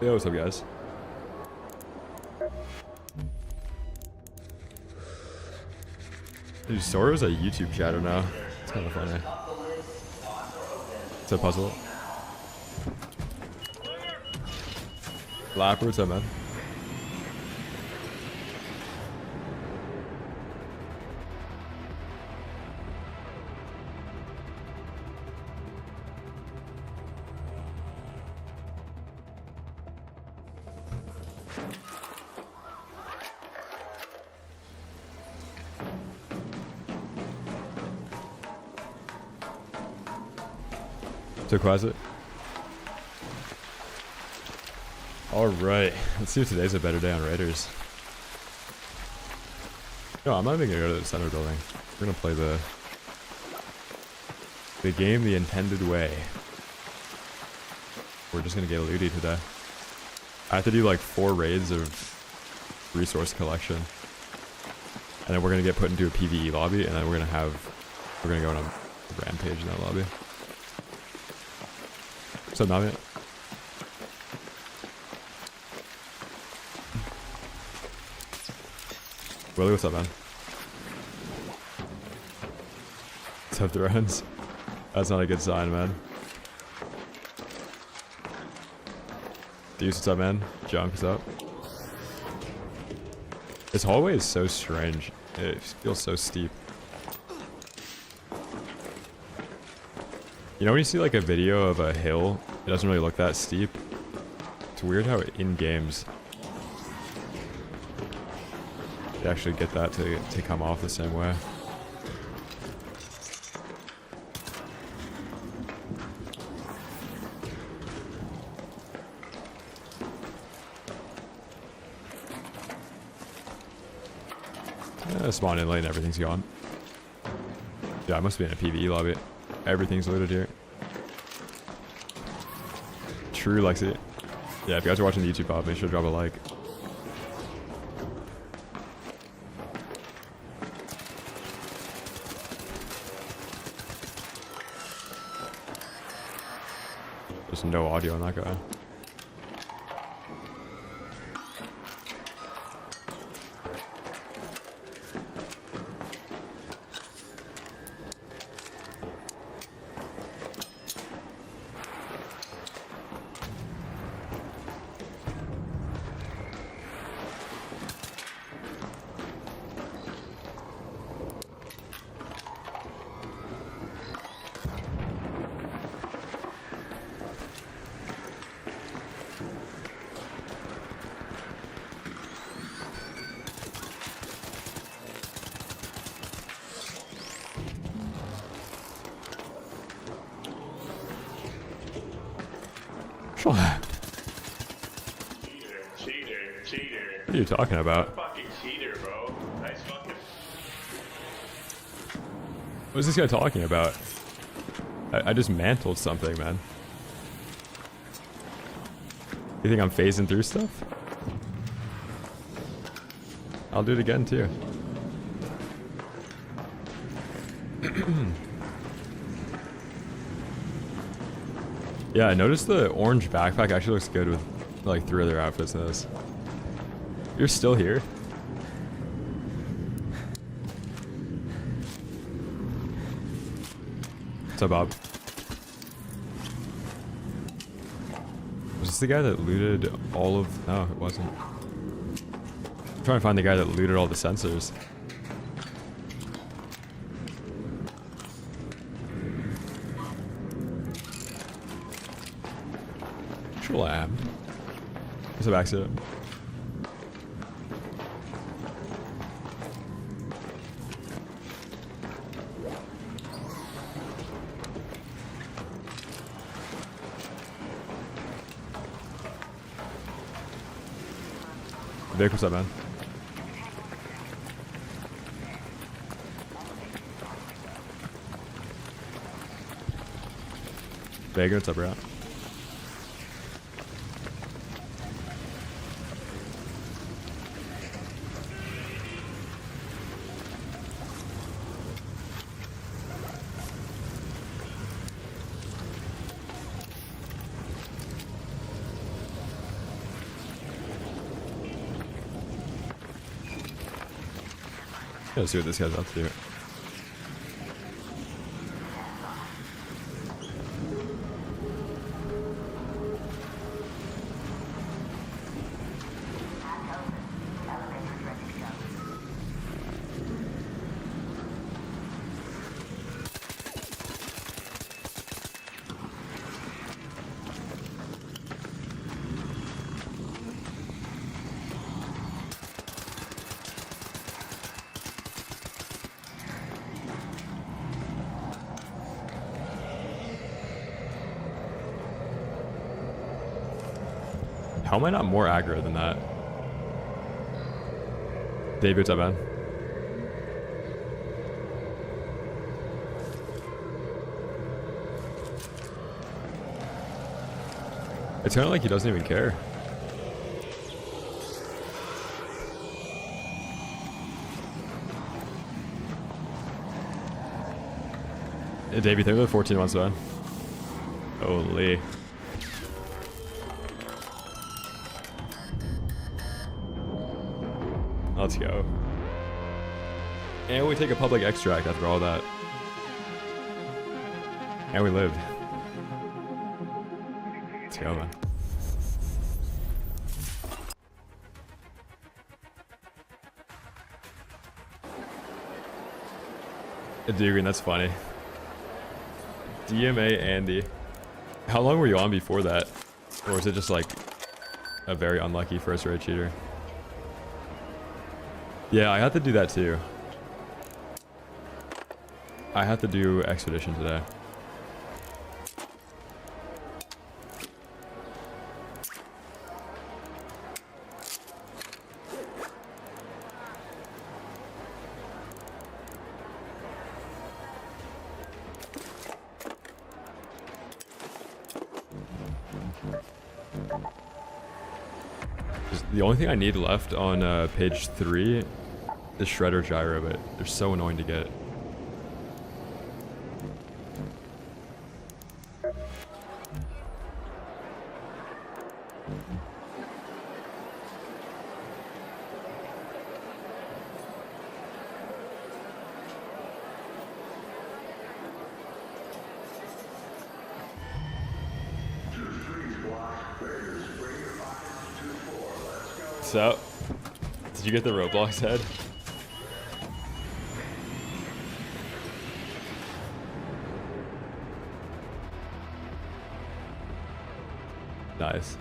Yo, what's up, guys? Dude, Soro's a YouTube chatter now. It's kind of funny. It's a puzzle. Lapper, what's up, man? So classic. Alright, let's see if today's a better day on Raiders. No, I'm not even gonna go to the center building. We're gonna play the game the intended way. We're just gonna get looty today. I have to do like 4 raids of resource collection. And then we're gonna get put into a PvE lobby, and then we're gonna go on a rampage in that lobby. What's up, Navi? Willie, what's up, man? Tough throws. That's not a good sign, man. Deuce, what's up, man? Junk, what's up? This hallway is so strange. It feels so steep. You know when you see like a video of a hill, it doesn't really look that steep? It's weird how in games they actually get that to come off the same way. Spawn in lane, everything's gone. Yeah, I must be in a PvE lobby. Everything's looted here. True Lexi. Yeah, if you guys are watching the YouTube pod, make sure to drop a like. There's no audio on that guy. What are you talking about? Fucking cheater, bro. Nice fucking. What is this guy talking about? I just mantled something, man. You think I'm phasing through stuff? I'll do it again, too. Yeah, I noticed the orange backpack actually looks good with like 3 other outfits in this. You're still here? What's up, Bob? Was this the guy that looted all of... No, it wasn't. I'm trying to find the guy that looted all the sensors. Lab. What's up, accident? Vic, what's up, man? Vega, what's up, bro? Let's see what this guy's up to. How am I not more aggro than that? Dave, what's up, man? It's kind of like he doesn't even care. Hey, Dave, you think we're 14 months, man? Holy. Let's go. And we take a public extract after all that. And we lived. Let's go, man. Dude, that's funny. DMA Andy. How long were you on before that? Or is it just like a very unlucky first rate cheater? Yeah, I had to do that too. I had to do Expedition today. The only thing I need left on page 3 is Shredder Gyro, but they're so annoying to get. So, did you get the Roblox head? Nice.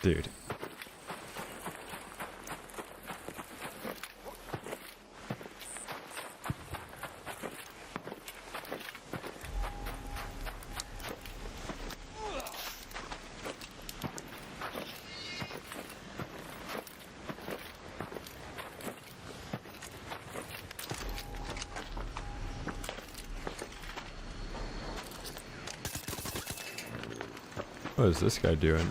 Dude. What is this guy doing?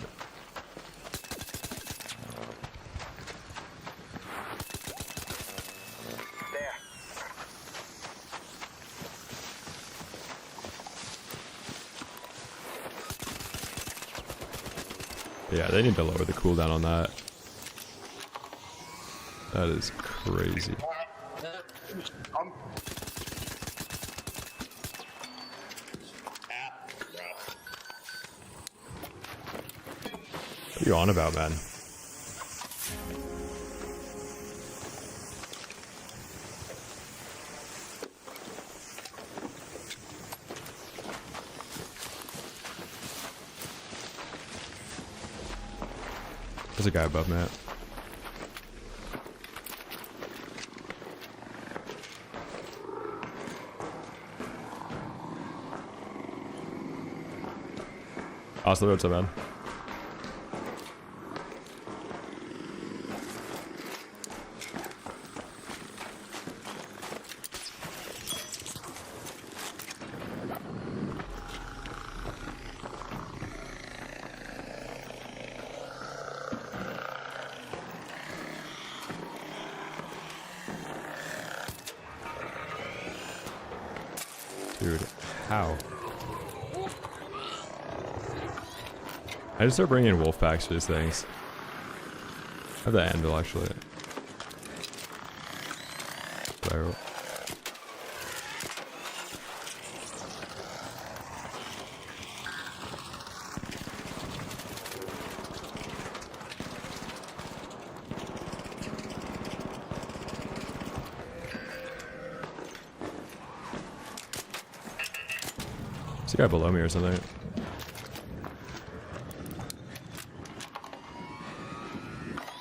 Yeah, they need to lower the cooldown on that. That is crazy. What are you on about, man? There's a guy above Matt. Awesome, what's up, man? How? I just start bringing in wolf packs for these things. I have the anvil actually. Viral. There's a guy below me or something.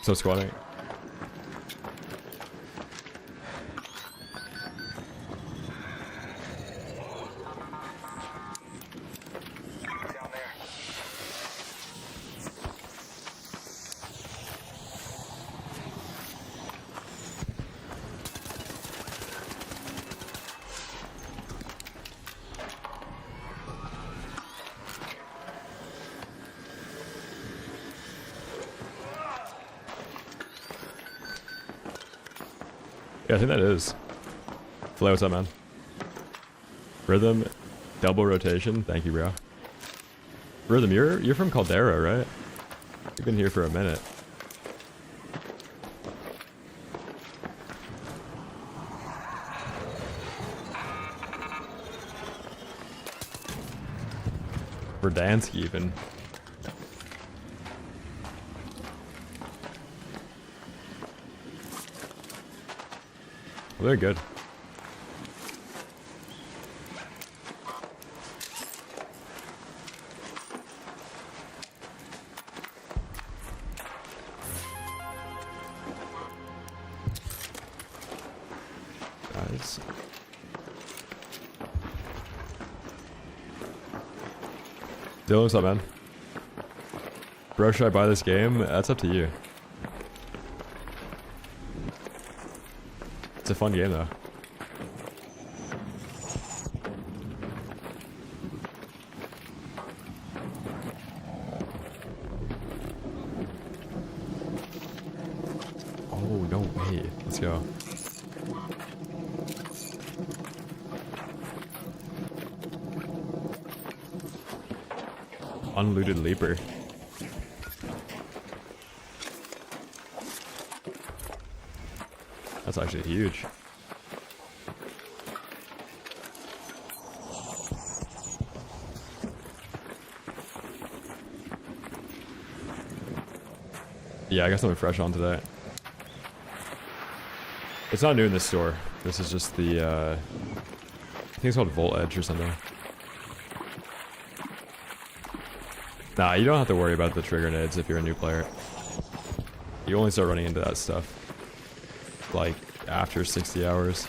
So squatting. Yeah, I think that is. Flay, what's up, man? Rhythm, double rotation. Thank you, bro. Rhythm, you're from Caldera, right? You've been here for a minute. Verdansk even. Well, they're good. Nice. Dylan, what's up, man? Bro, should I buy this game? That's up to you. It's a fun game, though. Oh, no way. Let's go. Unlooted leaper. That's actually huge. Yeah, I got something fresh on today. It's not new in this store. This is just the, I think it's called Volt Edge or something. Nah, you don't have to worry about the trigger nades if you're a new player. You only start running into that stuff like after 60 hours.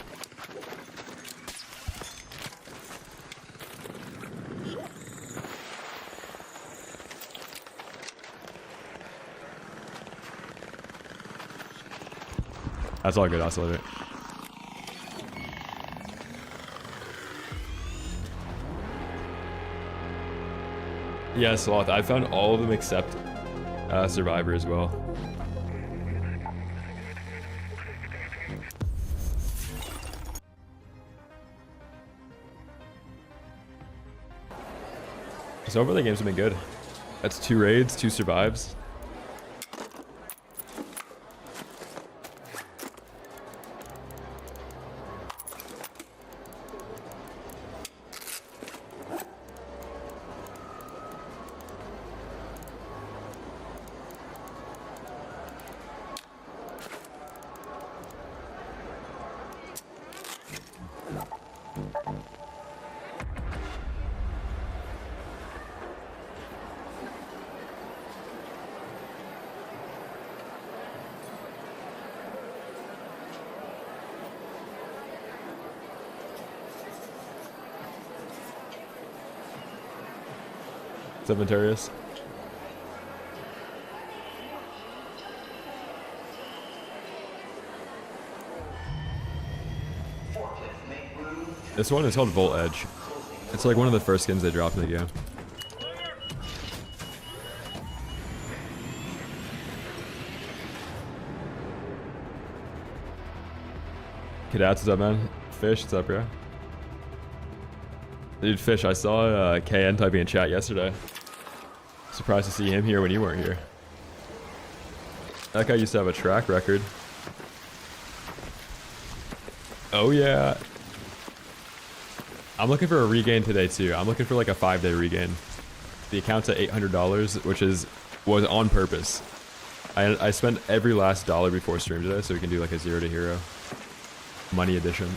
That's all good, Oscillator. Yeah, Sloth. I found all of them except Survivor as well. So far the games have been good. That's 2 raids, 2 survives. Cementarius. This one is called Volt Edge. It's like one of the first skins they dropped in the game. Cadats, what's up, man? Fish, what's up, bro? Dude, Fish, I saw KN typing in chat yesterday. Surprised to see him here when you weren't here. That guy used to have a track record. Oh yeah. I'm looking for a regain today too. I'm looking for like a 5-day regain. The account's at $800, which was on purpose. I spent every last dollar before stream today, so we can do like a 0 to hero money edition.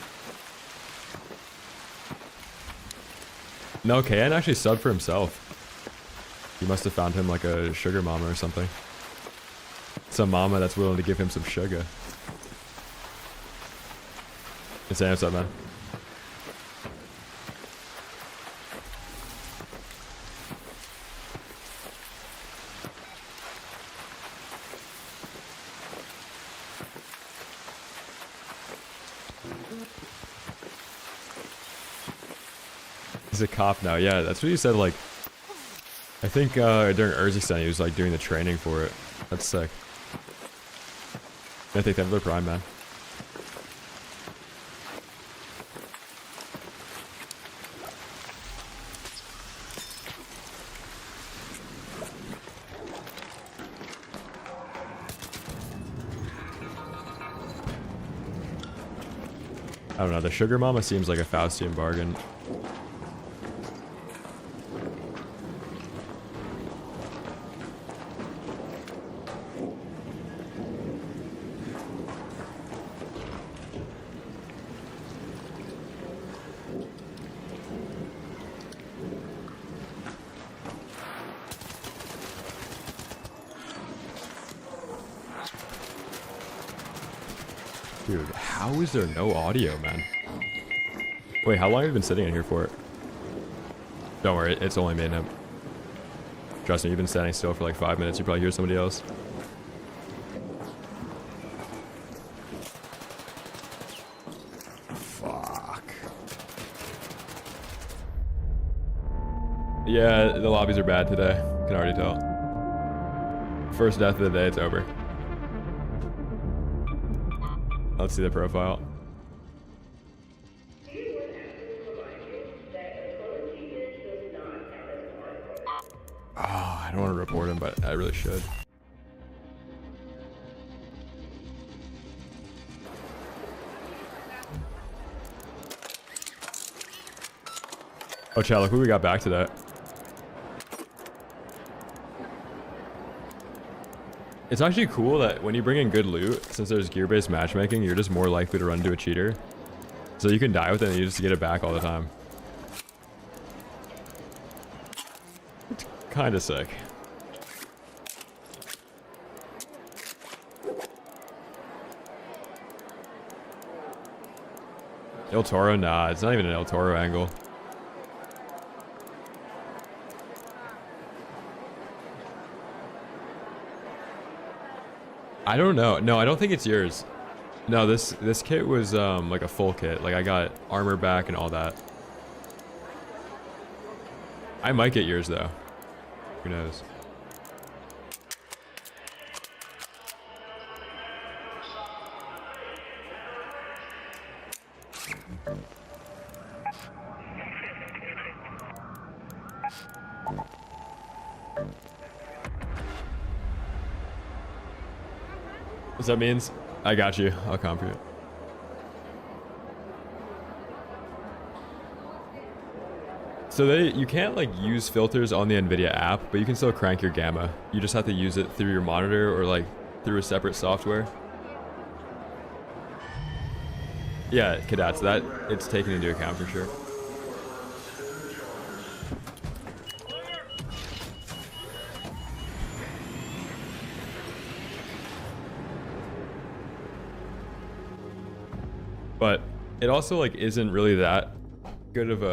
No, KN actually subbed for himself. He must have found him like a sugar mama or something. Some mama that's willing to give him some sugar. Hey Sam, what's up, man? He's a cop now. Yeah, that's what he said. Like, I think during Urzikstan he was like doing the training for it. That's sick. I think they're prime, man. I don't know. The sugar mama seems like a Faustian bargain. Dude, how is there no audio, man? Wait, how long have you been sitting in here for? Don't worry, it's only me and him. Trust me, you've been standing still for like 5 minutes. You probably hear somebody else. Fuck. Yeah, the lobbies are bad today. Can already tell. First death of the day, it's over. Let's see the profile. Oh, I don't want to report him, but I really should. Oh, chat, look what we got back today. It's actually cool that when you bring in good loot, since there's gear-based matchmaking, you're just more likely to run into a cheater. So you can die with it and you just get it back all the time. It's kind of sick. El Toro? Nah, it's not even an El Toro angle. I don't know. No, I don't think it's yours. No, this kit was like a full kit. Like I got armor back and all that. I might get yours though. Who knows? What's that means? I got you. I'll comp you. So you can't like use filters on the NVIDIA app, but you can still crank your gamma. You just have to use it through your monitor or like through a separate software. Yeah, Cadats, that it's taken into account for sure. But it also like isn't really that good of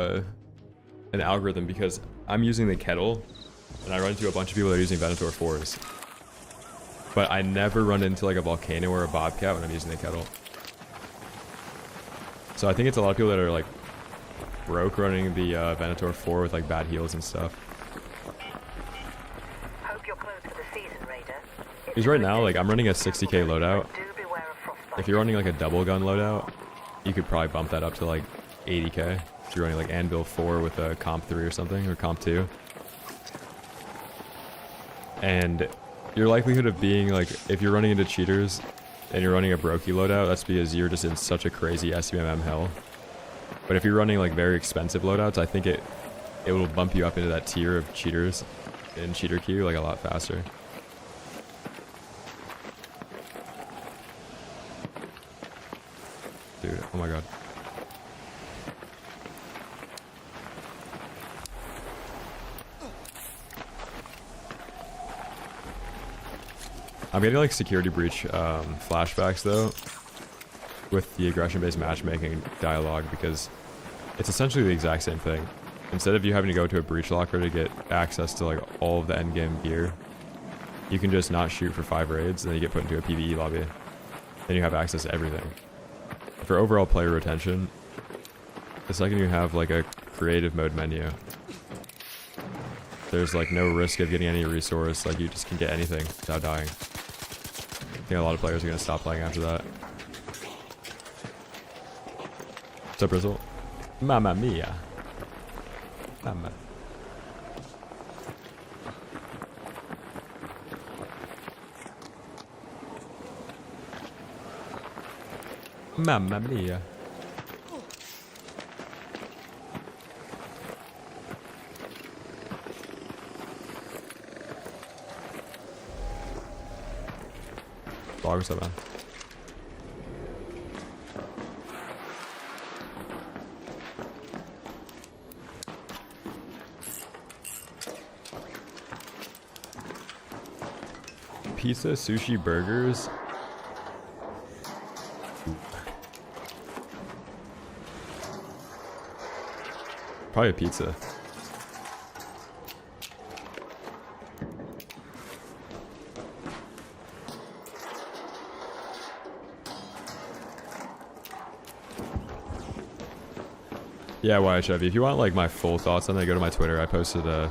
an algorithm because I'm using the kettle and I run into a bunch of people that are using Venator 4s. But I never run into like a volcano or a bobcat when I'm using the kettle. So I think it's a lot of people that are like broke running the Venator 4 with like bad heals and stuff. Hope you're close to the season, Raider. Because right now, like I'm running a 60k loadout. If you're running like a double gun loadout, you could probably bump that up to like 80k. If you're running like Anvil 4 with a Comp 3 or something, or Comp 2. And your likelihood of being like, if you're running into cheaters and you're running a brokey loadout, that's because you're just in such a crazy SUMM hell. But if you're running like very expensive loadouts, I think it will bump you up into that tier of cheaters in cheater queue like a lot faster. Dude, oh my god. I'm getting like security breach flashbacks though with the aggression-based matchmaking dialogue because it's essentially the exact same thing. Instead of you having to go to a breach locker to get access to like all of the endgame gear, you can just not shoot for 5 raids and then you get put into a PvE lobby. Then you have access to everything. For overall player retention, the second you have like a creative mode menu, there's like no risk of getting any resource, like you just can get anything without dying. I think a lot of players are going to stop playing after that. What's up, Rizzle? Mamma mia. Mamma. Mamma mia. Vlog, what's up, man? Pizza, sushi, burgers. Probably a pizza. Yeah, why Chevy? If you want like my full thoughts on that, go to my Twitter. I posted an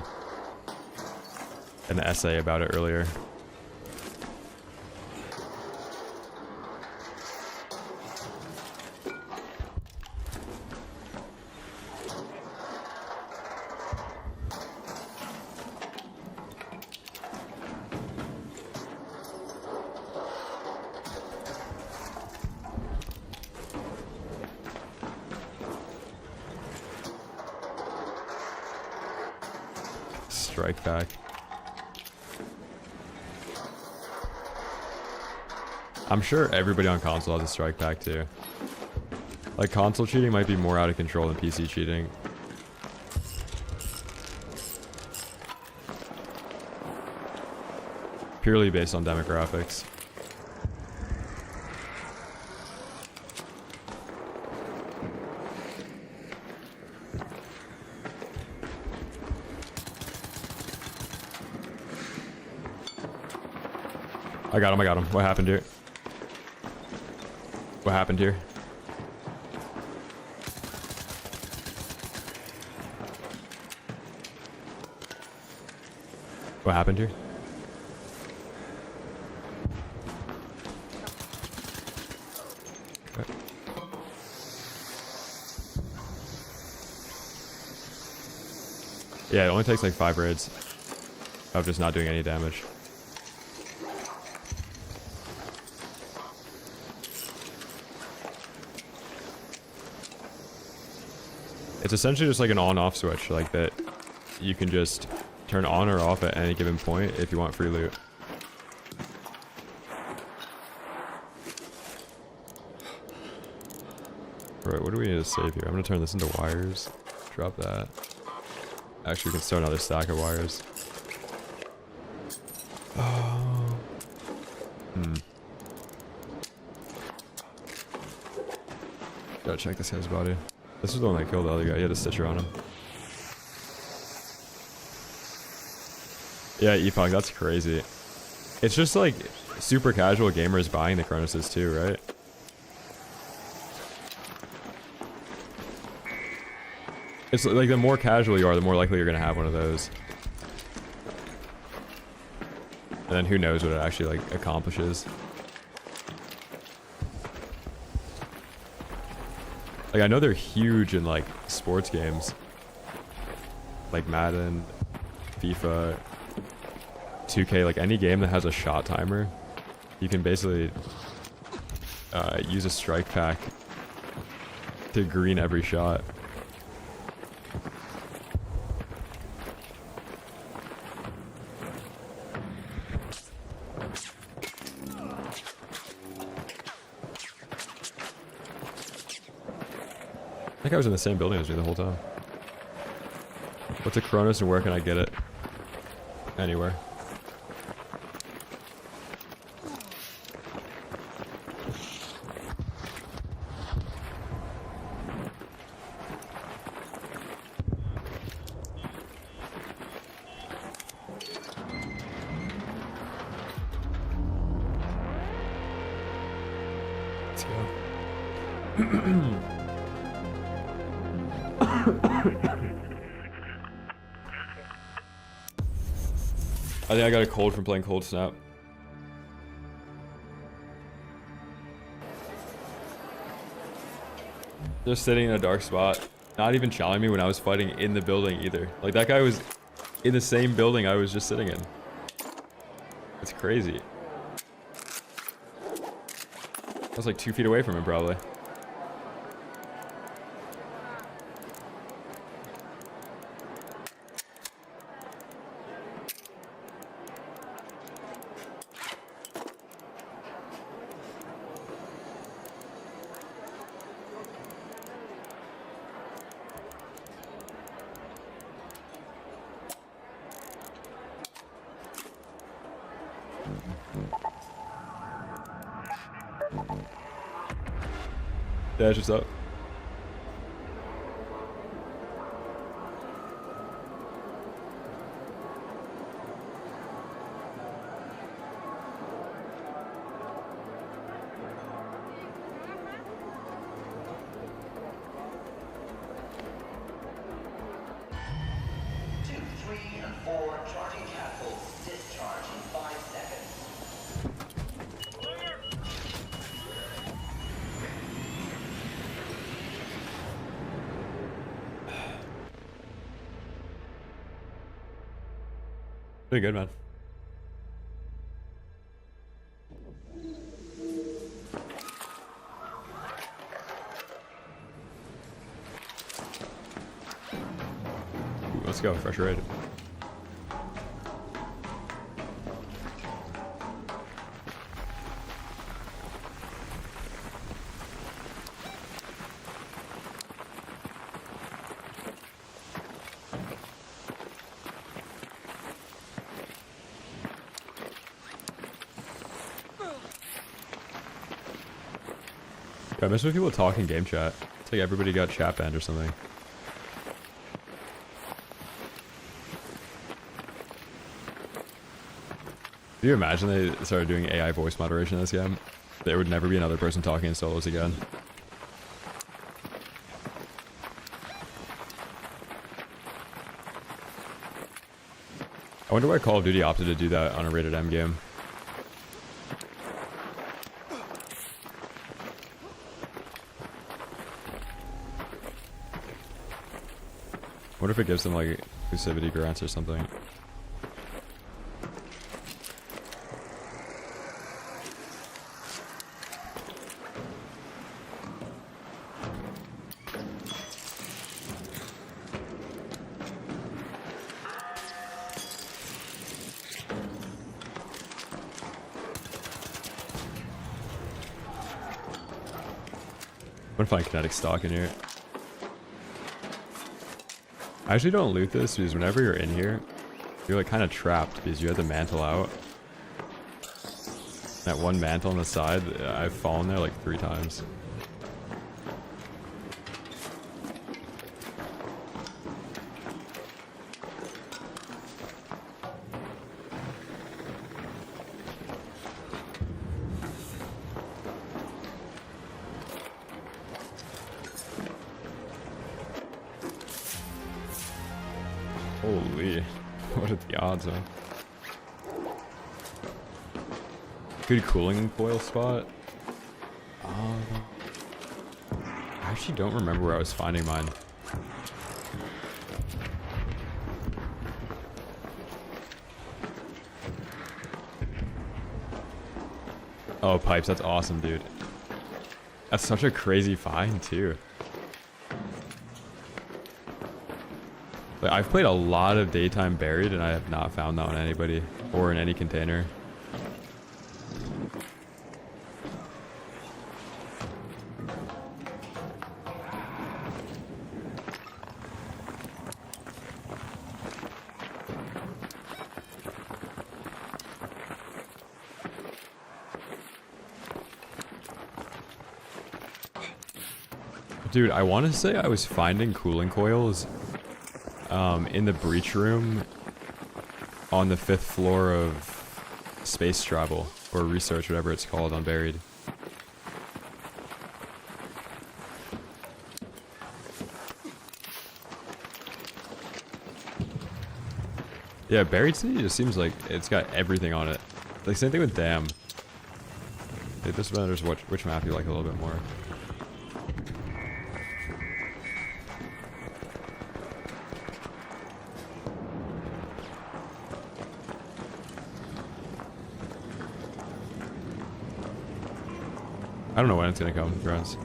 essay about it earlier. Strike back. I'm sure everybody on console has a strike back too. Like console cheating might be more out of control than PC cheating. Purely based on demographics. I got him, I got him. What happened here? What happened here? What happened here? Okay. Yeah, it only takes like 5 raids of just not doing any damage. It's essentially just like an on-off switch, like that you can just turn on or off at any given point if you want free loot. Right, what do we need to save here? I'm gonna turn this into wires. Drop that. Actually, we can start another stack of wires. Oh. Gotta check this guy's body. This was the one that killed the other guy. He had a stitcher on him. Yeah, Epoch, that's crazy. It's just like super casual gamers buying the Cronoses too, right? It's like the more casual you are, the more likely you're gonna have one of those. And then who knows what it actually like accomplishes. Like I know they're huge in like sports games, like Madden, FIFA, 2K, like any game that has a shot timer, you can basically use a strike pack to green every shot. I think I was in the same building as you the whole time. What's a Cronus and where can I get it? Anywhere. Let's go. I think I got a cold from playing Cold Snap. Just sitting in a dark spot. Not even challenging me when I was fighting in the building either. Like that guy was in the same building I was just sitting in. It's crazy. I was like 2 feet away from him probably. Dash, what's up? Doing good, man. Ooh, let's go, fresh raid. I miss when people talk in game chat. It's like everybody got chat banned or something. Can you imagine they started doing AI voice moderation in this game? There would never be another person talking in solos again. I wonder why Call of Duty opted to do that on a rated M game. I wonder if it gives them like exclusivity grants or something. I'm gonna find kinetic stock in here. I actually don't loot this because whenever you're in here, you're like kind of trapped because you have the mantle out. That one mantle on the side, I've fallen there like 3 times. Holy, what are the odds, man? Good cooling foil spot. I actually don't remember where I was finding mine. Oh, pipes, that's awesome, dude. That's such a crazy find, too. Like, I've played a lot of daytime buried, and I have not found that on anybody or in any container. Dude, I want to say I was finding cooling coils in the breach room on the 5th floor of space travel or research, whatever it's called, on buried. Yeah, buried city just seems like it's got everything on it. Like, same thing with dam. It just matters which map you like a little bit more. I don't know when it's gonna come, friends.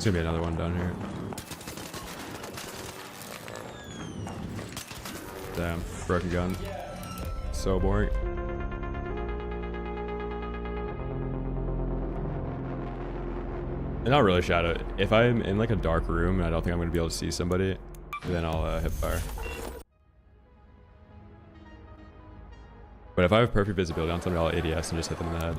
There's gonna be another one down here. Damn, broken gun. So boring. And not really shadow. If I'm in like a dark room and I don't think I'm gonna be able to see somebody, then I'll hip fire. But if I have perfect visibility on somebody, I'll ADS and just hit them in the head.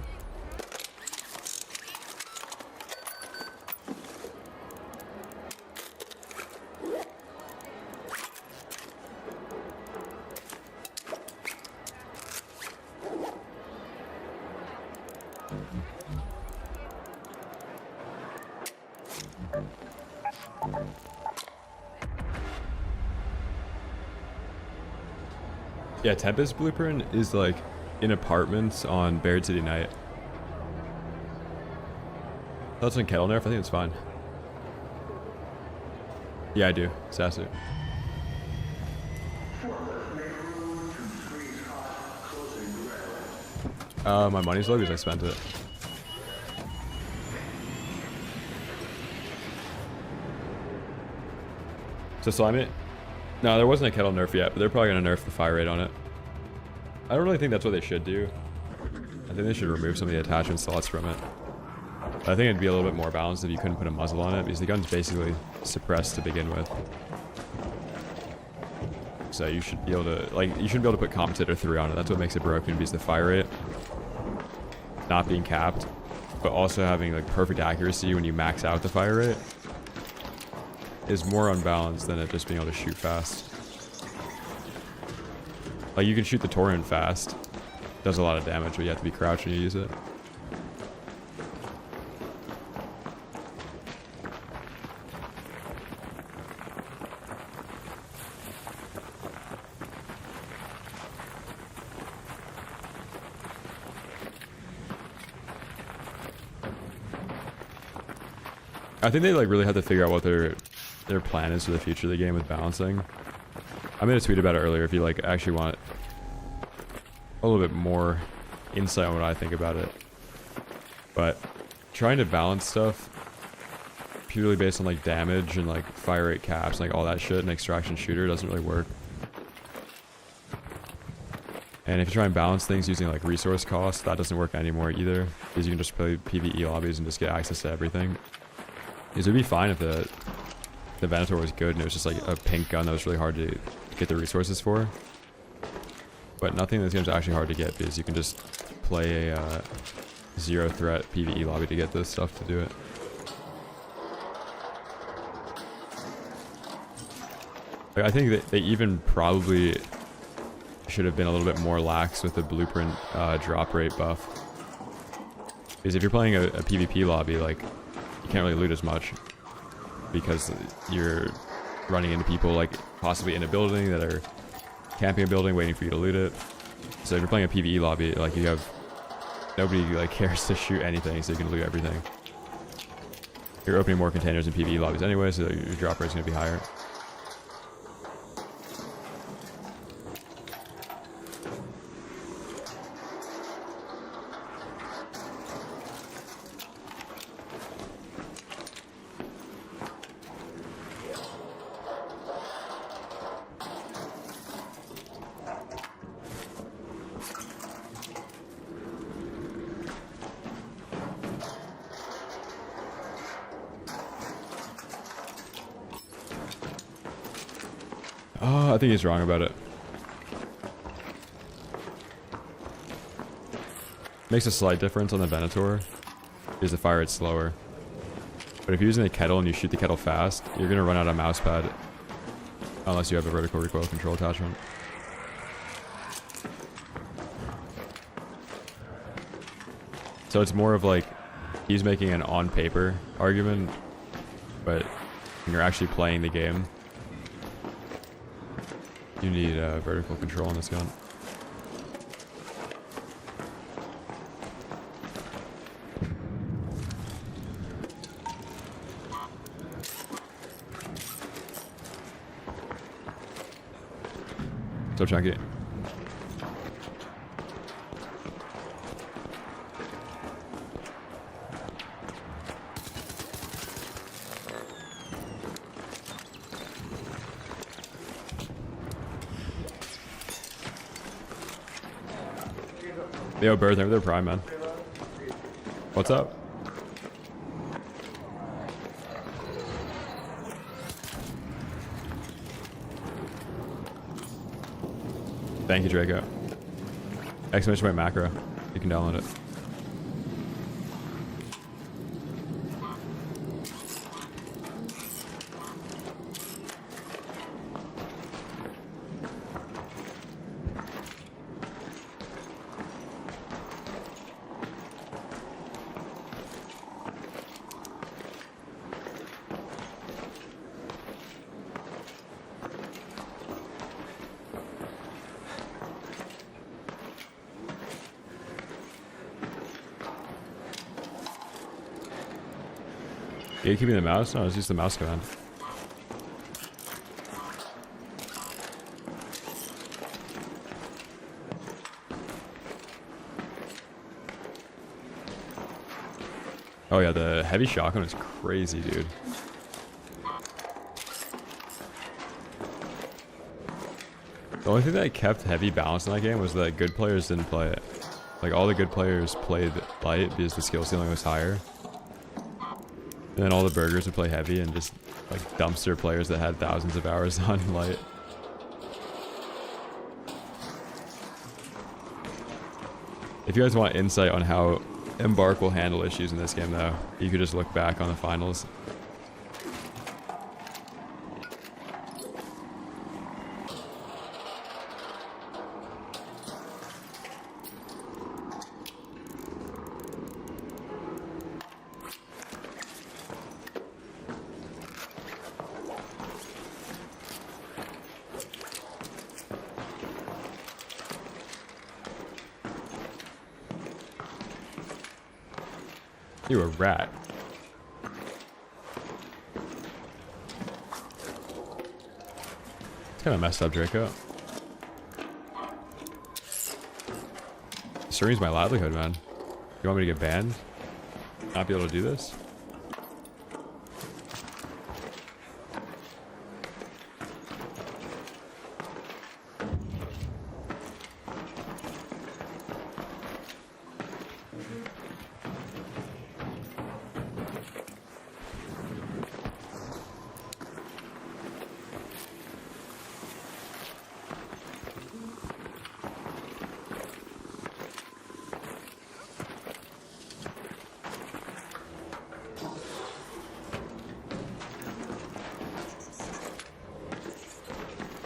Yeah, Tempest Blueprint is like in apartments on Buried City Night. That's in Kettle Nerf, I think it's fine. Yeah, I do. Sasu. My money's low because I spent it. So slime it? No, there wasn't a kettle nerf yet, but they're probably going to nerf the fire rate on it. I don't really think that's what they should do. I think they should remove some of the attachment slots from it. But I think it'd be a little bit more balanced if you couldn't put a muzzle on it, because the gun's basically suppressed to begin with. So you should be able to, like, you shouldn't be able to put compensator 3 on it. That's what makes it broken, because the fire rate not being capped, but also having like perfect accuracy when you max out the fire rate is more unbalanced than it just being able to shoot fast. Like, you can shoot the torrent fast, does a lot of damage, but you have to be crouched when you use it. I think they like really have to figure out what their plan is for the future of the game with balancing. I made a tweet about it earlier if you like actually want a little bit more insight on what I think about it. But trying to balance stuff purely based on like damage and like fire rate caps, like all that shit in extraction shooter doesn't really work. And if you try and balance things using like resource costs, that doesn't work anymore either, because you can just play PvE lobbies and just get access to everything. Because it'd be fine if the the Venator was good and it was just like a pink gun that was really hard to get the resources for. But nothing in this game is actually hard to get because you can just play a zero threat PvE lobby to get this stuff to do it. Like, I think that they even probably should have been a little bit more lax with the blueprint drop rate buff. Because if you're playing a PvP lobby, like, you can't really loot as much because you're running into people like possibly in a building that are camping a building waiting for you to loot it. So if you're playing a PvE lobby, like, you have nobody like cares to shoot anything, so you can loot everything. You're opening more containers in PvE lobbies anyway, so your drop rate's gonna be higher. Oh, I think he's wrong about it. Makes a slight difference on the Venator because the fire rate's slower. But if you're using a kettle and you shoot the kettle fast, you're gonna run out of mouse pad unless you have a vertical recoil control attachment. So it's more of like he's making an on paper argument, but when you're actually playing the game, you need vertical control on this gun. So chunky. Yo, Bird, they're prime, man. What's up? Thank you, Draco. Exclamation point macro. You can download it. Are you keeping the mouse? No, it's just the mouse command. Oh yeah, the heavy shotgun is crazy, dude. The only thing that kept heavy balanced in that game was that good players didn't play it. Like, all the good players played light because the skill ceiling was higher. And then all the burgers would play heavy and just like dumpster players that had thousands of hours on light. If you guys want insight on how Embark will handle issues in this game though, you could just look back on the finals. You a rat. It's kind of messed up, Draco. Streaming's my livelihood, man. You want me to get banned? Not be able to do this?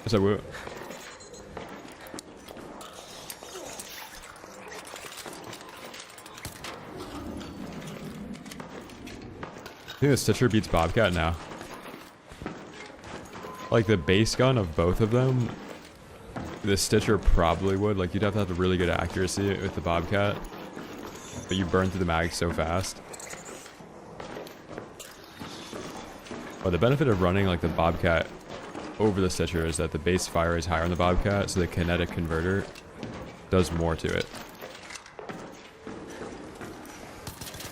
What's up, Woo? I think the Stitcher beats Bobcat now. Like the base gun of both of them, the Stitcher probably would. Like you'd have to have a really good accuracy with the Bobcat, but you burn through the mag so fast. But the benefit of running like the Bobcat over the Stitcher is that the base fire is higher on the Bobcat, so the kinetic converter does more to it.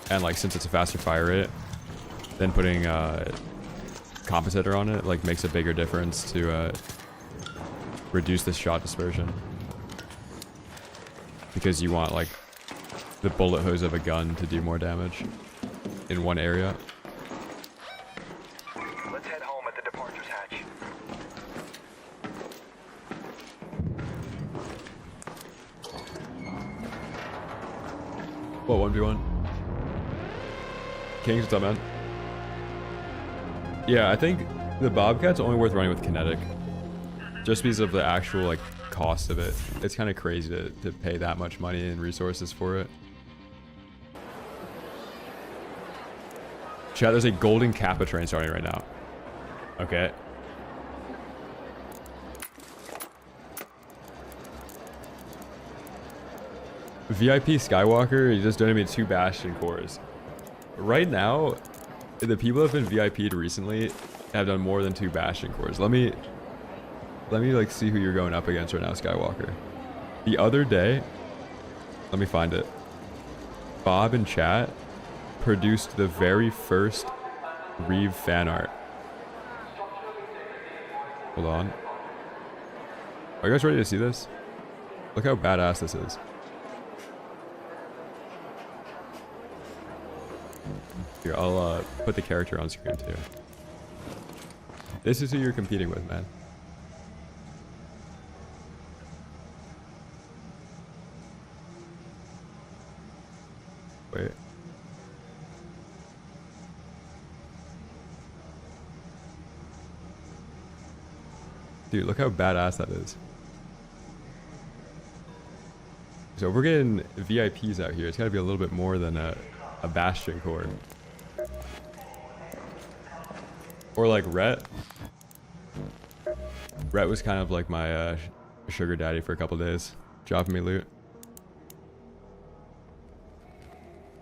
And like since it's a faster fire rate, then putting compensator on it like makes a bigger difference to reduce the shot dispersion, because you want like the bullet hose of a gun to do more damage in one area. Let's head home at the departures hatch. What, 1v1? Kings, what's up, man? Yeah, I think the Bobcat's only worth running with kinetic. Just because of the actual, like, cost of it. It's kind of crazy to pay that much money and resources for it. Chat, there's a golden Kappa train starting right now. Okay. VIP Skywalker, you just donated me 2 Bastion cores. Right now, the people that have been VIP'd recently have done more than 2 Bastion cores. Let me like see who you're going up against right now, Skywalker. The other day, let me find it. Bob in chat produced the very first Reave fan art. Hold on. Are you guys ready to see this? Look how badass this is. Here, I'll put the character on screen too. This is who you're competing with, man. Wait. Dude, look how badass that is. So if we're getting VIPs out here, it's gotta be a little bit more than a Bastion core. Or like Rhett. Rhett was kind of like my sugar daddy for a couple days, dropping me loot.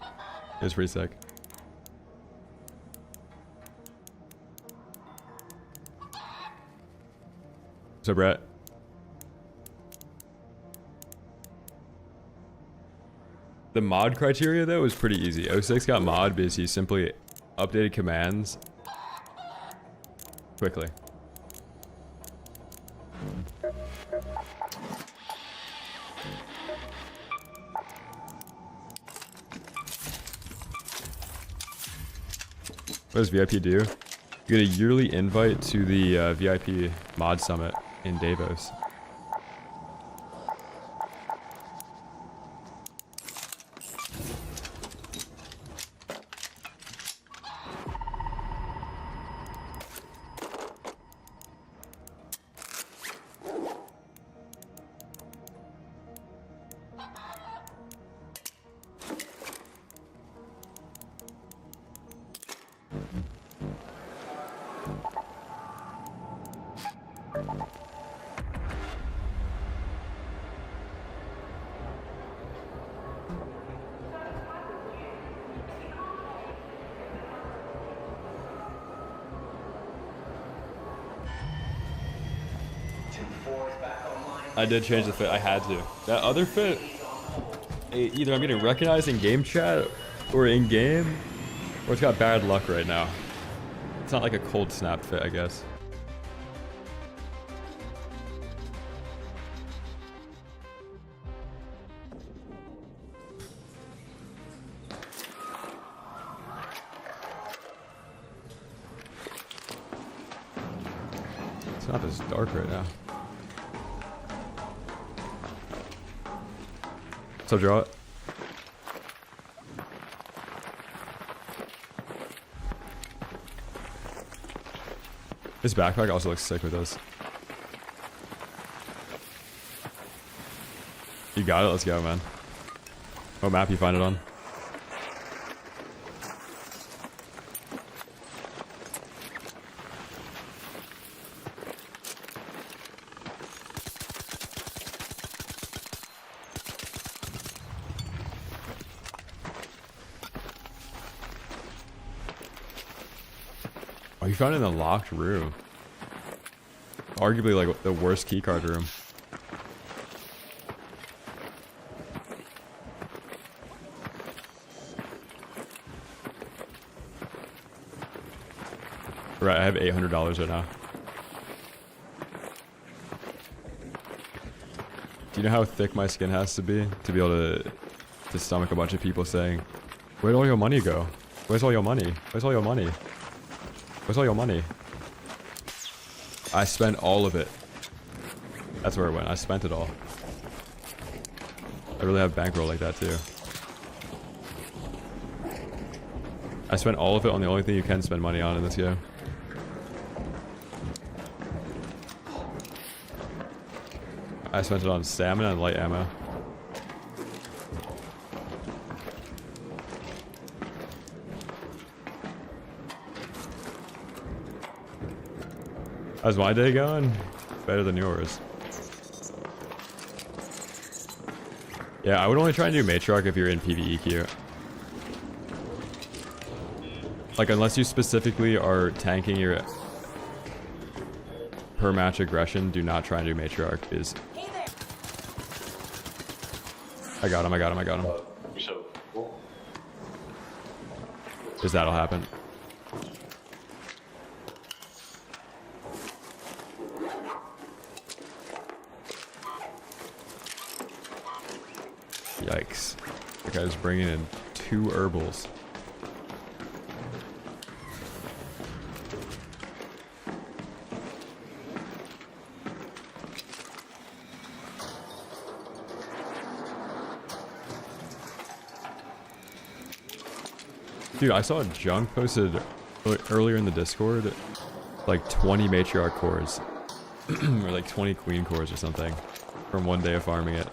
It was pretty sick. So Brett. The mod criteria though was pretty easy. 06 got mod because he simply updated commands quickly. What does VIP do? You get a yearly invite to the VIP mod summit in Davos. I did change the fit. I had to. That other fit, either I'm getting recognized in game chat or in game, or it's got bad luck right now. It's not like a cold snap fit, I guess. It's not this dark right now. So draw it. This backpack also looks sick with this. You got it. Let's go, man. What map you find it on? Oh, you found it in a locked room. Arguably, like, the worst keycard room. Right, I have $800 right now. Do you know how thick my skin has to be able to stomach a bunch of people saying, "Where'd all your money go? Where's all your money? Where's all your money? Where's all your money?" I spent all of it. That's where it went. I spent it all. I really have bankroll like that too. I spent all of it on the only thing you can spend money on in this game. I spent it on stamina and light ammo. How's my day going? Better than yours. Yeah, I would only try and do matriarch if you're in PvE queue. Like, unless you specifically are tanking your per match aggression, do not try and do matriarch. I got him, I got him, I got him. You're so cool. Because that'll happen. Yikes. That guy's bringing in 2 herbals. Dude, I saw a junk posted earlier in the Discord, like 20 matriarch cores, or like 20 queen cores or something, from one day of farming it.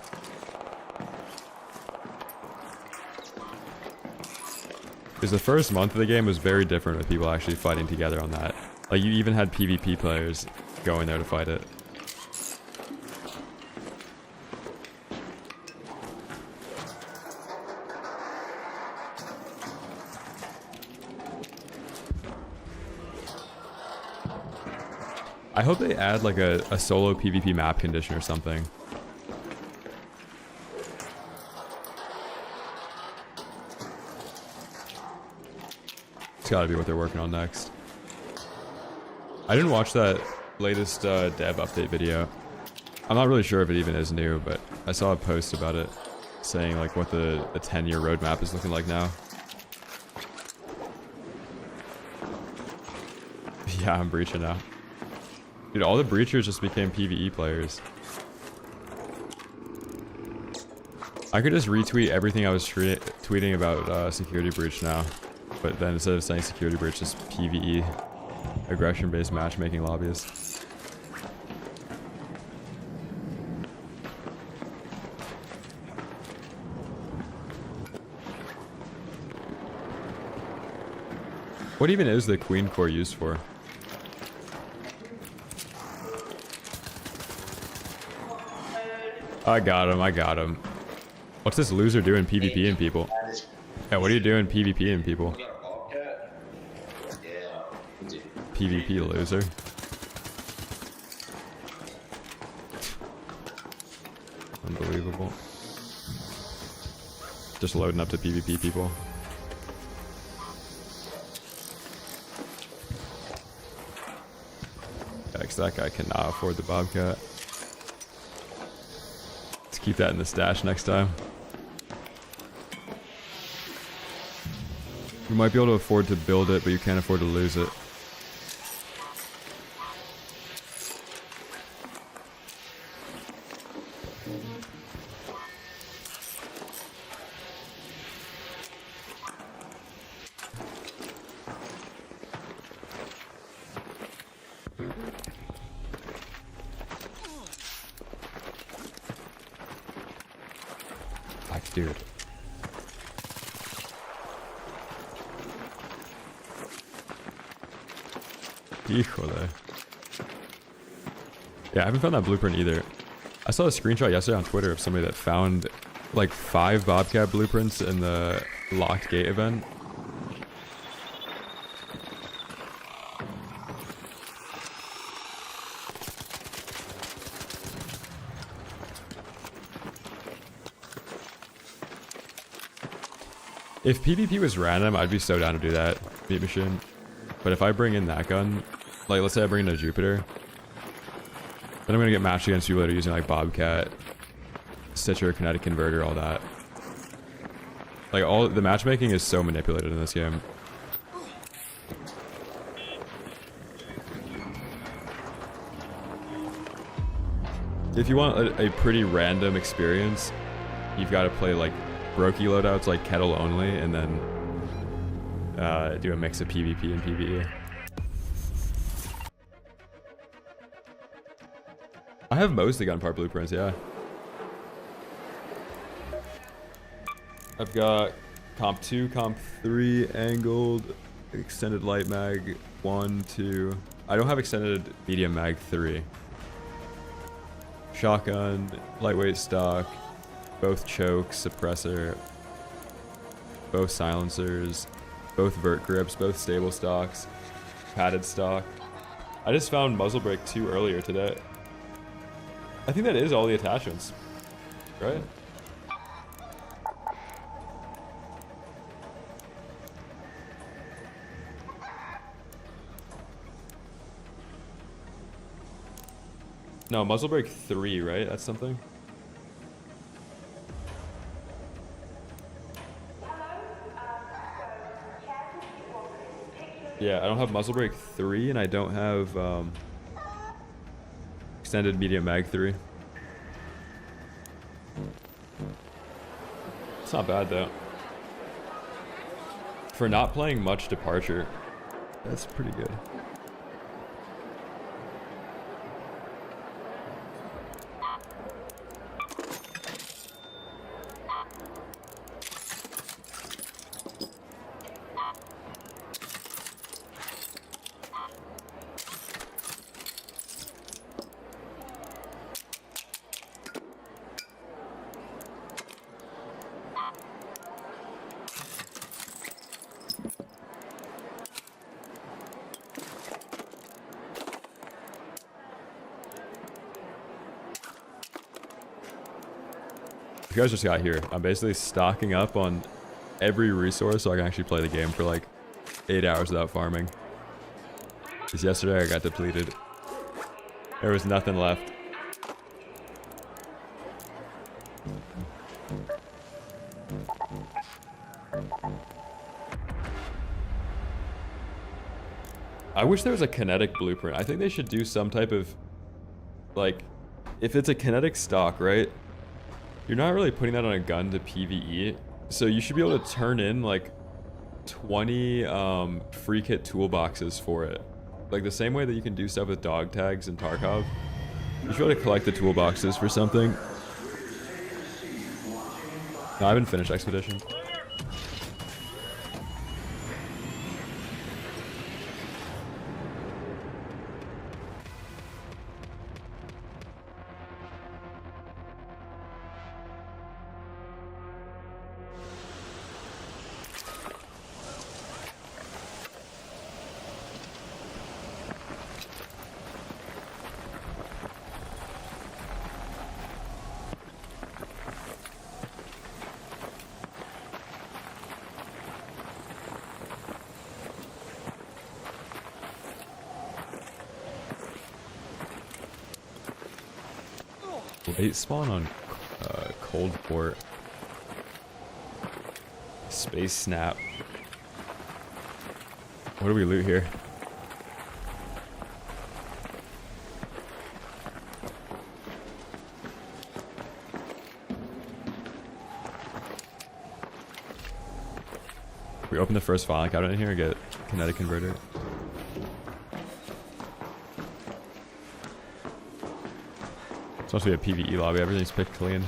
Because the first month of the game was very different with people actually fighting together on that. Like, you even had PvP players going there to fight it. I hope they add like a solo PvP map condition or something. It's gotta be what they're working on next. I didn't watch that latest dev update video. I'm not really sure if it even is new, but I saw a post about it saying like what the 10-year roadmap is looking like now. Yeah, I'm breaching now. Dude, all the breachers just became PvE players. I could just retweet everything I was tweeting about security breach now. But then instead of saying security breach, just PvE. Aggression-based matchmaking lobbies. What even is the queen core used for? I got him, I got him. What's this loser doing PvP in people? Yeah, what are you doing PvP in people? PvP loser. Unbelievable. Just loading up to PvP people. Yikes, that guy cannot afford the Bobcat. Let's keep that in the stash next time. You might be able to afford to build it, but you can't afford to lose it. Fuck, dude. Híjole. Yeah, I haven't found that blueprint either. I saw a screenshot yesterday on Twitter of somebody that found like 5 Bobcat blueprints in the locked gate event. If PvP was random, I'd be so down to do that, Meat Machine. But if I bring in that gun, like let's say I bring in a Jupiter, then I'm gonna get matched against people that are using like Bobcat, Stitcher, Kinetic Converter, all that. Like all the matchmaking is so manipulated in this game. If you want a pretty random experience, you've got to play like brokey loadouts like kettle only, and then do a mix of PvP and PvE. I have most of the gun part blueprints, yeah. I've got comp 2, comp 3, angled, extended light mag 1, 2. I don't have extended medium mag 3. Shotgun, lightweight stock, both choke, suppressor, both silencers, both vert grips, both stable stocks, padded stock. I just found muzzle brake 2 earlier today. I think that is all the attachments, right? No, muzzle brake 3, right? That's something. Yeah, I don't have muzzle brake 3, and I don't have extended medium mag 3. It's not bad though. For not playing much departure, that's pretty good. If you guys just got here, I'm basically stocking up on every resource so I can actually play the game for like 8 hours without farming. Because yesterday I got depleted. There was nothing left. I wish there was a kinetic blueprint. I think they should do some type of, like, if it's a kinetic stock, right? You're not really putting that on a gun to PvE, so you should be able to turn in like 20 free kit toolboxes for it. Like the same way that you can do stuff with dog tags and Tarkov. You should be able to collect the toolboxes for something. No, I haven't finished Expedition. Late spawn on Cold Port. Space Snap. What do we loot here? We open the first file cabinet in here and get kinetic converter. It's supposed to be a PvE lobby, everything's picked clean.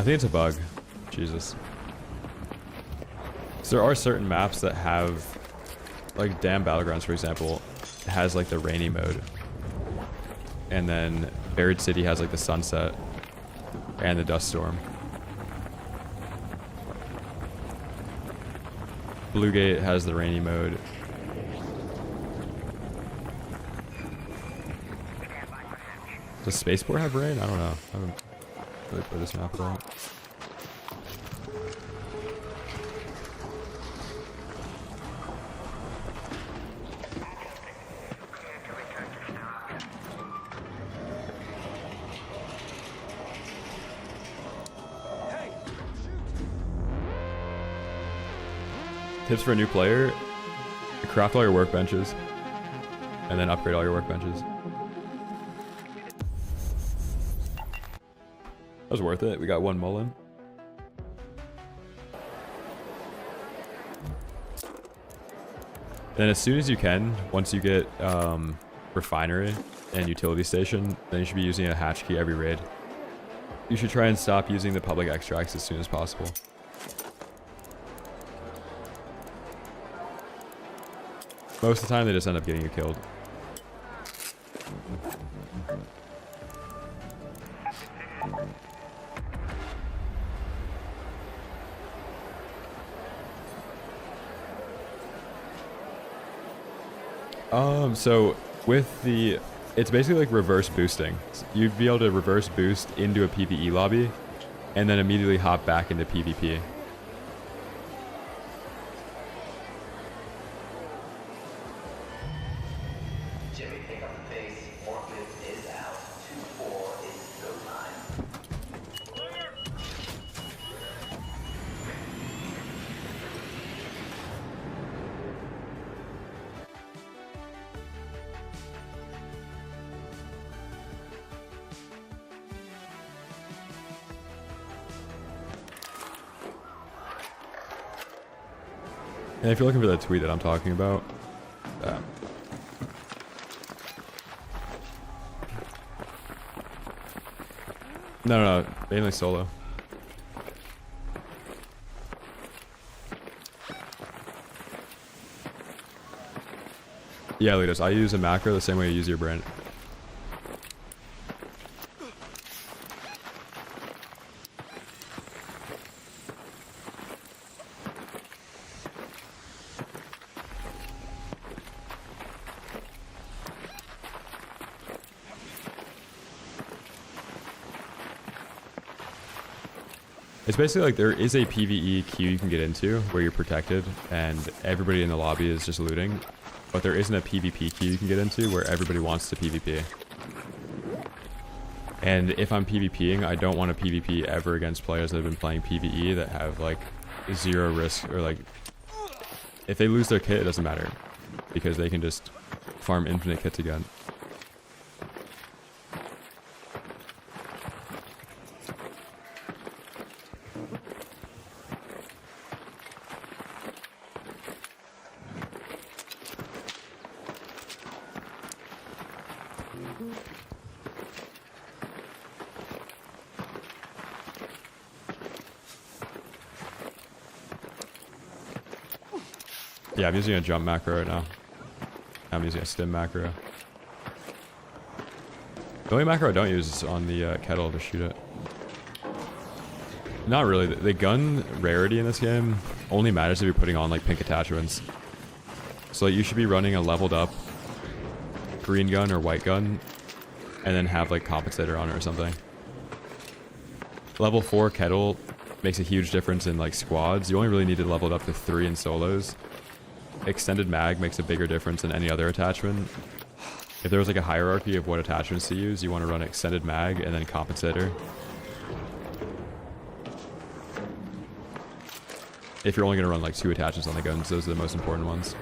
I think it's a bug. Jesus. So there are certain maps that have, like Damn Battlegrounds, for example, has like the rainy mode. And then Buried City has like the sunset and the dust storm. Bluegate has the rainy mode. Does Spaceport have rain? I don't know. I haven't really played this map at all. Tips for a new player: craft all your workbenches, and then upgrade all your workbenches. That was worth it. We got 1 Mullen. Then as soon as you can, once you get Refinery and Utility Station, then you should be using a hatch key every raid. You should try and stop using the public extracts as soon as possible. Most of the time, they just end up getting you killed. So with the, it's basically like reverse boosting. You'd be able to reverse boost into a PvE lobby and then immediately hop back into PvP. And if you're looking for that tweet that I'm talking about, no, mainly solo. Yeah, Litos, I use a macro the same way you use your brain. It's basically like there is a PvE queue you can get into where you're protected and everybody in the lobby is just looting, but there isn't a PvP queue you can get into where everybody wants to PvP. And if I'm PvPing, I don't want to PvP ever against players that have been playing PvE that have like 0 risk, or like if they lose their kit, it doesn't matter because they can just farm infinite kits again. Yeah, I'm using a jump macro right now. I'm using a stim macro. The only macro I don't use is on the kettle to shoot it. Not really. The gun rarity in this game only matters if you're putting on like pink attachments. So like, you should be running a leveled up green gun or white gun and then have like compensator on it or something. Level 4 kettle makes a huge difference in like squads. You only really need to level it up to 3 in solos. Extended mag makes a bigger difference than any other attachment. If there was like a hierarchy of what attachments to use, you want to run extended mag and then compensator. If you're only going to run like 2 attachments on the guns, those are the most important ones.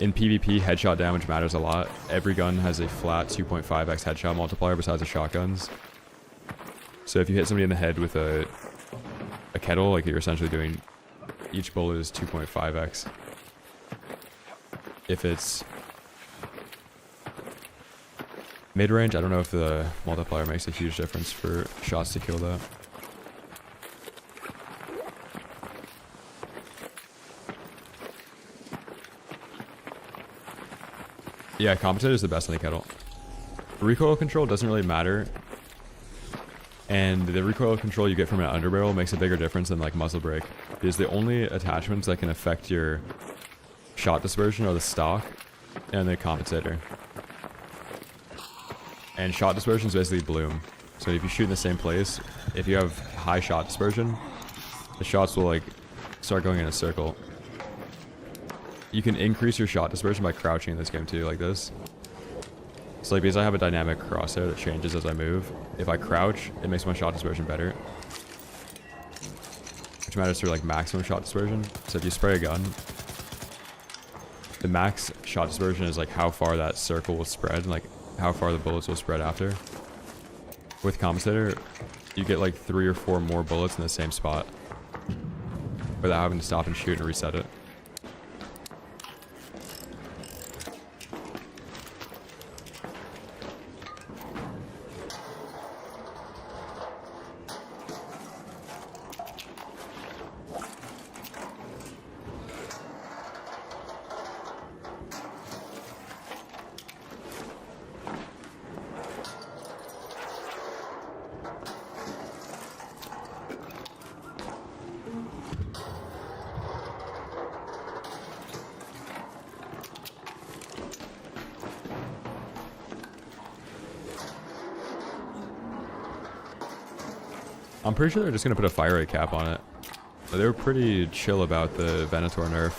In PvP, headshot damage matters a lot. Every gun has a flat 2.5x headshot multiplier besides the shotguns. So if you hit somebody in the head with a kettle, like you're essentially doing, each bullet is 2.5x. If it's Mid-range, I don't know if the multiplier makes a huge difference for shots to kill that. Yeah, compensator is the best in the kettle. Recoil control doesn't really matter. And the recoil control you get from an underbarrel makes a bigger difference than like muzzle brake. Because the only attachments that can affect your shot dispersion are the stock and the compensator. And shot dispersion is basically bloom. So if you shoot in the same place, if you have high shot dispersion, the shots will like start going in a circle. You can increase your shot dispersion by crouching in this game too, like this. So like because I have a dynamic crosshair that changes as I move, if I crouch, it makes my shot dispersion better. Which matters for like maximum shot dispersion. So if you spray a gun, the max shot dispersion is like how far that circle will spread and like how far the bullets will spread after. With compensator, you get like 3 or 4 more bullets in the same spot without having to stop and shoot and reset it. I'm pretty sure they're just gonna put a fire rate cap on it. They were pretty chill about the Venator nerf.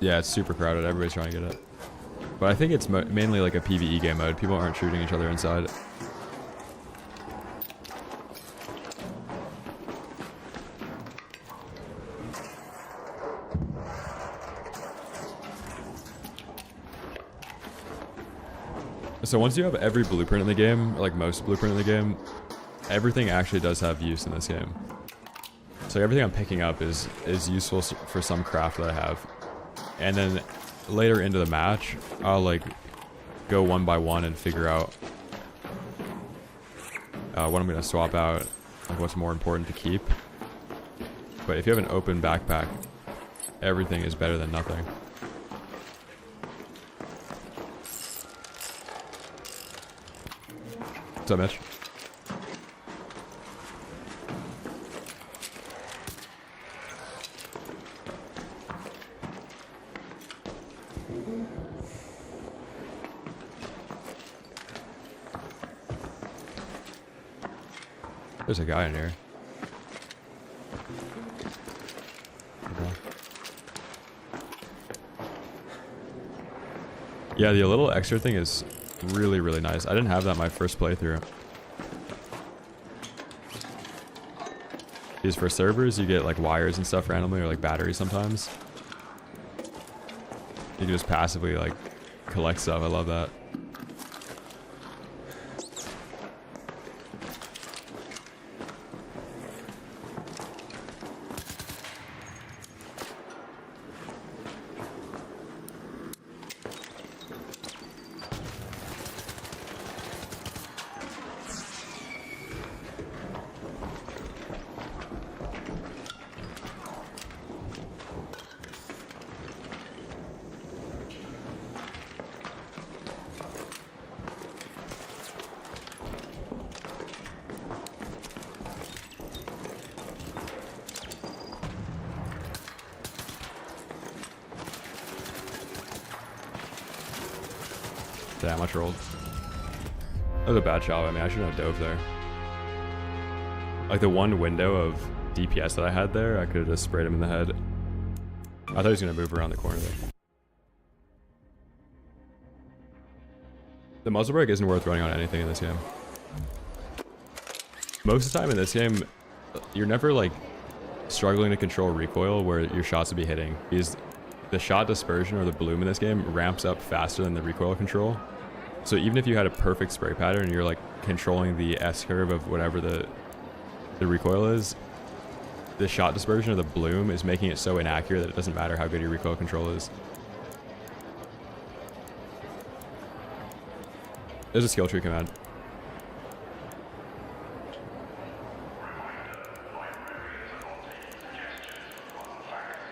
Yeah, it's super crowded. Everybody's trying to get it. But I think it's mainly like a PvE game mode. People aren't shooting each other inside. So once you have every blueprint in the game, like most blueprint in the game, everything actually does have use in this game. So everything I'm picking up is useful for some craft that I have. And then later into the match, I'll like go one by one and figure out what I'm going to swap out, like what's more important to keep. But if you have an open backpack, everything is better than nothing. What's up, Mitch? There's a guy in here. Okay. Yeah, the little extra thing is really, really nice. I didn't have that my first playthrough. Because for servers, you get like wires and stuff randomly, or like batteries sometimes. You can just passively like collect stuff. I love that. Damn, much rolled. That was a bad shot. I mean, I shouldn't have dove there. Like the one window of DPS that I had there, I could have just sprayed him in the head. I thought he was going to move around the corner there. The muzzle brake isn't worth running on anything in this game. Most of the time in this game, you're never like struggling to control recoil where your shots would be hitting. Because the shot dispersion or the bloom in this game ramps up faster than the recoil control. So even if you had a perfect spray pattern and you're like controlling the S curve of whatever the recoil is, the shot dispersion of the bloom is making it so inaccurate that it doesn't matter how good your recoil control is. There's a skill tree command.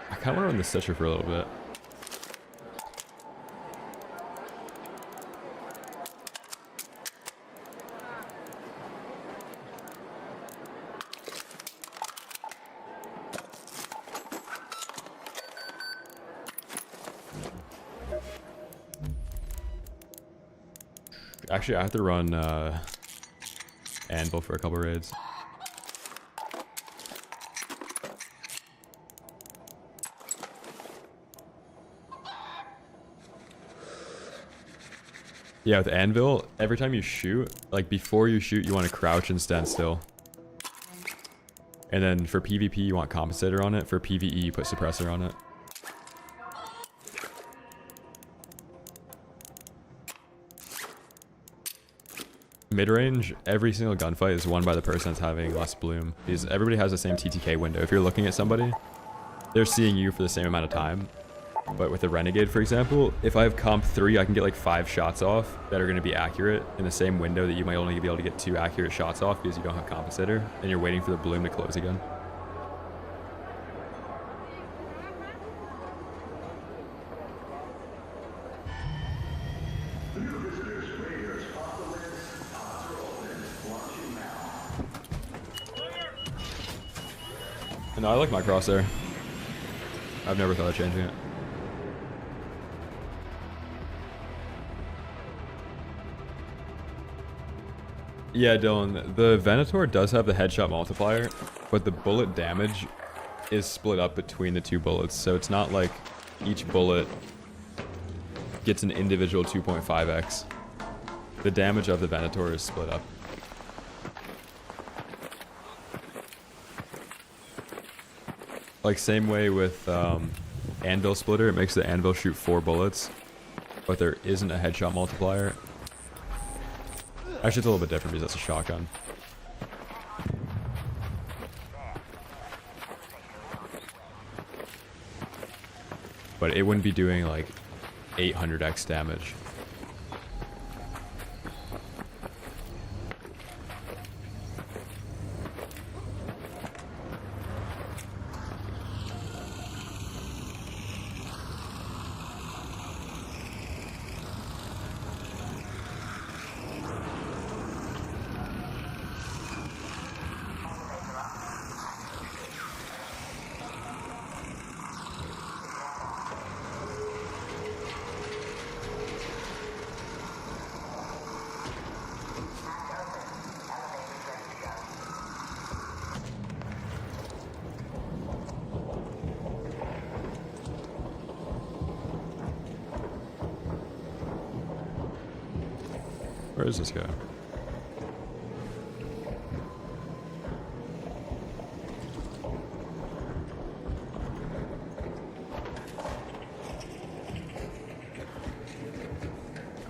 I kind of want to run the Stitcher for a little bit. Actually, I have to run Anvil for a couple raids. Yeah, with Anvil, every time you shoot, like before you shoot, you want to crouch and stand still. And then for PvP, you want compensator on it. For PvE, you put suppressor on it. Mid-range, every single gunfight is won by the person that's having less bloom. Because everybody has the same TTK window. If you're looking at somebody, they're seeing you for the same amount of time. But with the Renegade, for example, if I have comp 3, I can get like 5 shots off that are going to be accurate in the same window that you might only be able to get 2 accurate shots off because you don't have compensator, and you're waiting for the bloom to close again. No, I like my crosshair. I've never thought of changing it. Yeah, Dylan, the Venator does have the headshot multiplier, but the bullet damage is split up between the 2 bullets, so it's not like each bullet gets an individual 2.5x. The damage of the Venator is split up. Like same way with Anvil Splitter, it makes the Anvil shoot 4 bullets, but there isn't a headshot multiplier. Actually, it's a little bit different because that's a shotgun. But it wouldn't be doing like 800x damage. Where is this guy?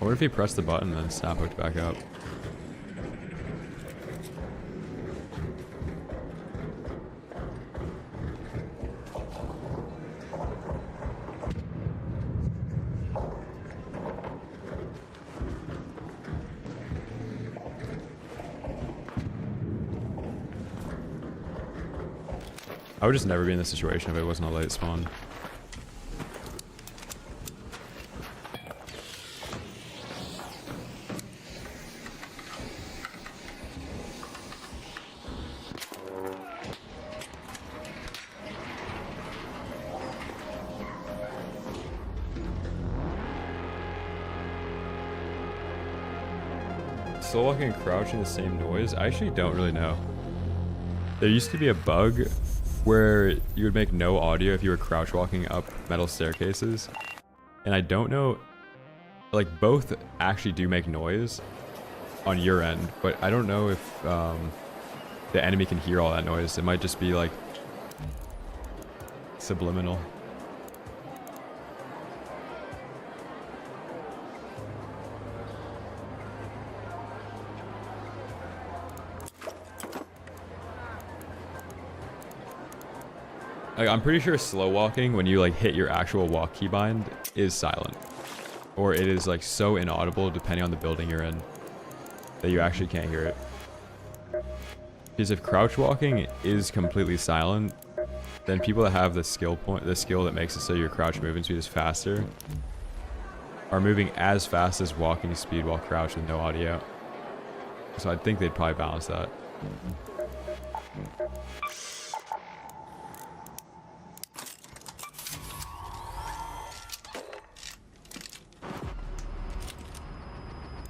I wonder if he pressed the button and then snap hooked back up. I would just never be in this situation if it wasn't a late spawn. Slow walking and crouching the same noise? I actually don't really know. There used to be a bug where you would make no audio if you were crouch walking up metal staircases. And I don't know, like both actually do make noise on your end, but I don't know if the enemy can hear all that noise. It might just be like subliminal. Like, I'm pretty sure slow walking when you like hit your actual walk keybind is silent, or it is like so inaudible depending on the building you're in that you actually can't hear it. Because if crouch walking is completely silent, then people that have the skill that makes it so your crouch movement speed is faster, are moving as fast as walking speed while crouched with no audio. So I think they'd probably balance that.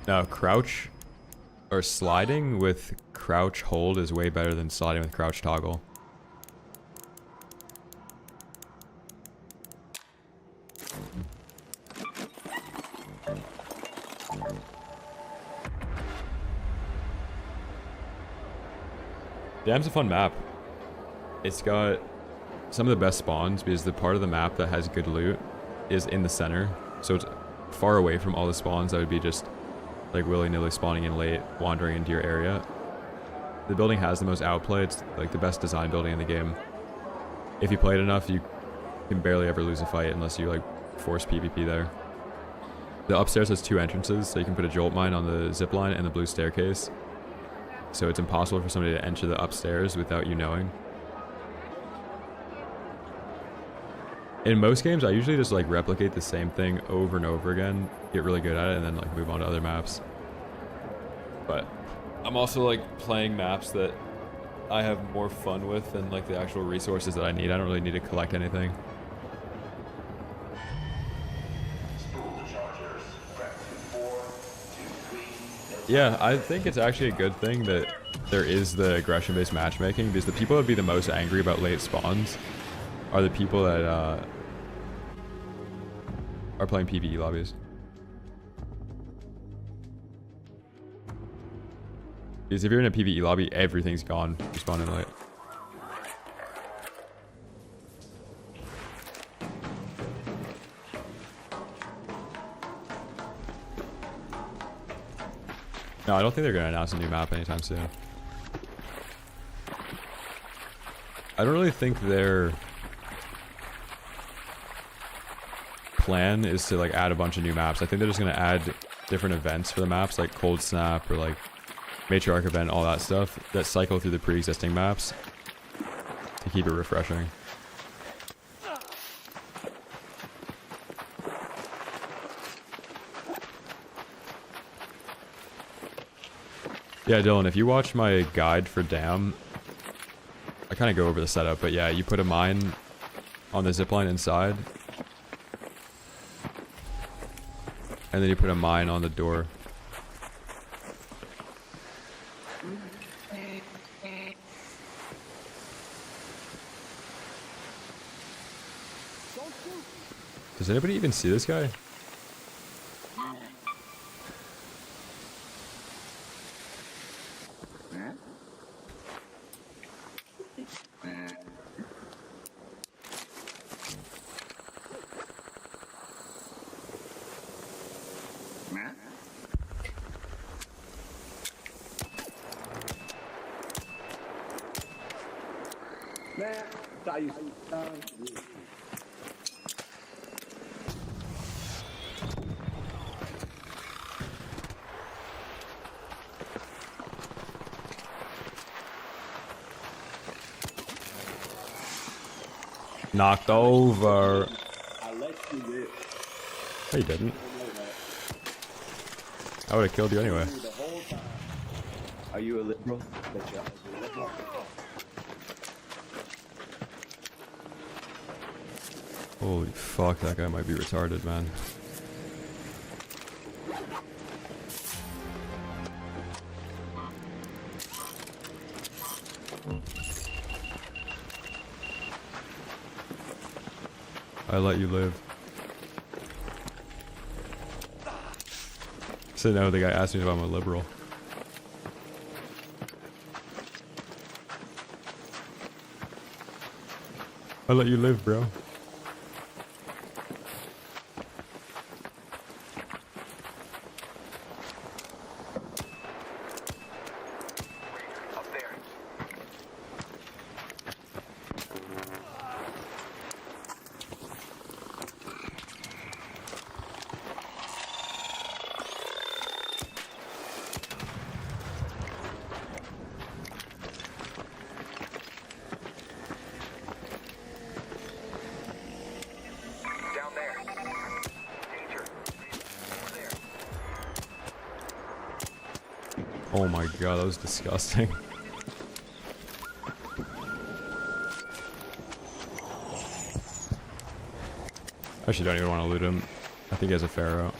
No, crouch or sliding with crouch hold is way better than sliding with crouch toggle. Dam's a fun map. It's got some of the best spawns because the part of the map that has good loot is in the center. So it's far away from all the spawns that would be just like willy-nilly spawning in late, wandering into your area. The building has the most outplay. It's like the best design building in the game. If you play it enough, you can barely ever lose a fight unless you like force PvP there. The upstairs has 2 entrances, so you can put a jolt mine on the zipline and the blue staircase. So it's impossible for somebody to enter the upstairs without you knowing. In most games, I usually just like replicate the same thing over and over again, get really good at it, and then like move on to other maps. But I'm also like playing maps that I have more fun with than like the actual resources that I need. I don't really need to collect anything. Yeah, I think it's actually a good thing that there is the aggression-based matchmaking, because the people that would be the most angry about late spawns are the people that are playing PvE lobbies. Because if you're in a PvE lobby, everything's gone. You spawn in late. No, I don't think they're going to announce a new map anytime soon. I don't really think their plan is to like add a bunch of new maps. I think they're just going to add different events for the maps, like Cold Snap or like Matriarch event, all that stuff that cycle through the pre-existing maps to keep it refreshing. Yeah, Dylan, if you watch my guide for Dam, I kind of go over the setup, but yeah, you put a mine on the zipline inside, and then you put a mine on the door. Does anybody even see this guy? Knocked over. I let you live. No, you didn't. I would have killed you anyway. The whole time. Are you a liberal? Bet you are a liberal. Holy fuck, that guy might be retarded, man. I let you live. So no, the guy asked me if I'm a liberal. I let you live, bro. Up there. Oh my god, that was disgusting. I actually don't even want to loot him. I think he has a pharaoh.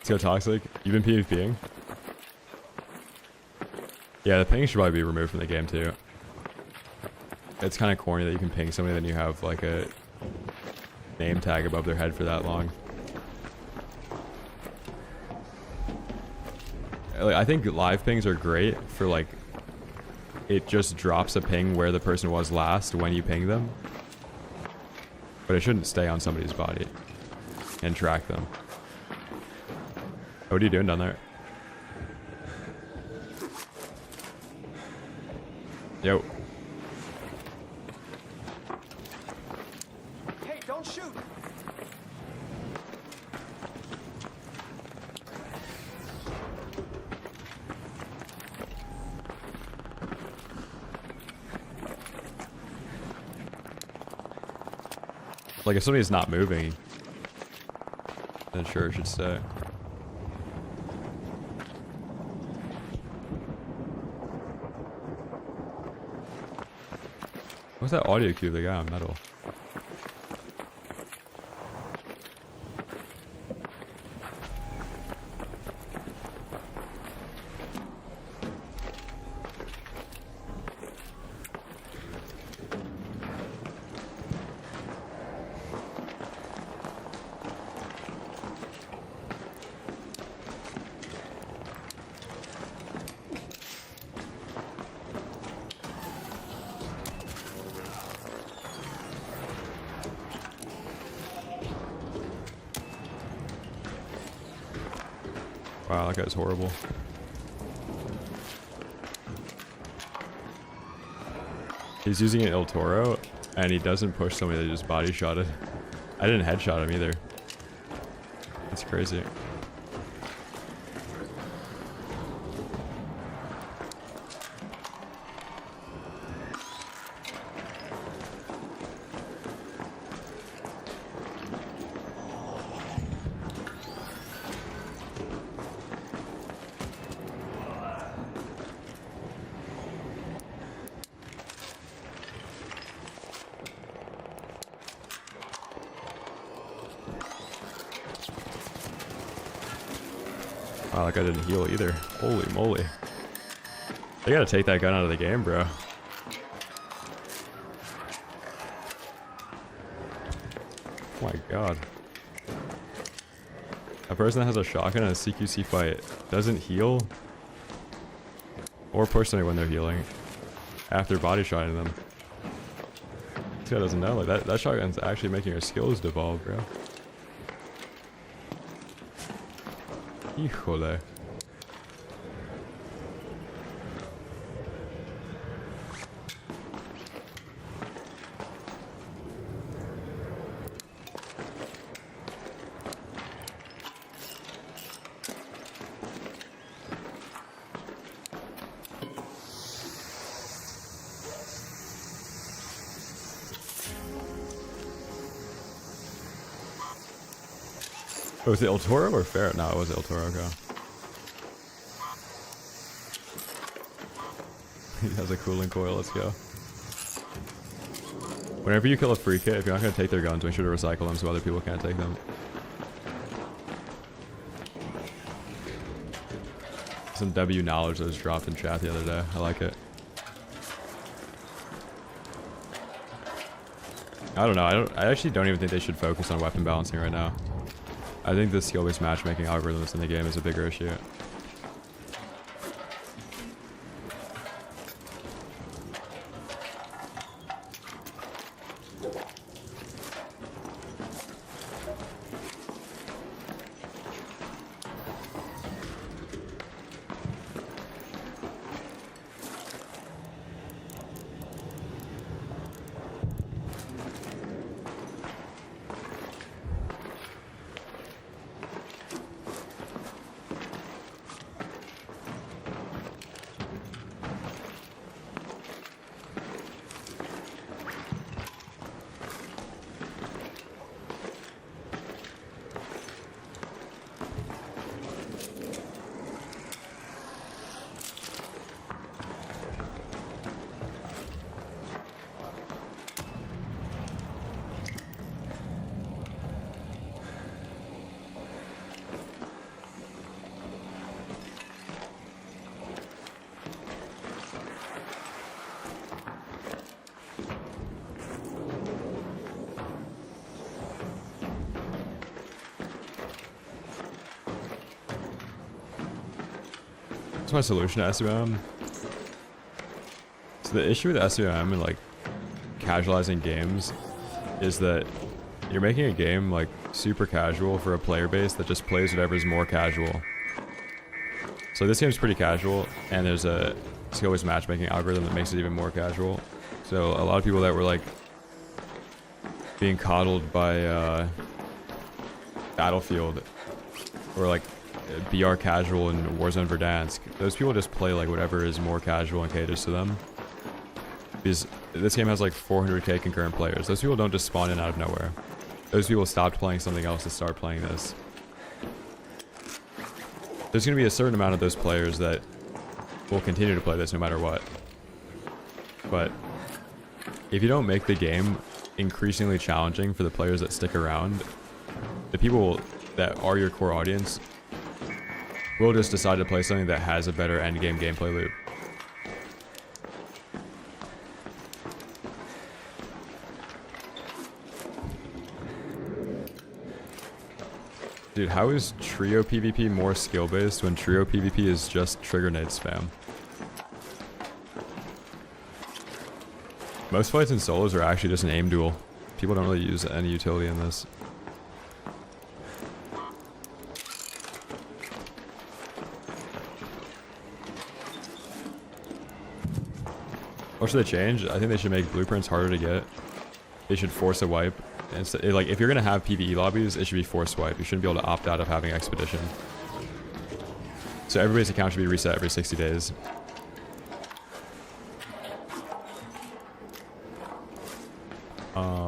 Let's go toxic. You've been PvPing? Yeah, the ping should probably be removed from the game too. It's kind of corny that you can ping somebody then you have like a name tag above their head for that long. Like, I think live pings are great for like, it just drops a ping where the person was last when you ping them. But it shouldn't stay on somebody's body and track them. What are you doing down there? Yo. Hey, don't shoot! Like if somebody's not moving, then sure it should stay. What's that audio cube they got on metal? Wow, that guy's horrible. He's using an El Toro, and he doesn't push somebody that just body shotted. I didn't headshot him either. That's crazy. Wow, that guy didn't heal either. Holy moly. They gotta take that gun out of the game, bro. Oh my god. A person that has a shotgun in a CQC fight doesn't heal or push somebody when they're healing after body shotting them. This guy doesn't know. Like that shotgun's actually making your skills devolve, bro. Híjole. Oh, was it El Toro or Ferret? No, it was El Toro, okay. He has a cooling coil, let's go. Whenever you kill a free kit, if you're not going to take their guns, make sure to recycle them so other people can't take them. Some W knowledge that was dropped in chat the other day. I like it. I don't know. I actually don't even think they should focus on weapon balancing right now. I think the skill-based matchmaking algorithms in the game is a bigger issue. That's my solution to SUM. So the issue with SUM and like casualizing games is that you're making a game like super casual for a player base that just plays whatever's more casual. So this game's pretty casual, and there's a skill-based matchmaking algorithm that makes it even more casual. So a lot of people that were like being coddled by Battlefield or like BR casual and Warzone Verdansk, those people just play like whatever is more casual and caters to them. Because this game has like 400k concurrent players. Those people don't just spawn in out of nowhere. Those people stopped playing something else to start playing this. There's going to be a certain amount of those players that will continue to play this no matter what. But if you don't make the game increasingly challenging for the players that stick around, the people that are your core audience will just decide to play something that has a better endgame gameplay loop. Dude, how is trio PvP more skill-based when trio PvP is just trigger nade spam? Most fights in solos are actually just an aim duel. People don't really use any utility in this. What should they change? I think they should make blueprints harder to get. They should force a wipe. And like, if you're gonna have PvE lobbies, it should be forced wipe. You shouldn't be able to opt out of having expedition. So everybody's account should be reset every 60 days.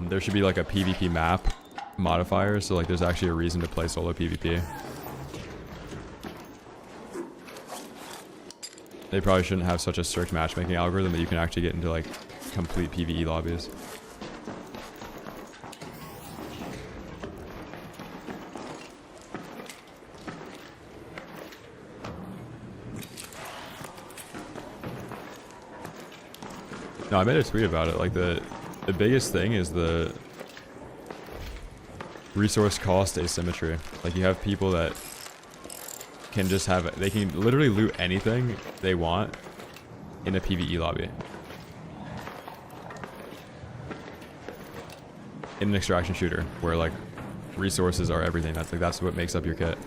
There should be like a PvP map modifier, so like there's actually a reason to play solo PvP. They probably shouldn't have such a strict matchmaking algorithm that you can actually get into like complete PvE lobbies. No, I made a tweet about it. Like the biggest thing is the resource cost asymmetry. Like you have people that can just have, they can literally loot anything they want in a PvE lobby. In an extraction shooter, where like resources are everything. That's what makes up your kit.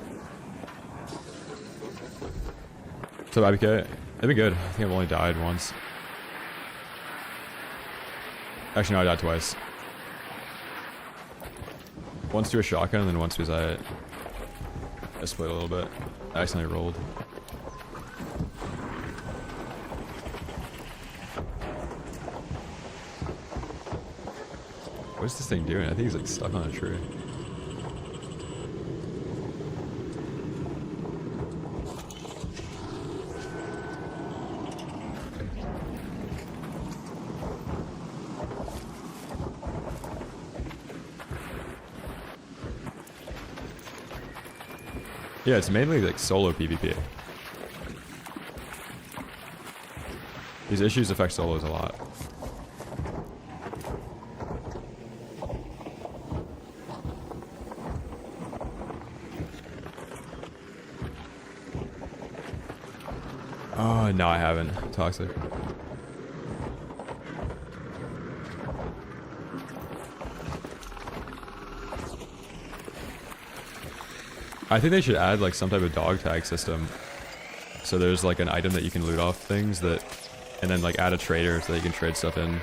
So IBK, it'd be good. I think I've only died once. Actually, no, I died twice. Once to a shotgun, and then once because I split a little bit. I accidentally rolled. What's this thing doing? I think he's like stuck on a tree. Yeah, it's mainly like solo PvP. These issues affect solos a lot. Oh, no, I haven't. Toxic. I think they should add like some type of dog tag system. So there's like an item that you can loot off things that, and then like add a trader so that you can trade stuff in.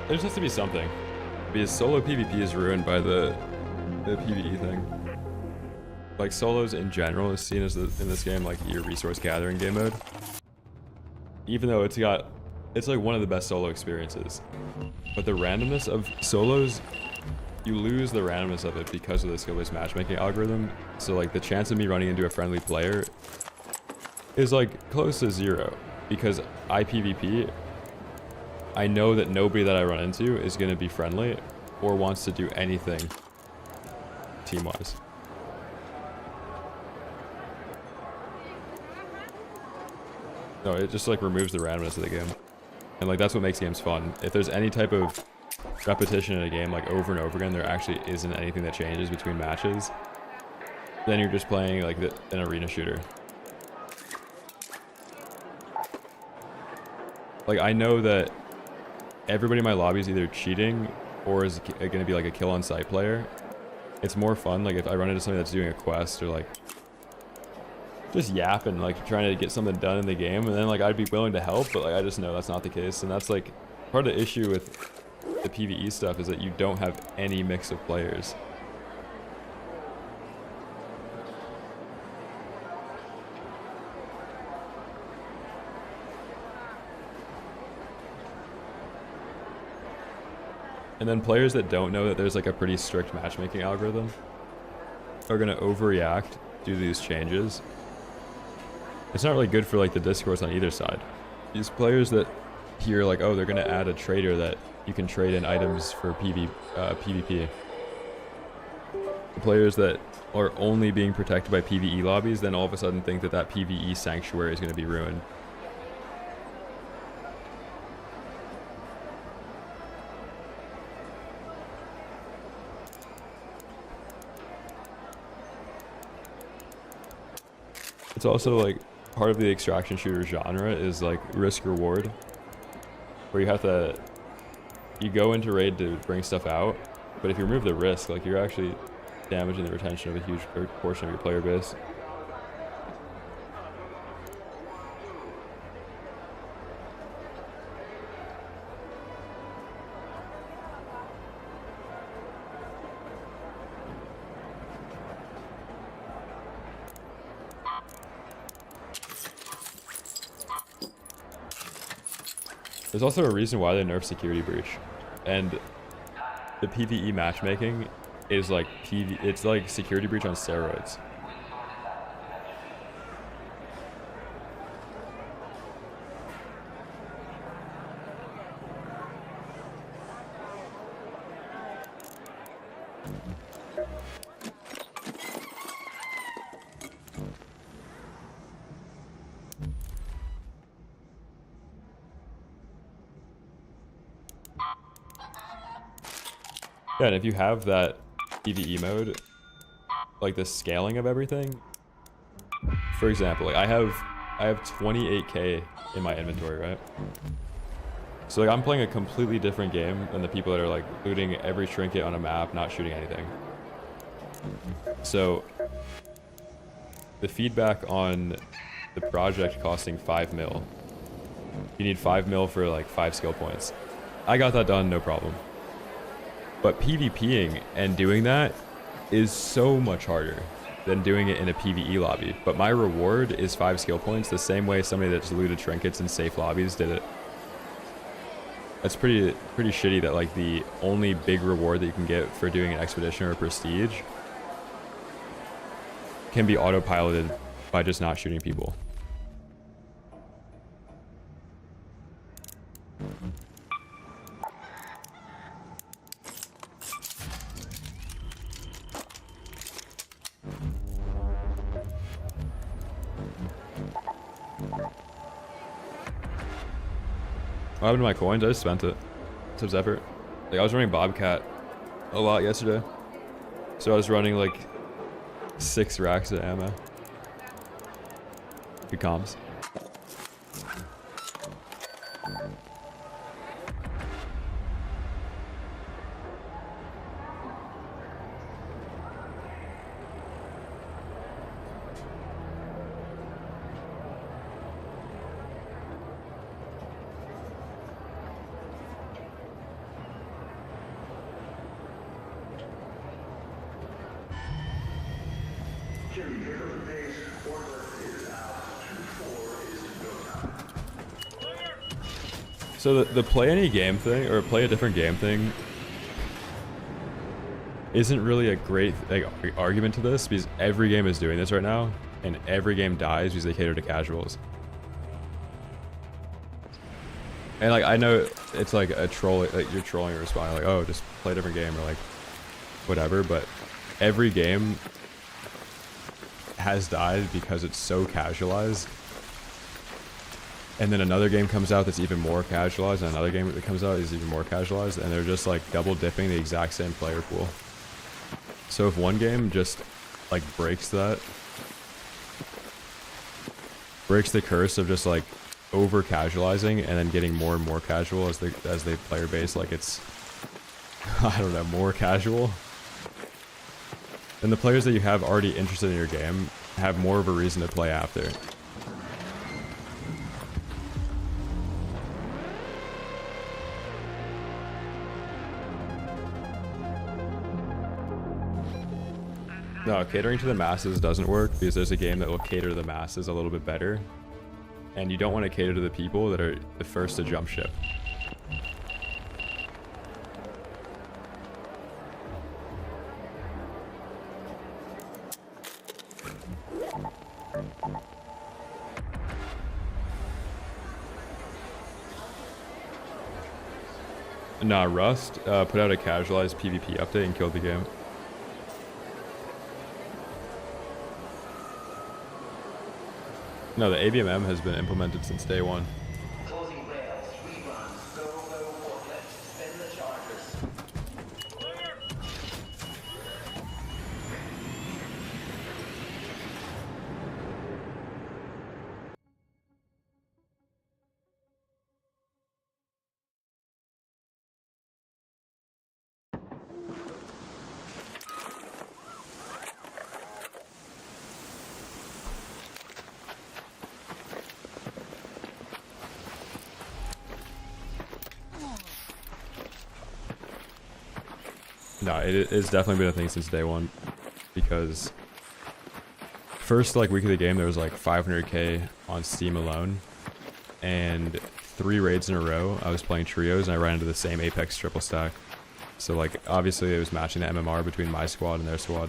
There just has to be something, because solo PvP is ruined by the PvE thing. Like solos in general is seen as in this game like your resource gathering game mode, even though it's like one of the best solo experiences. But the randomness of solos, you lose the randomness of it because of the skill-based matchmaking algorithm. So like the chance of me running into a friendly player is like close to zero, because PvP. I know that nobody that I run into is going to be friendly or wants to do anything team-wise. No, it just like removes the randomness of the game. And like that's what makes games fun. If there's any type of repetition in a game like over and over again, there actually isn't anything that changes between matches, then you're just playing like an arena shooter. Like I know that everybody in my lobby is either cheating or is going to be like a kill on sight player. It's more fun like if I run into somebody that's doing a quest or like just yapping, like trying to get something done in the game, and then like I'd be willing to help, but like I just know that's not the case. And that's like part of the issue with the PvE stuff is that you don't have any mix of players. And then players that don't know that there's like a pretty strict matchmaking algorithm are gonna overreact due to these changes. It's not really good for like the discourse on either side. These players that hear like, oh, they're gonna add a trader that you can trade in items for PvP. The players that are only being protected by PvE lobbies then all of a sudden think that that PvE sanctuary is gonna be ruined. It's also like part of the extraction shooter genre is like risk reward, where you go into raid to bring stuff out, but if you remove the risk, like you're actually damaging the retention of a huge portion of your player base. There's also a reason why they nerfed security breach, and the PvE matchmaking is like it's like security breach on steroids. Yeah, and if you have that PvE mode, like the scaling of everything, for example, like I have 28k in my inventory, right? So like I'm playing a completely different game than the people that are like looting every trinket on a map, not shooting anything. So the feedback on the project costing 5 mil, you need 5 mil for like 5 skill points. I got that done, no problem. But PvPing and doing that is so much harder than doing it in a PvE lobby. But my reward is 5 skill points, the same way somebody that's looted trinkets in safe lobbies did it. That's pretty shitty that like the only big reward that you can get for doing an expedition or a prestige can be autopiloted by just not shooting people. What happened to my coins? I just spent it. Tips effort. Like I was running Bobcat a lot yesterday, so I was running like 6 racks of ammo. Good comms. So the play any game thing, or play a different game thing, isn't really a great like, argument to this, because every game is doing this right now, and every game dies because they cater to casuals. And like I know it's like a troll, like you're trolling or responding like, oh, just play a different game, or like whatever, but every game has died because it's so casualized. And then another game comes out that's even more casualized, and another game that comes out is even more casualized, and they're just like double dipping the exact same player pool. So if one game just like breaks the curse of just like over casualizing and then getting more and more casual as the player base, like it's, I don't know, more casual, then the players that you have already interested in your game have more of a reason to play after. No, catering to the masses doesn't work because there's a game that will cater to the masses a little bit better. And you don't want to cater to the people that are the first to jump ship. Nah, Rust put out a casualized PvP update and killed the game. No, the ABMM has been implemented since day one. Closing rails, reruns, go, forklifts, spin the chargers. No, it's definitely been a thing since day one, because first like week of the game there was like 500k on Steam alone, and 3 raids in a row I was playing trios and I ran into the same Apex triple stack. So like obviously it was matching the MMR between my squad and their squad.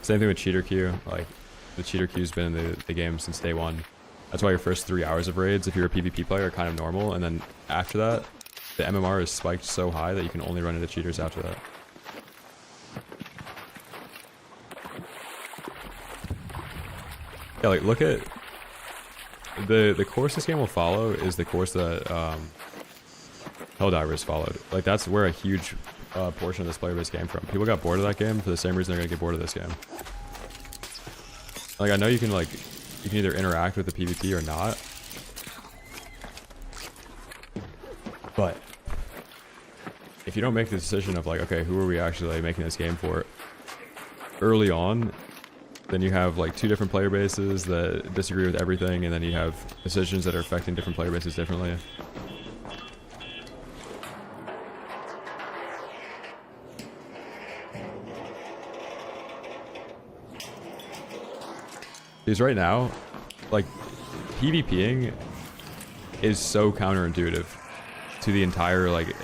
Same thing with cheater queue. Like the cheater queue's been in the game since day one. That's why your first 3 hours of raids, if you're a PvP player, are kind of normal, and then after that the MMR is spiked so high that you can only run into cheaters after that. Yeah, like look at the course this game will follow is the course that Helldivers followed. Like that's where a huge portion of this player base came from. People got bored of that game for the same reason they're gonna get bored of this game. Like I know you can either interact with the PvP or not, but if you don't make the decision of like, okay, who are we actually like making this game for early on, then you have like 2 different player bases that disagree with everything, and then you have decisions that are affecting different player bases differently. Because right now, like, PvPing is so counterintuitive to the entire, like,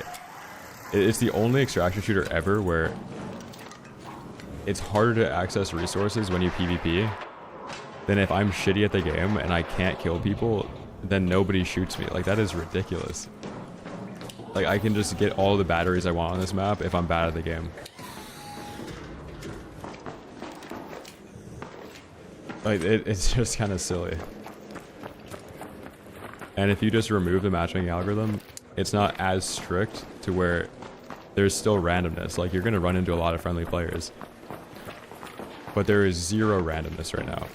it's the only extraction shooter ever where it's harder to access resources when you PvP than if I'm shitty at the game and I can't kill people, then nobody shoots me. Like, that is ridiculous. Like, I can just get all the batteries I want on this map if I'm bad at the game. Like, it's just kind of silly. And if you just remove the matchmaking algorithm, it's not as strict to where there's still randomness. Like, you're going to run into a lot of friendly players, but there is 0 randomness right now.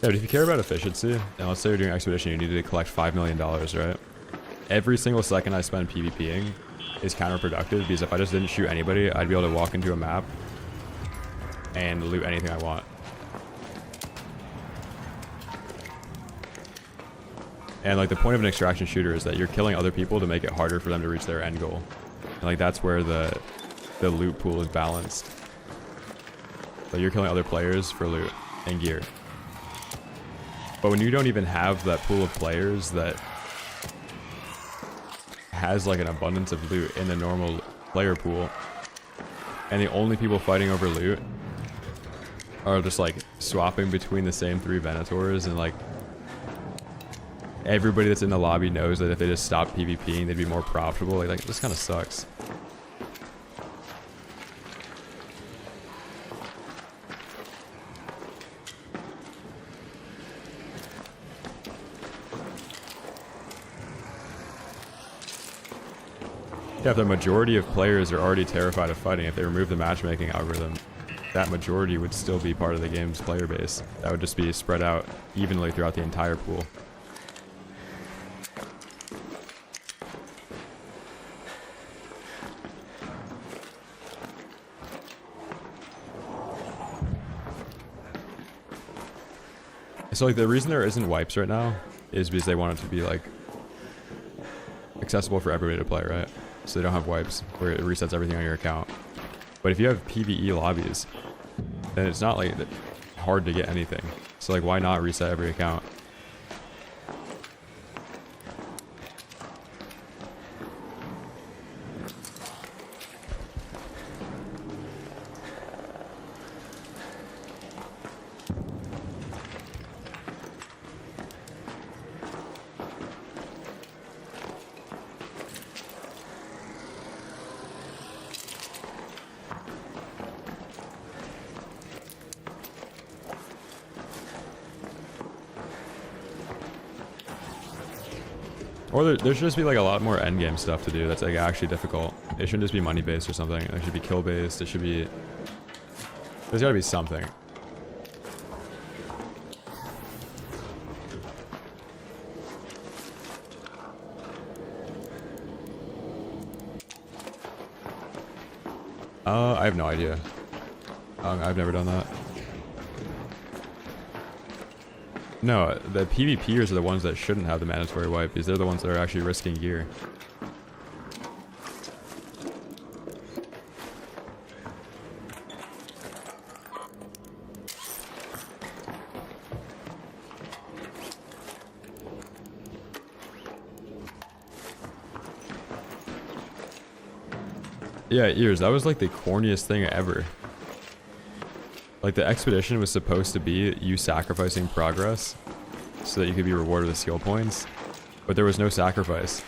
Yeah, but if you care about efficiency, and let's say you're doing expedition, you need to collect $5 million, right? Every single second I spend PvPing is counterproductive, because if I just didn't shoot anybody, I'd be able to walk into a map and loot anything I want. And like the point of an extraction shooter is that you're killing other people to make it harder for them to reach their end goal. And like that's where the loot pool is balanced. Like you're killing other players for loot and gear. But when you don't even have that pool of players that has like an abundance of loot in the normal player pool, and the only people fighting over loot are just like swapping between the same 3 Venators, and like everybody that's in the lobby knows that if they just stop PvPing they'd be more profitable. Like this kind of sucks. Yeah, if the majority of players are already terrified of fighting, if they remove the matchmaking algorithm, that majority would still be part of the game's player base. That would just be spread out evenly throughout the entire pool. So like the reason there isn't wipes right now is because they want it to be like accessible for everybody to play, right? So they don't have wipes where it resets everything on your account. But if you have PvE lobbies, then it's not like hard to get anything. So like why not reset every account? Or there should just be like a lot more endgame stuff to do that's like actually difficult. It shouldn't just be money based or something. It should be kill based. It should be... There's gotta be something. I have no idea. I've never done that. No, the PvPers are the ones that shouldn't have the mandatory wipe, because they're the ones that are actually risking gear. Yeah, ears, that was like the corniest thing ever. Like the expedition was supposed to be you sacrificing progress so that you could be rewarded with skill points, but there was no sacrifice.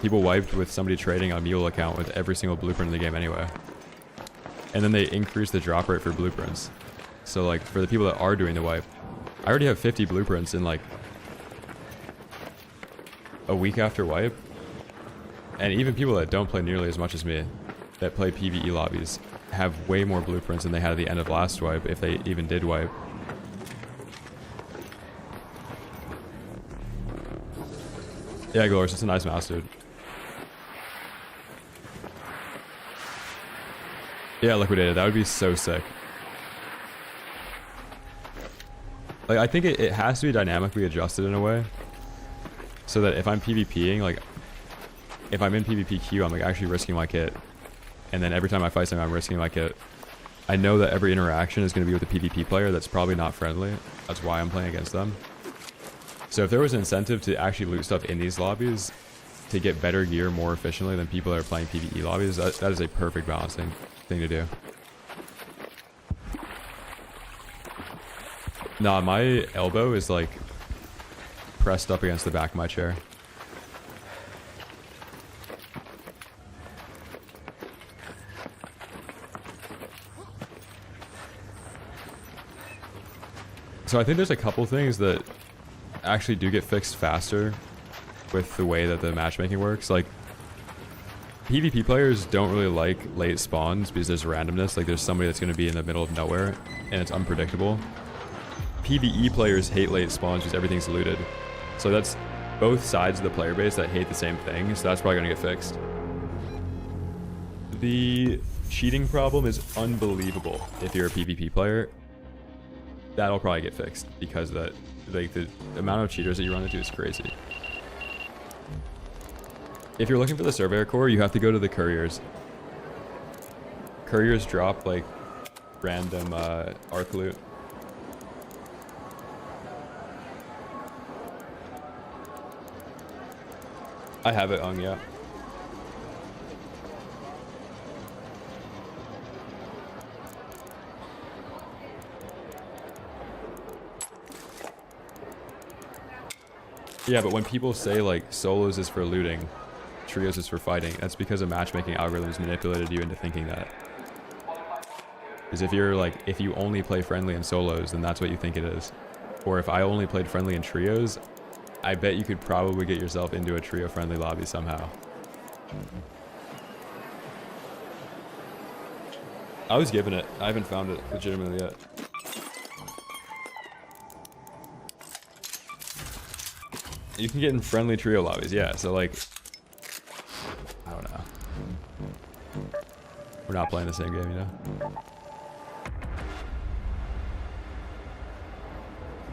People wiped with somebody trading a mule account with every single blueprint in the game anyway. And then they increased the drop rate for blueprints. So like for the people that are doing the wipe, I already have 50 blueprints in like a week after wipe. And even people that don't play nearly as much as me, that play PvE lobbies, have way more blueprints than they had at the end of last wipe, if they even did wipe. Yeah, Glorious, it's a nice mouse, dude. Yeah, liquidated, that would be so sick. Like, I think it has to be dynamically adjusted in a way, so that if I'm PvPing, like, if I'm in PvPQ, I'm like actually risking my kit. And then every time I fight someone, I'm risking my kit. I know that every interaction is going to be with a PvP player that's probably not friendly. That's why I'm playing against them. So if there was an incentive to actually loot stuff in these lobbies to get better gear more efficiently than people that are playing PvE lobbies, that is a perfect balancing thing to do. Nah, my elbow is like pressed up against the back of my chair. So I think there's a couple things that actually do get fixed faster with the way that the matchmaking works. Like, PvP players don't really like late spawns because there's randomness. Like, there's somebody that's going to be in the middle of nowhere and it's unpredictable. PvE players hate late spawns because everything's looted. So that's both sides of the player base that hate the same thing. So that's probably going to get fixed. The cheating problem is unbelievable if you're a PvP player. That'll probably get fixed because that like the amount of cheaters that you run into is crazy. If you're looking for the Surveyor Corps, you have to go to the Couriers. Couriers drop like random arc loot. I have it, yeah. Yeah, but when people say like solos is for looting, trios is for fighting, that's because a matchmaking algorithm has manipulated you into thinking that. Because if you're like, if you only play friendly in solos, then that's what you think it is. Or if I only played friendly in trios, I bet you could probably get yourself into a trio friendly lobby somehow. I was given it. I haven't found it legitimately yet. You can get in friendly trio lobbies, yeah. So like, I don't know. We're not playing the same game, you know?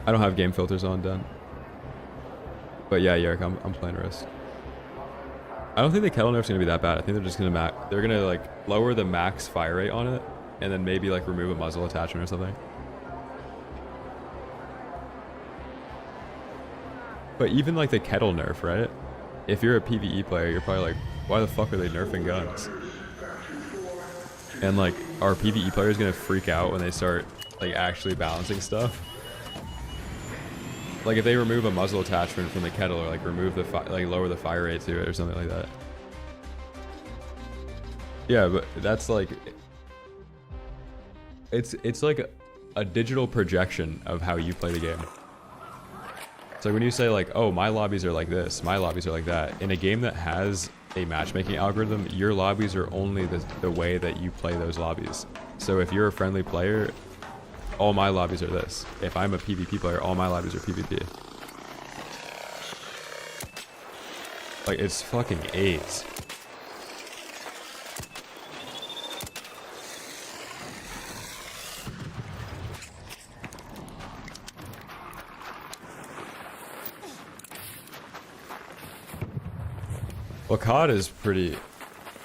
I don't have game filters on done. But yeah, Yerk, I'm playing Risk. I don't think the kettle nerf's gonna be that bad. I think they're just gonna they're gonna like lower the max fire rate on it, and then maybe like remove a muzzle attachment or something. But even like the kettle nerf, right? If you're a PvE player, you're probably like, why the fuck are they nerfing guns? And like, are PvE players gonna freak out when they start like actually balancing stuff? Like if they remove a muzzle attachment from the kettle, or like remove the like lower the fire rate to it or something like that. Yeah, but that's like, it's like a digital projection of how you play the game. So when you say like, oh, my lobbies are like this, my lobbies are like that, in a game that has a matchmaking algorithm, your lobbies are only the way that you play those lobbies. So if you're a friendly player, all my lobbies are this. If I'm a PvP player, all my lobbies are PvP. Like, it's fucking AIDS. Well, COD is pretty...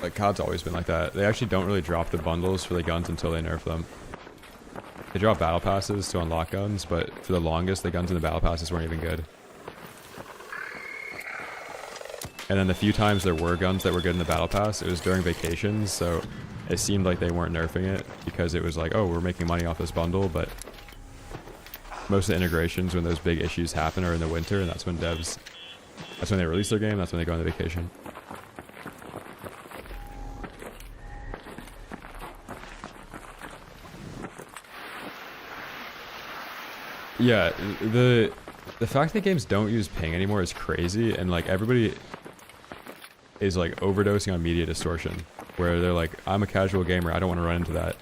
Like, COD's always been like that. They actually don't really drop the bundles for the guns until they nerf them. They drop battle passes to unlock guns, but for the longest, the guns in the battle passes weren't even good. And then the few times there were guns that were good in the battle pass, it was during vacations, so it seemed like they weren't nerfing it because it was like, oh, we're making money off this bundle, but most of the integrations when those big issues happen are in the winter, and that's when devs, that's when they release their game, that's when they go on the vacation. Yeah, the fact that games don't use ping anymore is crazy, and like everybody is like overdosing on media distortion, where they're like, I'm a casual gamer, I don't want to run into that.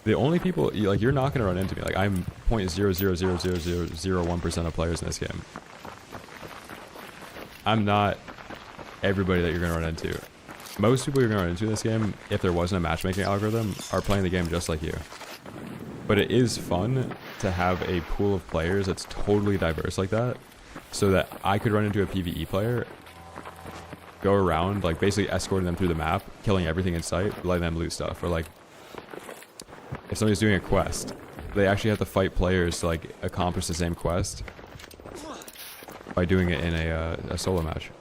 The only people, like, you're not going to run into me. Like, I'm 0.0000001% of players in this game. I'm not everybody that you're going to run into. Most people you're going to run into in this game, if there wasn't a matchmaking algorithm, are playing the game just like you. But it is fun to have a pool of players that's totally diverse like that, so that I could run into a PvE player, go around, like, basically escorting them through the map, killing everything in sight, letting them loot stuff. Or, like, if somebody's doing a quest, they actually have to fight players to, like, accomplish the same quest by doing it in a solo match.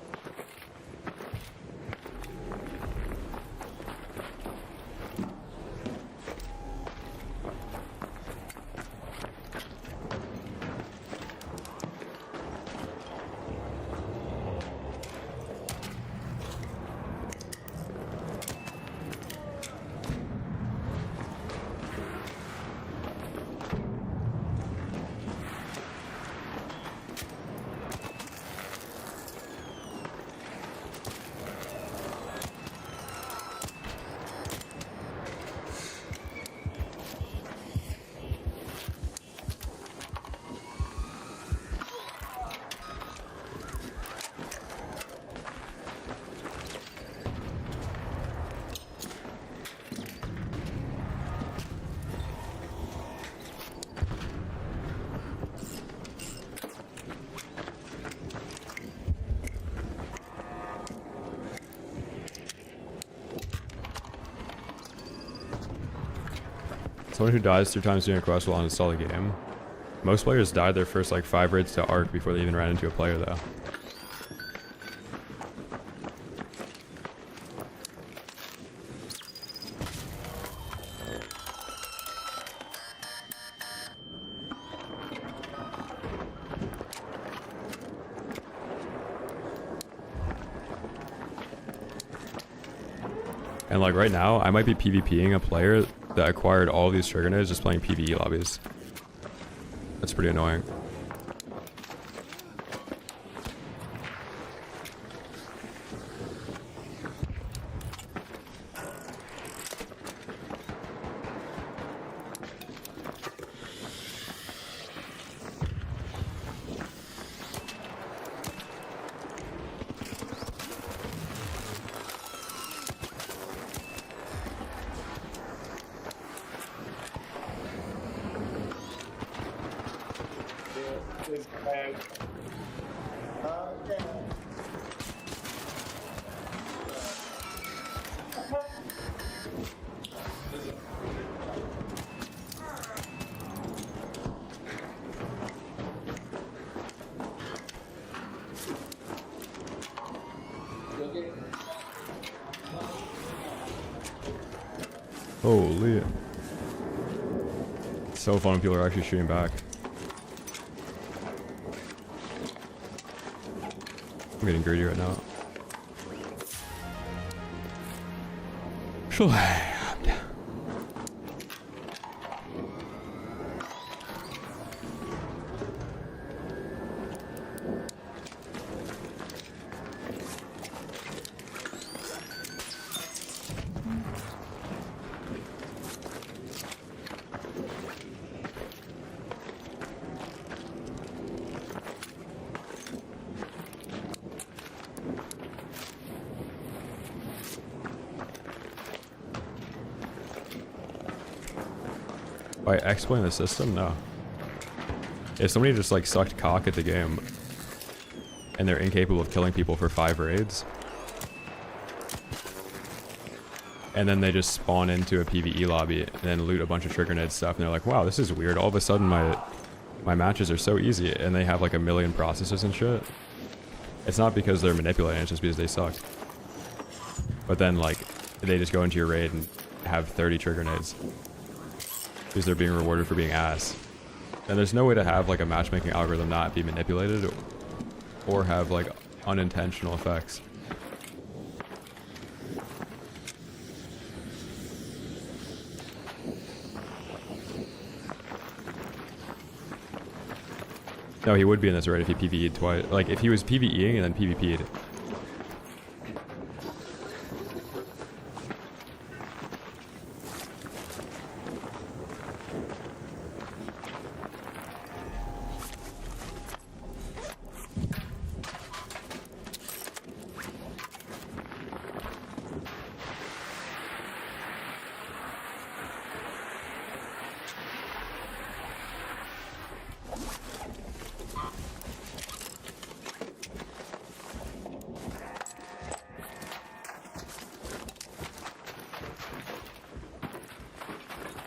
Someone who dies 3 times doing a quest will uninstall the game. Most players died their first like 5 raids to Arc before they even ran into a player though. And like right now, I might be PvPing a player that acquired all of these trigger nades just playing PvE lobbies. That's pretty annoying. Holy. It's so fun when people are actually shooting back. I'm getting greedy right now. By exploiting the system? No. If somebody just like sucked cock at the game and they're incapable of killing people for 5 raids, and then they just spawn into a PvE lobby and then loot a bunch of trigger nade stuff and they're like, wow, this is weird. All of a sudden my matches are so easy, and they have like a million processes and shit. It's not because they're manipulating, it's just because they suck. But then like they just go into your raid and have 30 trigger nades because they're being rewarded for being ass. And there's no way to have like a matchmaking algorithm not be manipulated or have like unintentional effects. No, he would be in this raid if he PvE'd twice. Like if he was PvEing and then PvP'd.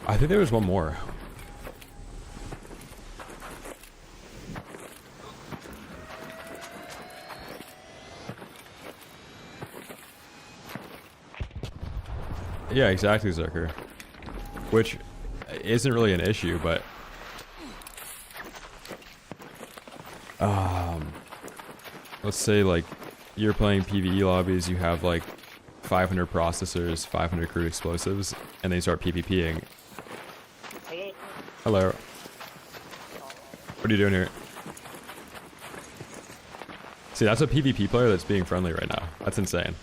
I think there was one more. Yeah, exactly, Zerker. Which isn't really an issue, but let's say like you're playing PvE lobbies, you have like 500 processors, 500 crude explosives, and then you start PvPing. Hello. What are you doing here? See, that's a PvP player that's being friendly right now. That's insane.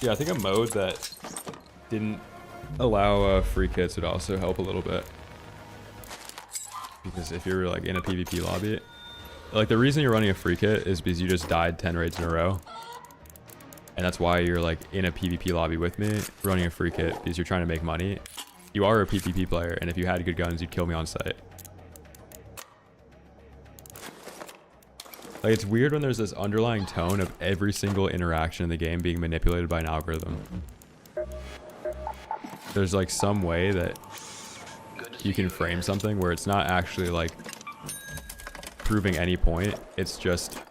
Yeah, I think a mode that didn't allow free kits would also help a little bit. Because if you're like in a PvP lobby, like the reason you're running a free kit is because you just died 10 raids in a row. And that's why you're like in a PvP lobby with me running a free kit, because you're trying to make money. You are a PvP player, and if you had good guns, you'd kill me on sight. Like, it's weird when there's this underlying tone of every single interaction in the game being manipulated by an algorithm. There's like some way that you can frame something where it's not actually like proving any point. It's just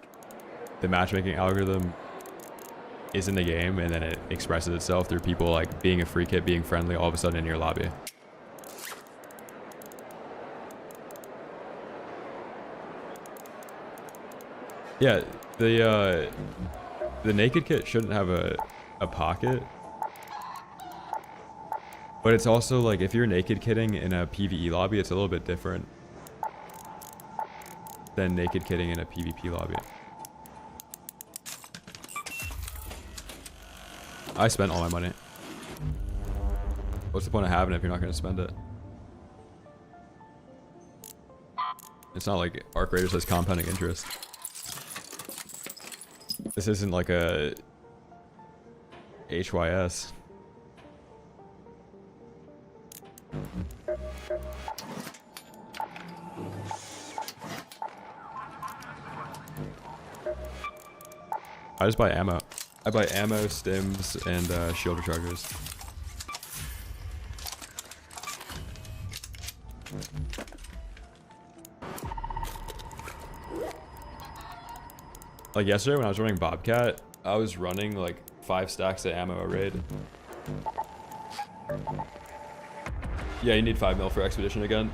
the matchmaking algorithm is in the game, and then it expresses itself through people like being a free kit, being friendly all of a sudden in your lobby. Yeah, the naked kit shouldn't have a pocket. But it's also like, if you're naked kitting in a PvE lobby, it's a little bit different than naked kitting in a PvP lobby. I spent all my money. What's the point of having it if you're not going to spend it? It's not like Arc Raiders has compounding interest. This isn't like a HYS. I just buy ammo. I buy ammo, stims, and shield rechargers. Like yesterday when I was running Bobcat, I was running like 5 stacks of ammo a raid. Yeah, you need 5 mil for Expedition again.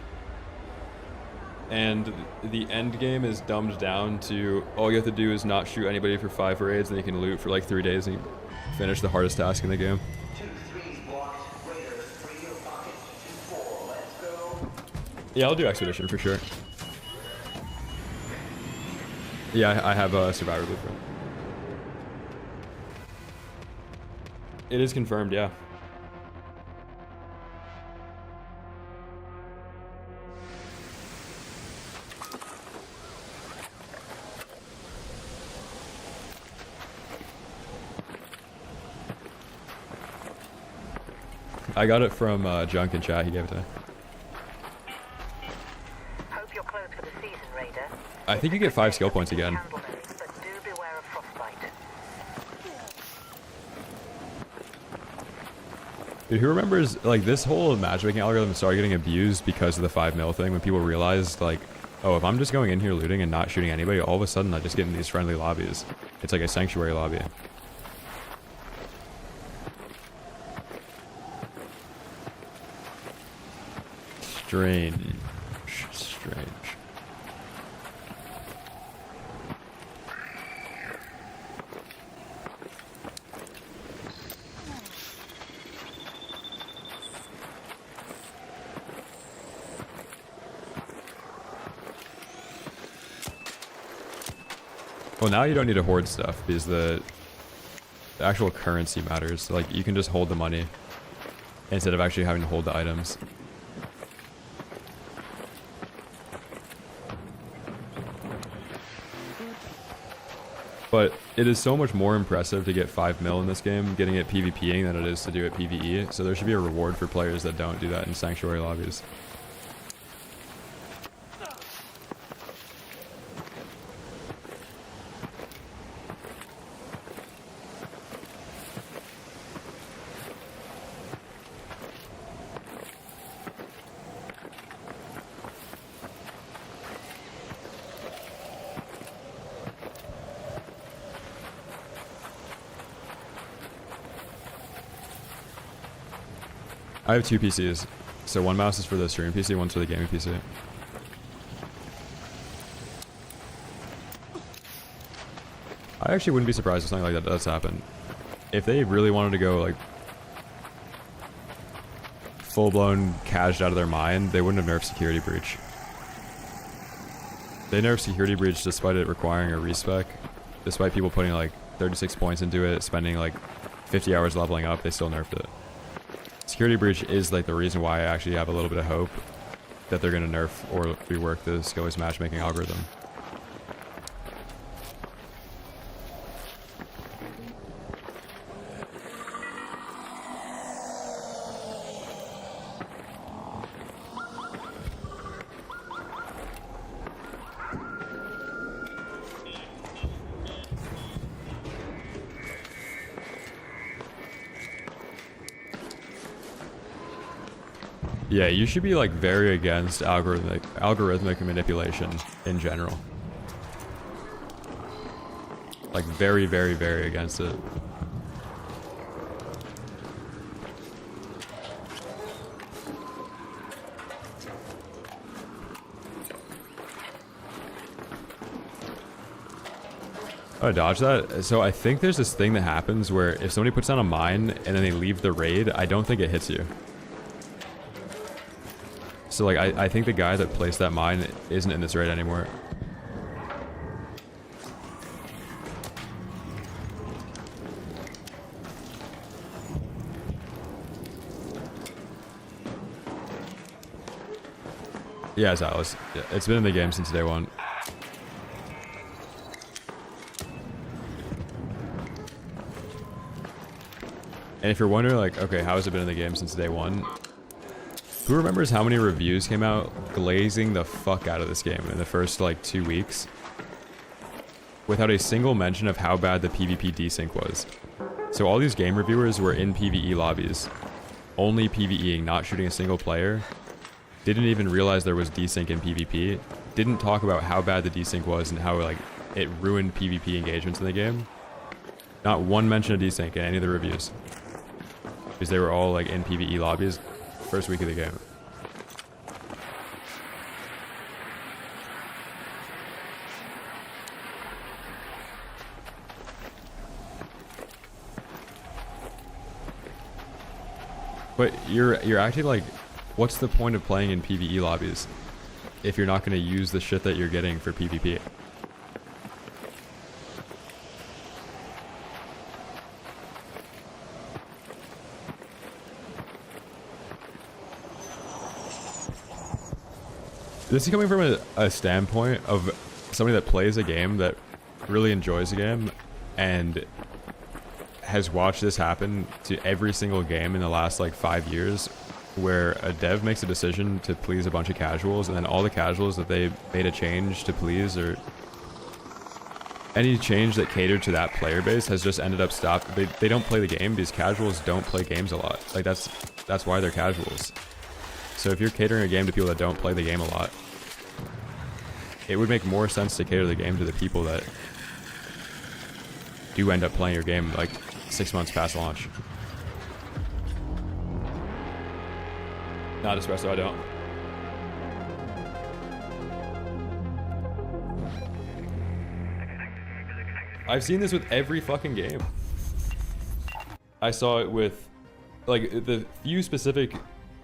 And the end game is dumbed down to all you have to do is not shoot anybody for 5 raids, and you can loot for like 3 days and you finish the hardest task in the game. 2-3's blocked. Raiders, free your pocket. 2-4, let's go. Yeah, I'll do Expedition for sure. Yeah, I have a Survivor Blueprint. It is confirmed, yeah. I got it from Junk in chat. He gave it to me. Hope you're close for the season, Raider. I think you get 5 skill points again. Handle those, but do beware of frostbite. Dude, who remembers, like, this whole matchmaking algorithm started getting abused because of the 5 mil thing, when people realized, like, oh, if I'm just going in here looting and not shooting anybody, all of a sudden I just get in these friendly lobbies. It's like a sanctuary lobby. Strange. Well, now you don't need to hoard stuff because the actual currency matters. Like, you can just hold the money instead of actually having to hold the items. But it is so much more impressive to get 5 mil in this game, getting it PvPing, than it is to do it PvE. So there should be a reward for players that don't do that in sanctuary lobbies. I have 2 PCs, so one mouse is for the stream PC, one's for the gaming PC. I actually wouldn't be surprised if something like that does happen. If they really wanted to go like full-blown cashed out of their mind, they wouldn't have nerfed Security Breach. They nerfed Security Breach despite it requiring a respec, despite people putting like 36 points into it, spending like 50 hours leveling up, they still nerfed it. Security breach is like the reason why I actually have a little bit of hope that they're going to nerf or rework the skill-based matchmaking algorithm. Yeah, you should be like very against algorithmic manipulation in general. Like very, very, very against it. Oh, dodge that. So I think there's this thing that happens where if somebody puts down a mine and then they leave the raid, I don't think it hits you. So like I think the guy that placed that mine isn't in this raid anymore. Yeah, it's Atlas. Yeah, it's been in the game since day one. And if you're wondering like, okay, how has it been in the game since day one? Who remembers how many reviews came out glazing the fuck out of this game in the first like 2 weeks? Without a single mention of how bad the PvP desync was. So all these game reviewers were in PvE lobbies. Only PvEing, not shooting a single player. Didn't even realize there was desync in PvP. Didn't talk about how bad the desync was and how like it ruined PvP engagements in the game. Not one mention of desync in any of the reviews. Because they were all like in PvE lobbies. First week of the game. But you're acting like, what's the point of playing in PvE lobbies if you're not going to use the shit that you're getting for PvP? This is coming from a standpoint of somebody that plays a game, that really enjoys a game, and has watched this happen to every single game in the last like 5 years, where a dev makes a decision to please a bunch of casuals, and then all the casuals that they made a change to please, or any change that catered to that player base, has just ended up stopped. They don't play the game because casuals don't play games a lot. Like that's why they're casuals. So if you're catering a game to people that don't play the game a lot, it would make more sense to cater the game to the people that do end up playing your game like 6 months past launch. Not espresso, I don't. I've seen this with every fucking game. I saw it with like the few specific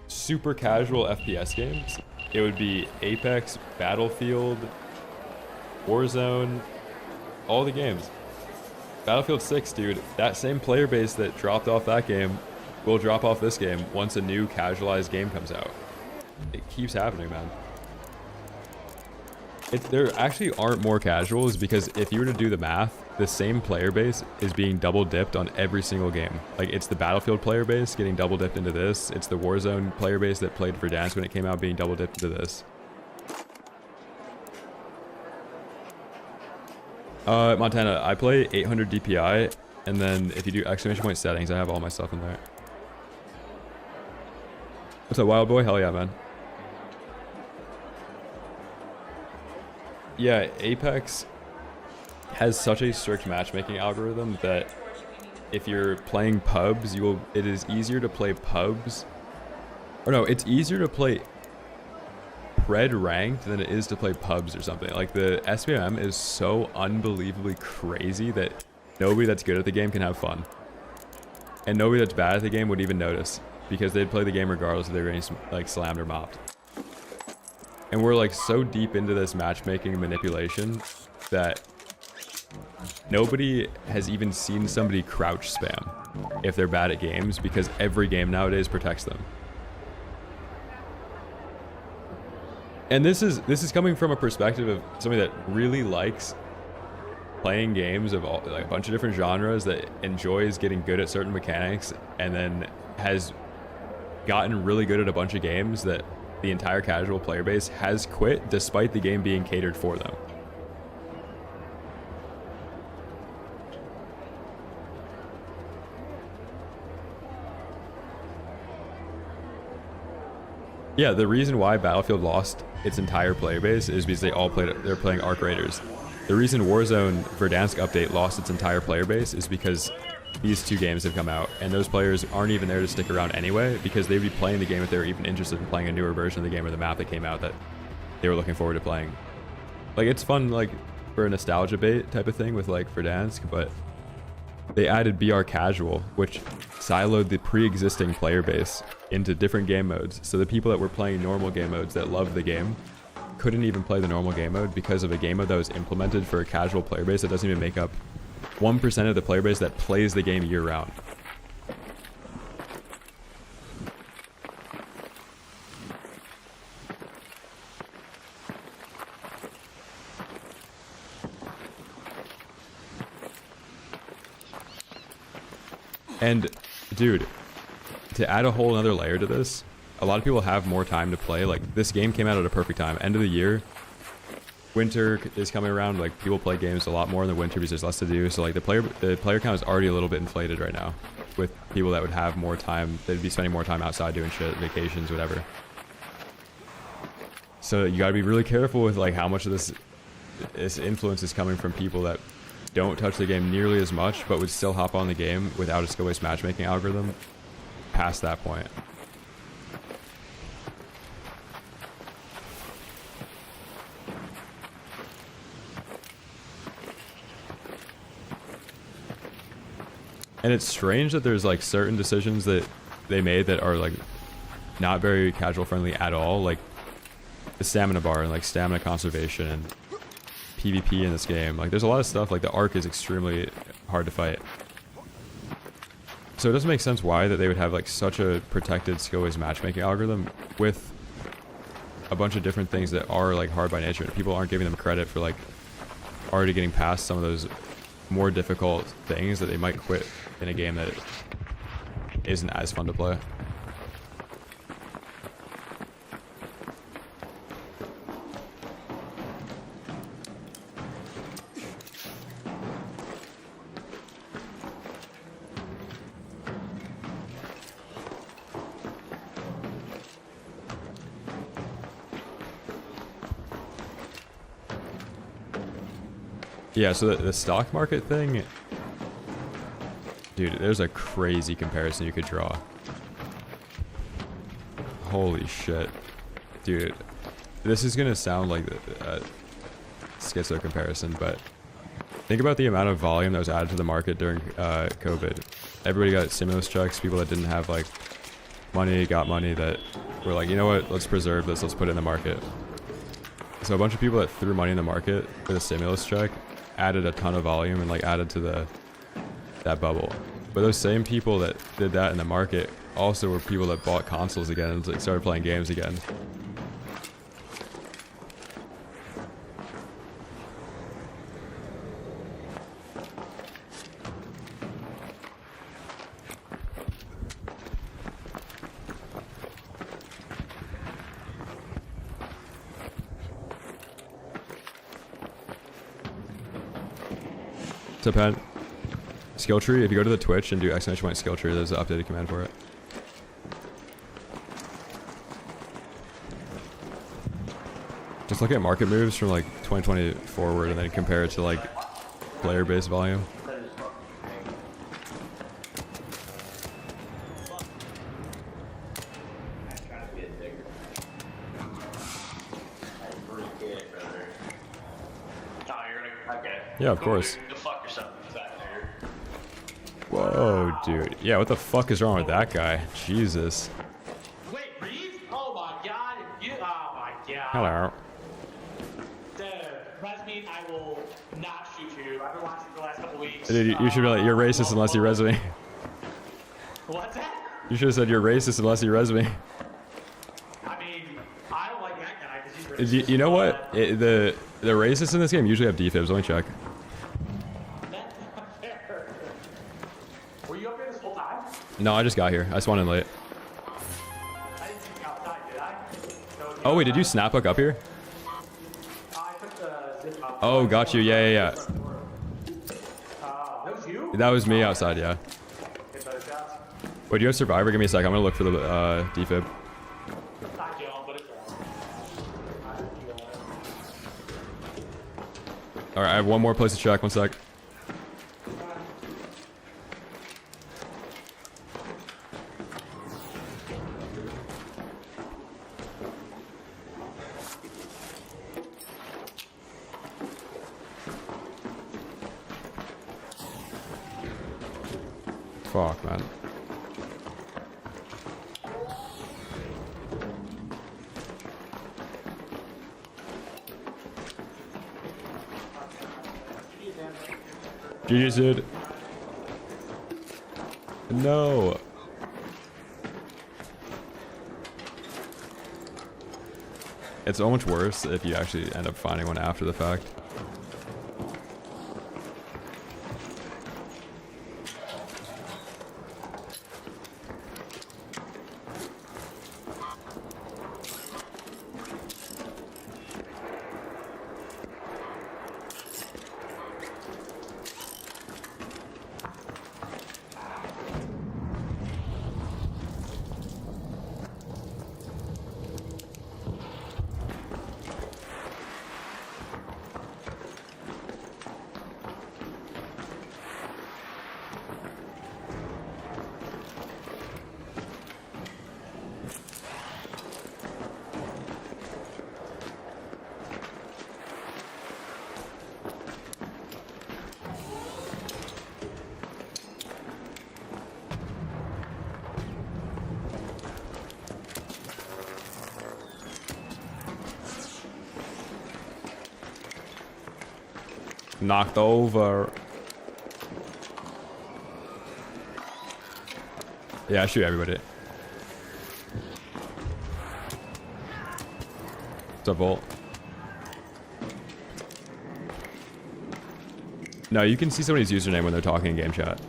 super casual FPS games. It would be Apex, Battlefield, Warzone, all the games. Battlefield 6, dude, that same player base that dropped off that game will drop off this game once a new casualized game comes out. It keeps happening, man. There actually aren't more casuals, because if you were to do the math, the same player base is being double dipped on every single game. Like, it's the Battlefield player base getting double dipped into this. It's the Warzone player base that played for Dance when it came out being double dipped into this. Montana, I play 800 DPI, and then if you do exclamation point settings, I have all my stuff in there. What's up, Wild Boy? Hell yeah, man. Yeah, Apex has such a strict matchmaking algorithm that if you're playing pubs, it is easier to play pubs. Or no, it's easier to play Pred ranked than it is to play pubs or something. Like, the SBM is so unbelievably crazy that nobody that's good at the game can have fun. And nobody that's bad at the game would even notice, because they'd play the game regardless if they were getting like slammed or mopped. And we're like so deep into this matchmaking manipulation that nobody has even seen somebody crouch spam if they're bad at games, because every game nowadays protects them. And this is coming from a perspective of somebody that really likes playing games of all, like a bunch of different genres, that enjoys getting good at certain mechanics, and then has gotten really good at a bunch of games that the entire casual player base has quit despite the game being catered for them. Yeah, the reason why Battlefield lost its entire player base is because they're playing Arc Raiders. The reason Warzone Verdansk update lost its entire player base is because these two games have come out, and those players aren't even there to stick around anyway, because they'd be playing the game if they were even interested in playing a newer version of the game or the map that came out that they were looking forward to playing. Like, it's fun, like, for a nostalgia bait type of thing with, like, Verdansk, but they added BR Casual, which siloed the pre-existing player base into different game modes. So the people that were playing normal game modes that loved the game couldn't even play the normal game mode because of a game mode that was implemented for a casual player base that doesn't even make up 1% of the player base that plays the game year-round. And, dude, to add a whole other layer to this, a lot of people have more time to play. Like, this game came out at a perfect time. End of the year, winter is coming around. Like, people play games a lot more in the winter because there's less to do. So, like, the player count is already a little bit inflated right now with people that would have more time. They'd be spending more time outside doing shit, vacations, whatever. So you gotta be really careful with, like, how much of this influence is coming from people that don't touch the game nearly as much, but would still hop on the game without a skill-based matchmaking algorithm past that point. And it's strange that there's, like, certain decisions that they made that are, like, not very casual friendly at all, like the stamina bar and, like, stamina conservation and PvP in this game. Like, there's a lot of stuff, like the arc is extremely hard to fight. So it doesn't make sense why that they would have, like, such a protected skill-based matchmaking algorithm with a bunch of different things that are, like, hard by nature, and people aren't giving them credit for, like, already getting past some of those more difficult things that they might quit in a game that isn't as fun to play. Yeah, so the stock market thing, dude, there's a crazy comparison you could draw. Holy shit. Dude, this is gonna sound like a schizo comparison, but think about the amount of volume that was added to the market during COVID. Everybody got stimulus checks. People that didn't have, like, money got money that were like, you know what, let's preserve this, let's put it in the market. So a bunch of people that threw money in the market with a stimulus check added a ton of volume and, like, added to that bubble. But those same people that did that in the market also were people that bought consoles again and, like, started playing games again. So, Pen, skill tree, if you go to the Twitch and do !point skill tree, there's an updated command for it. Just look at market moves from, like, 2020 forward and then compare it to, like, player base volume. Yeah, of course. Go fuck yourself, fat nigger. Whoa, dude. Yeah, what the fuck is wrong with that guy? Jesus. Wait, Reave? Oh my god, oh my god. Hello. Dude, Resme, I will not shoot you. I've been watching for the last couple weeks. Dude, you should be like, you're racist unless you res me. What's that? You should have said you're racist unless you res me. I mean, I don't like that guy because he's racist. You know what? The racists in this game usually have defibs. Let me check. That's not fair. Were you up here this whole time? No, I just got here. I spawned in late. I didn't see you outside, did I? So, Oh, wait, did you snap hook up here? I took the zip up. Oh, got you. Yeah. That was you? That was me outside, yeah. Get those shots. Wait, do you have Survivor? Give me a sec. I'm gonna look for the defib. I don't, but it's Alright, I have one more place to check. One sec. Fuck, man. GG's, dude. No. It's so much worse if you actually end up finding one after the fact. Knocked over. Yeah, I shoot everybody. What's up, Volt? No, you can see somebody's username when they're talking in game chat.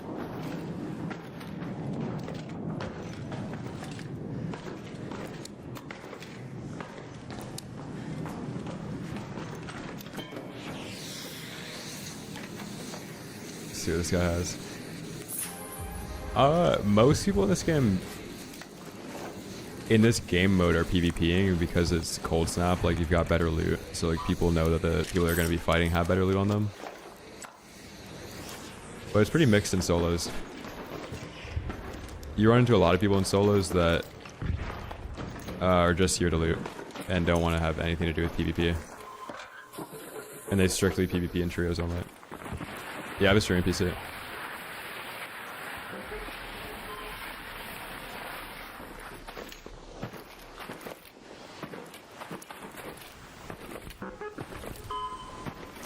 See what this guy has. Most people in this game mode are PvPing because it's cold snap. Like, you've got better loot, so like people know that the people that are going to be fighting have better loot on them. But it's pretty mixed in solos. You run into a lot of people in solos that are just here to loot and don't want to have anything to do with PvP, and they strictly PvP in trios only. Yeah, I have a streaming PC.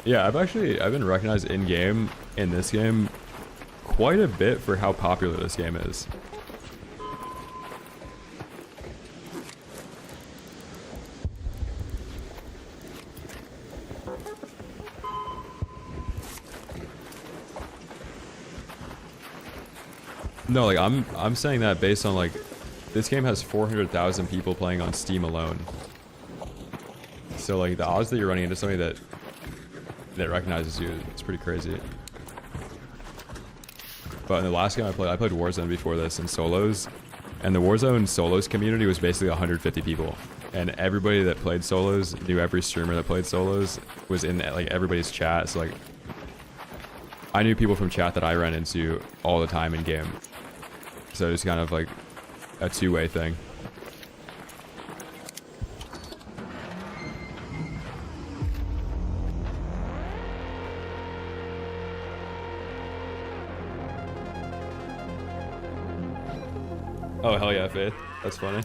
Yeah, I've been recognized in game in this game quite a bit for how popular this game is. No, like I'm saying that based on like this game has 400,000 people playing on Steam alone. So like the odds that you're running into somebody that recognizes you, it's pretty crazy. But in the last game I played Warzone before this in solos, and the Warzone solos community was basically 150 people, and everybody that played solos knew every streamer that played solos, was in like everybody's chat. So like I knew people from chat that I ran into all the time in game. So it's kind of like a two-way thing. Oh hell yeah, Faith. That's funny.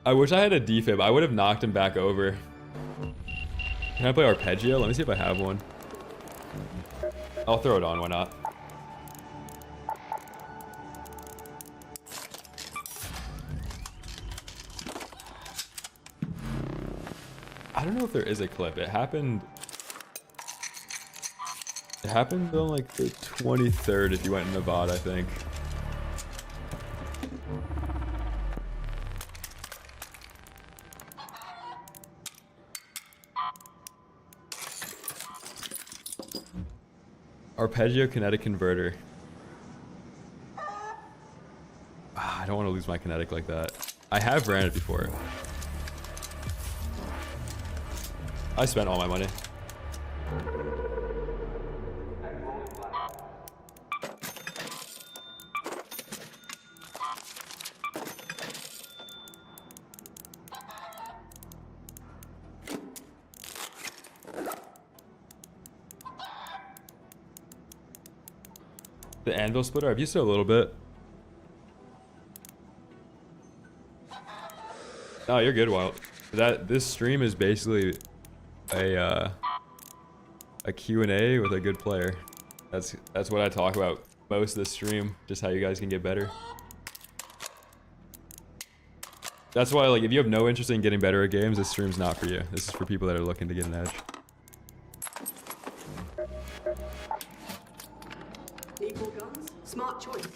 I wish I had a defib. I would have knocked him back over. Can I play arpeggio? Let me see if I have one. I'll throw it on, why not? I don't know if there is a clip. It happened on like the 23rd if you went in Nevada, I think. Arpeggio kinetic converter. I don't want to lose my kinetic like that. I have ran it before. I spent all my money. The anvil splitter, I've used it a little bit. Oh, you're good, Wild. This stream is basically a Q&A with a good player. That's what I talk about most of the stream, just how you guys can get better. That's why, like, if you have no interest in getting better at games, this stream's not for you. This is for people that are looking to get an edge. Need more guns? Smart choice.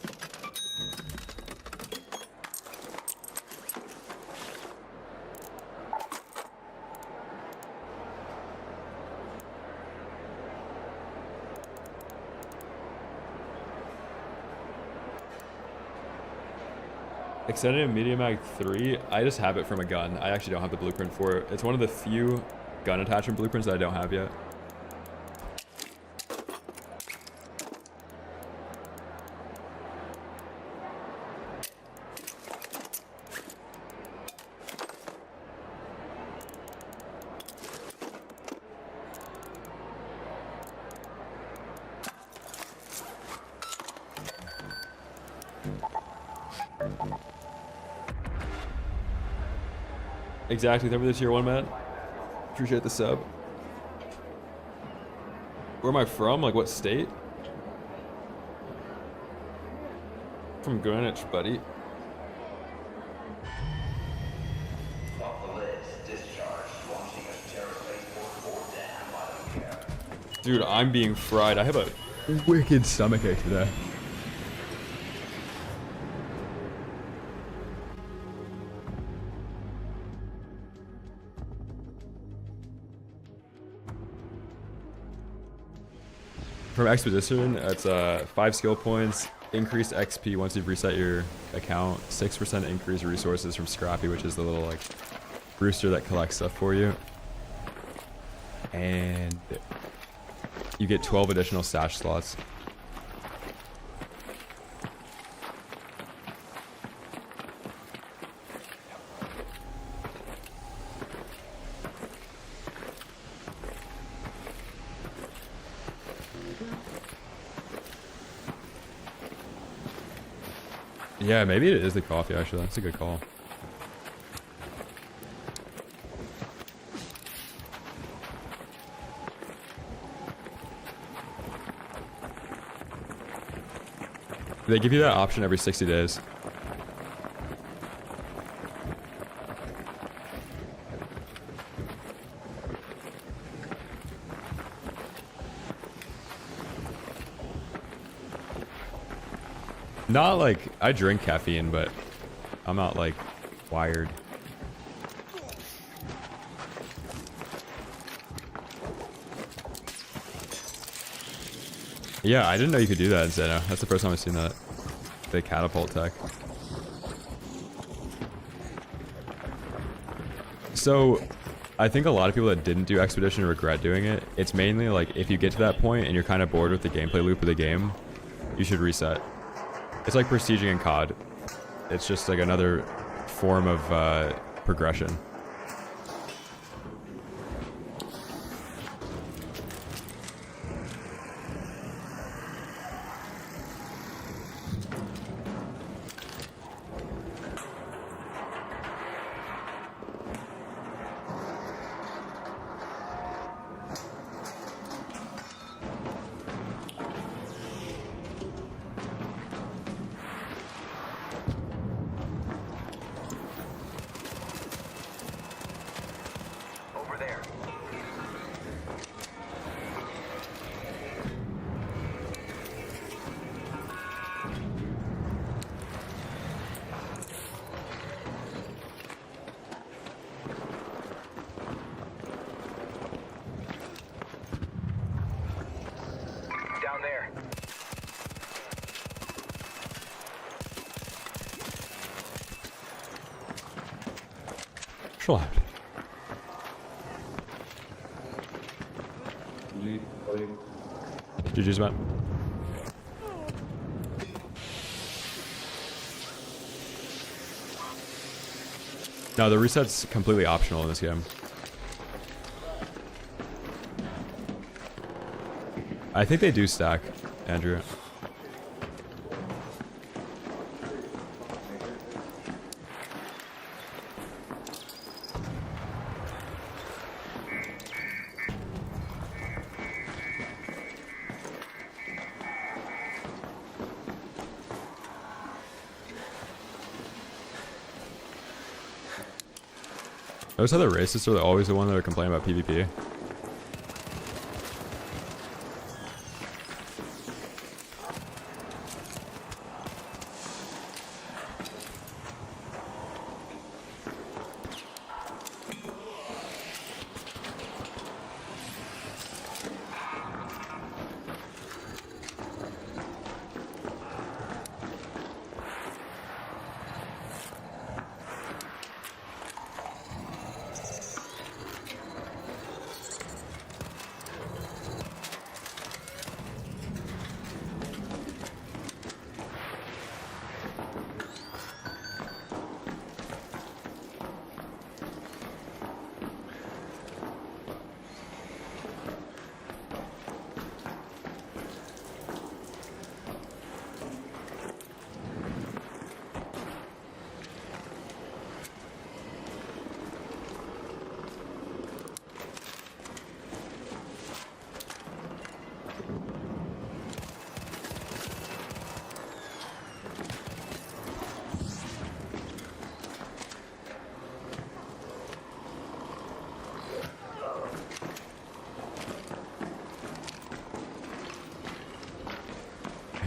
Extended Media Mag 3, I just have it from a gun. I actually don't have the blueprint for it. It's one of the few gun attachment blueprints that I don't have yet. Exactly, thank you for the tier 1, man. Appreciate the sub. Where am I from? Like, what state? From Greenwich, buddy. Off the list. Discharge. Launching a terror spaceport or damn, I don't care. Dude, I'm being fried. I have a wicked stomachache today. From Expedition, it's 5 skill points, increased XP once you've reset your account, 6% increased resources from Scrappy, which is the little like rooster that collects stuff for you, and you get 12 additional stash slots. Yeah, maybe it is the coffee, actually. That's a good call. They give you that option every 60 days. Not like, I drink caffeine, but I'm not like wired. Yeah, I didn't know you could do that in Zeno. That's the first time I've seen that. The catapult tech. So, I think a lot of people that didn't do Expedition regret doing it. It's mainly like, if you get to that point and you're kind of bored with the gameplay loop of the game, you should reset. It's like prestiging in COD. It's just like another form of progression. optional. GG's, man. No, the reset's completely optional in this game. I think they do stack, Andrew. Those other racists are always the one that are complaining about PvP.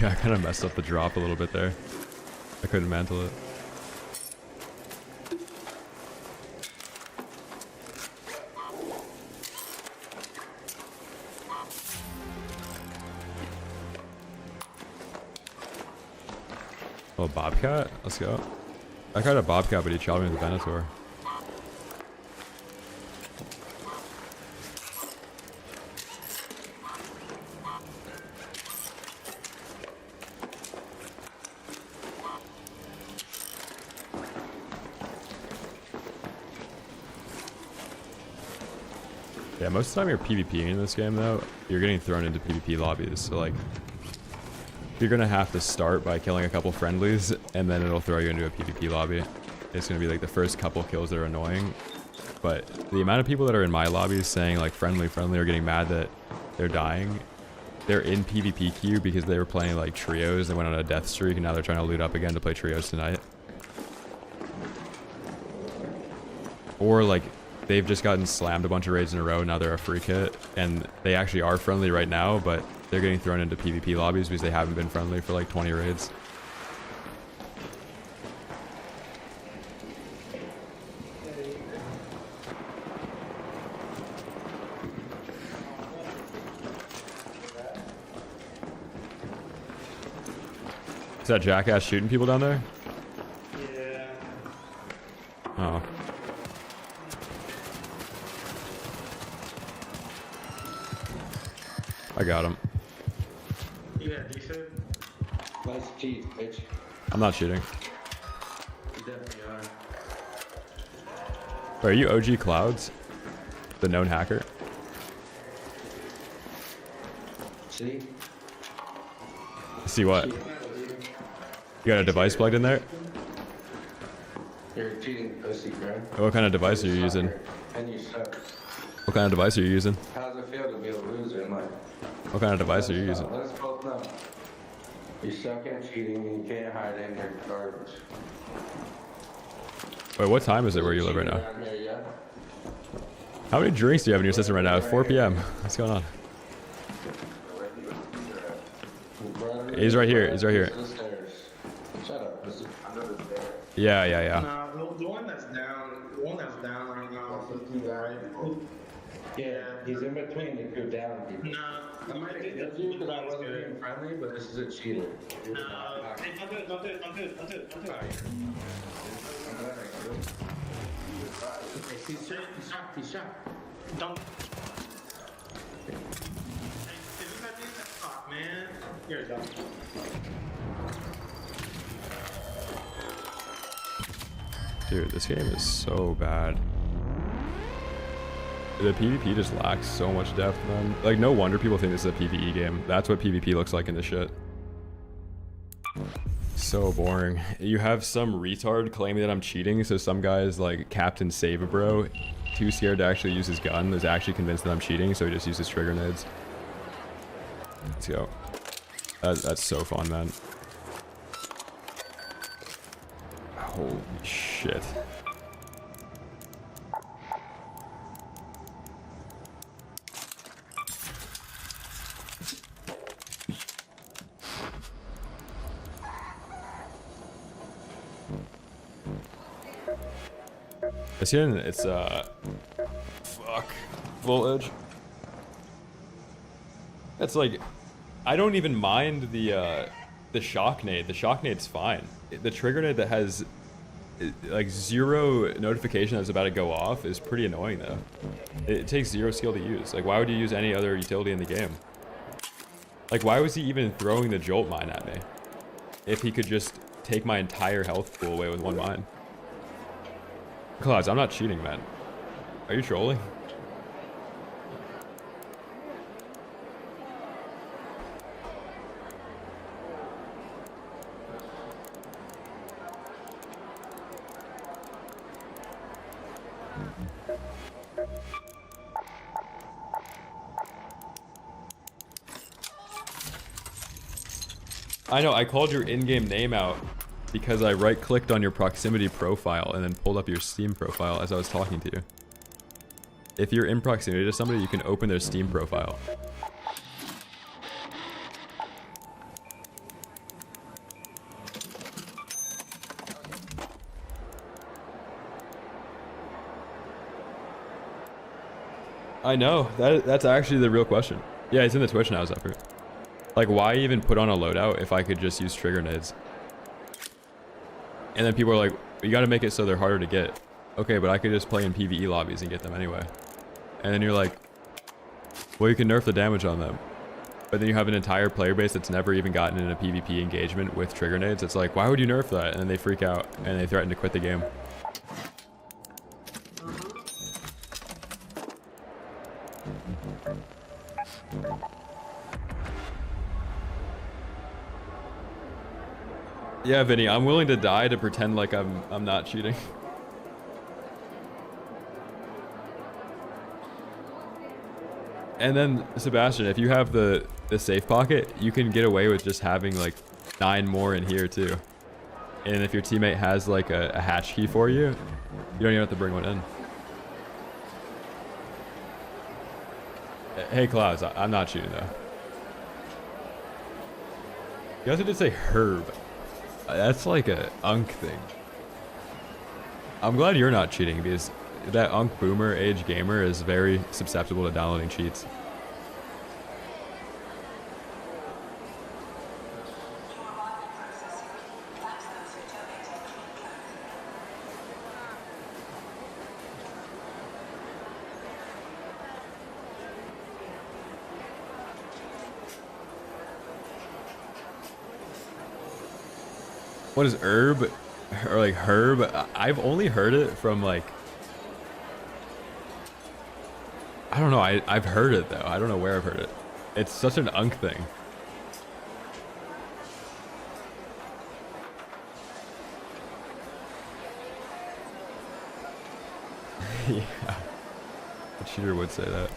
Yeah, I kind of messed up the drop a little bit there. I couldn't mantle it. Oh, Bobcat? Let's go. I tried a Bobcat, but he shot me with a Venator. Yeah, most of the time you're PvPing in this game though, you're getting thrown into PvP lobbies, so like, you're gonna have to start by killing a couple friendlies, and then it'll throw you into a PvP lobby. It's gonna be like the first couple kills that are annoying, but the amount of people that are in my lobbies saying like friendly, are getting mad that they're dying. They're in PvP queue because they were playing like trios, they went on a death streak, and now they're trying to loot up again to play trios tonight. Or like, they've just gotten slammed a bunch of raids in a row, now they're a free kit, and they actually are friendly right now, but they're getting thrown into PvP lobbies because they haven't been friendly for like 20 raids. Is that jackass shooting people down there? Yeah. Oh. I got him. You got decent? Let's cheat, bitch. I'm not shooting. You definitely are. Are you OG Clouds? The known hacker? See? See what? You got a device plugged in there? You're cheating, pussy, bro. What kind of device are you using? And you suck. What kind of device are you using? How does it feel to be a loser in life? What kind of device are you using? Let us both know. You suck at cheating and you can't hide in your garbage. Wait, what time is it where you live right now? Around here, yeah? How many drinks do you have in your system right now? It's 4 p.m. What's going on? He's right here. He's right here. Shut up, pussy. Yeah. No, the one that's down right now is the guy. Yeah, he's in between the two down people. No, I might get It's you because I wasn't being friendly, but this is a cheater. No, hey, don't do it. I'm glad I do. He's shot. Don't. Hey, you got me? Oh, man. Here we go. Dude, this game is so bad. The PvP just lacks so much depth, man. Like, no wonder people think this is a PvE game. That's what PvP looks like in this shit. So boring. You have some retard claiming that I'm cheating, so some guy's like Captain Save a Bro, too scared to actually use his gun, is actually convinced that I'm cheating, so he just uses trigger nades. Let's go. That's so fun, man. Holy shit. This here, it's fuck, voltage. It's like, I don't even mind the shock nade. The shock nade's fine. The trigger nade that has like 0 notification that's about to go off is pretty annoying though. It takes 0 skill to use. Like, why would you use any other utility in the game? Like, why was he even throwing the jolt mine at me if he could just take my entire health pool away with one mine? Clouds, I'm not cheating, man. Are you trolling? I know, I called your in-game name out because I right-clicked on your proximity profile and then pulled up your Steam profile as I was talking to you. If you're in proximity to somebody, you can open their Steam profile. I know, that's actually the real question. Yeah, it's in the Twitch now, Zephyr. Like, why even put on a loadout if I could just use trigger nades? And then people are like, you gotta make it so they're harder to get. Okay, but I could just play in PvE lobbies and get them anyway. And then you're like, well, you can nerf the damage on them. But then you have an entire player base that's never even gotten in a PvP engagement with trigger nades. It's like, why would you nerf that? And then they freak out and they threaten to quit the game. Yeah, Vinny, I'm willing to die to pretend like I'm not cheating. And then, Sebastian, if you have the safe pocket, you can get away with just having like 9 more in here too. And if your teammate has like a hatch key for you, you don't even have to bring one in. Hey, Clouds, I'm not cheating though. You also did say herb. That's like a unk thing. I'm glad you're not cheating because that unk boomer age gamer is very susceptible to downloading cheats. What is herb? Or like herb? I've only heard it from like, I don't know, I've heard it though. I don't know where I've heard it. It's such an unk thing. Yeah. A cheater would say that.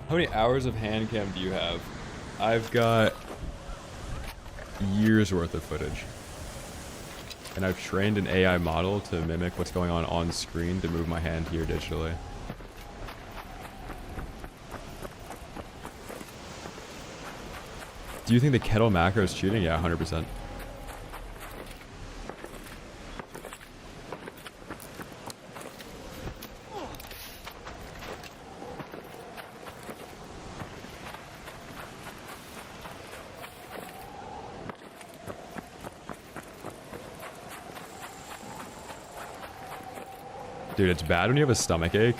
How many hours of hand cam do you have? I've got years worth of footage. And I've trained an AI model to mimic what's going on screen to move my hand here digitally. Do you think the kettle macro is cheating? Yeah, 100%. Dude, it's bad when you have a stomach ache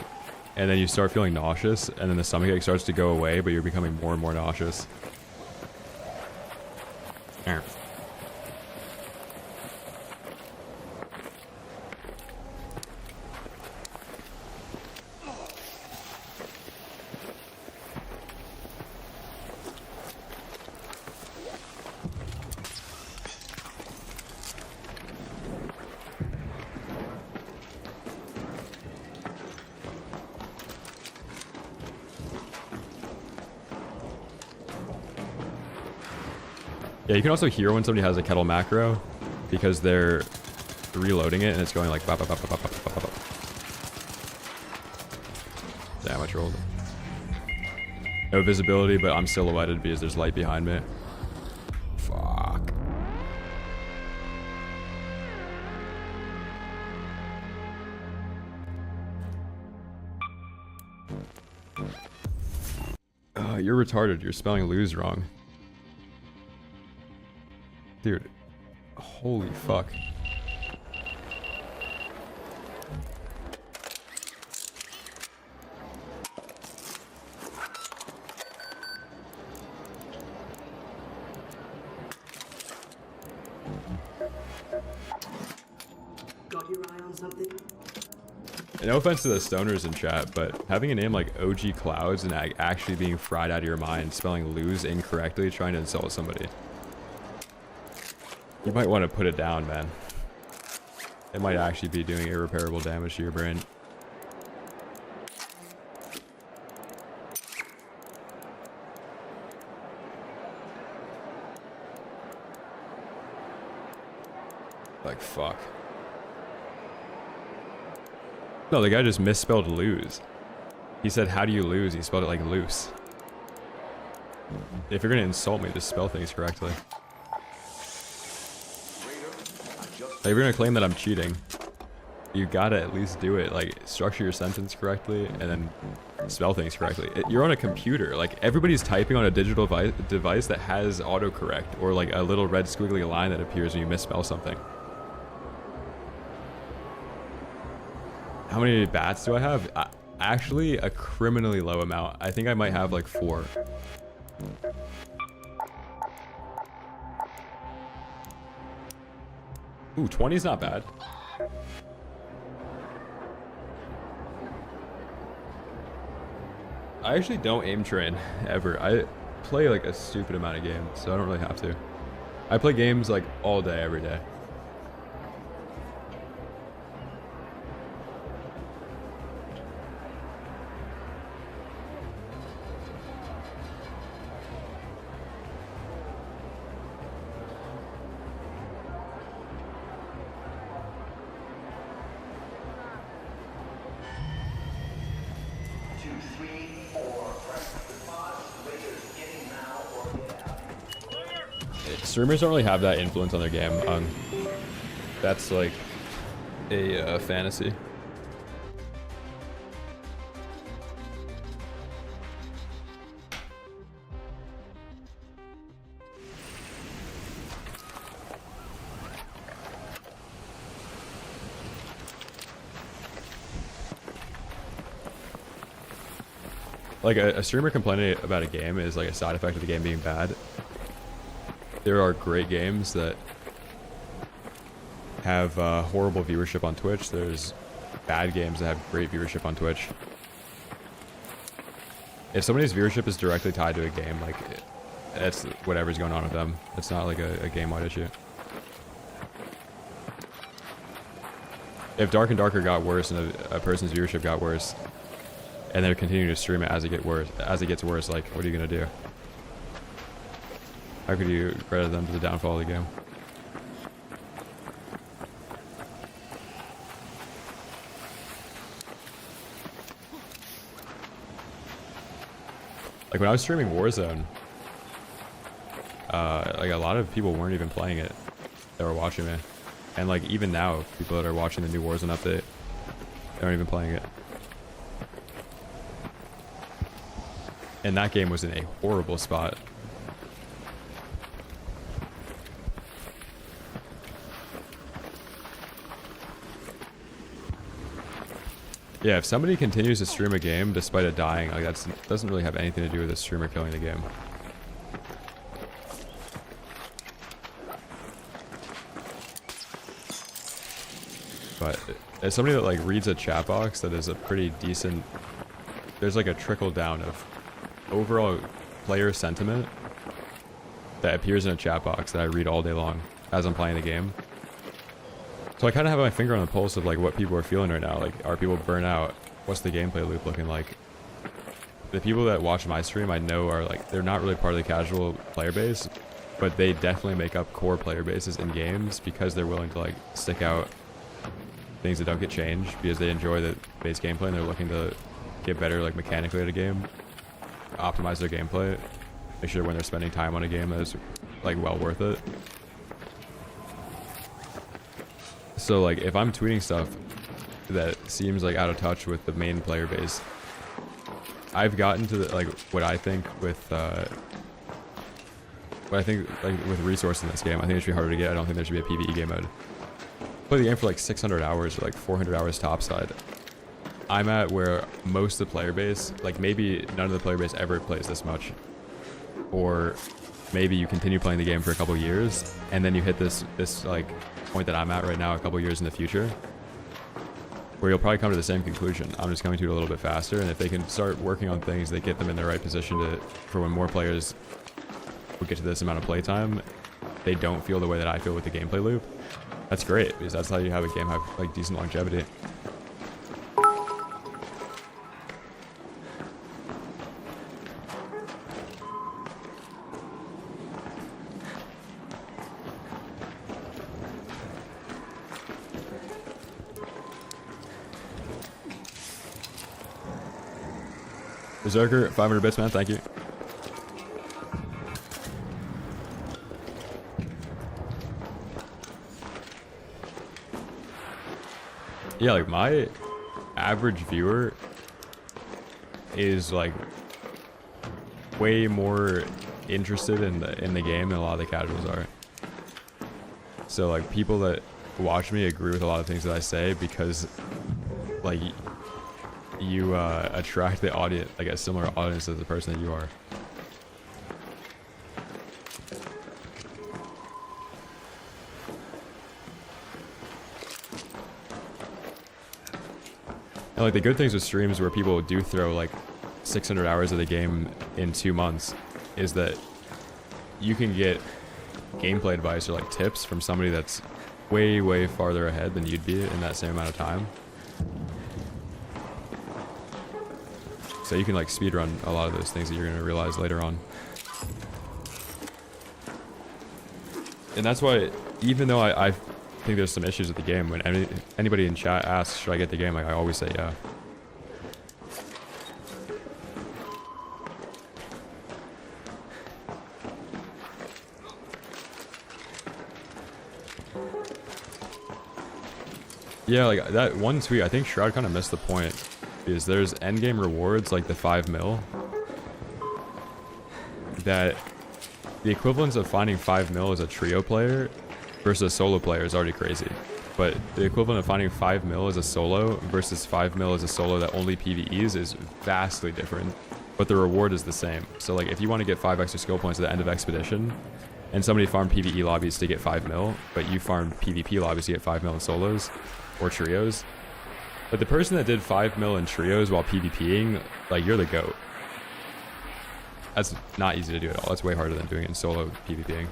and then you start feeling nauseous and then the stomach ache starts to go away, but you're becoming more and more nauseous. Yeah, you can also hear when somebody has a kettle macro because they're reloading it and it's going like bop, bop, bop, bop, bop, bop, bop, bop. Damn, I trolled. No visibility, but I'm silhouetted because there's light behind me. Fuck. You're retarded. You're spelling lose wrong. Dude, holy fuck. Got your eye on something? No offense to the stoners in chat, but having a name like OG Clouds and actually being fried out of your mind, spelling lose incorrectly, trying to insult somebody. You might want to put it down, man. It might actually be doing irreparable damage to your brain. Like, fuck. No, the guy just misspelled lose. He said, how do you lose? He spelled it like loose. If you're gonna insult me, just spell things correctly. Like, if you're gonna claim that I'm cheating, you gotta at least do it. Like, structure your sentence correctly and then spell things correctly. You're on a computer. Like, everybody's typing on a digital device that has autocorrect or like a little red squiggly line that appears when you misspell something. How many bats do I have? Actually, a criminally low amount. I think I might have like 4. Ooh, 20 is not bad. I actually don't aim train ever. I play like a stupid amount of games, so I don't really have to. I play games like all day, every day. Streamers don't really have that influence on their game. That's like a fantasy. Like a streamer complaining about a game is like a side effect of the game being bad. There are great games that have horrible viewership on Twitch. There's bad games that have great viewership on Twitch. If somebody's viewership is directly tied to a game, like, it's whatever's going on with them. It's not like a game-wide issue. If Dark and Darker got worse and a person's viewership got worse, and they're continuing to stream it as it gets worse. Like, what are you gonna do? How could you credit them to the downfall of the game? Like when I was streaming Warzone, like a lot of people weren't even playing it that were watching me. And like even now, people that are watching the new Warzone update, they aren't even playing it. And that game was in a horrible spot. Yeah, if somebody continues to stream a game despite it dying, like that doesn't really have anything to do with the streamer killing the game. But as somebody that like reads a chat box that is a pretty decent, there's like a trickle down of overall player sentiment that appears in a chat box that I read all day long as I'm playing the game. So I kind of have my finger on the pulse of like what people are feeling right now. Like, are people burnt out? What's the gameplay loop looking like? The people that watch my stream I know are like, they're not really part of the casual player base, but they definitely make up core player bases in games because they're willing to like stick out things that don't get changed because they enjoy the base gameplay and they're looking to get better like mechanically at a game, optimize their gameplay, make sure when they're spending time on a game that is like well worth it. So like if I'm tweeting stuff that seems like out of touch with the main player base, I've gotten to the, like what I think with with resource in this game, I think it should be harder to get. I don't think there should be a PvE game mode. Play the game for like 600 hours or like 400 hours topside. I'm at where most of the player base, like maybe none of the player base ever plays this much, or maybe you continue playing the game for a couple years and then you hit this like point that I'm at right now a couple years in the future where you'll probably come to the same conclusion. I'm just coming to it a little bit faster, and if they can start working on things that get them in the right position for when more players would get to this amount of playtime, they don't feel the way that I feel with the gameplay loop. That's great, because that's how you have a game have like decent longevity. Berserker, 500 bits, man. Thank you. Yeah, like my average viewer is like way more interested in the game than a lot of the casuals are. So like people that watch me agree with a lot of things that I say because like you attract the audience, like a similar audience as the person that you are. And like the good things with streams where people do throw like 600 hours of the game in 2 months is that you can get gameplay advice or like tips from somebody that's way farther ahead than you'd be in that same amount of time. So you can like speedrun a lot of those things that you're going to realize later on. And that's why, even though I think there's some issues with the game, when anybody in chat asks, should I get the game, like I always say yeah. Yeah, like that one tweet, I think Shroud kind of missed the point. Because there's endgame rewards like the 5 mil that the equivalence of finding 5 mil as a trio player versus a solo player is already crazy. But the equivalent of finding 5 mil as a solo versus 5 mil as a solo that only PvEs is vastly different, but the reward is the same. So like if you want to get 5 extra skill points at the end of Expedition and somebody farmed PvE lobbies to get 5 mil, but you farmed PvP lobbies to get 5 mil in solos or trios, but the person that did 5 mil in trios while PvPing, like you're the GOAT. That's not easy to do at all. That's way harder than doing it in solo PvPing.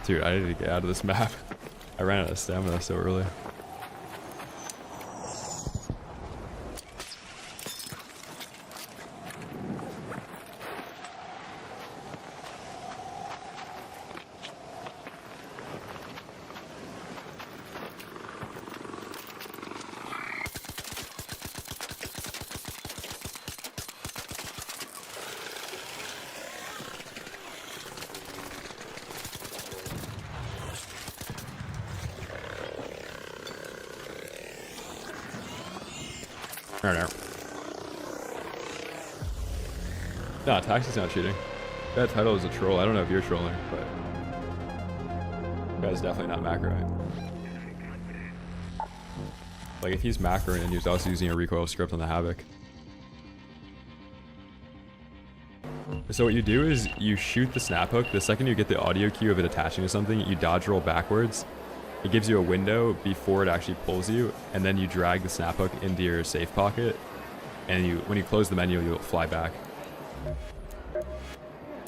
Dude, I need to get out of this map. I ran out of stamina so early. No, Taxi's not cheating. That title is a troll. I don't know if you're trolling, but that guy's definitely not macroing. Like, if he's macroing and he's also using a recoil script on the Havoc. So what you do is you shoot the snap hook. The second you get the audio cue of it attaching to something, you dodge roll backwards. It gives you a window before it actually pulls you, and then you drag the snap hook into your safe pocket, and when you close the menu, you'll fly back.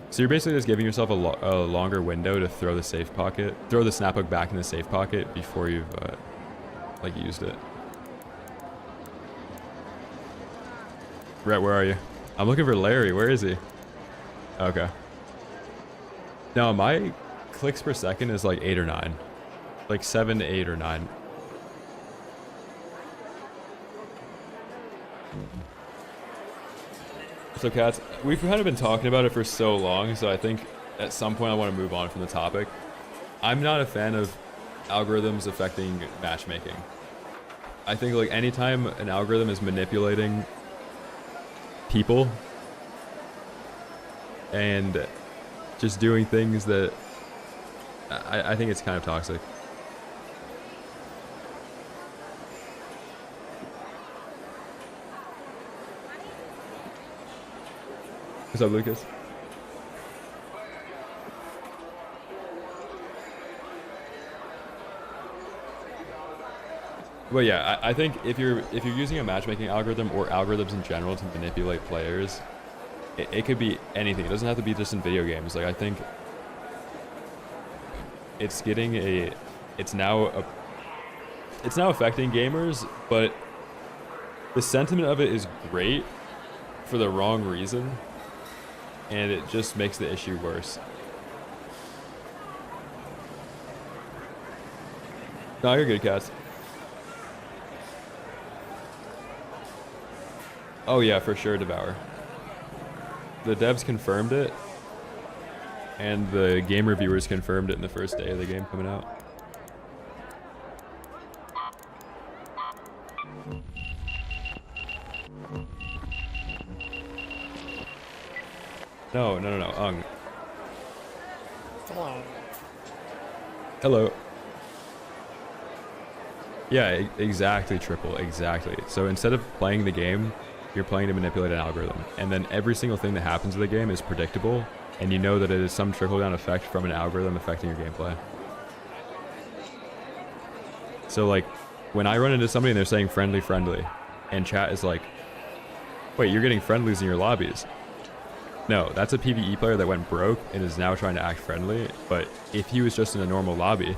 So you're basically just giving yourself a longer window to throw the snap hook back in the safe pocket before you've like used it. Rhett, where are you? I'm looking for Larry. Where is he? Okay. Now my clicks per second is like 8 or 9. Like 7 to 8 or 9. So cats, we've kind of been talking about it for so long, so I think at some point I want to move on from the topic. I'm not a fan of algorithms affecting matchmaking. I think like anytime an algorithm is manipulating people and just doing things that I think it's kind of toxic. What's up, Lucas? Well, yeah, I think if you're using a matchmaking algorithm or algorithms in general to manipulate players, it could be anything. It doesn't have to be just in video games. Like I think it's now affecting gamers, but the sentiment of it is great for the wrong reason. And it just makes the issue worse. No, you're good, Cats. Oh yeah, for sure, Devour. The devs confirmed it, and the game reviewers confirmed it in the first day of the game coming out. No, Ung. Hello. Hello. Yeah, exactly, Triple, exactly. So instead of playing the game, you're playing to manipulate an algorithm. And then every single thing that happens in the game is predictable, and you know that it is some trickle-down effect from an algorithm affecting your gameplay. So like, when I run into somebody and they're saying friendly, friendly, and chat is like, wait, you're getting friendlies in your lobbies. No, that's a PvE player that went broke and is now trying to act friendly, but if he was just in a normal lobby,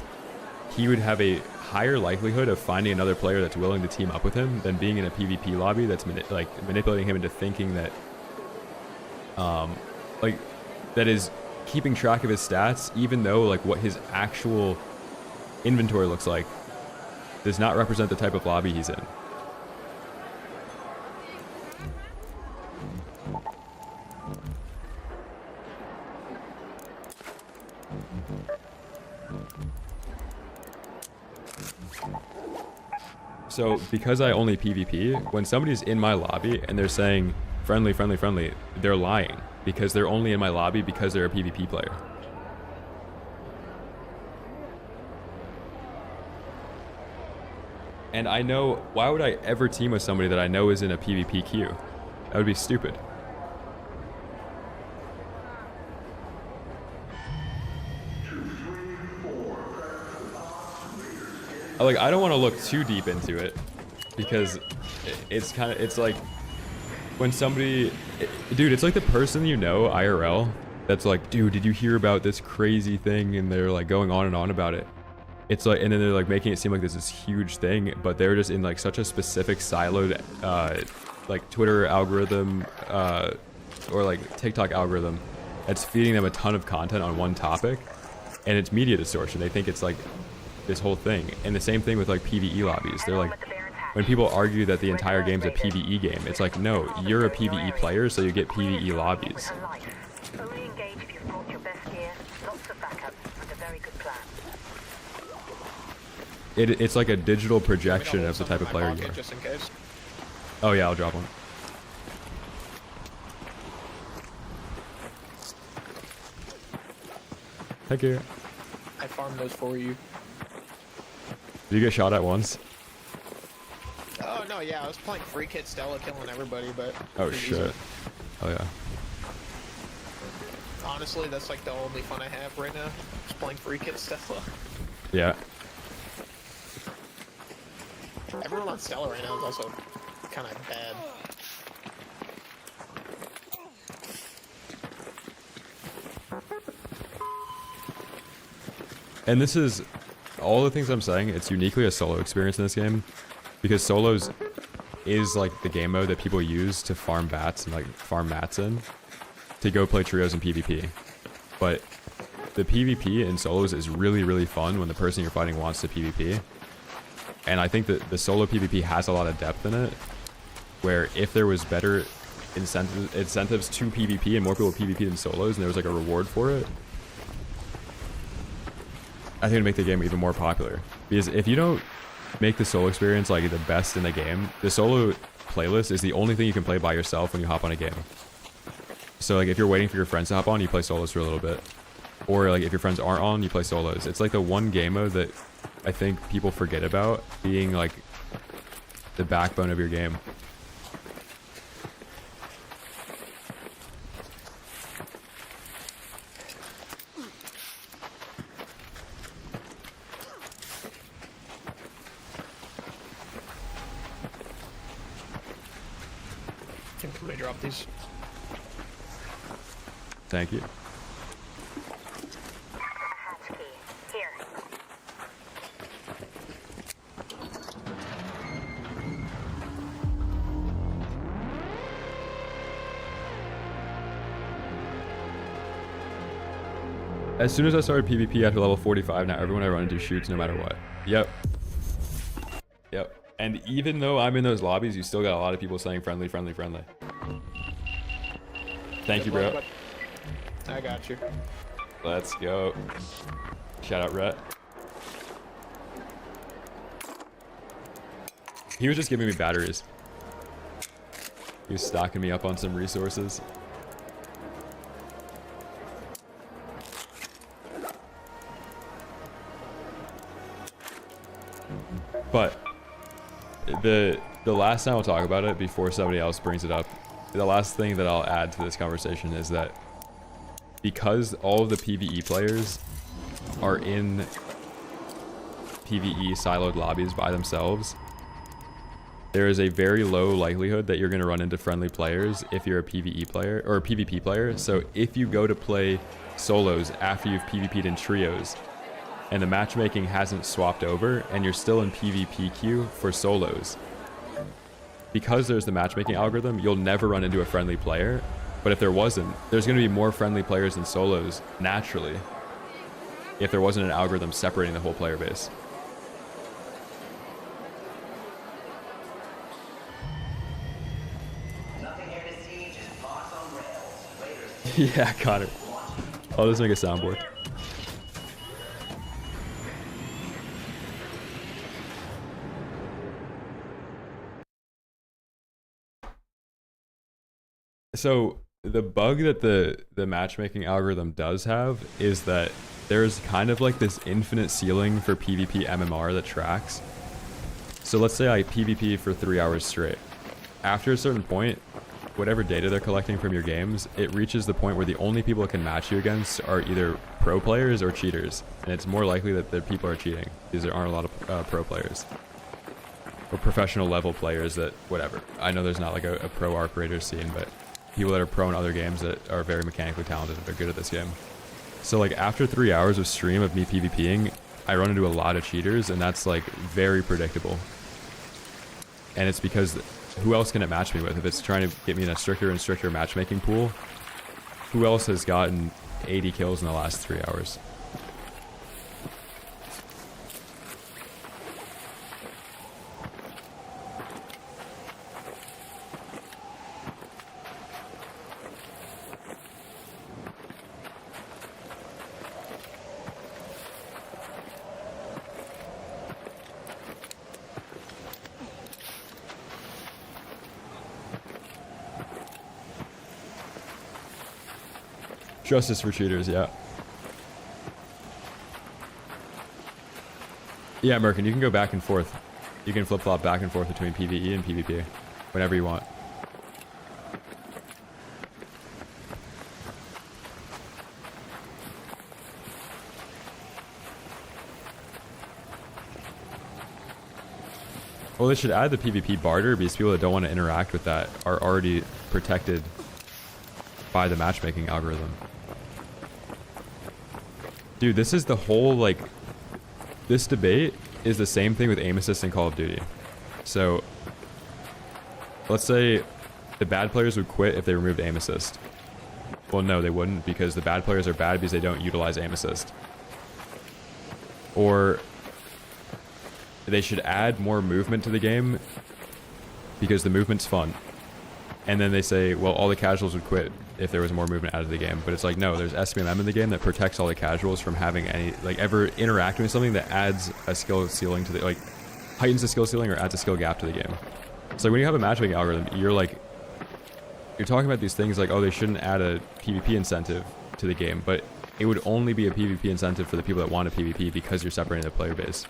he would have a higher likelihood of finding another player that's willing to team up with him than being in a PvP lobby that's manipulating him into thinking that that is keeping track of his stats, even though like what his actual inventory looks like does not represent the type of lobby he's in. So because I only PvP, when somebody's in my lobby and they're saying friendly, friendly, friendly, they're lying because they're only in my lobby because they're a PvP player. And I know, why would I ever team with somebody that I know is in a PvP queue? That would be stupid. Like, I don't want to look too deep into it because it's like when somebody, dude, it's like the person you know IRL that's like, dude, did you hear about this crazy thing? And they're like going on and on about it. It's like, and then they're like making it seem like this is huge thing, but they're just in like such a specific siloed, like Twitter algorithm, or like TikTok algorithm that's feeding them a ton of content on one topic, and it's media distortion. They think it's like this whole thing. And the same thing with like PvE lobbies. They're like, when people argue that the entire game's a PvE game, it's like, no, you're a PvE player, so you get PvE lobbies. Only engage if you've brought your best gear, lots of backup, and a very good plan. It's like a digital projection of the type of player you are. Just in case. Oh yeah, I'll drop one. Thank you. I farmed those for you. Did you get shot at once? Oh no, yeah, I was playing free kid Stella, killing everybody, but. Oh pretty shit. easy. Oh yeah. Honestly, that's like the only fun I have right now. Just playing free kid Stella. Yeah. Everyone on Stella right now is also kind of bad. And this is all the things I'm saying. It's uniquely a solo experience in this game, because solos is like the game mode that people use to farm bats and like farm mats in, to go play trios in PvP. But the PvP in solos is really, really fun when the person you're fighting wants to PvP. And I think that the solo PvP has a lot of depth in it, where if there was better incentives to PvP and more people PvP than solos, and there was like a reward for it, I think it'd make the game even more popular. Because if you don't make the solo experience like the best in the game, the solo playlist is the only thing you can play by yourself when you hop on a game. So like if you're waiting for your friends to hop on, you play solos for a little bit. Or like if your friends aren't on, you play solos. It's like the one game mode that I think people forget about being like the backbone of your game. Can we drop these? Thank you. Hatch key. Here. As soon as I started PvP after level 45, now everyone I run into shoots no matter what. Yep. Yep. And even though I'm in those lobbies, you still got a lot of people saying friendly, friendly, friendly. Thank you, bro. I got you. Let's go. Shout out, Rhett. He was just giving me batteries. He was stocking me up on some resources. But the last time I'll talk about it before somebody else brings it up, the last thing that I'll add to this conversation is that because all of the PvE players are in PvE siloed lobbies by themselves, there is a very low likelihood that you're going to run into friendly players if you're a PvE player or a PvP player. So if you go to play solos after you've PvP'd in trios and the matchmaking hasn't swapped over and you're still in PvP queue for solos, because there's the matchmaking algorithm, you'll never run into a friendly player. But if there wasn't, there's going to be more friendly players than solos naturally if there wasn't an algorithm separating the whole player base. Nothing here to see, just box on rails. Raiders Yeah, Connor. I'll just make a soundboard. So the bug that the matchmaking algorithm does have is that there's kind of like this infinite ceiling for PvP MMR that tracks. So let's say I PvP for 3 hours straight. After a certain point, whatever data they're collecting from your games, it reaches the point where the only people it can match you against are either pro players or cheaters. And it's more likely that the people are cheating because there aren't a lot of pro players. Or professional level players that, whatever. I know there's not like a pro ARC Raider scene, but people that are pro in other games that are very mechanically talented and they're good at this game. So like after 3 hours of stream of me PvPing, I run into a lot of cheaters, and that's like very predictable. And it's because who else can it match me with? If it's trying to get me in a stricter and stricter matchmaking pool, who else has gotten 80 kills in the last 3 hours? Justice for cheaters, yeah. Yeah, Merkin, you can go back and forth. You can flip-flop back and forth between PvE and PvP whenever you want. Well, they should add the PvP barter because people that don't want to interact with that are already protected by the matchmaking algorithm. Dude, this is the whole, like, this debate is the same thing with aim assist in Call of Duty. So, let's say the bad players would quit if they removed aim assist. Well, no, they wouldn't, because the bad players are bad because they don't utilize aim assist. Or they should add more movement to the game because the movement's fun. And then they say, well, all the casuals would quit if there was more movement added to the game. But it's like, no, there's SPMM in the game that protects all the casuals from having any, like, ever interacting with something that adds a skill ceiling to the, like, heightens the skill ceiling or adds a skill gap to the game. So when you have a matchmaking algorithm, you're like, you're talking about these things like, oh, they shouldn't add a PvP incentive to the game, but it would only be a PvP incentive for the people that want a PvP because you're separating the player base.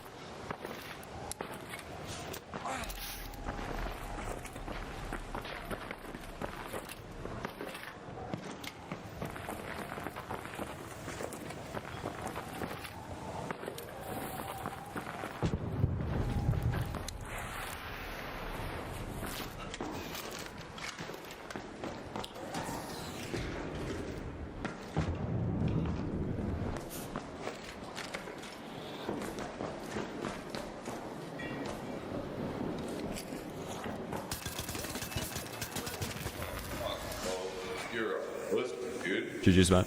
GG's, man.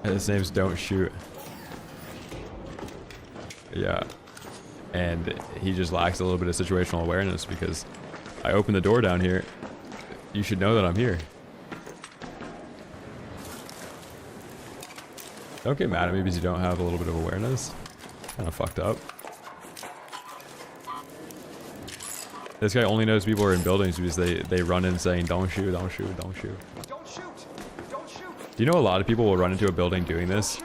His name's Don't Shoot. Yeah. And he just lacks a little bit of situational awareness because I opened the door down here. You should know that I'm here. Don't get mad at me because you don't have a little bit of awareness. Kind of fucked up. This guy only knows people are in buildings because they run in saying, don't shoot, don't shoot, don't shoot. Don't shoot! Don't shoot! Do you know a lot of people will run into a building doing this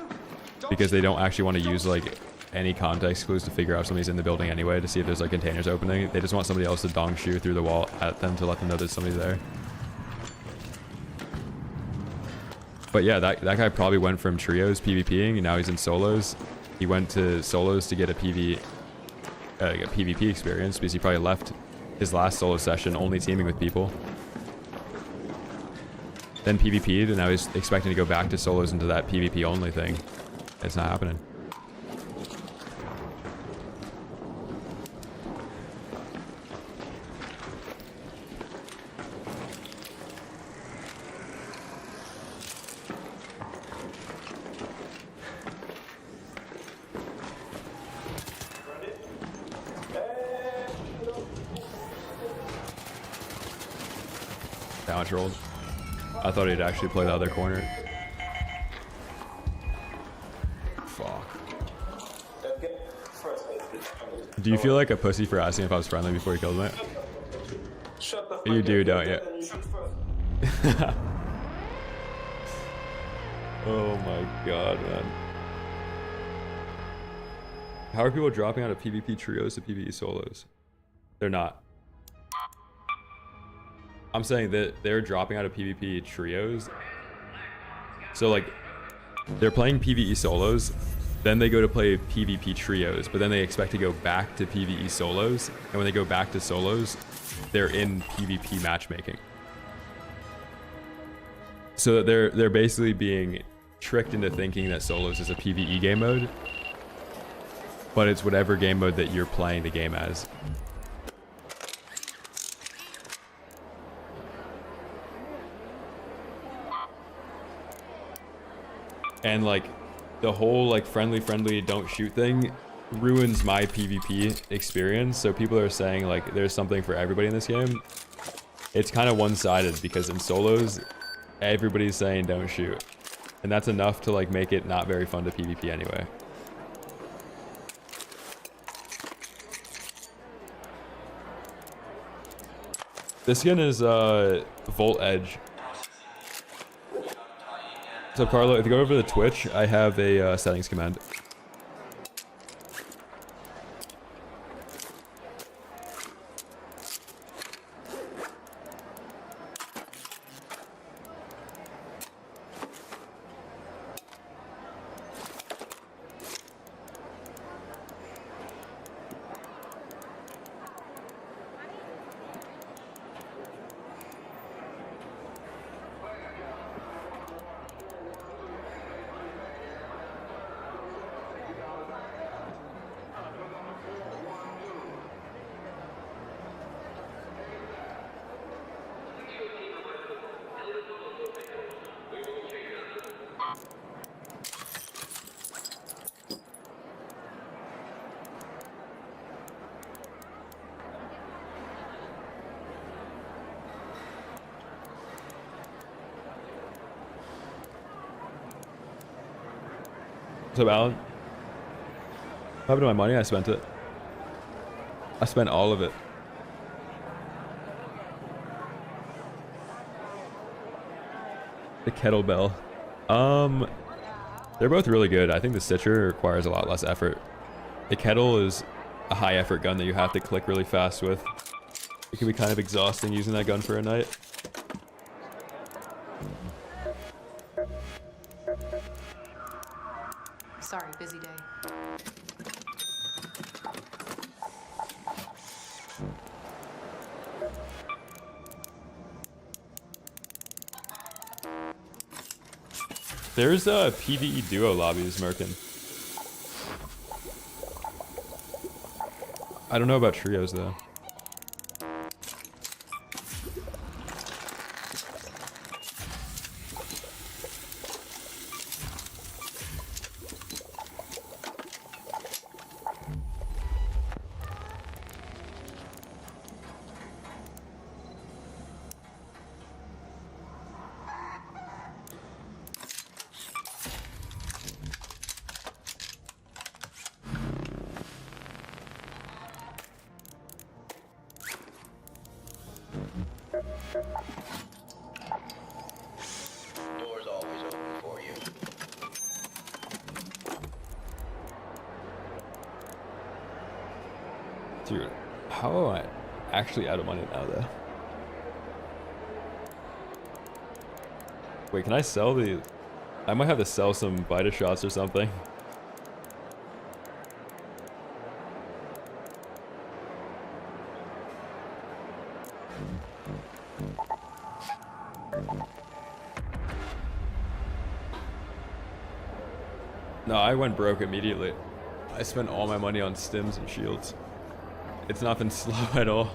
because they don't actually want to use like any context clues to figure out if somebody's in the building anyway to see if there's like containers opening. They just want somebody else to dong shoot through the wall at them to let them know there's somebody there. But yeah, that guy probably went from trios PvPing and now he's in solos. He went to solos to get a PvP experience because he probably left his last solo session only teaming with people. Then PvP'd and now he's expecting to go back to solos into that PvP only thing. It's not happening. Down rolled. I thought he'd actually play the other corner. Fuck. Do you feel like a pussy for asking if I was friendly before you killed me? You do, don't you? Oh my god, man. How are people dropping out of PvP trios to PvE solos? They're not. I'm saying that they're dropping out of PvP trios. So like, they're playing PvE solos, Then they go to play PvP trios, but then they expect to go back to PvE solos. And when they go back to solos, they're in PvP matchmaking. So they're basically being tricked into thinking that solos is a PvE game mode, but it's whatever game mode that you're playing the game as. And like the whole like friendly don't shoot thing ruins my PvP experience. So people are saying like there's something for everybody in this game. It's kind of one-sided because in solos everybody's saying don't shoot, and that's enough to like make it not very fun to PvP anyway. This skin is Volt Edge. So Carlo, if you go over to Twitch, I have a settings command. What's up, Alan? What happened to my money? I spent it. I spent all of it. The kettlebell. They're both really good. I think the Stitcher requires a lot less effort. The kettle is a high effort gun that you have to click really fast with. It can be kind of exhausting using that gun for a night. Sorry, busy day. There's a PvE duo lobbies, Merkin. I don't know about trios though. Door's always open for you. Dude, how am I actually out of money now though? Wait, can I sell the... I might have to sell some Vita shots or something. No, I went broke immediately. I spent all my money on stims and shields. It's not been slow at all.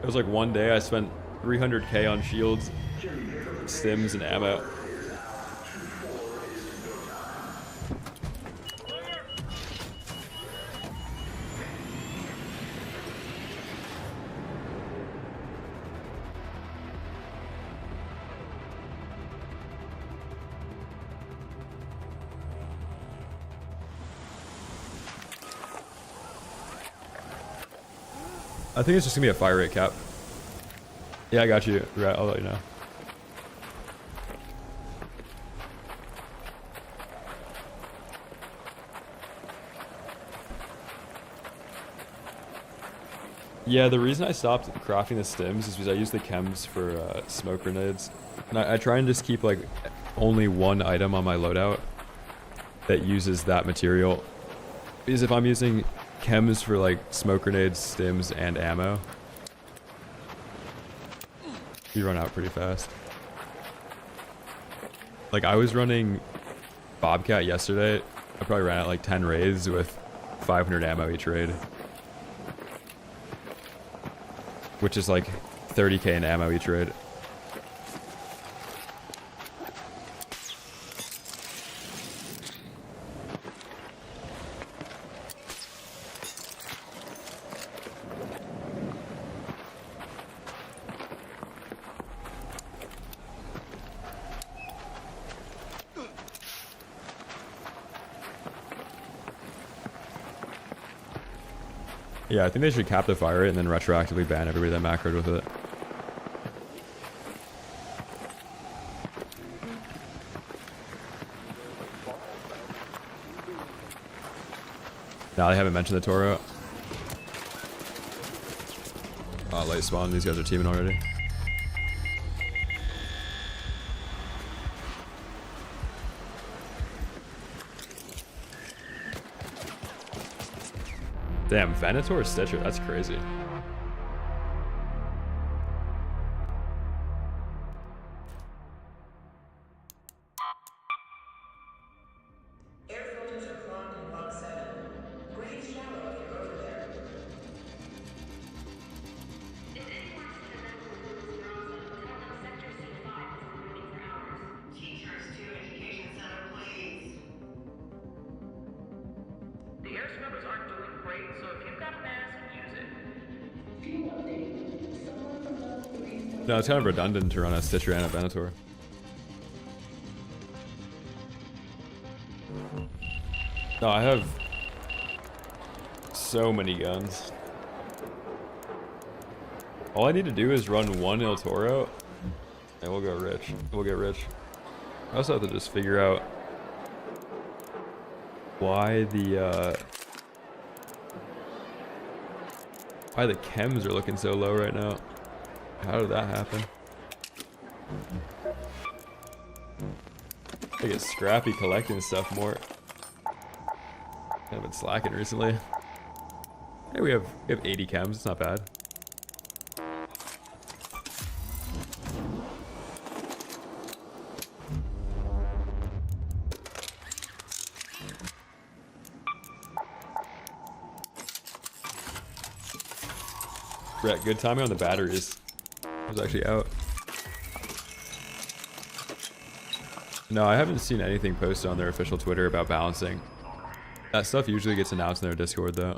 It was like one day I spent 300k on shields, stims, and ammo. I think it's just gonna be a fire rate cap. Yeah, I got you. Right, I'll let you know. Yeah, the reason I stopped crafting the stims is because I use the chems for smoke grenades. And I try and just keep like only one item on my loadout that uses that material. Because if I'm using chems for like smoke grenades, stims, and ammo, you run out pretty fast. Like I was running Bobcat yesterday. I probably ran out like 10 raids with 500 ammo each raid. Which is like 30k in ammo each raid. Yeah, I think they should captive fire it and then retroactively ban everybody that macroed with it. Now they haven't mentioned the Toro. Late spawn, these guys are teaming already. Damn, Venator Stitcher, that's crazy. Air filters are clogged in box 7. Breathe shallow if you're over there. If anyone's seen a medical emergency or on zone, tell them Sector C5 has been moving for hours. Teachers to Education Center, please. The air scrubbers aren't doing great, so if you've got a mask, use it. No, it's kind of redundant to run a Stitcher and a Venator. No, I have so many guns. All I need to do is run one Il Toro, and we'll go rich. We'll get rich. I also have to just figure out why the chems are looking so low right now. How did that happen? I get scrappy collecting stuff more. I've been slacking recently. Hey, we have 80 chems. It's not bad. Brett, good timing on the batteries. I was actually out. No, I haven't seen anything posted on their official Twitter about balancing. That stuff usually gets announced in their Discord though.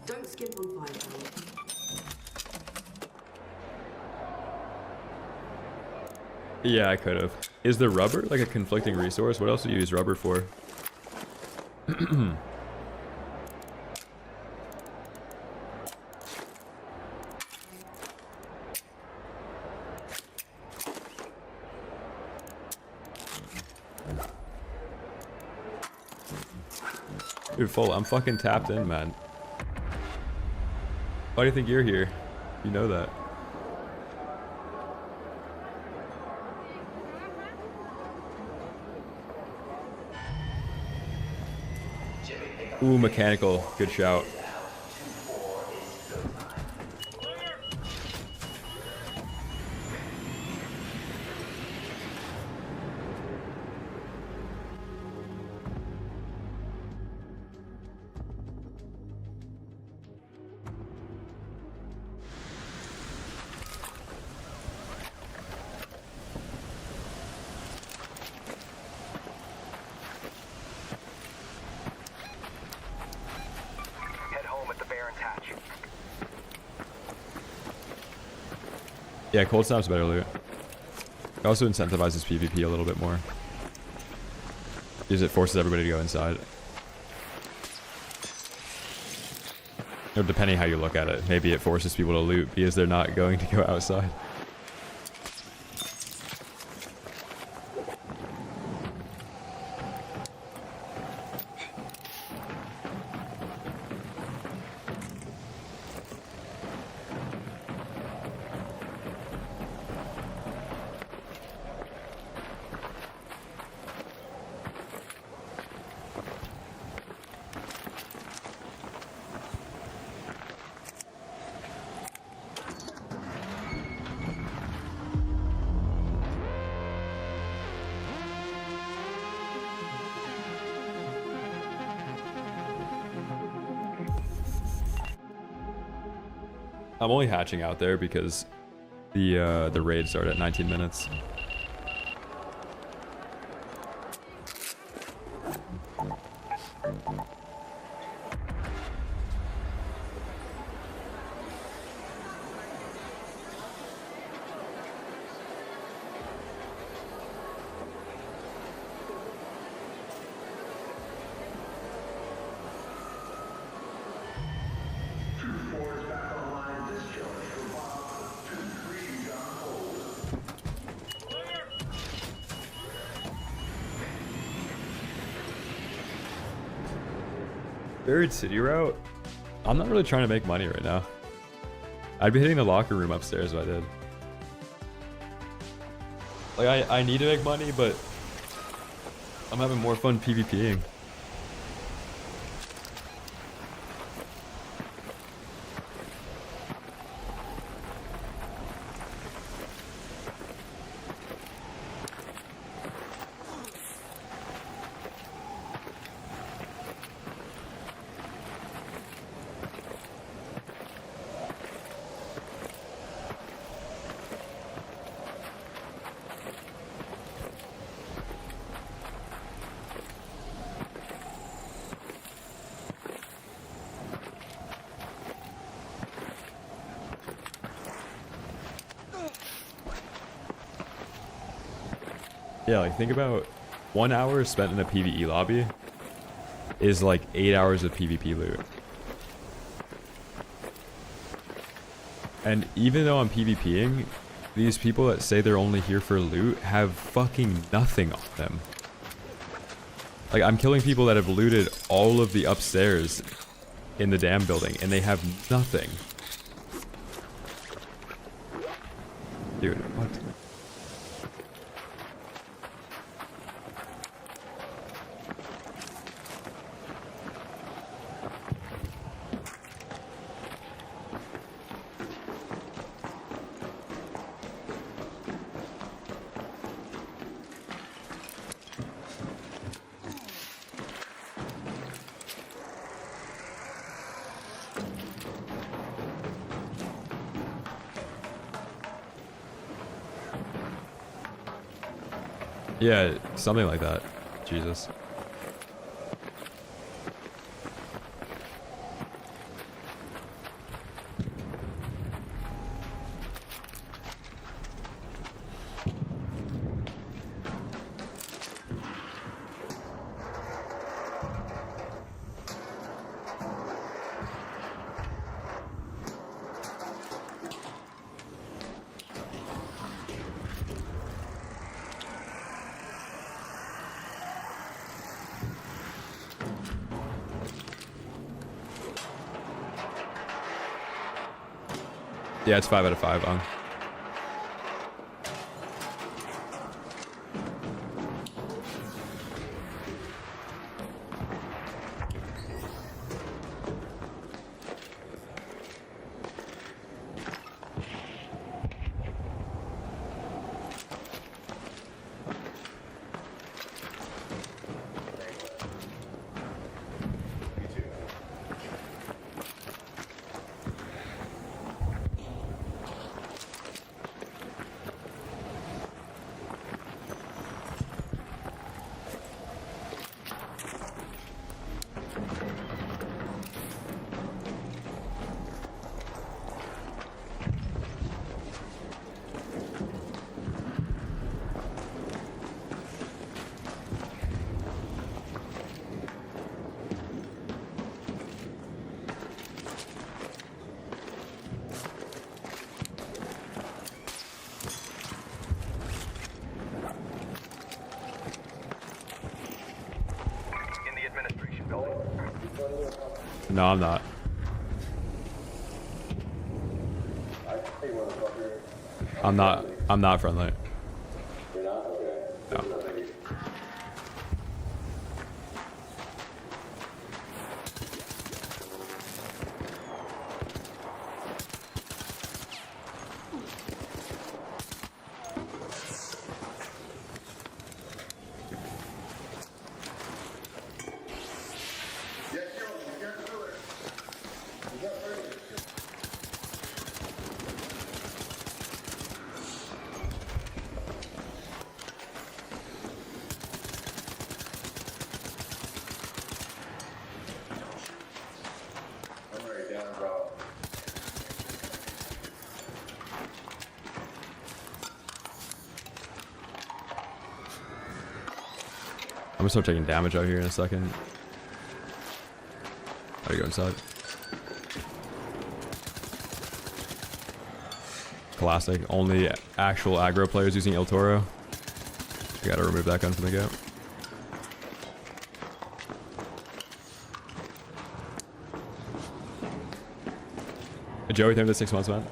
Don't skimp on firepower. Yeah, I could have. Is the rubber like a conflicting resource? What else do you use rubber for? Dude, full. I'm fucking tapped in, man. Why do you think you're here? You know that. Ooh, mechanical. Good shout. Yeah, cold snap's better loot. It also incentivizes PvP a little bit more. Because it forces everybody to go inside. Or depending how you look at it, maybe it forces people to loot because they're not going to go outside. I'm only hatching out there because the raid started at 19 minutes. Third city route? I'm not really trying to make money right now. I'd be hitting the locker room upstairs if I did. Like, I need to make money, but I'm having more fun PvPing. Yeah, like think about 1 hour spent in a PvE lobby is like 8 hours of PvP loot. And even though I'm PvPing, these people that say they're only here for loot have fucking nothing on them. Like, I'm killing people that have looted all of the upstairs in the damn building and they have nothing. Dude, what? Yeah, something like that. Jesus. Yeah, it's 5 out of 5 on. No, I'm not. I'm not friendly. No. I'm gonna start taking damage out here in a second. How do you go inside? Classic. Only actual aggro players using El Toro. You gotta remove that gun from the go. Hey, Joey, thank you for the 6 months, man.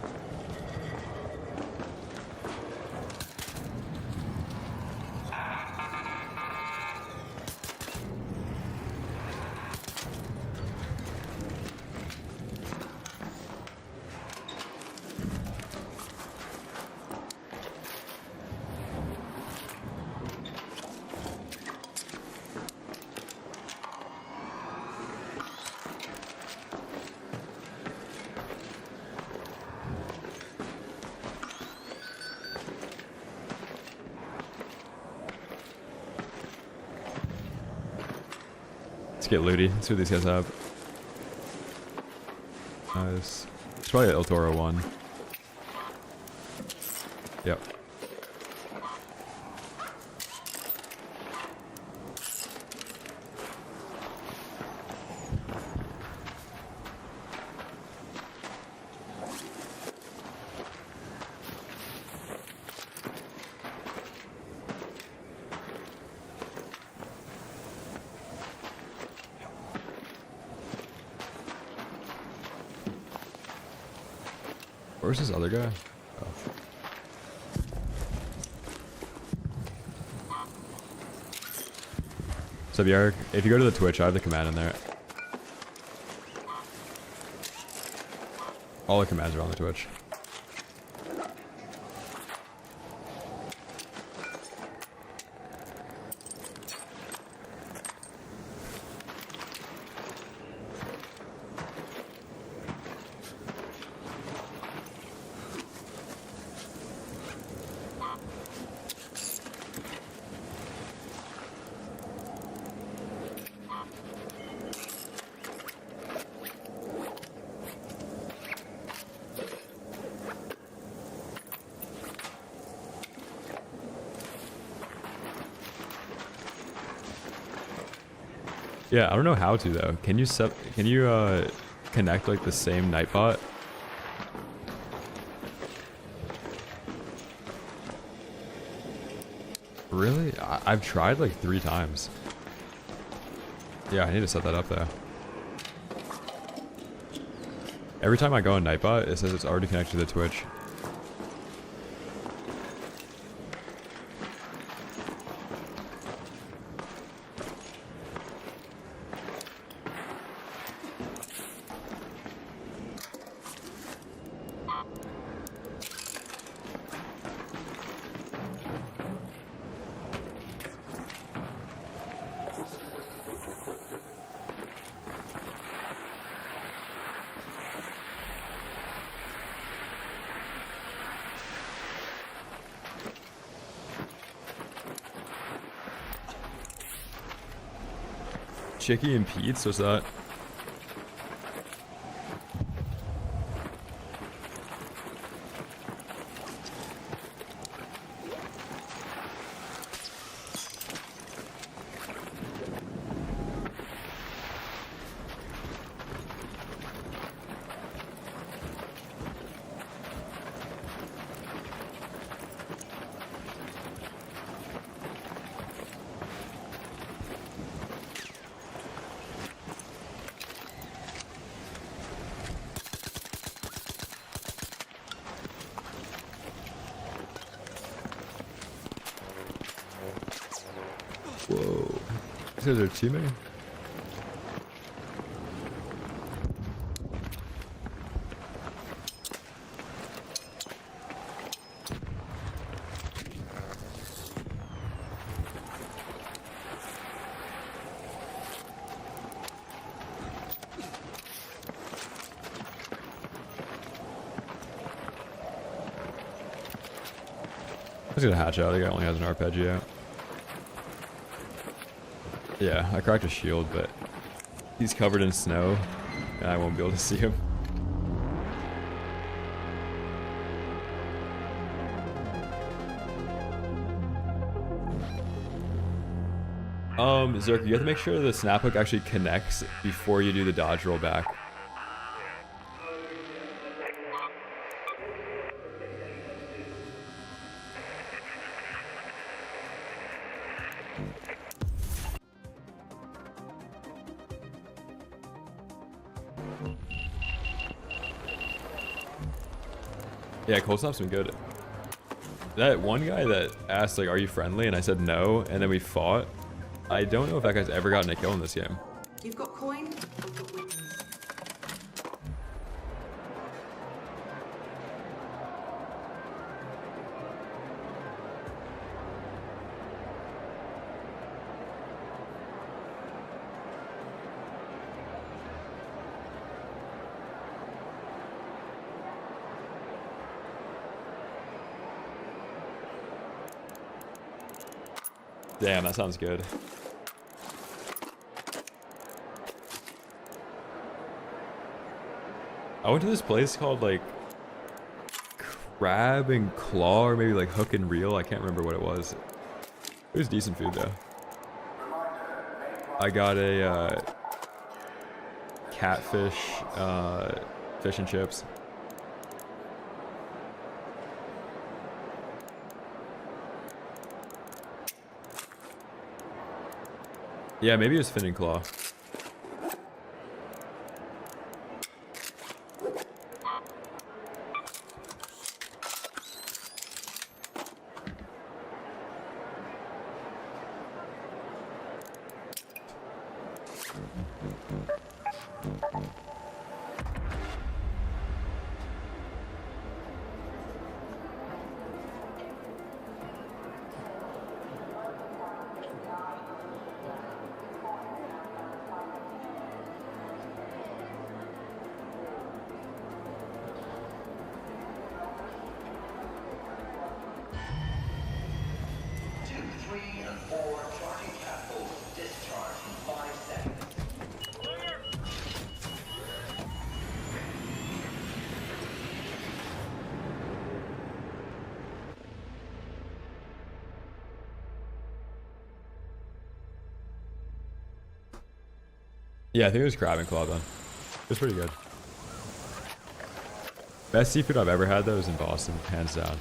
Let's get looty. Let's see what these guys have. Nice. It's probably an El Toro one. Yep. Where's this other guy? Oh. What's up, Yarg? If you go to the Twitch, I have the command in there. All the commands are on the Twitch. Yeah, I don't know how to though. Can you connect like the same Nightbot? Really? I've tried like 3 times. Yeah, I need to set that up though. Every time I go on Nightbot, it says it's already connected to the Twitch. Chicky and Pete's, what's that? Whoa. These guys are teaming? I was gonna hatch out. The guy only has an RPG out. Yeah, I cracked a shield, but he's covered in snow, and I won't be able to see him. Zerk, you have to make sure the snap hook actually connects before you do the dodge roll back. Yeah, cold snap's been good. That one guy that asked, like, are you friendly? And I said no, and then we fought. I don't know if that guy's ever gotten a kill in this game. You've got coin? I've got weapons. Damn, that sounds good. I went to this place called, like, Crab and Claw, or maybe, like, Hook and Reel. I can't remember what it was. It was decent food, though. I got a, catfish, fish and chips. Yeah, maybe it was Fin and Claw. Yeah, I think it was Crab and Claw then. It was pretty good. Best seafood I've ever had, though, was in Boston, hands down.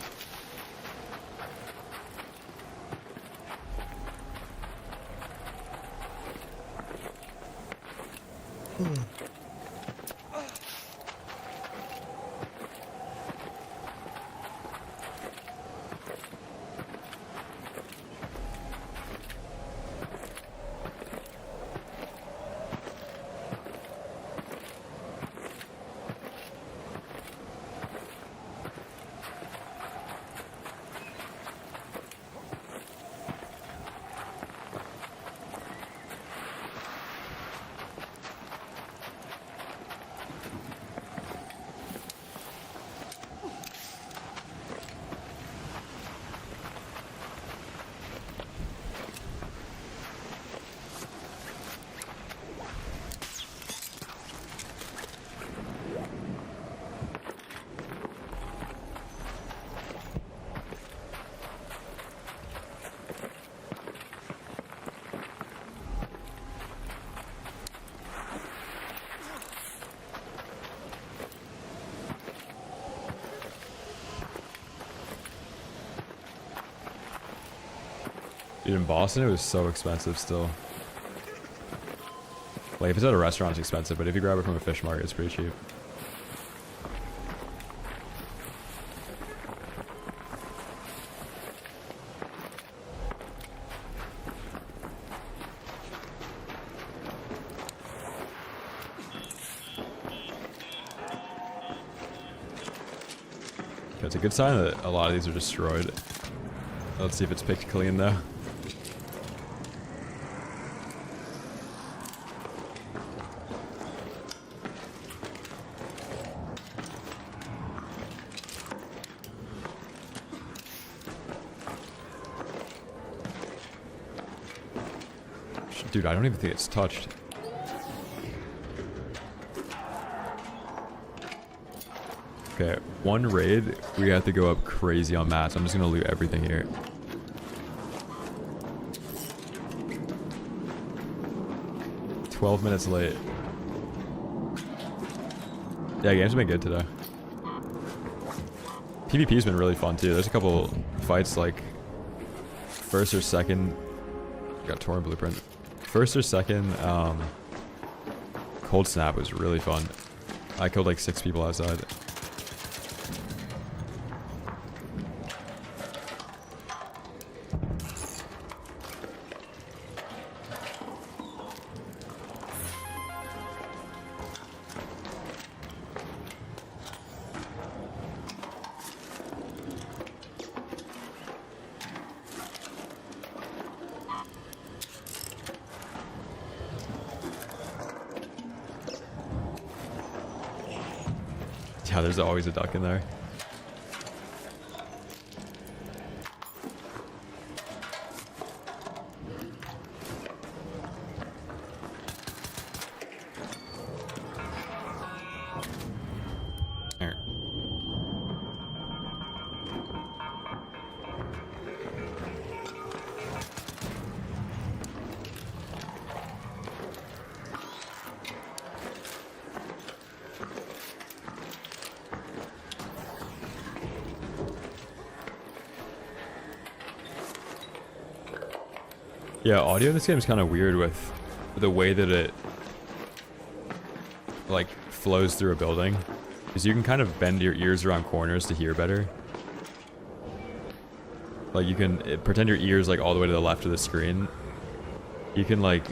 Dude, in Boston it was so expensive still. Like if it's at a restaurant it's expensive, but if you grab it from a fish market it's pretty cheap. Okay, it's a good sign that a lot of these are destroyed. Let's see if it's picked clean though. Dude, I don't even think it's touched. Okay, one raid, we have to go up crazy on mats. I'm just gonna loot everything here. "12 minutes late." Yeah, games have been good today. PvP's been really fun too. There's a couple fights like first or second. Got torn blueprint. First or second, Cold Snap was really fun. I killed like 6 people outside. Yeah, there's always a duck in there. Yeah, audio in this game is kind of weird with the way that it like flows through a building, because you can kind of bend your ears around corners to hear better. Like you can pretend your ears like all the way to the left of the screen. You can like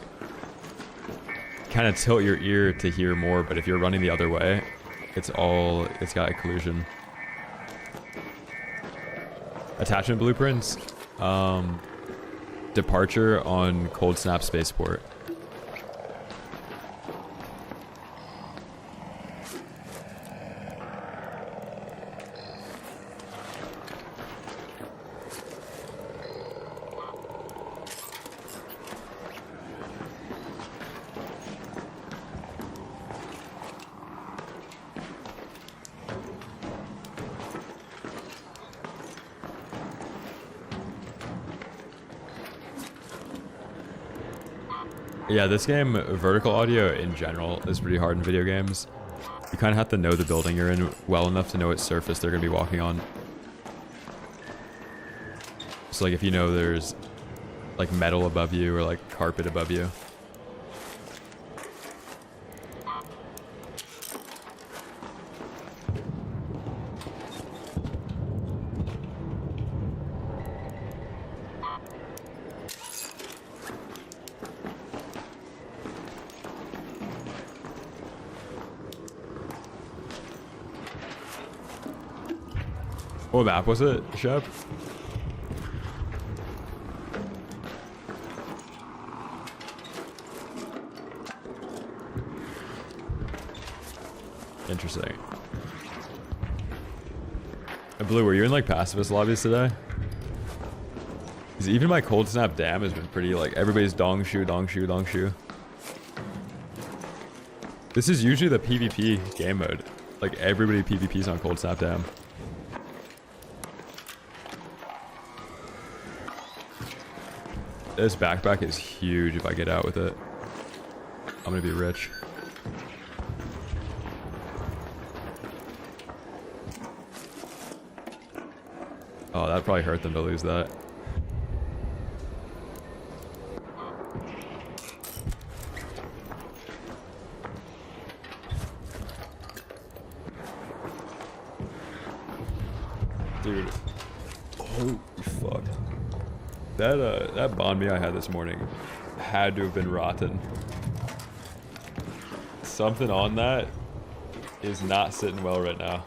kind of tilt your ear to hear more, but if you're running the other way, it's got occlusion. Attachment blueprints. Departure on Cold Snap Spaceport. Yeah, this game, vertical audio in general is pretty hard in video games. You kind of have to know the building you're in well enough to know what surface they're going to be walking on. So like if you know there's like metal above you or like carpet above you. What map was it, Shep? Interesting. Blue, were you in like pacifist lobbies today? Because even my Cold Snap Dam has been pretty like everybody's dong shu, dong shu, dong shu. This is usually the PvP game mode. Like everybody PvPs on Cold Snap Dam. This backpack is huge if I get out with it. I'm gonna be rich. Oh, that'd probably hurt them to lose that. Dude. Holy fuck. That banh mi I had this morning had to have been rotten. Something on that is not sitting well right now.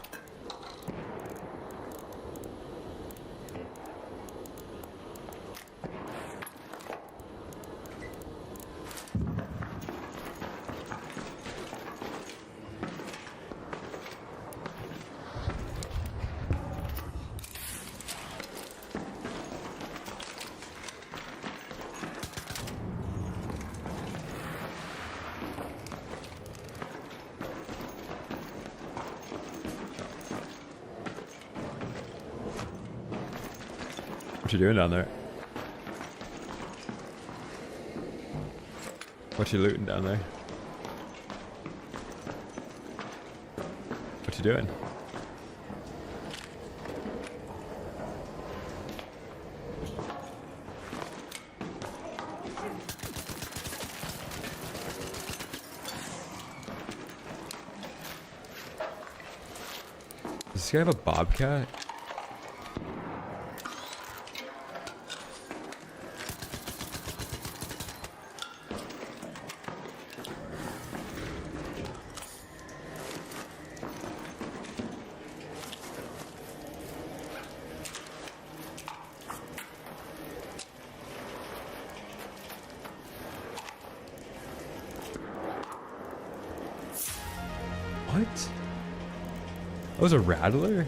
What you doing down there? What you looting down there? What you doing? Does this guy have a bobcat? What? That was a rattler?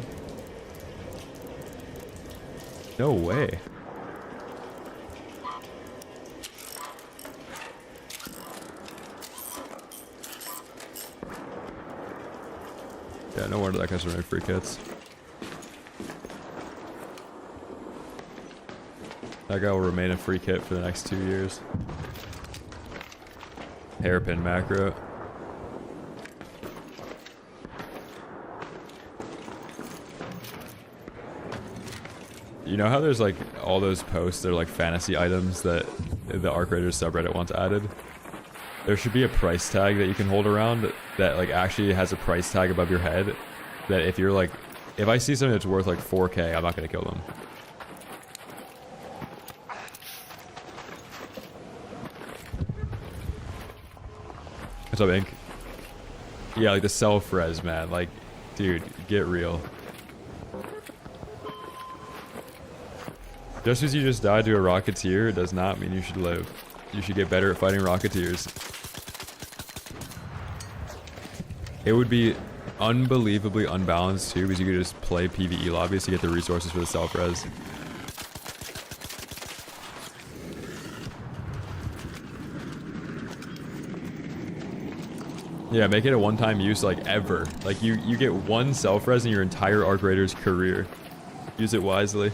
No way. Yeah, no wonder that guy's running free kits. That guy will remain a free kit for the next 2 years. Hairpin macro. You know how there's like all those posts, they're like fantasy items that the Arc Raiders subreddit wants added? There should be a price tag that you can hold around that like actually has a price tag above your head, that if you're like, if I see something that's worth like 4K, I'm not gonna kill them. What's up, Ink? Yeah, like the self-res, man. Like, dude, get real. Just because you just died to a Rocketeer does not mean you should live. You should get better at fighting Rocketeers. It would be unbelievably unbalanced too, because you could just play PvE lobbies to get the resources for the self-res. Yeah, make it a one-time use, like, ever. Like, you get one self-res in your entire Arc Raider's career. Use it wisely.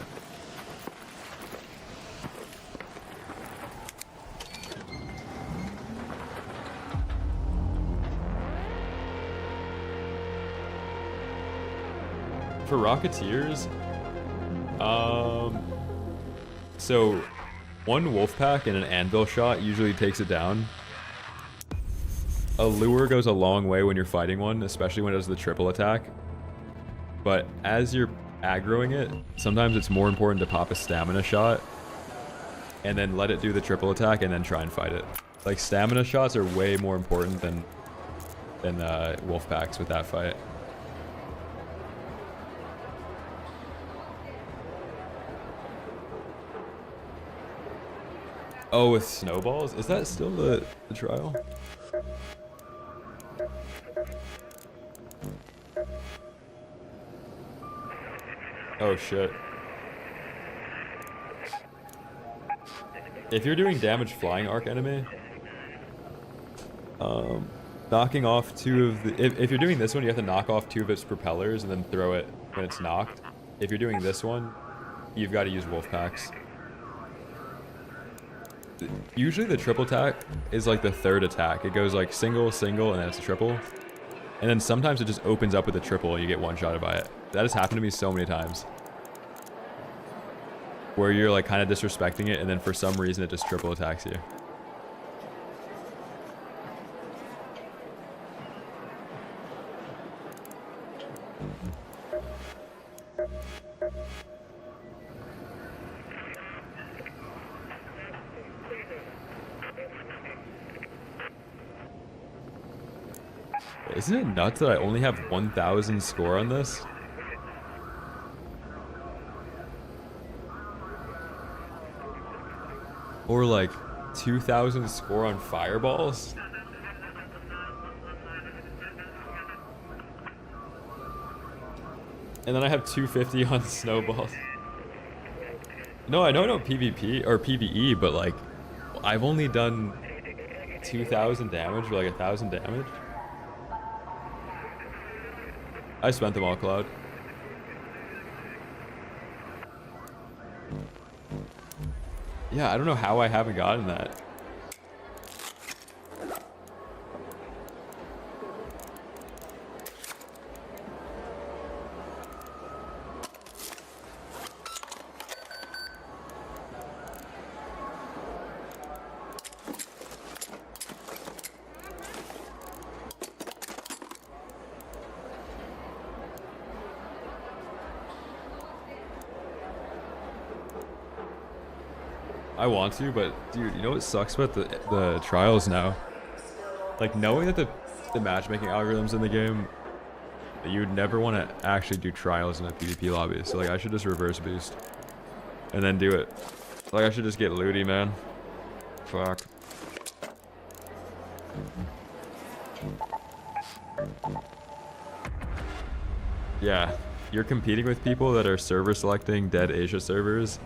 For Rocketeers, so one wolf pack and an anvil shot usually takes it down. A lure goes a long way when you're fighting one, especially when it does the triple attack. But as you're aggroing it, sometimes it's more important to pop a stamina shot and then let it do the triple attack and then try and fight it. Like, stamina shots are way more important than wolf packs with that fight. Oh, with snowballs? Is that still the trial? Oh shit. If you're doing damage flying arc enemy, knocking off two of the... If you're doing this one, you have to knock off two of its propellers and then throw it when it's knocked. If you're doing this one, you've got to use wolf packs. Usually the triple attack is like the third attack. It goes like single, single, and then it's a triple. And then sometimes it just opens up with a triple and you get one-shotted by it. That has happened to me so many times. Where you're like kind of disrespecting it and then for some reason it just triple attacks you. Isn't it nuts that I only have 1,000 score on this? Or like 2,000 score on fireballs? And then I have 250 on snowballs. No, I know PvP or PvE, but like I've only done 2,000 damage or like 1,000 damage. I spent them all, Cloud. Yeah, I don't know how I haven't gotten that. I want to, but dude, you know what sucks about the trials now? Like knowing that the matchmaking algorithms in the game, you'd never want to actually do trials in a PvP lobby. So like I should just reverse boost and then do it. Like I should just get looty, man. Fuck. Yeah, you're competing with people that are server selecting dead Asia servers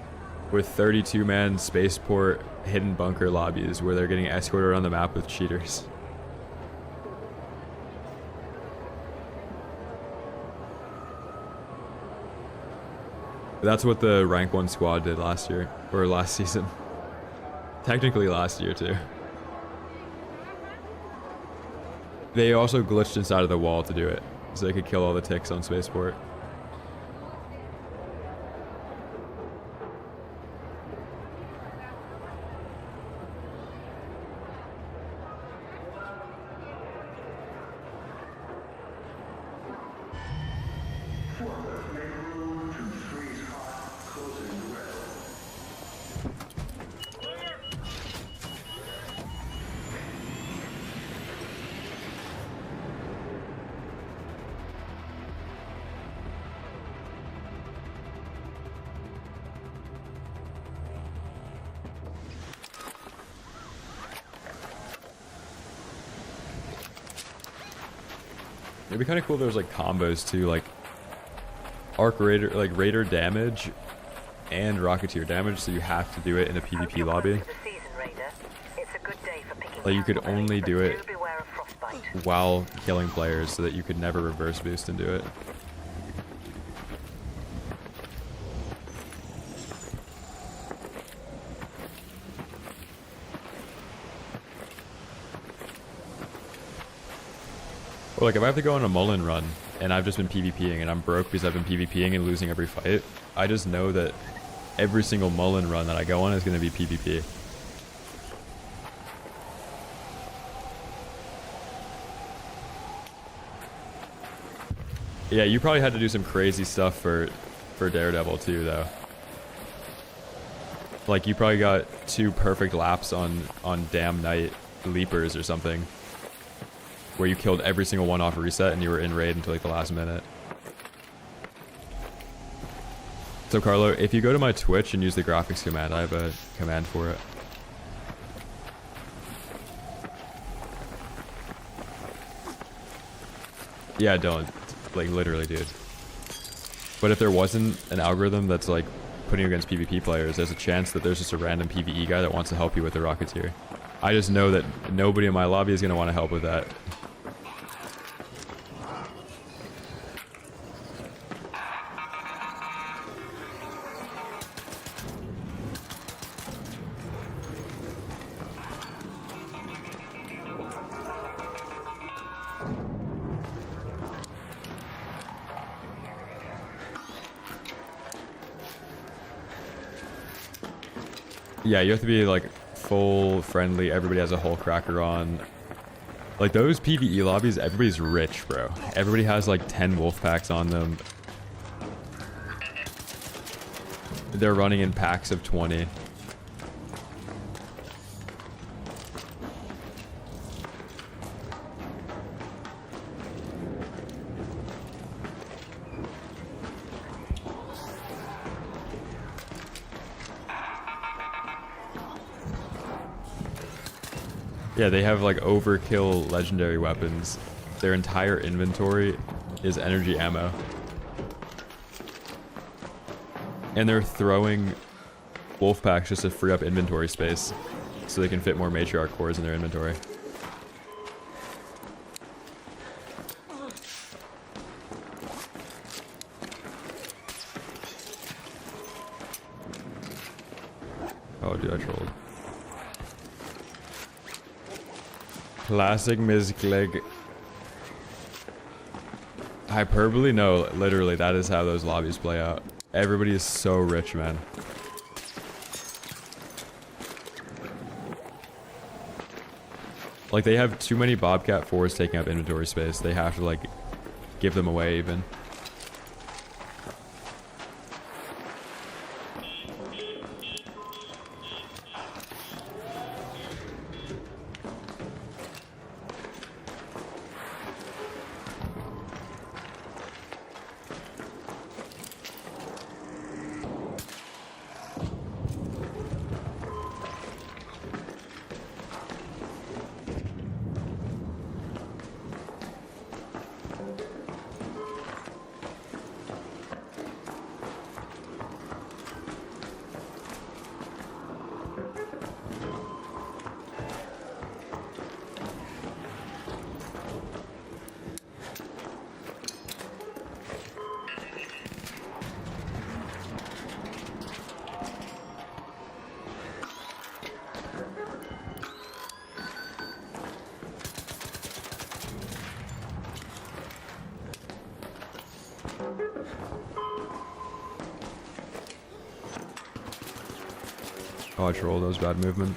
with 32-man spaceport hidden bunker lobbies where they're getting escorted around the map with cheaters. That's what the rank 1 squad did last year, or last season. Technically last year too. They also glitched inside of the wall to do it, so they could kill all the ticks on spaceport. It'd be kind of cool if there was like combos too, like arc raider, like raider damage and rocketeer damage, so you have to do it in a PvP lobby. Like you could only do it while killing players so that you could never reverse boost and do it. Or like if I have to go on a Mullen run and I've just been PvPing and I'm broke because I've been PvPing and losing every fight, I just know that every single Mullen run that I go on is going to be PvP. Yeah, you probably had to do some crazy stuff for Daredevil too, though. Like you probably got 2 perfect laps on Damn Night Leapers or something, where you killed every single one off reset and you were in raid until like the last minute. So Carlo, if you go to my Twitch and use the graphics command, I have a command for it. Yeah, don't. Like literally, dude. But if there wasn't an algorithm that's like putting you against PvP players, there's a chance that there's just a random PvE guy that wants to help you with the Rocketeer. I just know that nobody in my lobby is going to want to help with that. Yeah, you have to be like full friendly, everybody has a hull cracker on. Like those PvE lobbies, everybody's rich, bro. Everybody has like 10 wolf packs on them. they're running in packs of 20. Yeah, they have like overkill legendary weapons. Their entire inventory is energy ammo. And they're throwing wolf packs just to free up inventory space so they can fit more matriarch cores in their inventory. Oh, dude, I trolled. Classic misclick. Hyperbole? No, literally, that is how those lobbies play out. Everybody is so rich, man. Like, they have too many Bobcat 4s taking up inventory space. They have to, like, give them away even. Oh, I trolled. That was bad movement.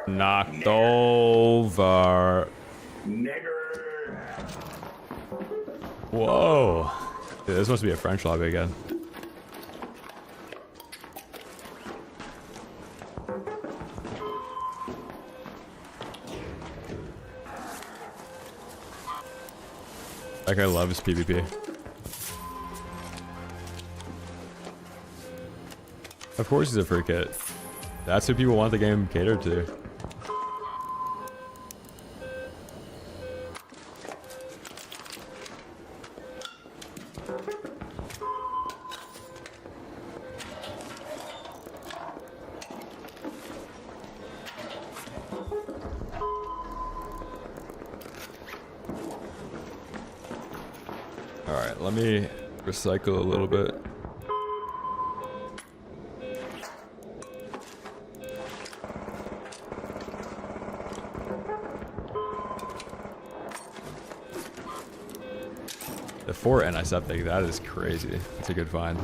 Knocked over. Nigger. Whoa. Dude, this must be a French lobby again. That guy loves PvP. Of course he's a free kit. That's who people want the game catered to. Alright, let me recycle a little bit. The 4 NSF thing, that is crazy. It's a good find.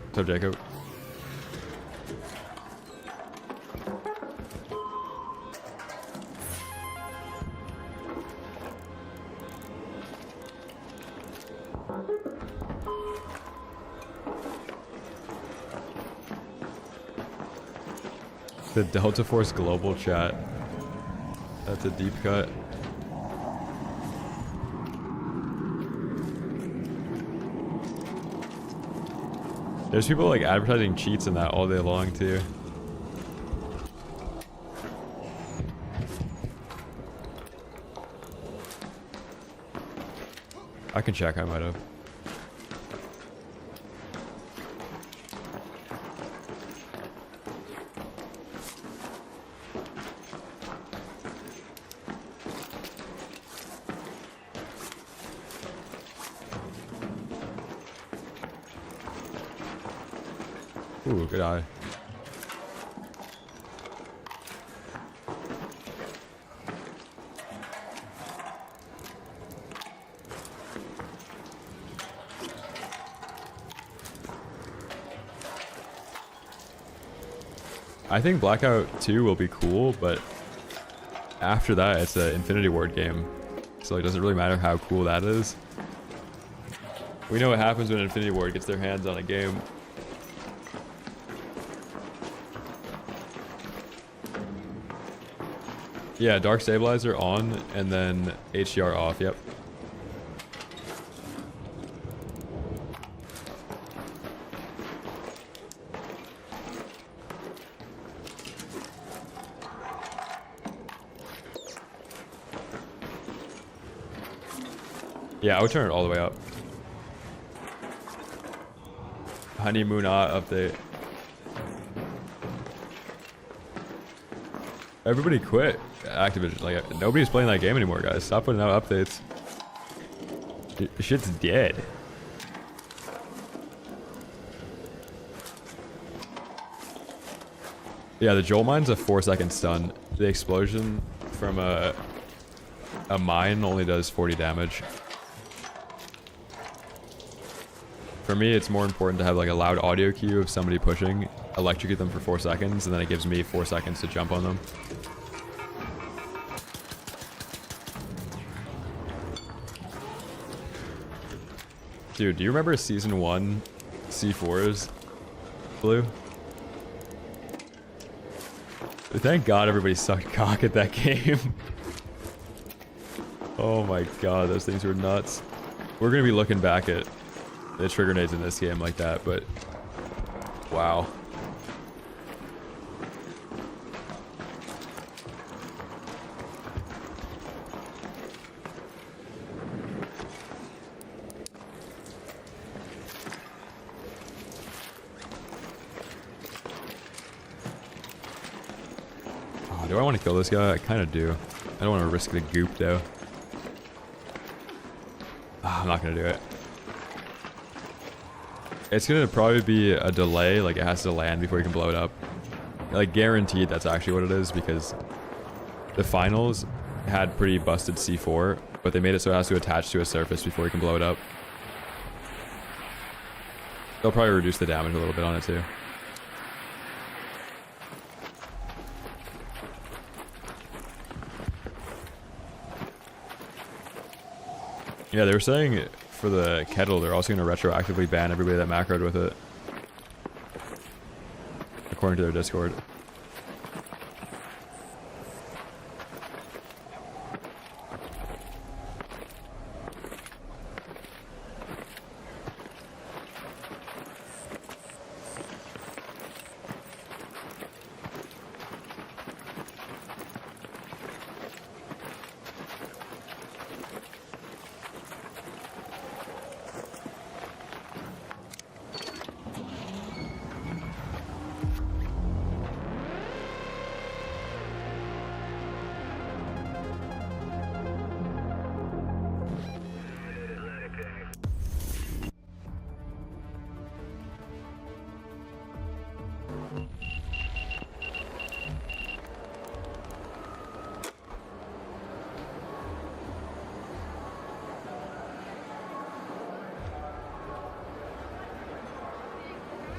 What's up, Jacob? The Delta Force global chat. That's a deep cut. There's people like advertising cheats in that all day long too. I can check, I might have. Ooh, good eye. I think Blackout 2 will be cool, but after that, it's an Infinity Ward game. So it doesn't really matter how cool that is. We know what happens when Infinity Ward gets their hands on a game. Yeah, Dark Stabilizer on, and then HDR off, yep. Yeah, I would turn it all the way up. Honeymoon update. Everybody quit Activision. Like, nobody's playing that game anymore, guys. Stop putting out updates. Shit's dead. Yeah, the Joel mine's a 4-second stun. The explosion from a mine only does 40 damage. For me, it's more important to have like a loud audio cue of somebody pushing, electrocute them for 4 seconds, and then it gives me 4 seconds to jump on them. Dude, do you remember Season 1 C4s, Blue? Thank God everybody sucked cock at that game. Oh my God, those things were nuts. We're gonna be looking back at the trigger nades in this game like that, but wow. Oh, do I want to kill this guy? I kind of do. I don't want to risk the goop though. I'm not gonna do it. It's gonna probably be a delay, like it has to land before you can blow it up. Like guaranteed that's actually what it is, because the finals had pretty busted C4, but they made it so it has to attach to a surface before you can blow it up. They'll probably reduce the damage a little bit on it too. Yeah, they were saying for the kettle, they're also going to retroactively ban everybody that macroed with it. According to their Discord.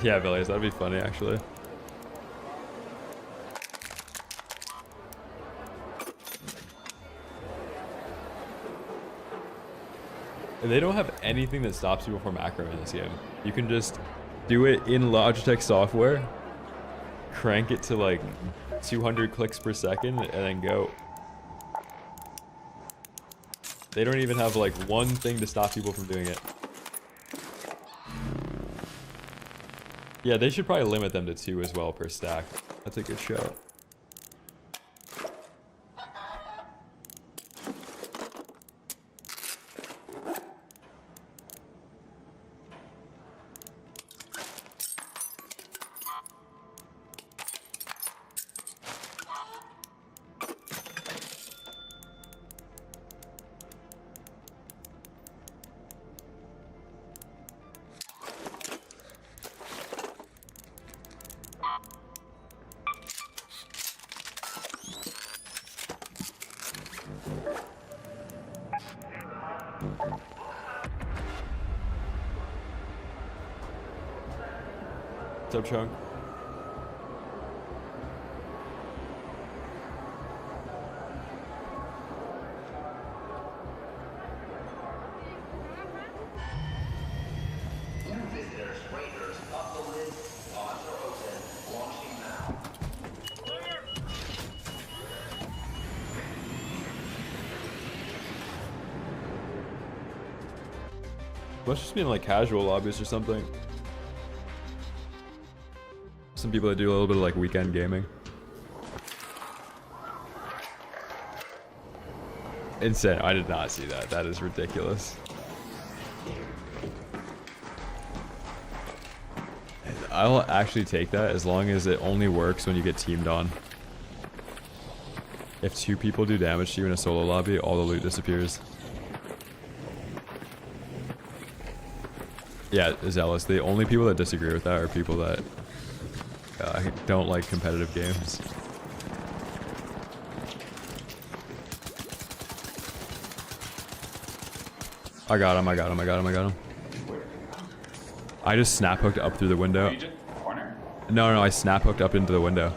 Yeah, Billy, that'd be funny actually. And they don't have anything that stops people from macro in this game. You can just do it in Logitech software, crank it to like 200 clicks per second, and then go. They don't even have like one thing to stop people from doing it. Yeah, they should probably limit them to 2 as well per stack. That's a good shout. What's up, Chunk? New visitors, raiders, up the list. Odds are open. Launching now. Must just be in like casual lobbies or something. Some people that do a little bit of like weekend gaming. Insane. I did not see that. That is ridiculous. I'll actually take that as long as it only works when you get teamed on. If 2 people do damage to you in a solo lobby, all the loot disappears. Yeah, Zealous. The only people that disagree with that are people that don't like competitive games. I got him, I got him, I got him, I got him. I just snap hooked up through the window. You just corner? No, no, I snap hooked up into the window.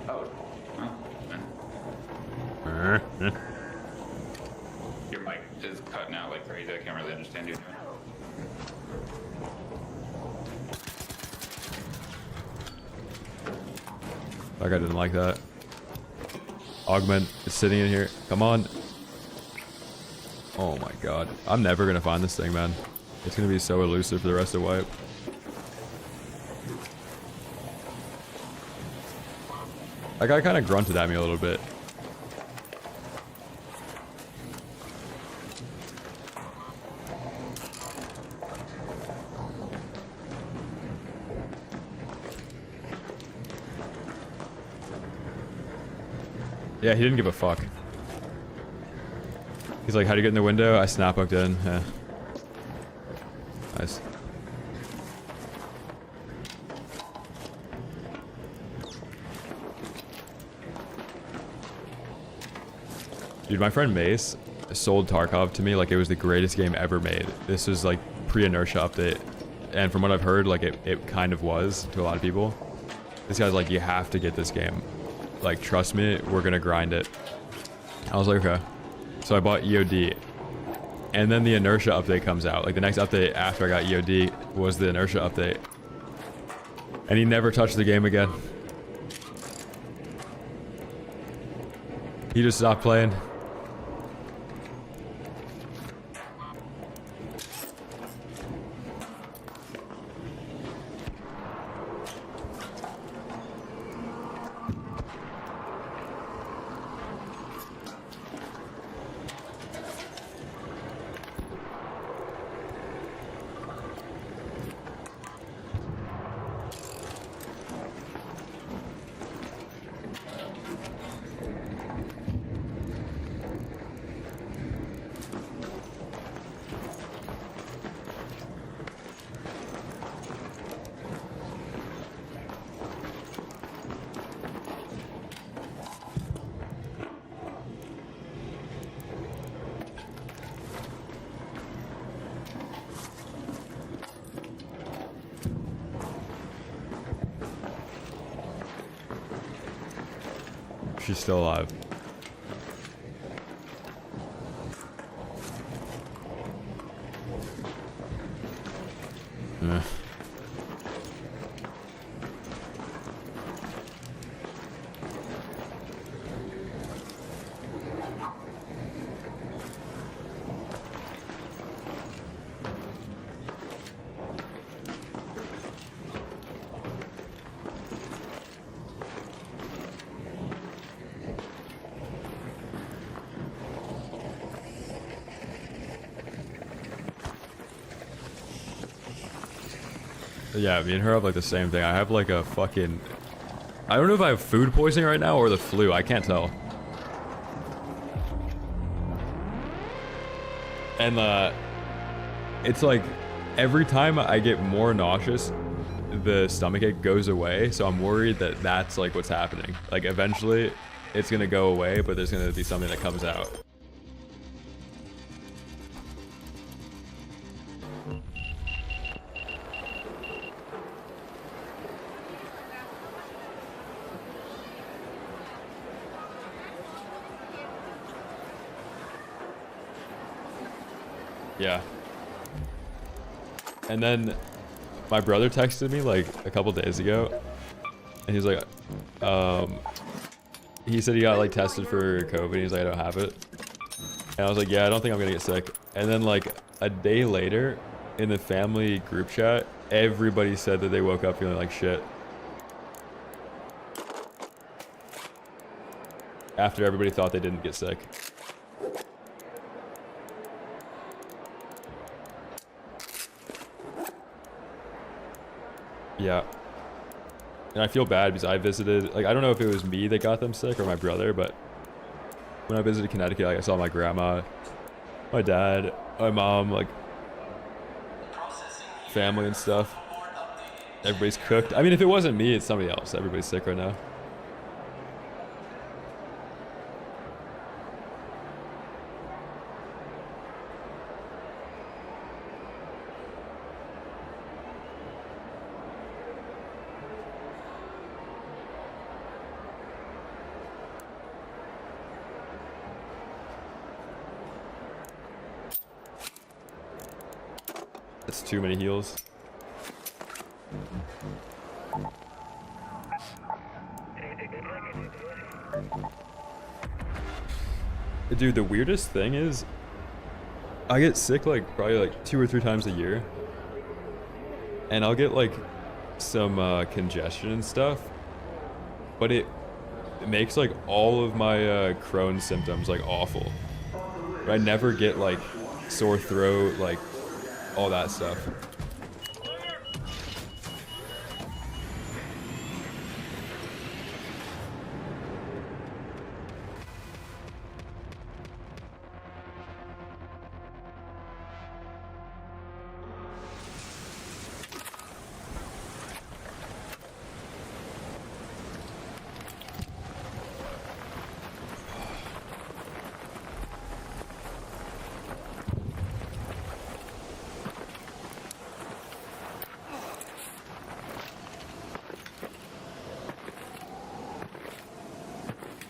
Oh. Your mic is cutting out like crazy. I can't really understand you. That guy didn't like that. Augment is sitting in here. Come on. Oh my god. I'm never gonna find this thing, man. It's gonna be so elusive for the rest of wipe. That guy kind of grunted at me a little bit. Yeah, he didn't give a fuck. He's like, how'd you get in the window? I snap hooked in. Yeah. Nice. Dude, my friend Mace sold Tarkov to me like it was the greatest game ever made. This was like pre-inertia update. And from what I've heard, like it kind of was to a lot of people. This guy's like, you have to get this game. Like, trust me, we're gonna grind it. I was like, okay. So I bought EOD. And then the inertia update comes out. Like, the next update after I got EOD was the inertia update. And he never touched the game again. He just stopped playing. She's still alive. Yeah, me and her have like the same thing. I have like a fucking... I don't know if I have food poisoning right now or the flu. I can't tell. And it's like every time I get more nauseous, the stomachache goes away. So I'm worried that that's like what's happening. Like eventually it's gonna go away, but there's gonna be something that comes out. Yeah. And then my brother texted me like a couple days ago, and he's like, he said he got like tested for COVID. He's like, I don't have it. And I was like, yeah, I don't think I'm gonna get sick. And then like a day later, in the family group chat, everybody said that they woke up feeling like shit. After everybody thought they didn't get sick. Yeah. And I feel bad because I visited, like, I don't know if it was me that got them sick or my brother, but when I visited Connecticut, like, I saw my grandma, my dad, my mom, like, family and stuff. Everybody's cooked. I mean, if it wasn't me, it's somebody else. Everybody's sick right now. That's too many heals. Dude, the weirdest thing is I get sick like probably like 2 or 3 times a year, and I'll get like some congestion and stuff, but it makes like all of my Crohn's symptoms like awful. But I never get like sore throat, like all that stuff.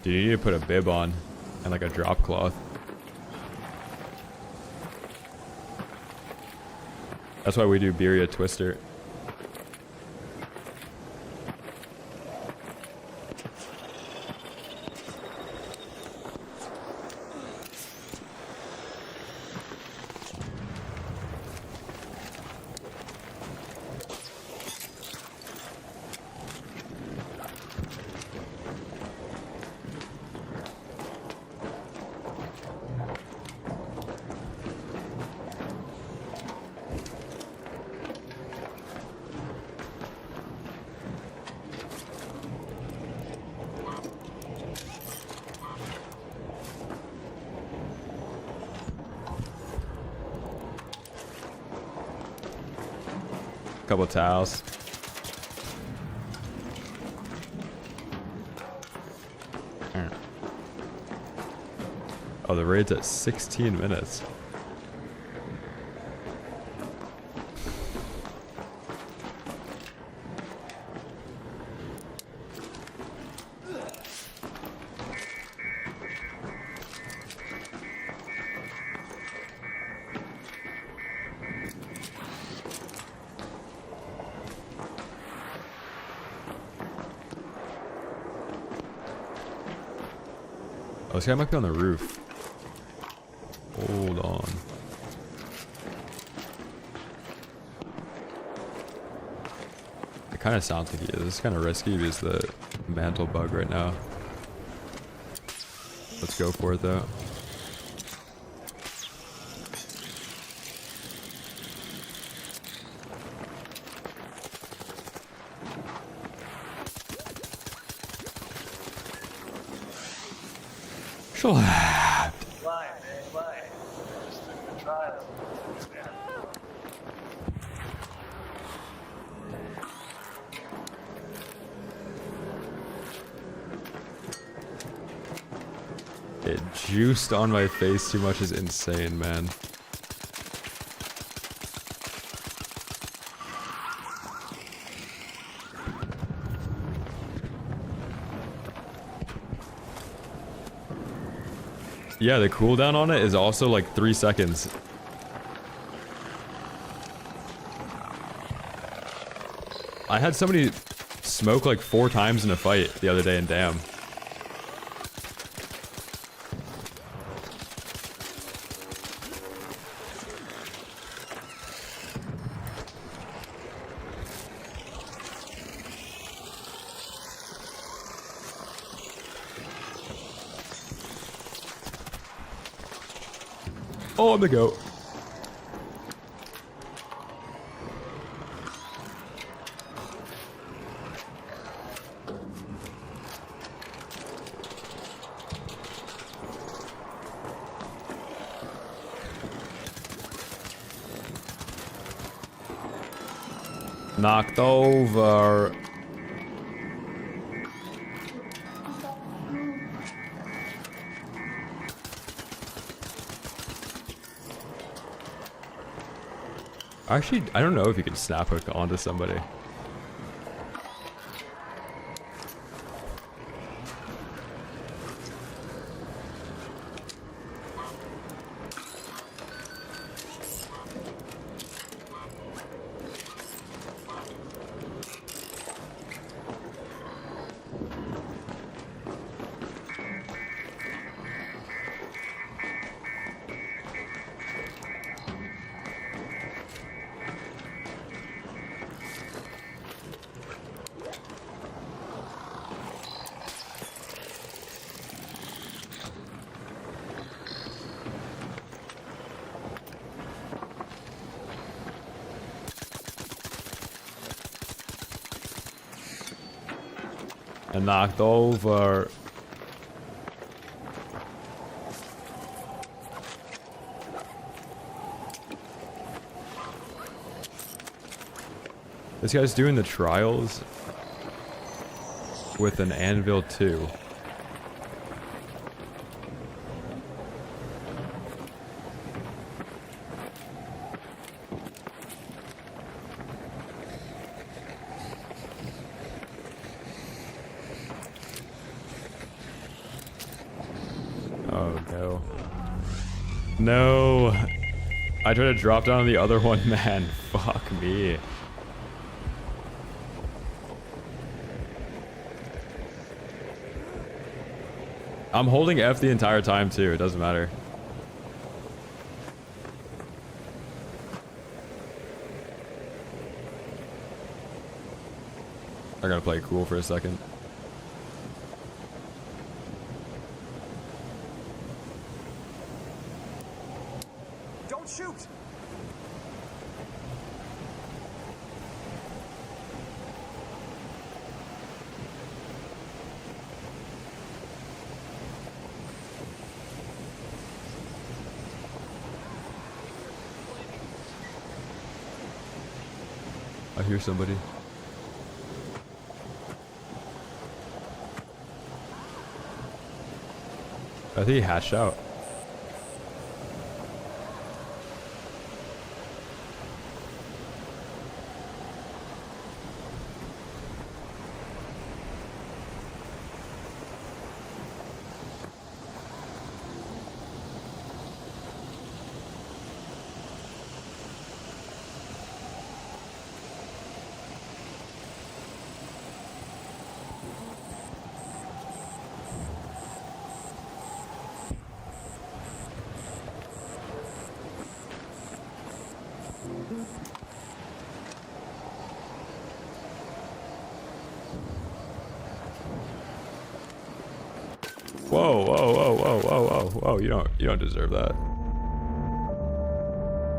Dude, you need to put a bib on and like a drop cloth. That's why we do Birria Twister. Couple of towels. Oh, the raid's at 16 minutes. Oh, this guy might be on the roof. Hold on. It kind of sounds like he is. It's kind of risky because the mantle bug right now. Let's go for it though. Slapped. It juiced on my face too much is insane, man. Yeah, the cooldown on it is also like 3 seconds. I had somebody smoke like 4 times in a fight the other day in Dam. Oh, I'm the goat. Knocked over. Actually, I don't know if you can snap hook onto somebody. And knocked over. This guy's doing the trials with an anvil too. Oh no. No. I tried to drop down on the other one, man. Fuck me. I'm holding F the entire time too, it doesn't matter. I gotta play it cool for a second. Don't shoot! I hear somebody. I think he hatched out. Whoa, whoa, whoa, whoa, whoa, whoa, whoa, you don't deserve that.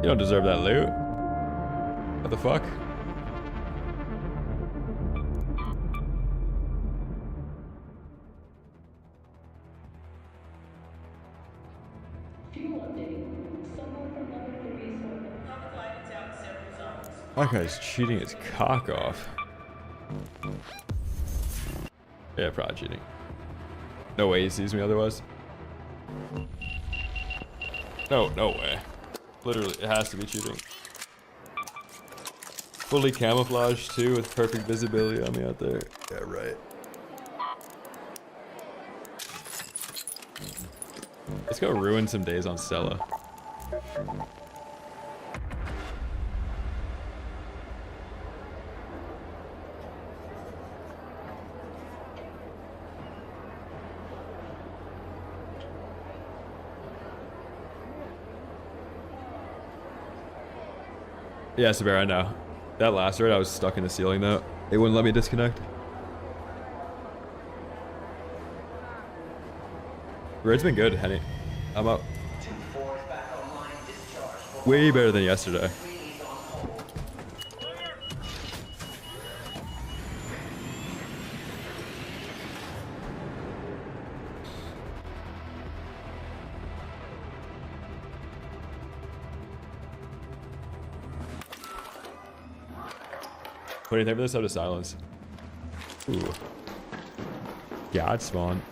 You don't deserve that loot. What the fuck? Fuel update. Someone from level 3 sorted. Public light is out in several zones. That guy's cheating his cock off. Yeah, probably cheating. No way he sees me otherwise. No way. Literally, it has to be cheating. Fully camouflaged too, with perfect visibility on me out there. Yeah, right. Let's go ruin some days on Stella. Yeah, Sabir, I know. That last raid, I was stuck in the ceiling though. It wouldn't let me disconnect. Raid's been good, Henny. I'm up. Way better than yesterday. What do you think of this out of silence? Ooh. God spawn.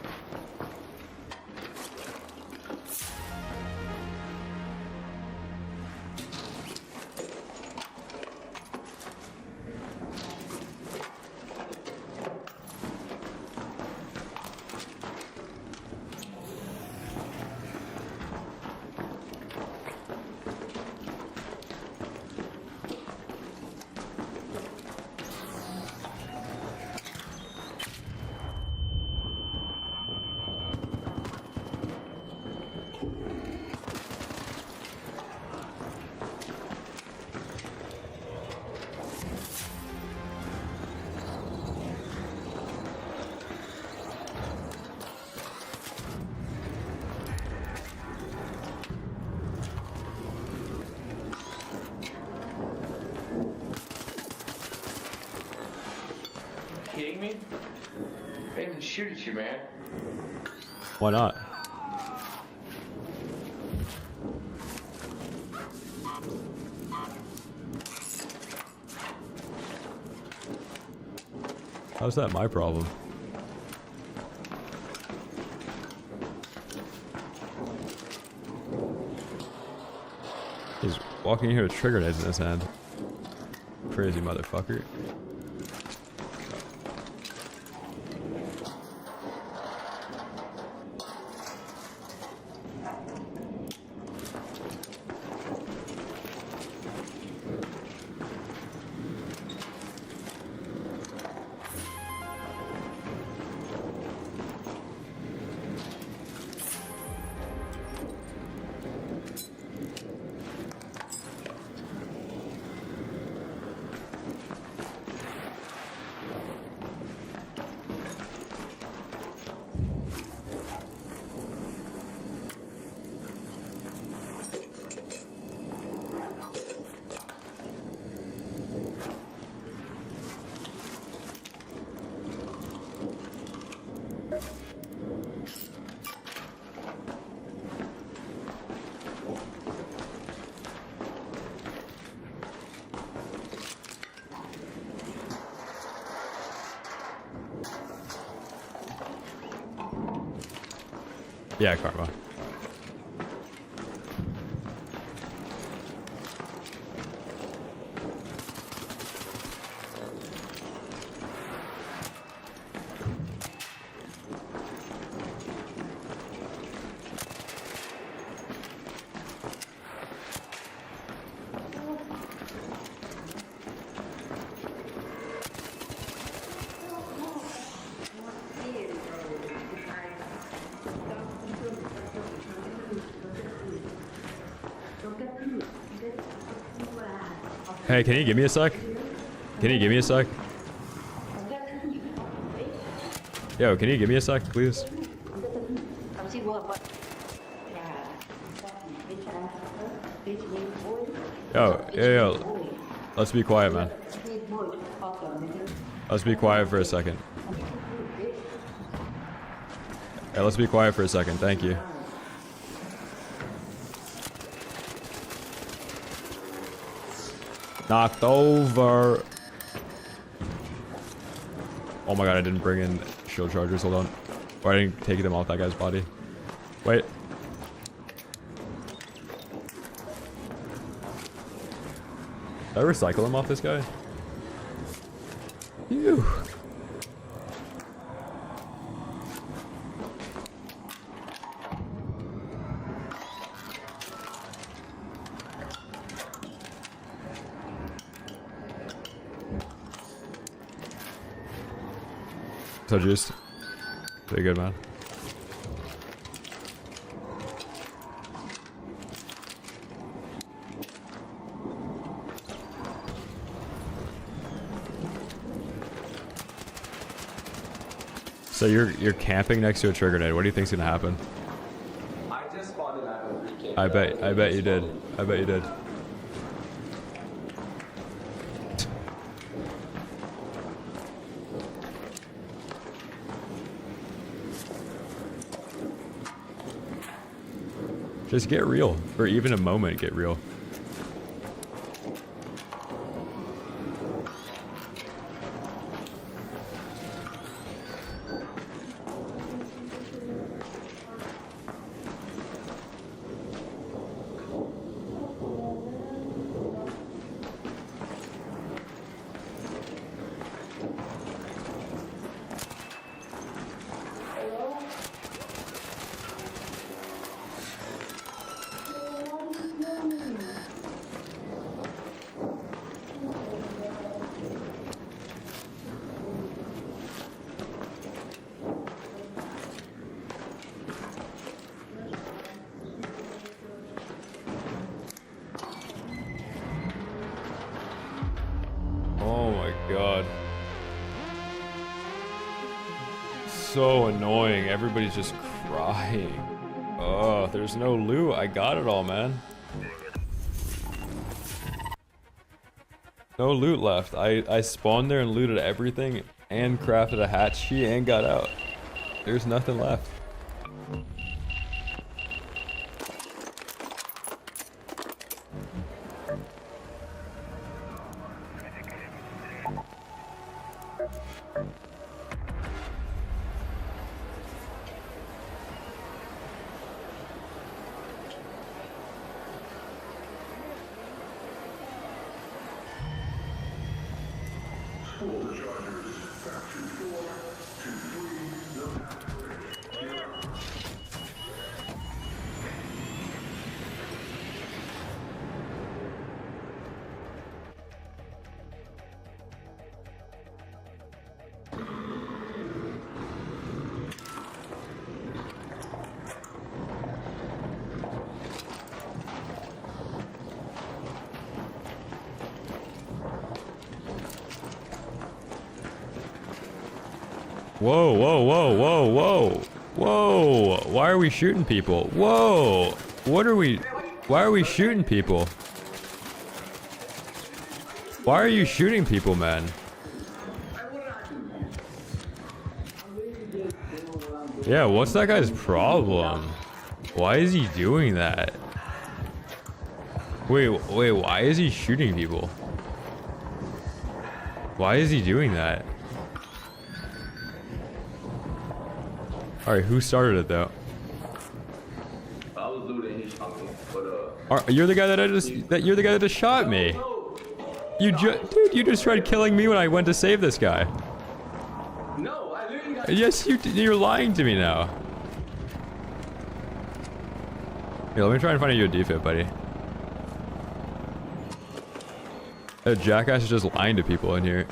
Kidding me? I didn't shoot at you, man. Why not? How's that my problem? He's walking here with trigger nades in his hand. Crazy motherfucker. Yeah, Karma. Hey, can you give me a sec? Can you give me a sec? Yo, can you give me a sec, please? Yo. Let's be quiet, man. Let's be quiet for a second. Yeah, let's be quiet for a second. Thank you. Knocked over. Oh my god, I didn't bring in shield chargers. Hold on. Or I didn't take them off that guy's body. Wait. Did I recycle him off this guy? Ew. So juiced. Pretty good, man. So you're camping next to a trigger nade. What do you think's gonna happen? I just spawned in. I have a free kit. I bet you did. I bet you did. Just get real. For even a moment, get real. Oh my god. So annoying. Everybody's just crying. Oh, there's no loot. I got it all, man. No loot left. I spawned there and looted everything and crafted a hatch key and got out. There's nothing left. Whoa, whoa, whoa, whoa, whoa. Whoa. Why are we shooting people? Whoa. What are we... Why are we shooting people? Why are you shooting people, man? Yeah, what's that guy's problem? Why is he doing that? Wait, why is he shooting people? Why is he doing that? Alright, who started it though? I was looting. He shot me, but You're the guy you're the guy that just shot me. Dude, you just tried killing me when I went to save this guy. No, I literally got. Yes, you're lying to me now. Here, let me try and find you a defib, buddy. A jackass is just lying to people in here.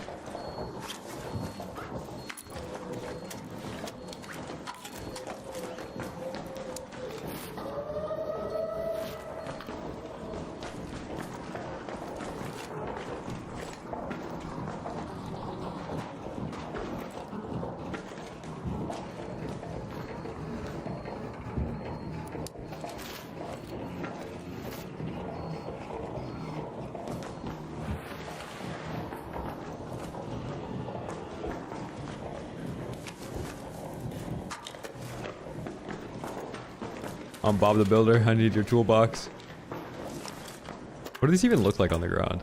I'm Bob the Builder. I need your toolbox. What do these even look like on the ground?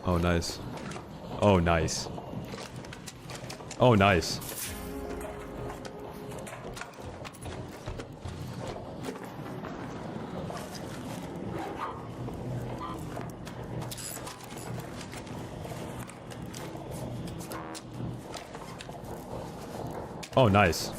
Oh, nice. Oh, nice. Oh, nice. Oh, nice.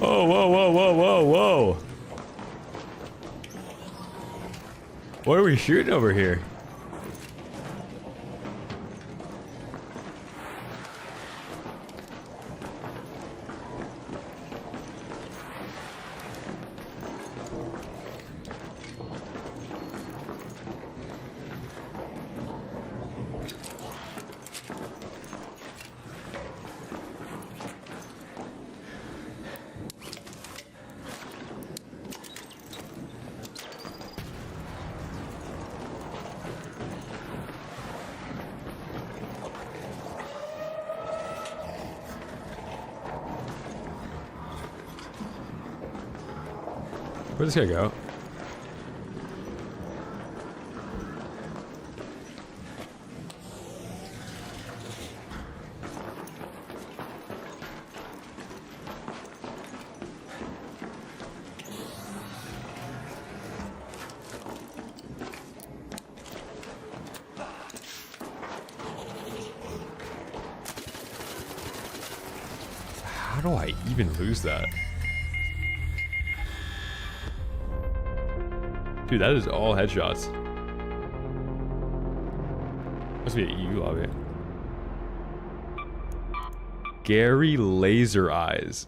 Oh, whoa, whoa, whoa, whoa, whoa. What are we shooting over here? Where'd this guy go? How do I even lose that? Dude, that is all headshots. Must be an EU lobby. Gary Laser Eyes.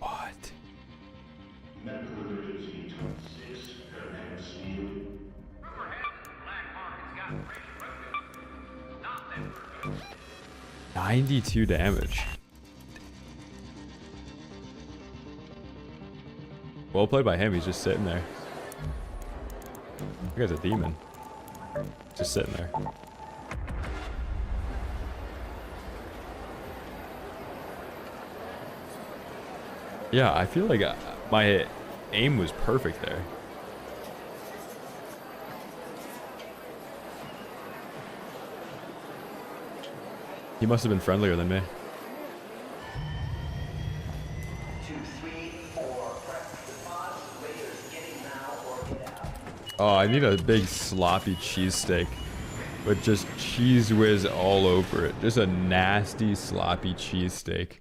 What? Medical emergency 26, Paradigm Shield. 92 damage. Well played by him, he's just sitting there. That guy's a demon. Just sitting there. Yeah, I feel like my aim was perfect there. He must have been friendlier than me. 2, 3, 4. Press the pause. Raiders getting now or get out. Oh, I need a big sloppy cheesesteak with just cheese whiz all over it. Just a nasty sloppy cheesesteak.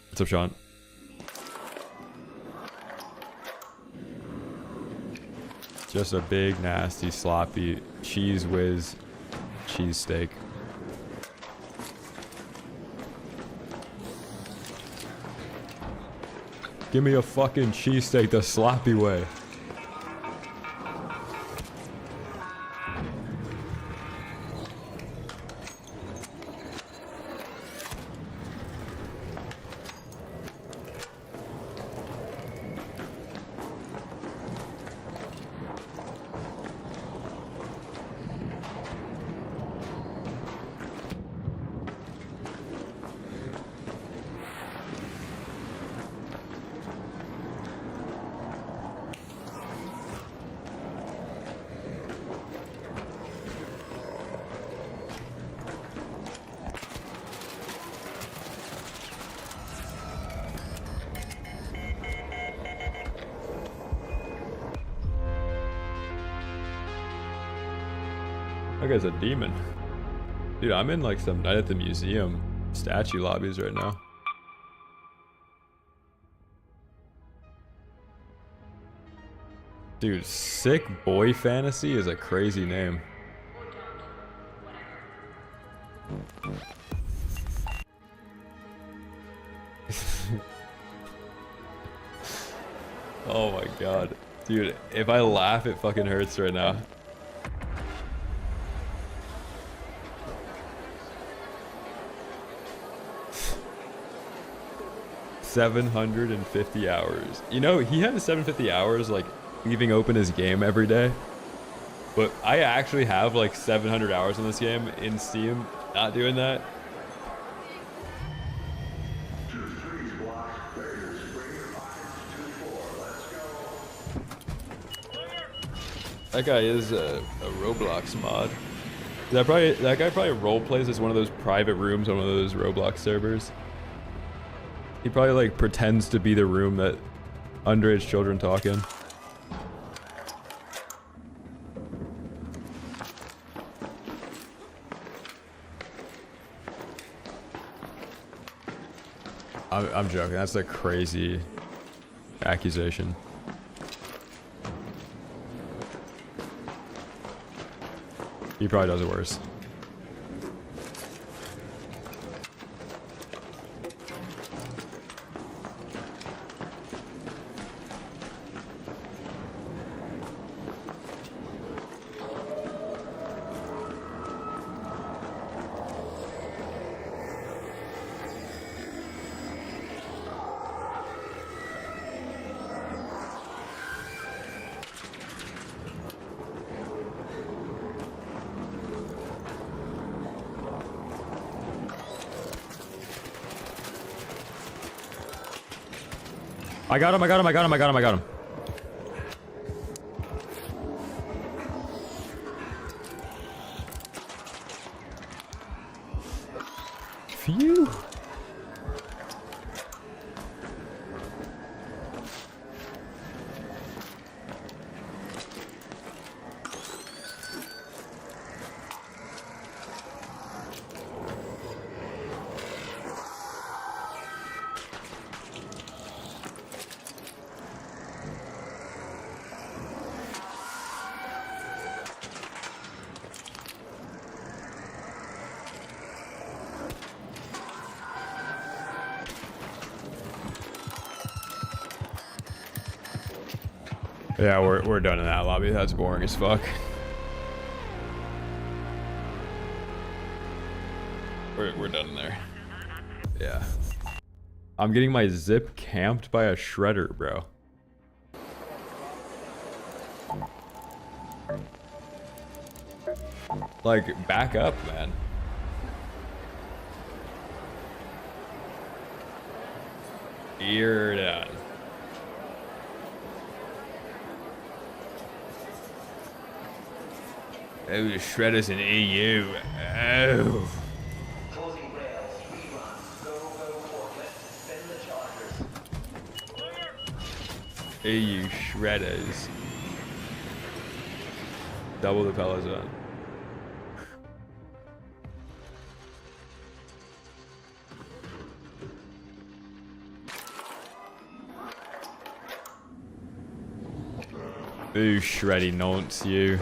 What's up, Sean? Just a big, nasty, sloppy cheese whiz cheesesteak. Give me a fucking cheesesteak the sloppy way. That guy's a demon. Dude, I'm in like some Night at the Museum statue lobbies right now. Dude, Sick Boy Fantasy is a crazy name. Oh my god. Dude, if I laugh, it fucking hurts right now. $750 hours. You know, he had 750 hours like leaving open his game every day. But I actually have like 700 hours in this game in Steam, not doing that. That guy is a Roblox mod. That guy probably role plays as one of those private rooms on one of those Roblox servers. He probably like pretends to be the room that Underage children talking. I'm joking. That's a crazy accusation. He probably does it worse. I got him. Phew. Yeah, we're done in that lobby. That's boring as fuck. We're done in there. Yeah. I'm getting my zip camped by a shredder, bro. Like, back up, man. You're done. Oh, the shredder's in EU. Oh. Closing rails, reruns, go, forklift, spin the chargers. EU shredders. Double the pellets on. Ooh, shreddy nonce you.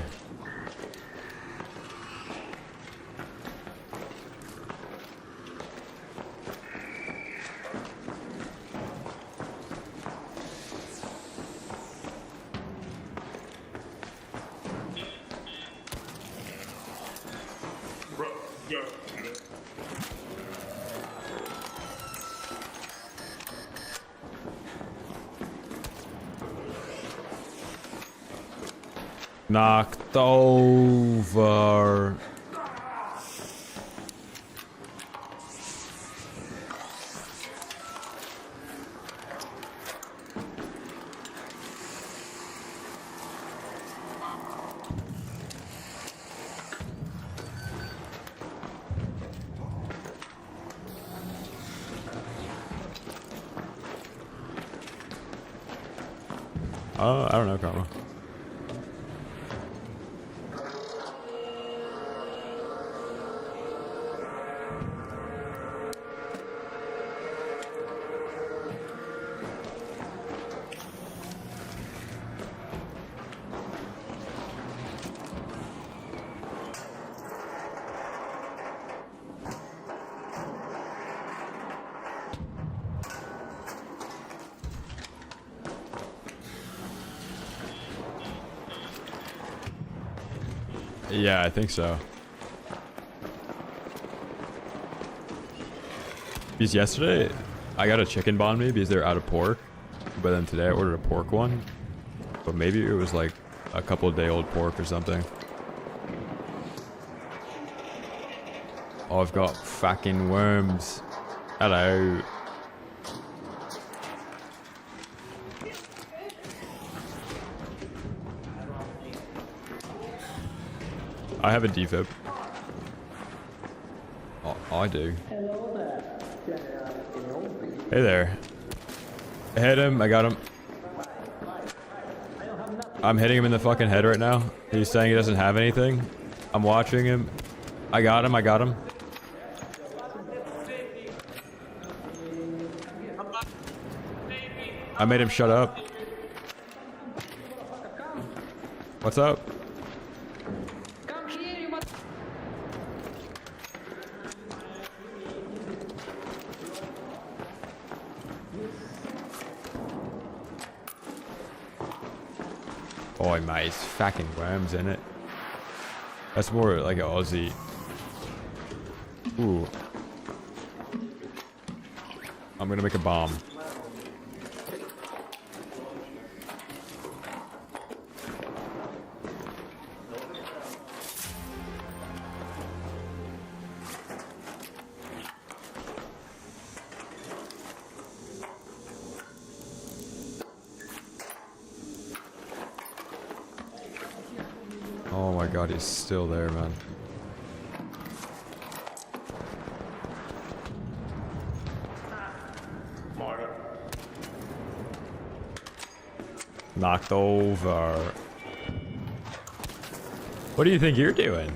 Knocked over. I don't know, Karma. Yeah, I think so. Because yesterday, I got a chicken banh mi because they're out of pork. But then today I ordered a pork one. But maybe it was like a couple day old pork or something. Oh, I've got fucking worms. Hello. I have a defib. Oh, I do. Hello there. Hey there. I hit him. I got him. I'm hitting him in the fucking head right now. He's saying he doesn't have anything. I'm watching him. I got him. I got him. I made him shut up. What's up? Oh, nice. Fucking worms in it. That's more like an Aussie. Ooh. I'm gonna make a bomb. Oh my god, he's still there, man. Knocked over. What do you think you're doing?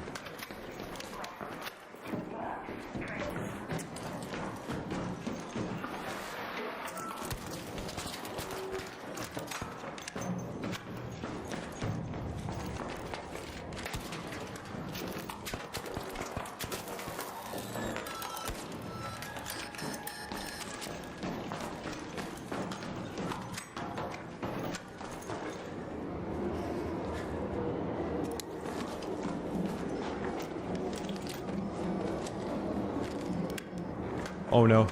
Oh no.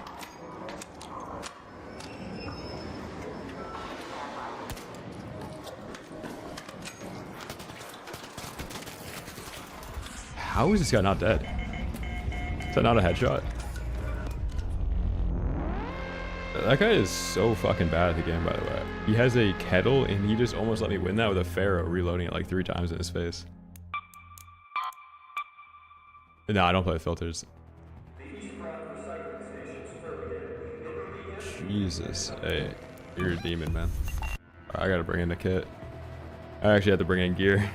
How is this guy not dead? Is that not a headshot? That guy is so fucking bad at the game, by the way. He has a kettle and he just almost let me win that with a Pharaoh reloading it like 3 times in his face. No, I don't play with filters. Jesus, hey, you're a demon, man. I gotta bring in the kit. I actually had to bring in gear.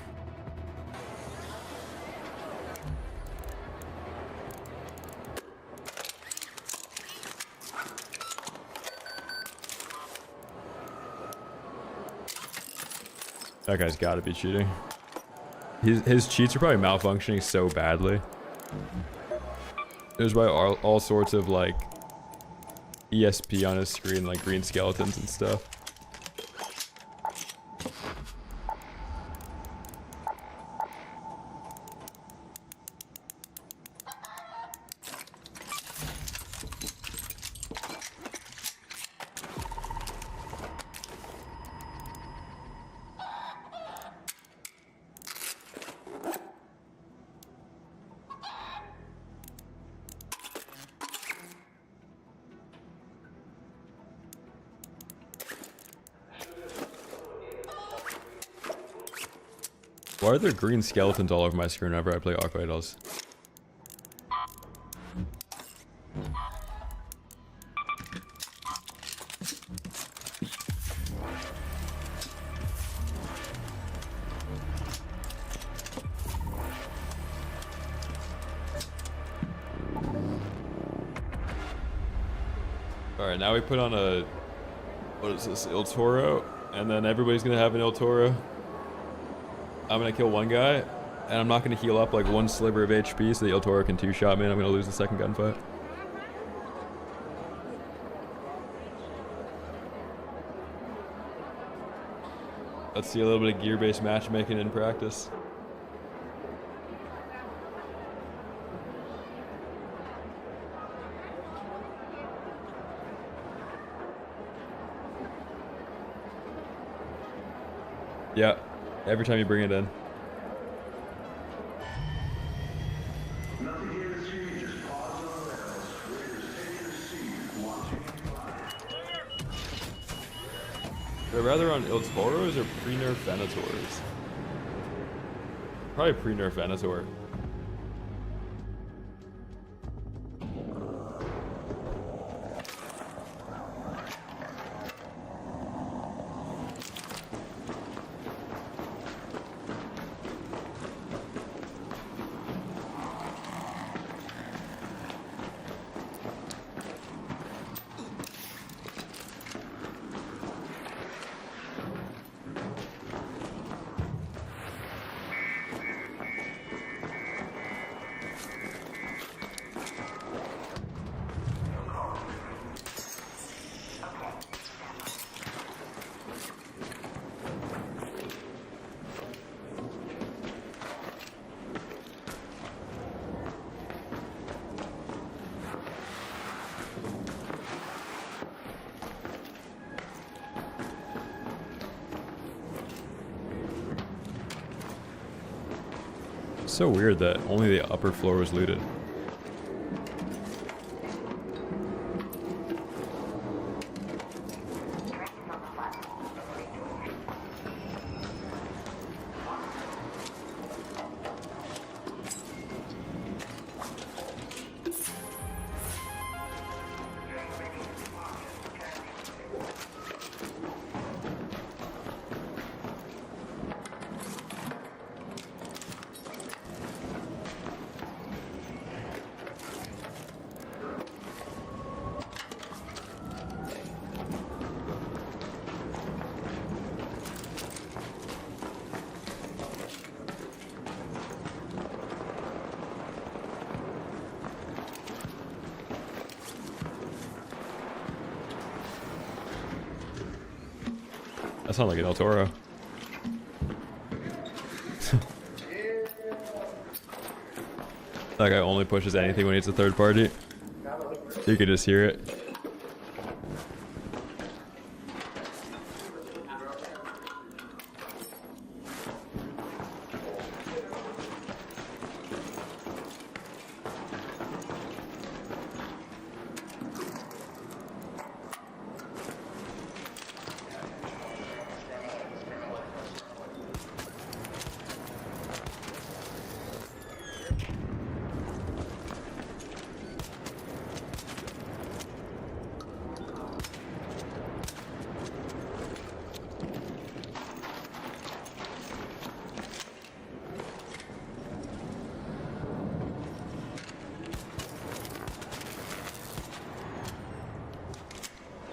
That guy's gotta be cheating. His cheats are probably malfunctioning so badly. There's probably all sorts of like ESP on his screen, like green skeletons and stuff. Why are there green skeletons all over my screen whenever I play Aqua Idols? Alright, now we put on a... what is this? Il Toro? And then everybody's gonna have an Il Toro. I'm gonna kill one guy, and I'm not gonna heal up like 1 sliver of HP so the Il Toro can 2-shot me and I'm gonna lose the second gunfight. Let's see a little bit of gear-based matchmaking in practice. Yeah. Every time you bring it in. They're rather on Il Toros or pre-nerf Venators? Probably pre-nerf Venator. so weird that only the upper floor was looted. That sounds like an El Toro. That guy only pushes anything when it's a third party. You can just hear it.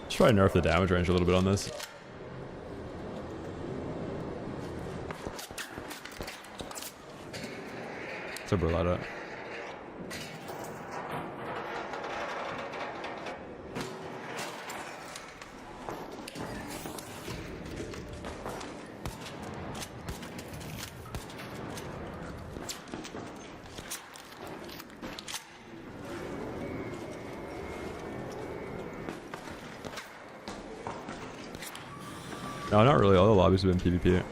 Let's try to nerf the damage range a little bit on this. It's a burletta. No, not really. All the lobbies have been PvP.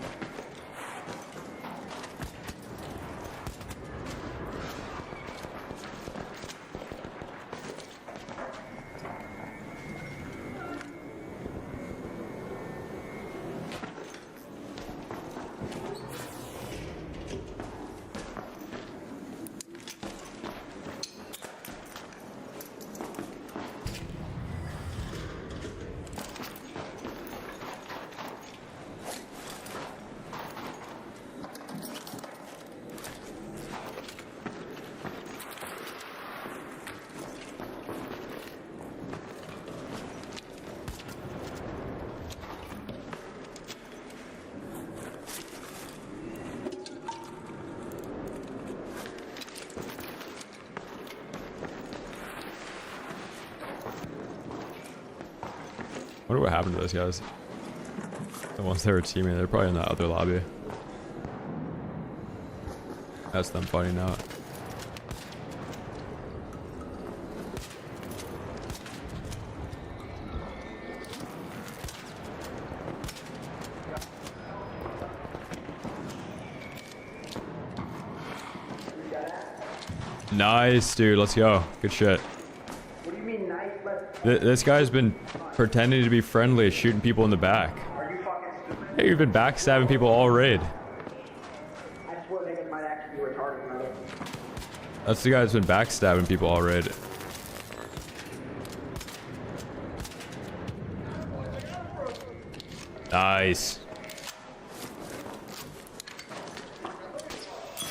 I wonder what happened to those guys. The ones they were teaming, they're probably in that other lobby. That's them fighting out. Nice, dude. Let's go. Good shit. What do you mean nice? This guy's been pretending to be friendly, shooting people in the back. Are you fucking stupid? Hey, you've been backstabbing people all raid. I swear niggas might actually be retarded, brother. That's the guy that's been backstabbing people all raid. Nice.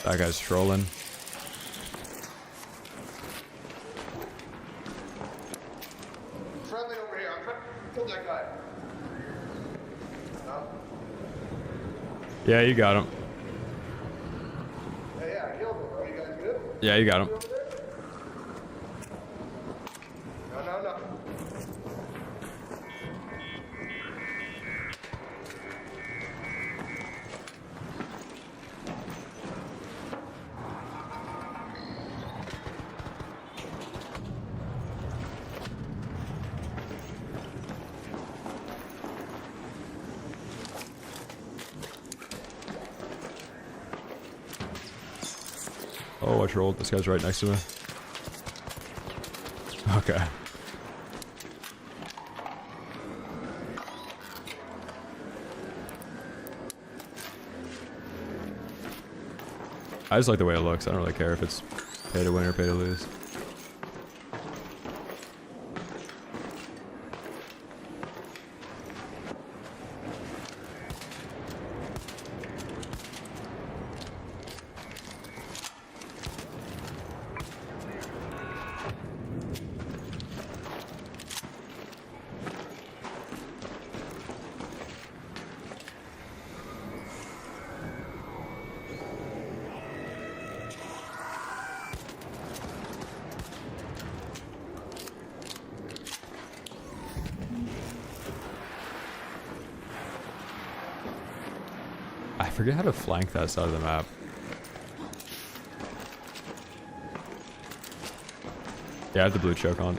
That guy's trolling. Friendly over here. I'm trying to kill that guy. No? Yeah, you got him. Yeah, I killed him, bro. You guys good? Yeah, you got him. No. Oh, I trolled. This guy's right next to me. Okay. I just like the way it looks. I don't really care if it's pay to win or pay to lose. I forget how to flank that side of the map. Yeah, I have the blue choke on.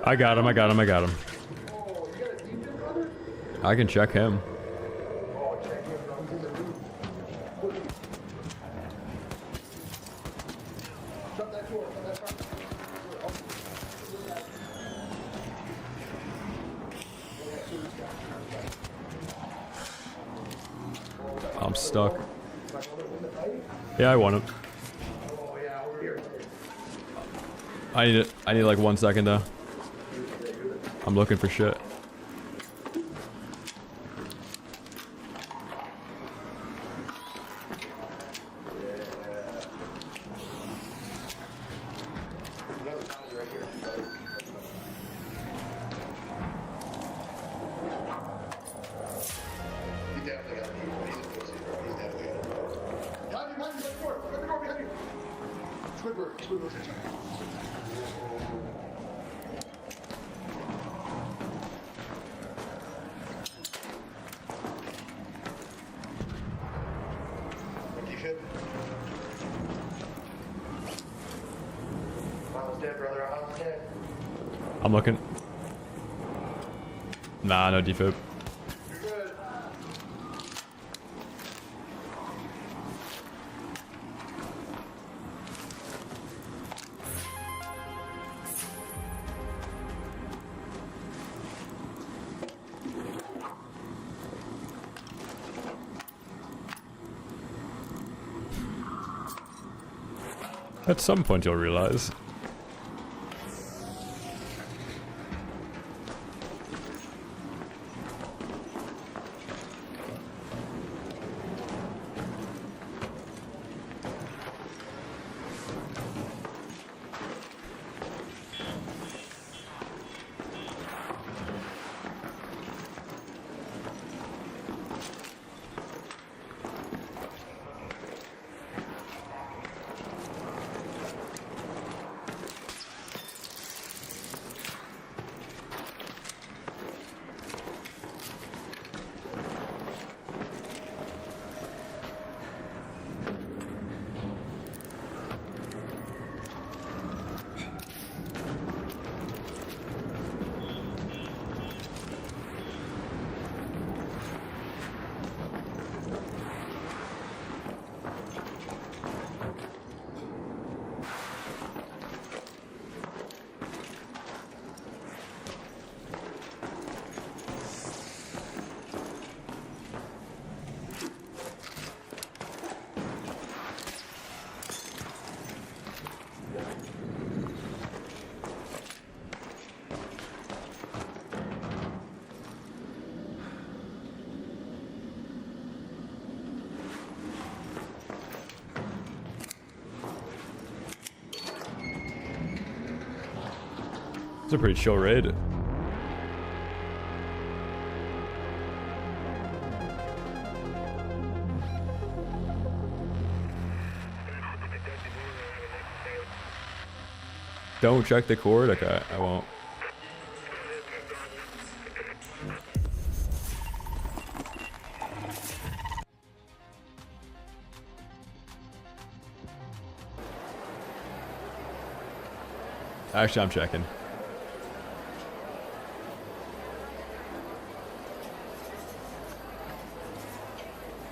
I got him, I got him, I got him. I can check him. I'm stuck. Yeah, I won it. I need it. I need like 1 second though. I'm looking for shit. I'm looking. Nah, no defib. At some point you'll realize. It's a pretty chill raid. Don't check the cord? Okay, I won't. Actually, I'm checking.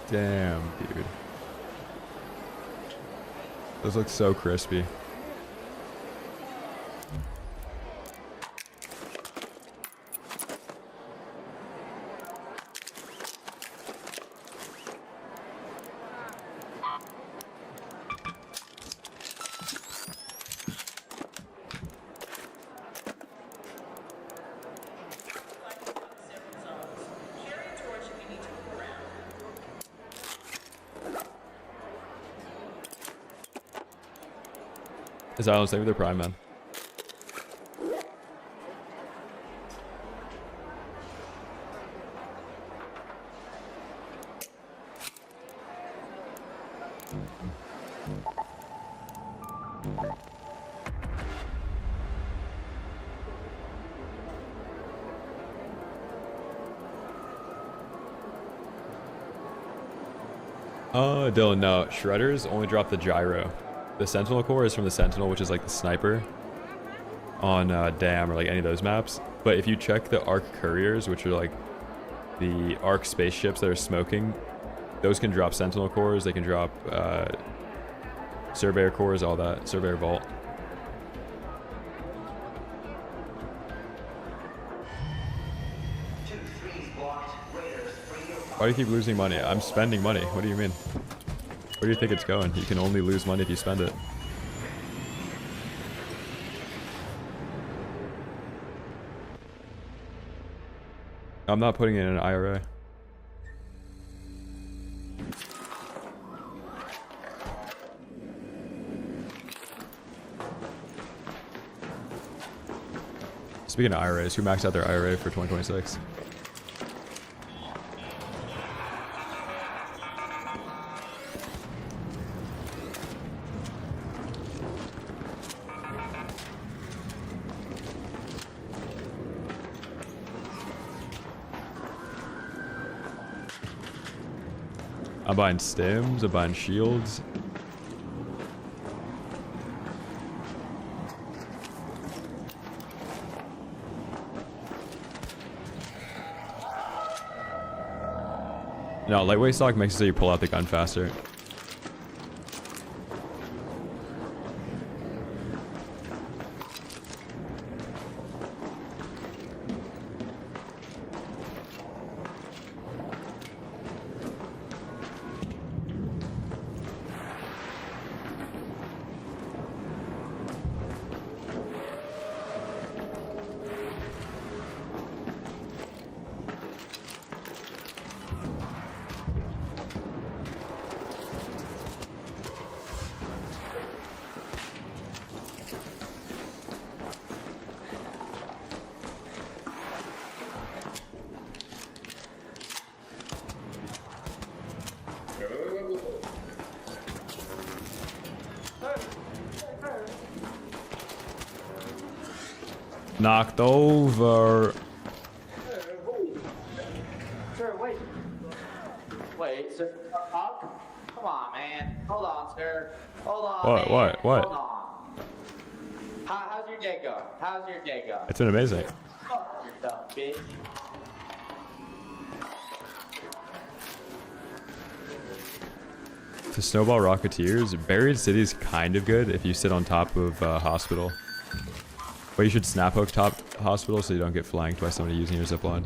Damn, dude. Those look so crispy. Is Island stay with their prime, man? Oh, Dylan, no. Shredders only drop the gyro. The Sentinel core is from the Sentinel, which is like the sniper on Dam or like any of those maps. But if you check the Arc Couriers, which are like the Arc spaceships that are smoking, those can drop Sentinel cores. They can drop Surveyor cores, all that. Surveyor Vault. Why do you keep losing money? I'm spending money. What do you mean? Where do you think it's going? You can only lose money if you spend it. I'm not putting it in an IRA. Speaking of IRAs, who maxed out their IRA for 2026? I'm buying stims, I'm buying shields. No, lightweight stock makes it so you pull out the gun faster. Knocked over. Sir, wait. Wait, sir. Up? Come on, man. Hold on, sir. Hold on. What? Man. What? What? Hold on. How's your day going? How's your day going? It's been amazing. Fuck yourself, bitch. To snowball Rocketeers, Buried City's kind of good if you sit on top of Hospital. But you should snap hook top Hospital so you don't get flanked by somebody using your zipline.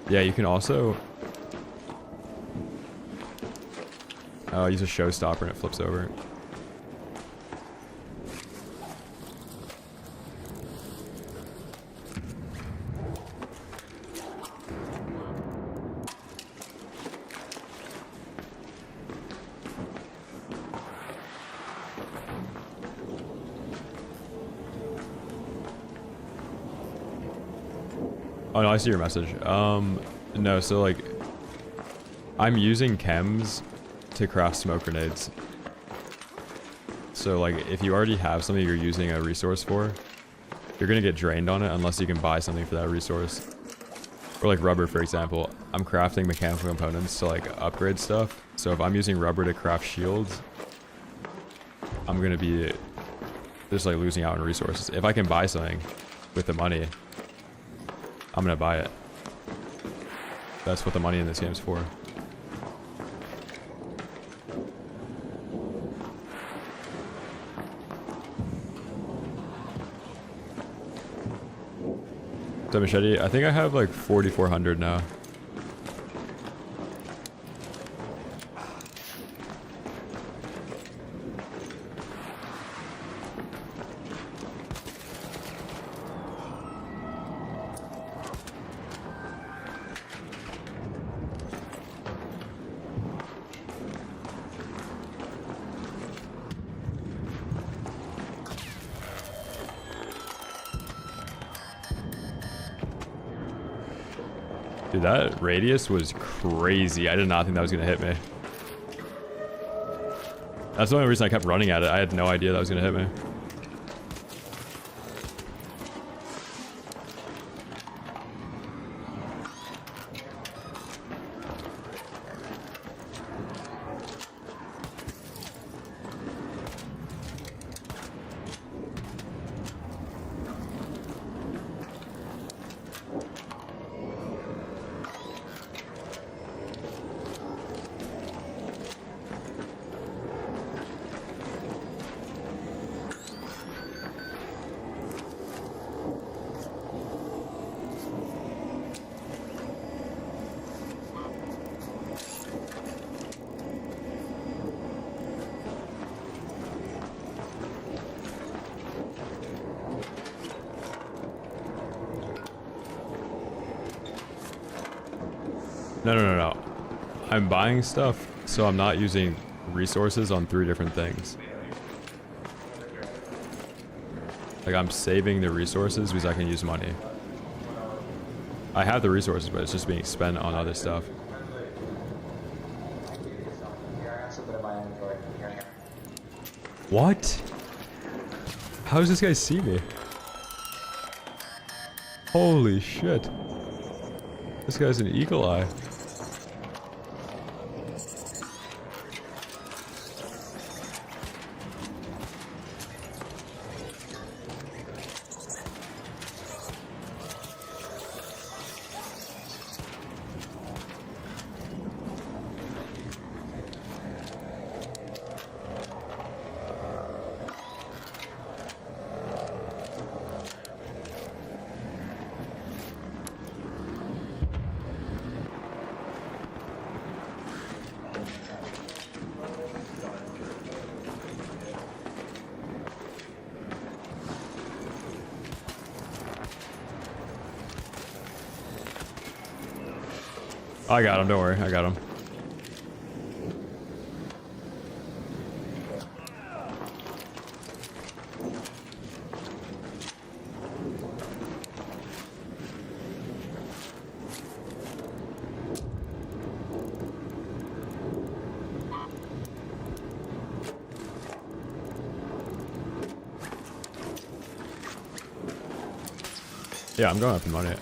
Yeah, you can also use a showstopper and it flips over. Oh no, I see your message. No, so like, I'm using chems to craft smoke grenades. So like if you already have something you're using a resource for, you're gonna get drained on it unless you can buy something for that resource. Or like rubber, for example. I'm crafting mechanical components to like upgrade stuff. So if I'm using rubber to craft shields, I'm gonna be just like losing out on resources. If I can buy something with the money, I'm gonna buy it. That's what the money in this game's for. So machete, I think I have like 4,400 now. Dude, that radius was crazy. I did not think that was going to hit me. That's the only reason I kept running at it. I had no idea that was going to hit me. No. I'm buying stuff, so I'm not using resources on 3 different things. Like, I'm saving the resources because I can use money. I have the resources, but it's just being spent on other stuff. What? How does this guy see me? Holy shit. This guy's an eagle eye. I got him, don't worry, I got him. Yeah, I'm going after money.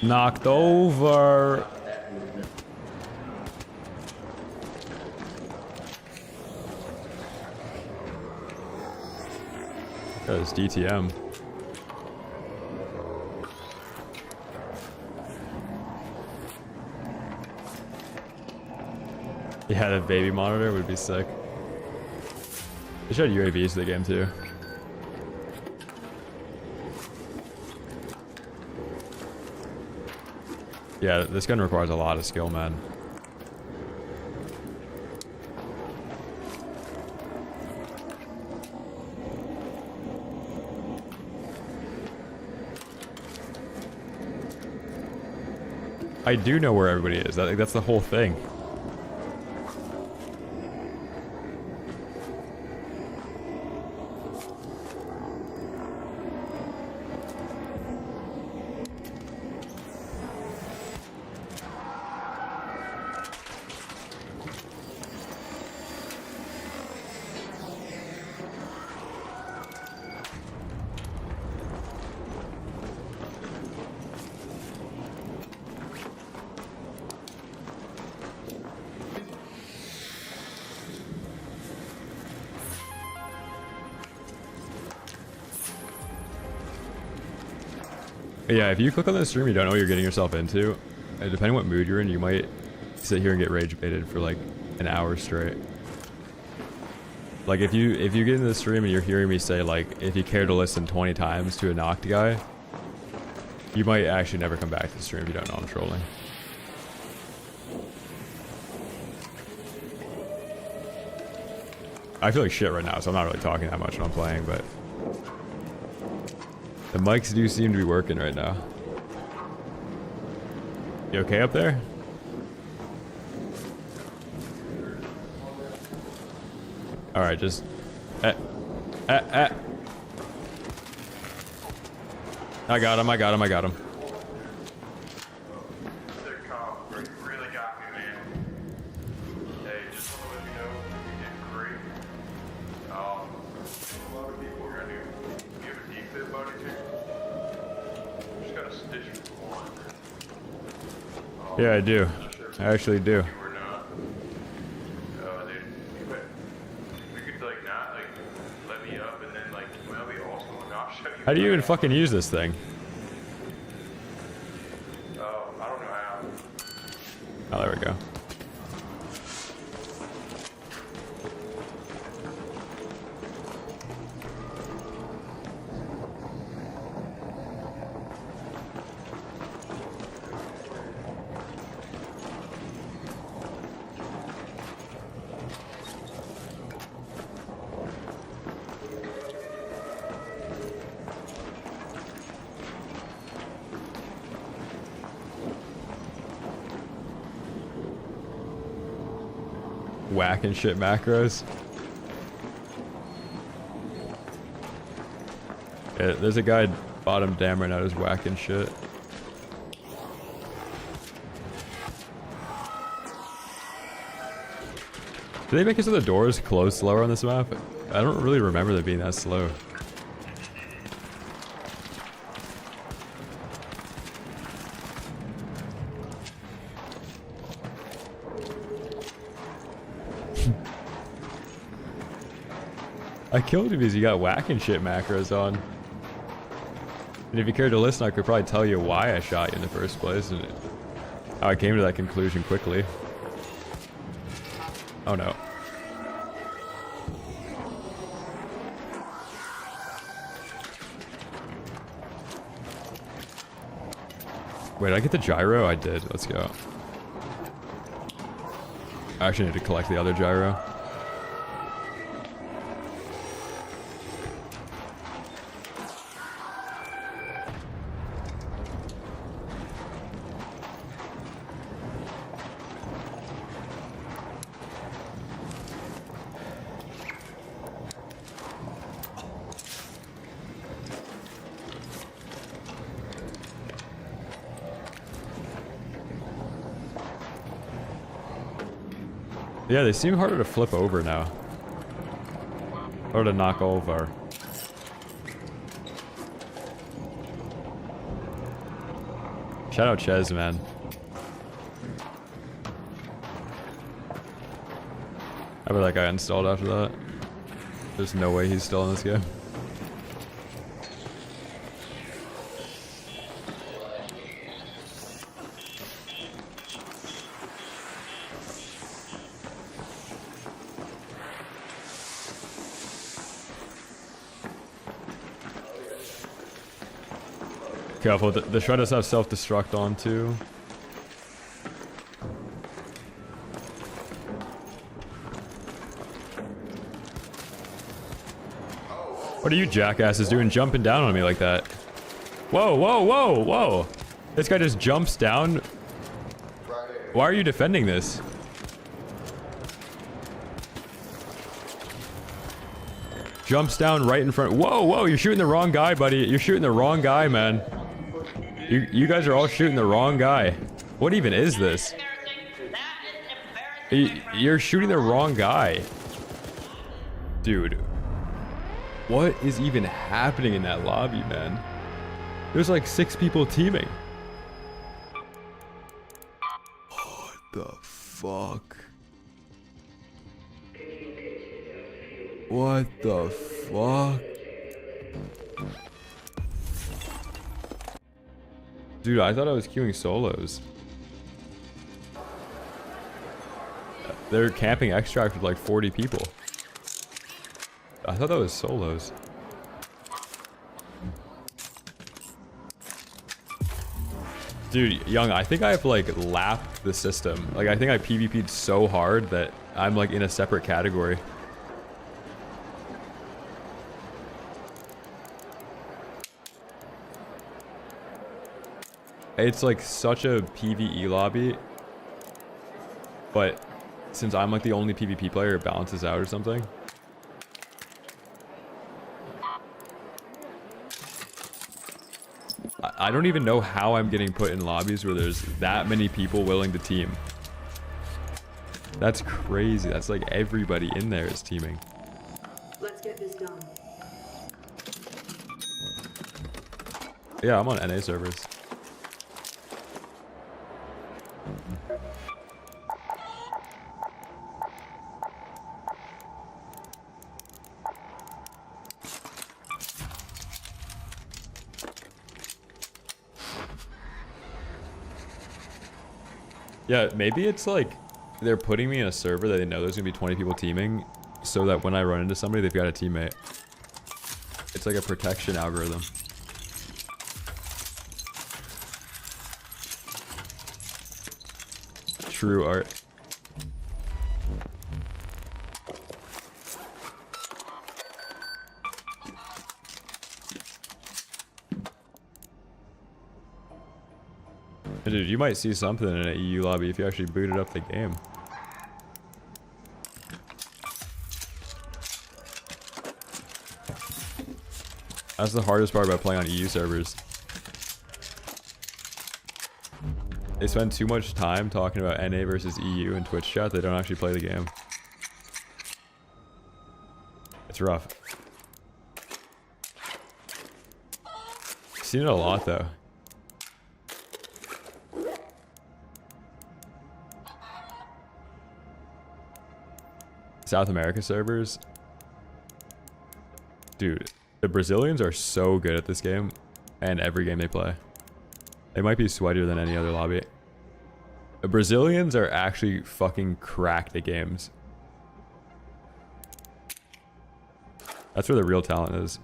Knocked over. That is DTM. Yeah, the baby monitor would be sick. They should add UAVs to the game too. Yeah, this gun requires a lot of skill, man. I do know where everybody is. That's the whole thing. Yeah, if you click on the stream, you don't know what you're getting yourself into. And depending on what mood you're in, you might sit here and get rage baited for like an hour straight. Like if you get into the stream and you're hearing me say like, if you care to listen 20 times to a knocked guy, you might actually never come back to the stream if you don't know I'm trolling. I feel like shit right now, so I'm not really talking that much when I'm playing, but the mics do seem to be working right now. You okay up there? Alright, just... I got him. Really got me, man. Hey, just want to let you know you did great. A lot of people are gonna do. You have a defib buddy too? Just got a stitch one. Yeah, I do. I actually do. How do you even fucking use this thing? Oh, I don't know how. Oh, there we go. Whacking shit macros. Yeah, there's a guy bottom dam right now just whacking shit. Do they make it so the doors close slower on this map? I don't really remember them being that slow. I killed him because you got whacking shit macros on. And if you cared to listen, I could probably tell you why I shot you in the first place and how I came to that conclusion quickly. Oh no. Wait, did I get the gyro? I did. Let's go. I actually need to collect the other gyro. Yeah, they seem harder to flip over now. Or to knock over. Shout out Ches, man. I bet that guy installed after that. There's no way he's still in this game. Careful, the shredders have self-destruct on too. What are you jackasses doing jumping down on me like that? Whoa, whoa, whoa, whoa. This guy just jumps down. Why are you defending this? Jumps down right in front. Whoa, whoa, you're shooting the wrong guy, buddy. You're shooting the wrong guy, man. You guys are all shooting the wrong guy. What even is this? You're shooting the wrong guy. Dude. What is even happening in that lobby, man? There's like 6 people teaming. What the fuck? What the fuck? Dude, I thought I was queuing solos. They're camping extract with like 40 people. I thought that was solos. Dude, Young, I think I've like lapped the system. Like I think I PvP'd so hard that I'm like in a separate category. It's like such a PvE lobby, but since I'm like the only PvP player, it balances out or something. I don't even know how I'm getting put in lobbies where there's that many people willing to team. That's crazy. That's like everybody in there is teaming. Let's get this done. Yeah, I'm on NA servers. Yeah, maybe it's like they're putting me in a server that they know there's gonna be 20 people teaming so that when I run into somebody, they've got a teammate. It's like a protection algorithm. True art. Dude, you might see something in an EU lobby if you actually booted up the game. That's the hardest part about playing on EU servers. They spend too much time talking about NA versus EU in Twitch chat, they don't actually play the game. It's rough. I've seen it a lot though. South America servers. Dude, the Brazilians are so good at this game and every game they play. They might be sweatier than any other lobby. The Brazilians are actually fucking cracked at games. That's where the real talent is.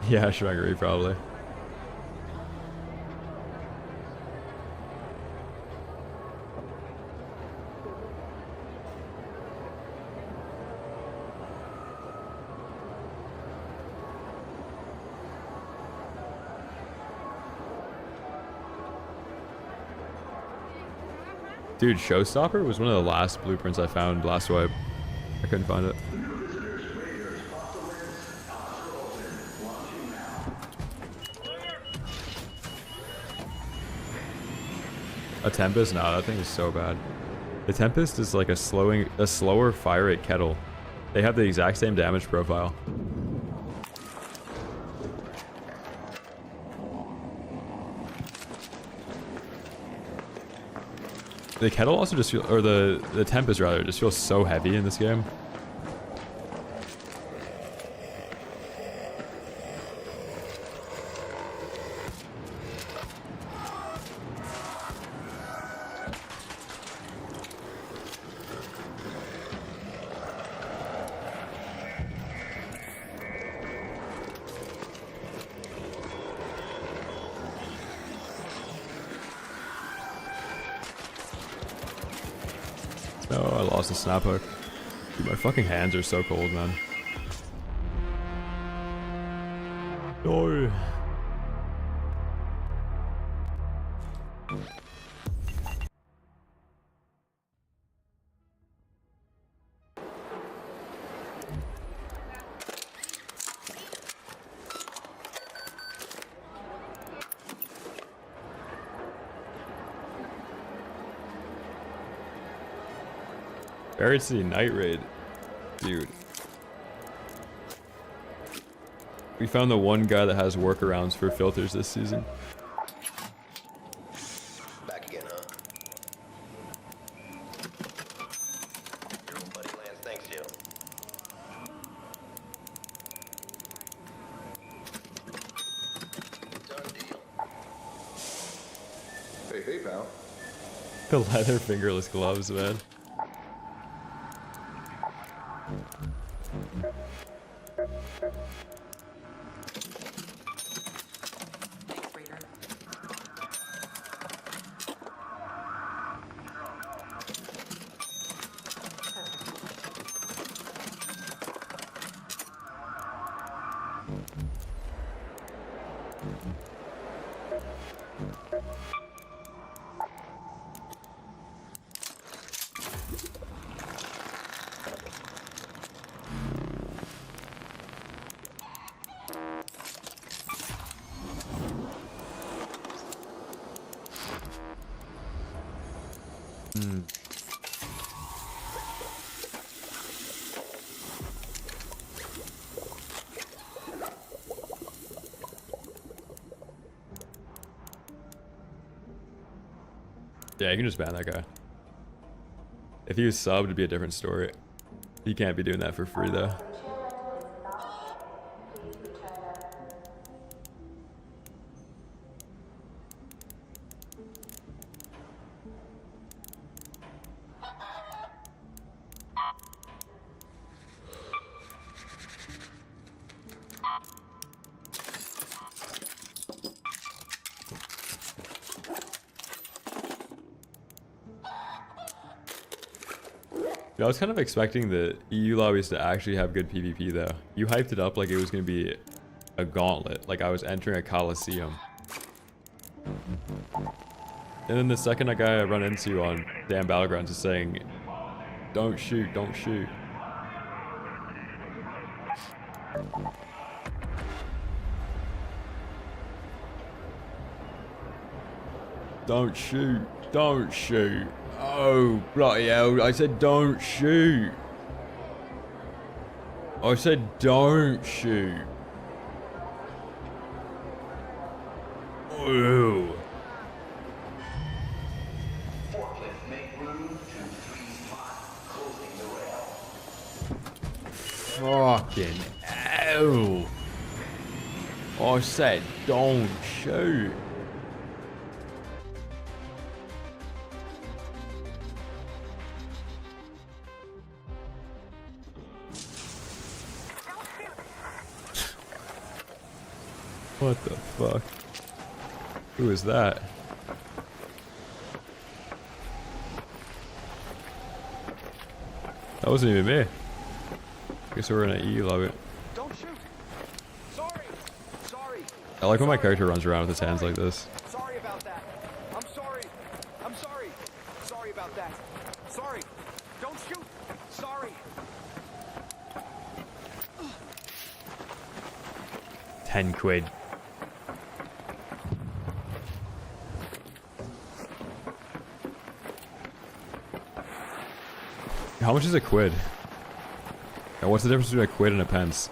Yeah, Shruggery probably. Dude, Showstopper was one of the last blueprints I found last wipe. I couldn't find it. A Tempest? No, that thing is so bad. The Tempest is like a slower fire rate kettle. They have the exact same damage profile. The kettle also just feels, or the Tempest rather, just feels so heavy in this game. lost the snap hook. Dude, my fucking hands are so cold, man. No. Buried City Night Raid. Dude. We found the one guy that has workarounds for filters this season. Back again, huh? Your old buddy Lance thanks you. Done deal. Hey, pal. The leather fingerless gloves, man. Thanks, Raider. Yeah, you can just ban that guy. If he was subbed, it'd be a different story. He can't be doing that for free, though. I was kind of expecting the EU lobbies to actually have good PvP though. You hyped it up like it was going to be a gauntlet, like I was entering a coliseum. And then the second guy I run into on damn Battlegrounds is saying, don't shoot, don't shoot. Don't shoot, don't shoot. Oh, bloody hell, I said don't shoot. I said don't shoot. Ew. Forklift make room to freeze spot, closing the rail. Fucking hell. I said don't shoot. What the fuck? Who is that? That wasn't even me. Guess we're in an E lobby. Don't shoot. Sorry. Sorry. I like when my character runs around with his hands like this. Sorry about that. I'm sorry. I'm sorry. Sorry about that. Sorry. Don't shoot. Sorry. 10 quid. How much is a quid? And what's the difference between a quid and a pence?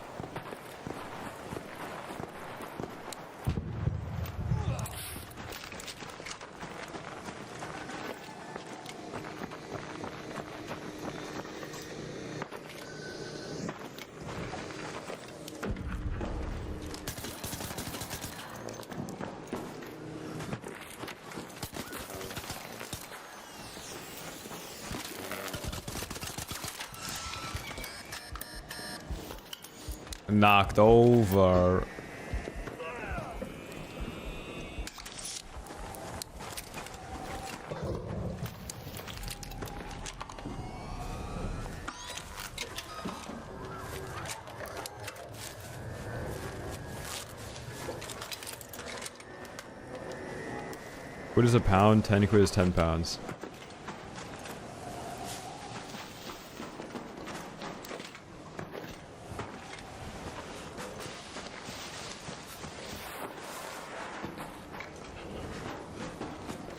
Knocked over. Quid is a pound, 10 quid is 10 pounds.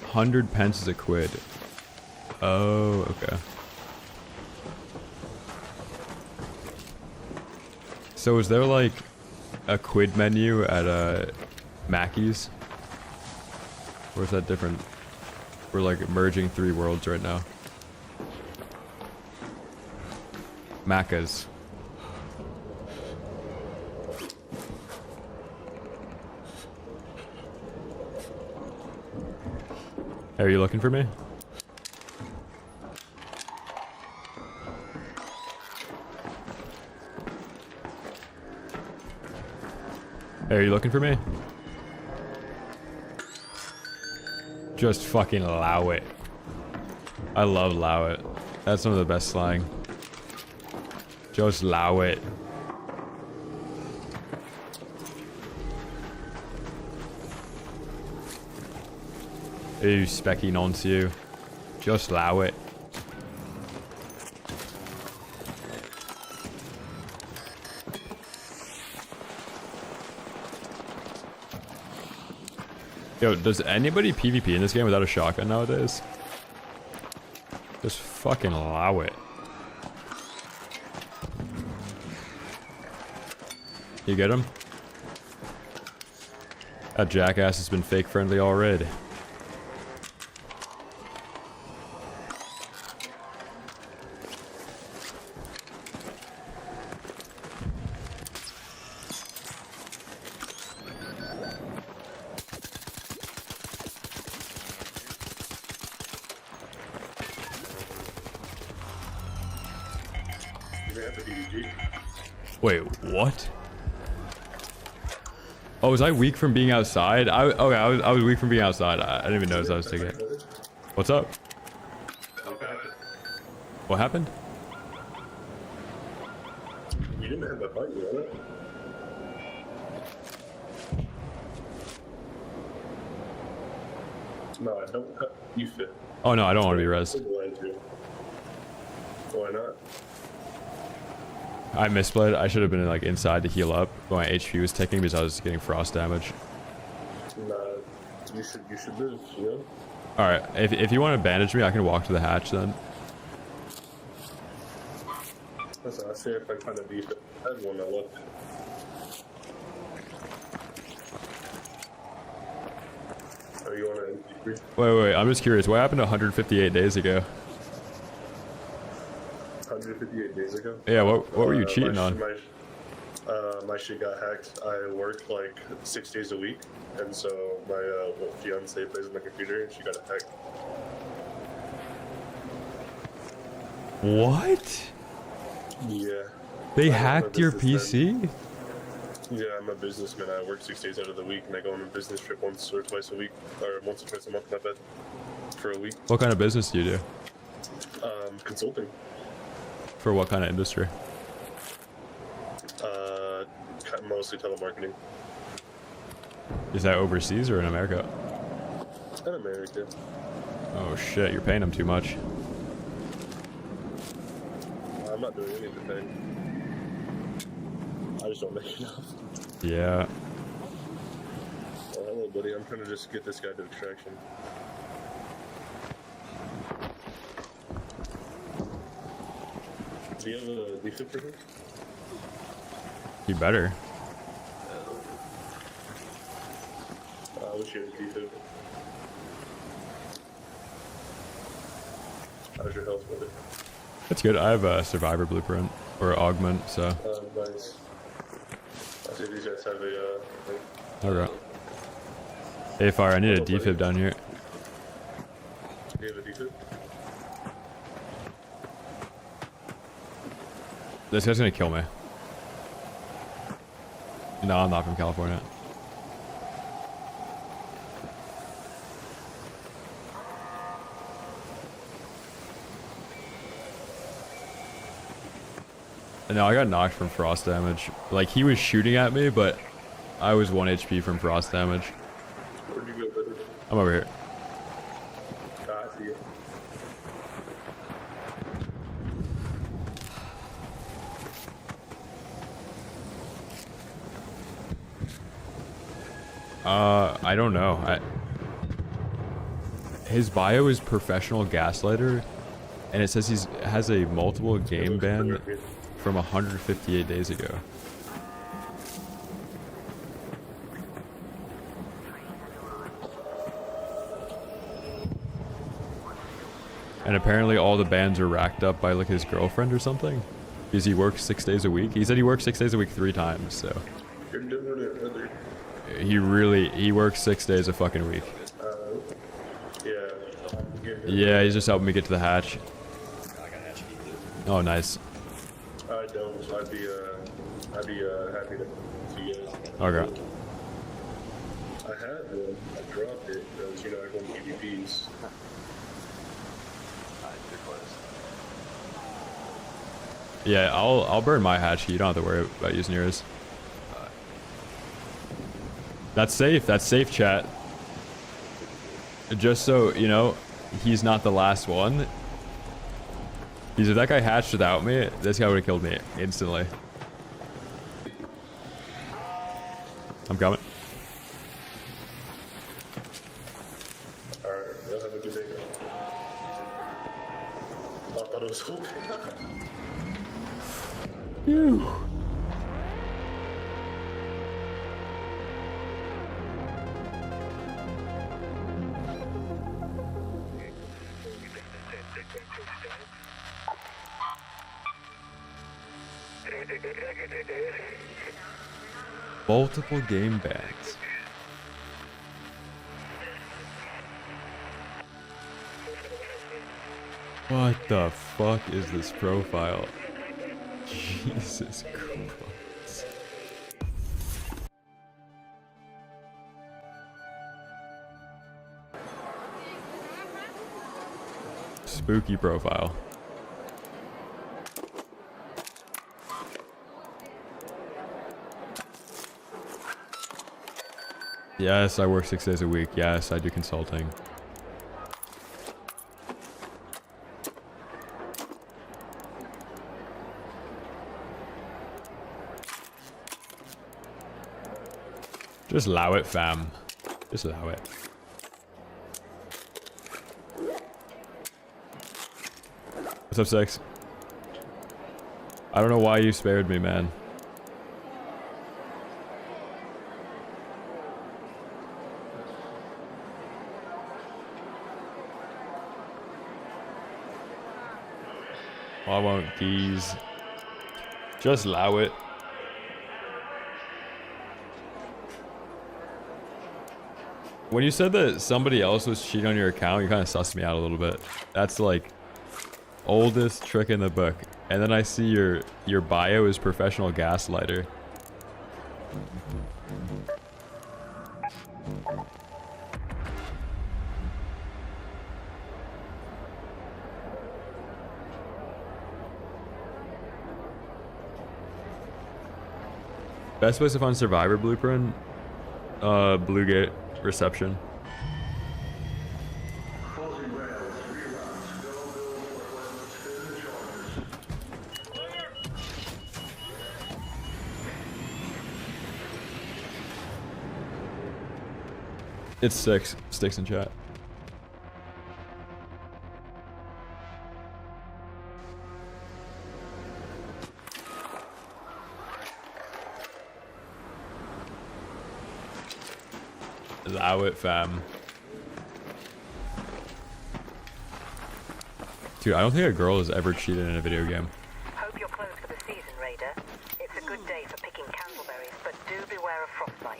£100 is a quid. Oh, okay. So is there like a quid menu at Mackey's? Or is that different? We're like merging 3 worlds right now. Macca's. Hey, are you looking for me? Hey, are you looking for me? Just fucking allow it. I love allow it. That's some of the best slang. Just allow it. Ooh, specky onto you. Just allow it. Yo, does anybody PvP in this game without a shotgun nowadays? Just fucking allow it. You get him? That jackass has been fake friendly already. Wait, what? Oh, was I weak from being outside? I was weak from being outside. I didn't even notice I was taking it. What's up? What happened? You didn't have that fight, right? No, I don't. You fit. Oh no, I don't want to be res. Why not? I misplayed. I should have been like inside to heal up. But my HP was ticking because I was getting frost damage. Nah, you should live, you know? Alright, if you want to bandage me, I can walk to the hatch then. Listen, I'll see if I find a decent. I had one that looked. Oh, you want to MP3? Wait, I'm just curious. What happened 158 days ago? 158 days ago? Yeah, what were you cheating on? My shit got hacked. I worked like 6 days a week, and so my fiance plays on the computer, and she got hacked. What? Yeah. They hacked your PC? Yeah, I'm a businessman. I work 6 days out of the week, and I go on a business trip once or twice a week, or once or twice a month, my bad, for a week. What kind of business do you do? Consulting. For what kind of industry? Mostly telemarketing. Is that overseas or in America? In America. Oh shit, you're paying them too much. I'm not doing anything. I just don't make enough. Yeah. Oh, hello, buddy. I'm trying to just get this guy to extraction. Do you have a defib for him? You better. I wish you had a defib. How's your health, brother? That's good. I have a survivor blueprint or augment, so. Nice. I see these guys have a. Alright. Hey, Fire, I need a defib down here. Do you have a defib? This guy's gonna kill me. No, I'm not from California. No, I got knocked from frost damage. Like, he was shooting at me, but I was 1 HP from frost damage. Where'd you go, brother? I'm over here. I don't know. His bio is professional gaslighter, and it says he's has a multiple game ban from 158 days ago. And apparently all the bans are racked up by like his girlfriend or something, because he works 6 days a week. He said he works 6 days a week 3 times, so. You're doing it, brother. He works 6 days a fucking week. Yeah. Yeah, he's just helping me get to the hatch. Oh, nice. I don't, so I'd be happy to see you guys. Okay. I had one. I dropped it because, you know, I don't give you peace. Yeah, I'll burn my hatch. You don't have to worry about using yours. That's safe, chat. Just so, you know, he's not the last one. Because if that guy hatched without me, this guy would have killed me instantly. I'm coming. Alright, y'all have a good day. I thought it was hope. Phew. Multiple game bans. What the fuck is this profile? Jesus Christ. Spooky profile. Yes, I work 6 days a week. Yes, I do consulting. Just allow it, fam. Just allow it. What's up, Six? I don't know why you spared me, man. I won't tease. Just allow it. When you said that somebody else was cheating on your account, you kind of sussed me out a little bit. That's like oldest trick in the book. And then I see your bio is professional gaslighter. Best place to find Survivor Blueprint? Bluegate reception. It's 6. Sticks in chat. Allow it, fam. Dude, I don't think a girl has ever cheated in a video game. Hope you're closed for the season, Raider. It's a good day for picking candleberries, but do beware of frostbite.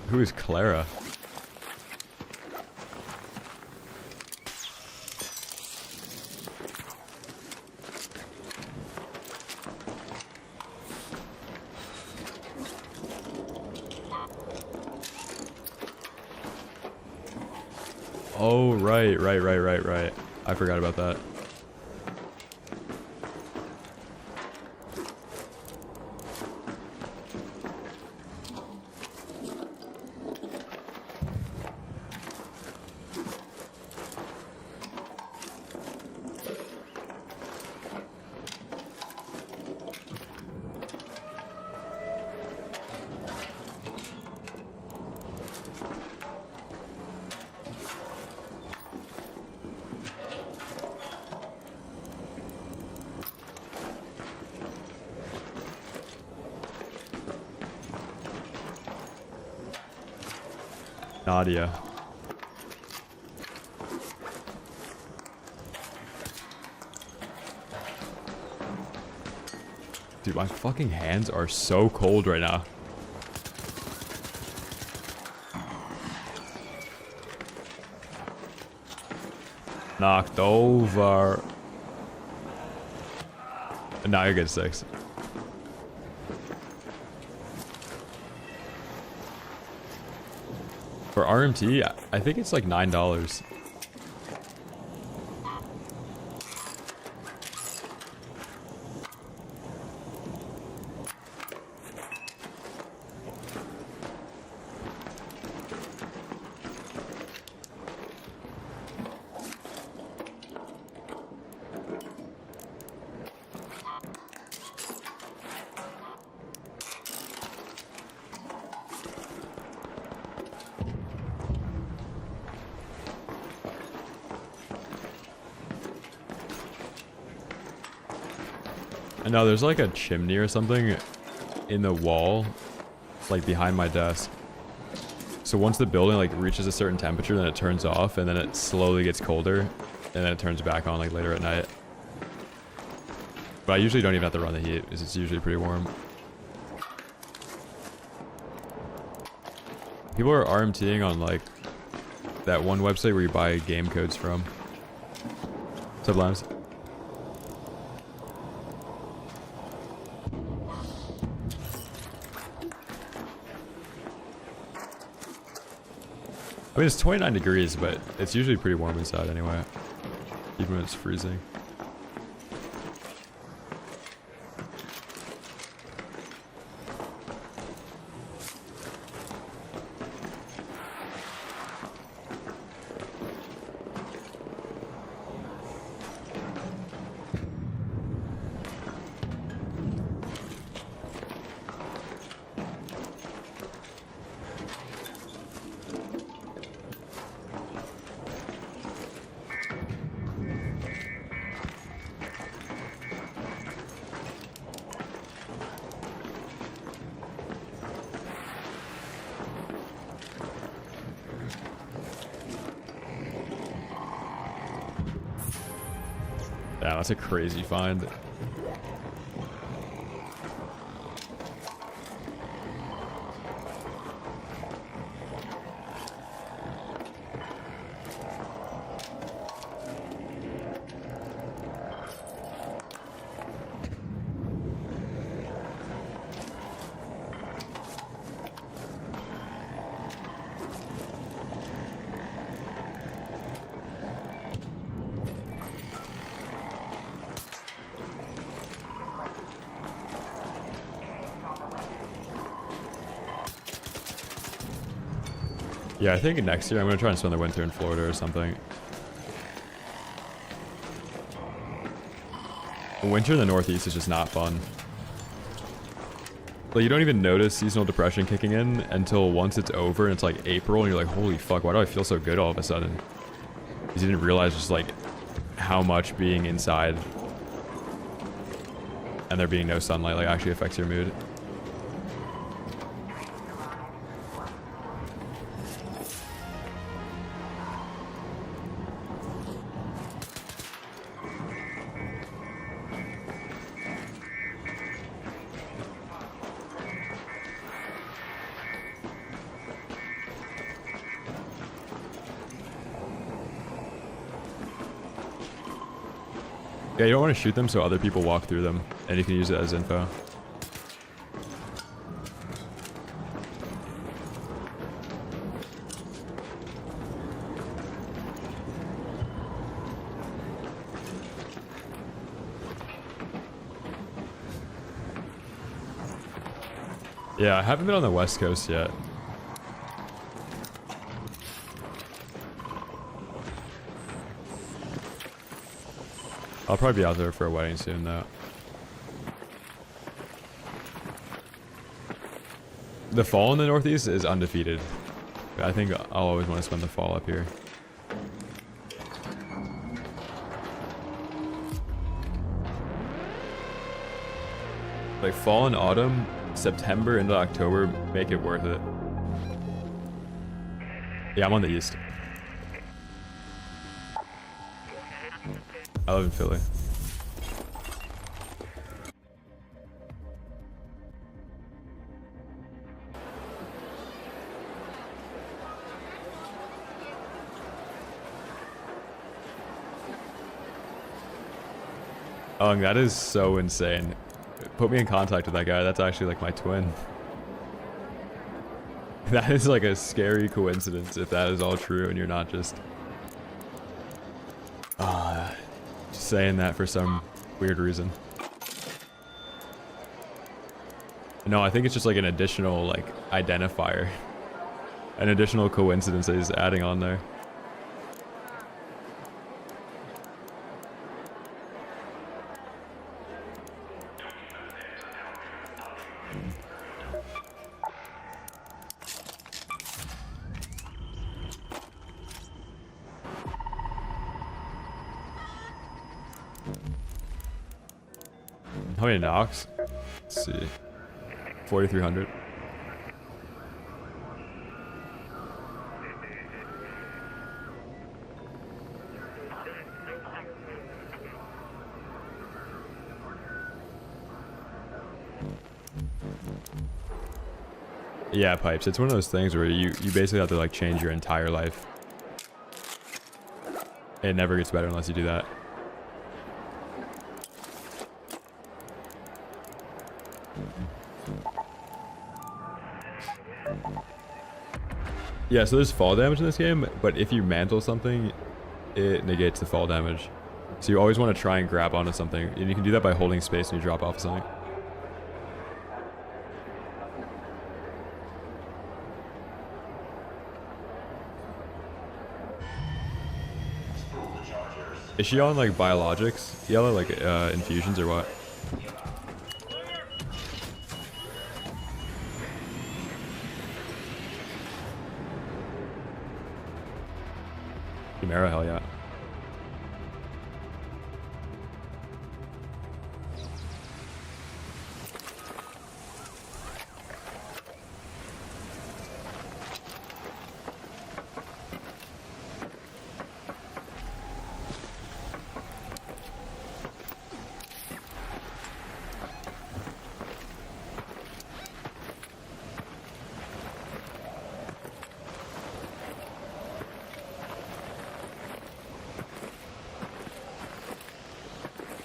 Who is Clara? Oh, right. I forgot about that. Nadia. Dude, my fucking hands are so cold right now. Knocked over. And now you're getting 6. For RMT, I think it's like $9. No, there's like a chimney or something in the wall, like behind my desk. So once the building like reaches a certain temperature, then it turns off, and then it slowly gets colder, and then it turns back on like later at night. But I usually don't even have to run the heat, because it's usually pretty warm. People are RMTing on like that one website where you buy game codes from. What's up, Limes? I mean, it's 29 degrees, but it's usually pretty warm inside anyway, even when it's freezing. Yeah, that's a crazy find. Yeah, I think next year I'm gonna try and spend the winter in Florida or something. The winter in the Northeast is just not fun. Like, you don't even notice seasonal depression kicking in until once it's over and it's like April and you're like, holy fuck, why do I feel so good all of a sudden? Because you didn't realize just like how much being inside and there being no sunlight like actually affects your mood. Yeah, you don't want to shoot them so other people walk through them, and you can use it as info. Yeah, I haven't been on the West Coast yet. I'll probably be out there for a wedding soon, though. The fall in the Northeast is undefeated. I think I'll always want to spend the fall up here. Like fall and autumn, September into October, make it worth it. Yeah, I'm on the east. I live in Philly. Oh, that is so insane. Put me in contact with that guy. That's actually like my twin. That is like a scary coincidence if that is all true and you're not just saying that for some weird reason. No, I think it's just like an additional like identifier. An additional coincidence that he's adding on there. How many knocks? Let's see. 4,300. Yeah, Pipes. It's one of those things where you basically have to like change your entire life. It never gets better unless you do that. Yeah, so there's fall damage in this game, but if you mantle something, it negates the fall damage. So you always want to try and grab onto something, and you can do that by holding space when you drop off of something. Is she on like biologics? Yellow, like infusions or what? Chimera, hell yeah.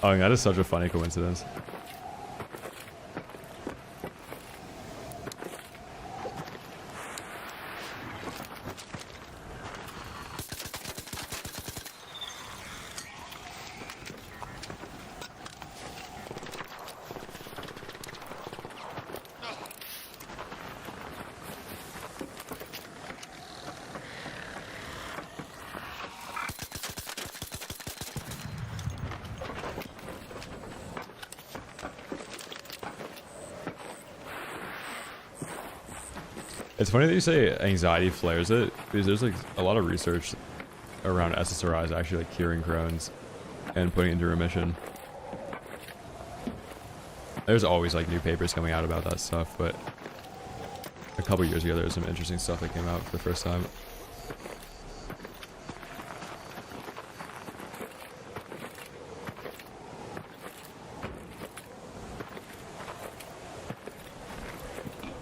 Oh, that is such a funny coincidence. It's funny that you say anxiety flares it, because there's like a lot of research around SSRIs actually like curing Crohn's and putting it into remission. There's always like new papers coming out about that stuff, but a couple years ago there was some interesting stuff that came out for the first time.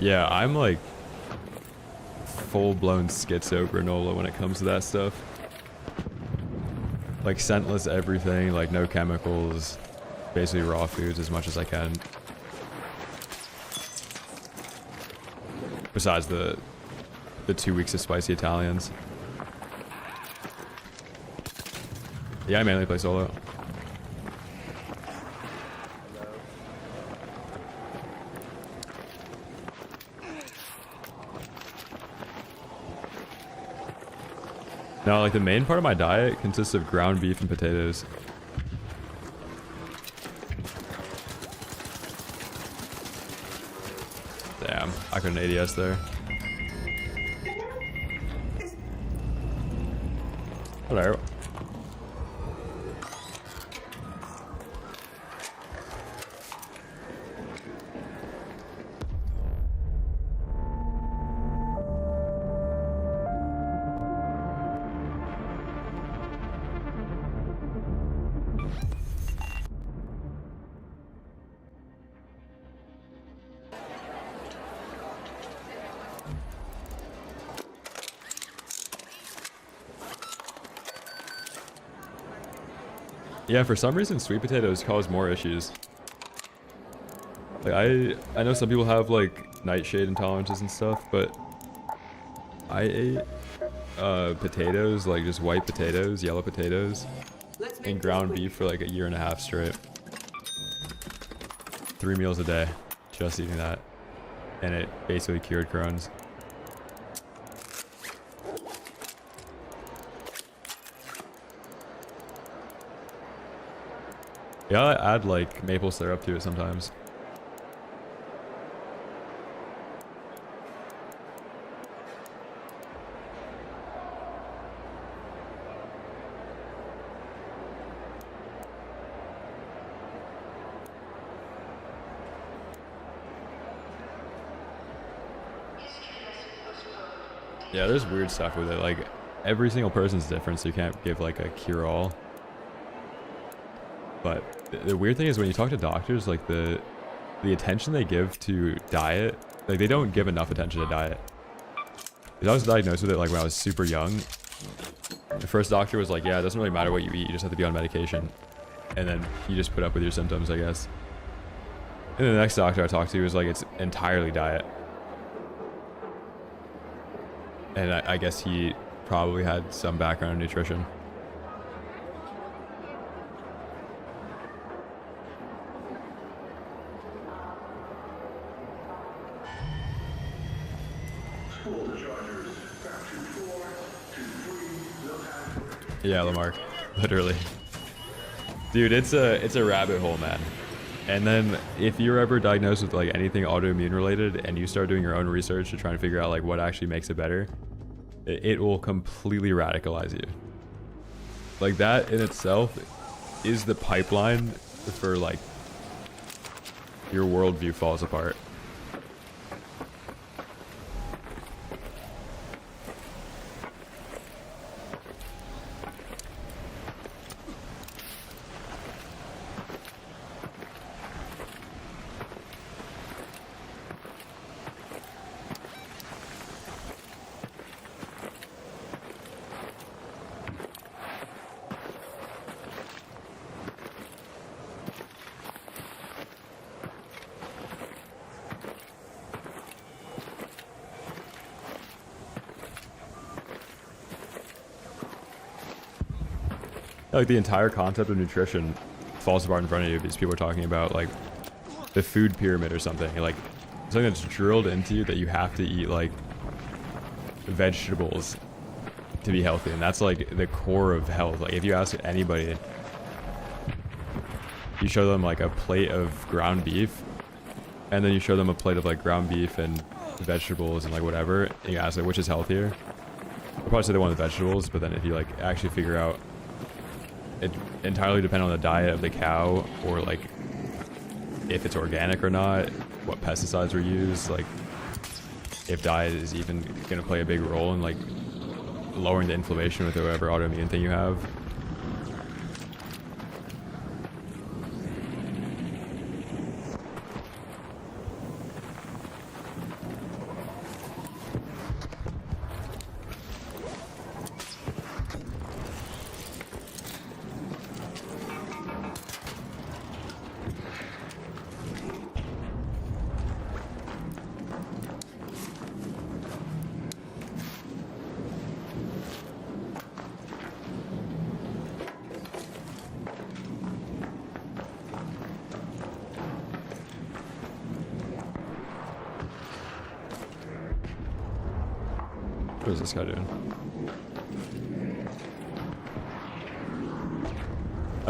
Yeah, I'm like full-blown schizo granola when it comes to that stuff. Like scentless everything, like no chemicals, basically raw foods as much as I can. Besides the 2 weeks of spicy Italians. Yeah, I mainly play solo. No, like the main part of my diet consists of ground beef and potatoes. Damn, I couldn't ADS there. Hello. Yeah, for some reason, sweet potatoes cause more issues. Like, I know some people have, like, nightshade intolerances and stuff, but I ate potatoes, like just white potatoes, yellow potatoes, and ground beef for like a year and a half straight. 3 meals a day, just eating that. And it basically cured Crohn's. Yeah, I add like maple syrup to it sometimes. Yeah, there's weird stuff with it. Like, every single person's different, so you can't give like a cure-all. But the weird thing is when you talk to doctors, like the attention they give to diet, like they don't give enough attention to diet. Because I was diagnosed with it like when I was super young. The first doctor was like, yeah, it doesn't really matter what you eat, you just have to be on medication. And then you just put up with your symptoms, I guess. And then the next doctor I talked to was like, it's entirely diet. And I guess he probably had some background in nutrition. Yeah, Lamarck. Literally. Dude, it's a rabbit hole, man. And then if you're ever diagnosed with like anything autoimmune related and you start doing your own research to try and figure out like what actually makes it better, it will completely radicalize you. Like that in itself is the pipeline for like your worldview falls apart. Like the entire concept of nutrition falls apart in front of you because people are talking about like the food pyramid or something. Like something that's drilled into you that you have to eat like vegetables to be healthy, and that's like the core of health. Like if you ask anybody, you show them like a plate of ground beef, and then you show them a plate of like ground beef and vegetables and like whatever, and you ask like which is healthier. They'll probably say they want the vegetables, but then if you like actually figure out, it entirely depends on the diet of the cow, or like if it's organic or not, what pesticides were used, like if diet is even going to play a big role in like lowering the inflammation with whatever autoimmune thing you have. What is this guy doing?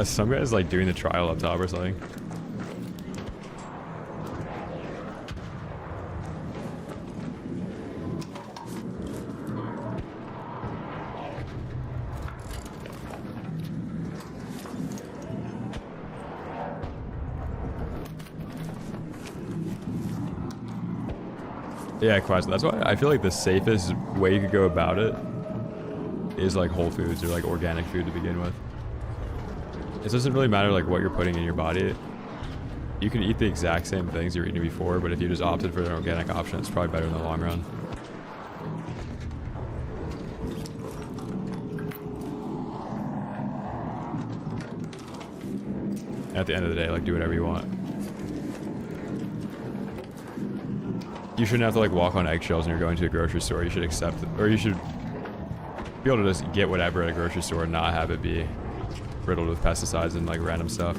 Some guy's like doing the trial up top or something. Yeah, quite. That's why I feel like the safest way you could go about it is like whole foods or like organic food to begin with. It doesn't really matter like what you're putting in your body. You can eat the exact same things you were eating before, but if you just opted for an organic option, it's probably better in the long run. At the end of the day, like, do whatever you want. You shouldn't have to, like, walk on eggshells when you're going to a grocery store. You should accept it, or you should be able to just get whatever at a grocery store and not have it be riddled with pesticides and, like, random stuff.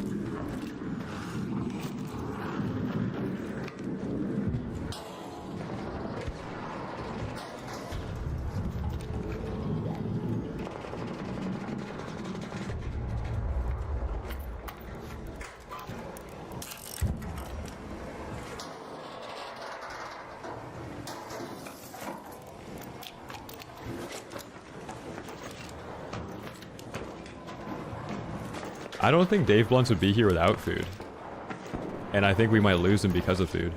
I don't think Dave Blunts would be here without food. And I think we might lose him because of food.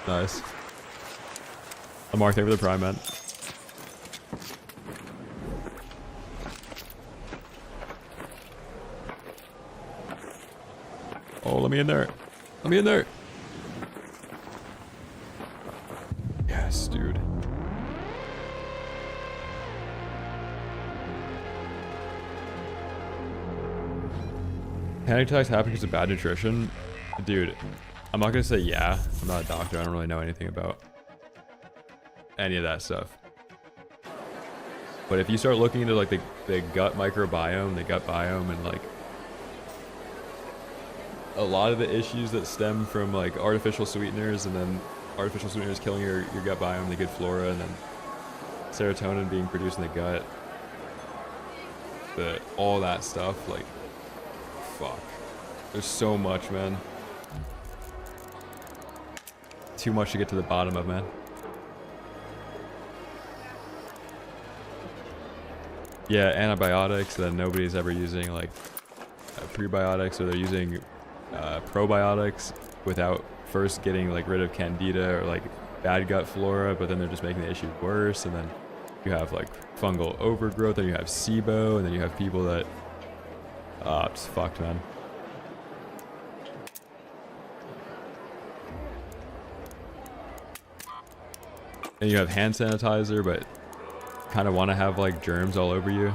Nice. Mark, thank you for the prime, man. Oh, let me in there. Let me in there. Yes, dude. Panic attacks happen because of bad nutrition? Dude, I'm not gonna say yeah. I'm not a doctor. I don't really know anything about any of that stuff. But if you start looking into like the gut microbiome, the gut biome, and like a lot of the issues that stem from like artificial sweeteners, and then artificial sweeteners killing your gut biome, the good flora, and then serotonin being produced in the gut, all that stuff, like, fuck. There's so much, man. Too much to get to the bottom of, man. Yeah, antibiotics that nobody's ever using, like prebiotics, or they're using probiotics without first getting like rid of candida or like bad gut flora, but then they're just making the issue worse. And then you have like fungal overgrowth, and you have SIBO, and then you have people that it's fucked, man. And you have hand sanitizer, but kind of want to have like germs all over you.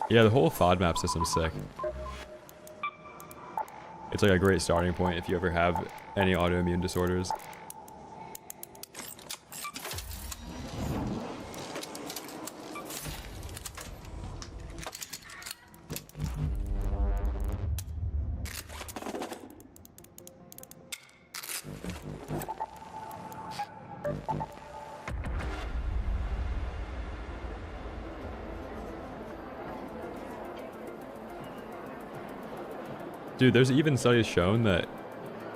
Yeah, the whole FODMAP system's sick. It's like a great starting point if you ever have any autoimmune disorders. Dude, there's even studies shown that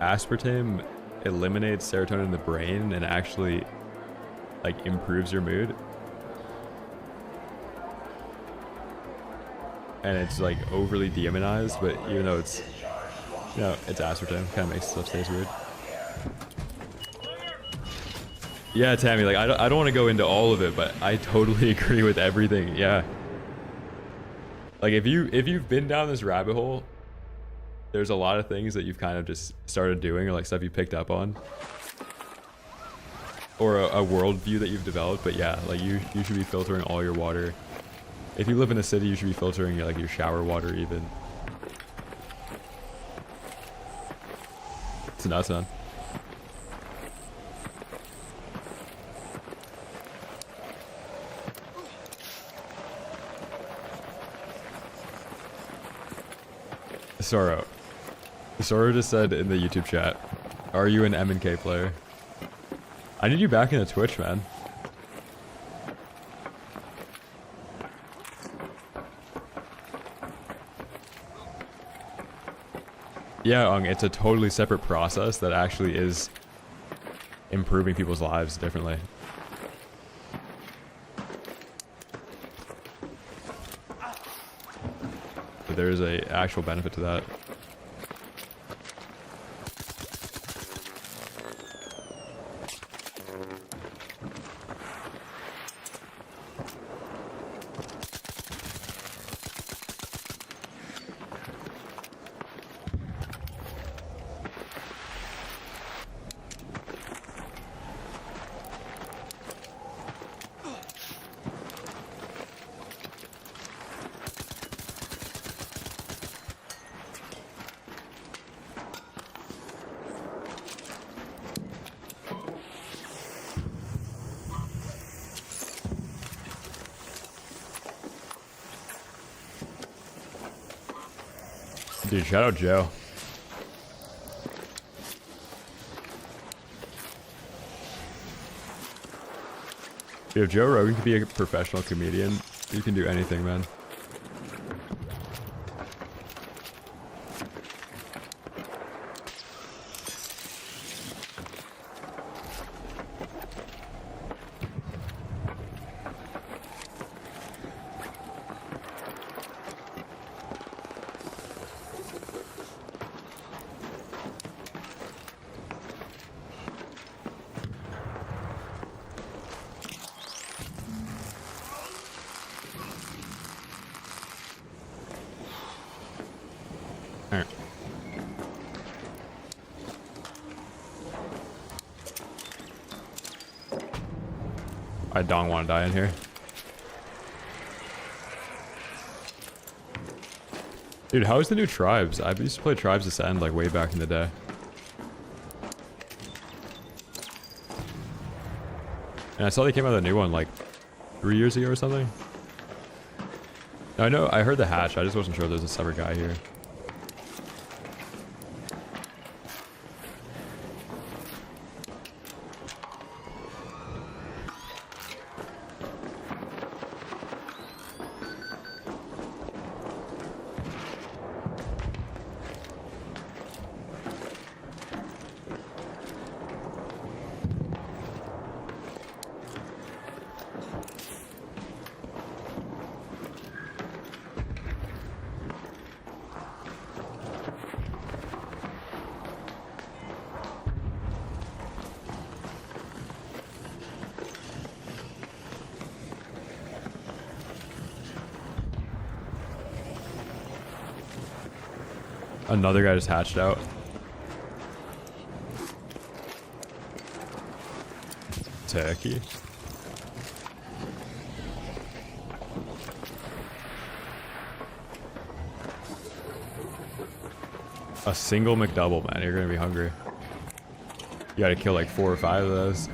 aspartame eliminates serotonin in the brain and actually like improves your mood. And it's like overly demonized, but even though it's, you know, it's aspartame, kind of makes stuff taste weird. Yeah, Tammy, like I don't want to go into all of it, but I totally agree with everything. Yeah. Like if you've been down this rabbit hole, there's a lot of things that you've kind of just started doing, or like stuff you picked up on, or a worldview that you've developed. But yeah, like you should be filtering all your water. If you live in a city, you should be filtering like your shower water even. It's nuts, man. Sora just said in the YouTube chat, are you an M&K player? I need you back in the Twitch, man. Yeah, it's a totally separate process that actually is improving people's lives differently. But there's a actual benefit to that. Dude, shout out Joe. Dude, if Joe Rogan could be a professional comedian, you can do anything, man. I don't want to die in here. Dude, how is the new Tribes? I used to play Tribes Ascend like way back in the day. And I saw they came out with a new one like 3 years ago or something. I know, I heard the hatch. I just wasn't sure if there's a separate guy here. Another guy just hatched out. Turkey. A single McDouble, man. You're gonna be hungry. You gotta kill like 4 or 5 of those.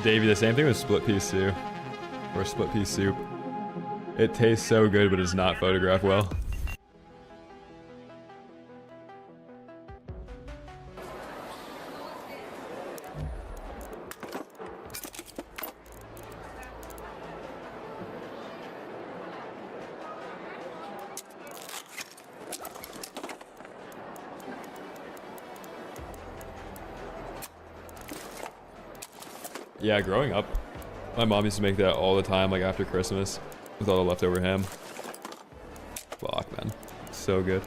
Davey, the same thing with split pea soup. Or split pea soup. It tastes so good, but it's not photographed well. Yeah, growing up, my mom used to make that all the time, like after Christmas, with all the leftover ham. Fuck, man. So good.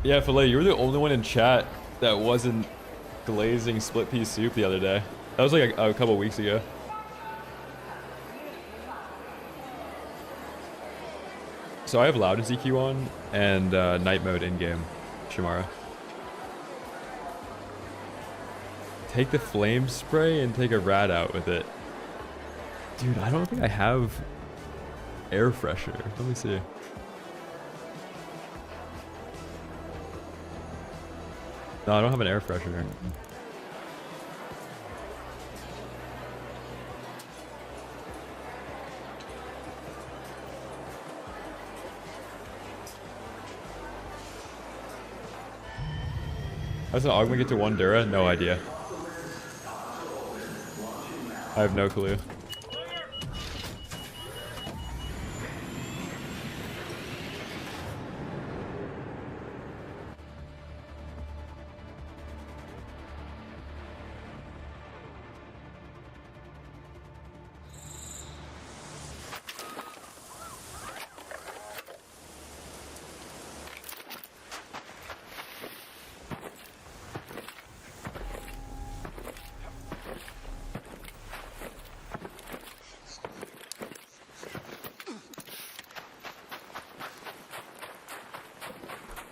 Yeah, Filet, you were the only one in chat that wasn't glazing split pea soup the other day. That was like a couple weeks ago. So I have loud as EQ on and night mode in game, Shamara. Take the flame spray and take a rat out with it. Dude, I don't think I have air freshener. Let me see. No, I don't have an air freshener. How's the augment get to 1 Dura? No idea. I have no clue.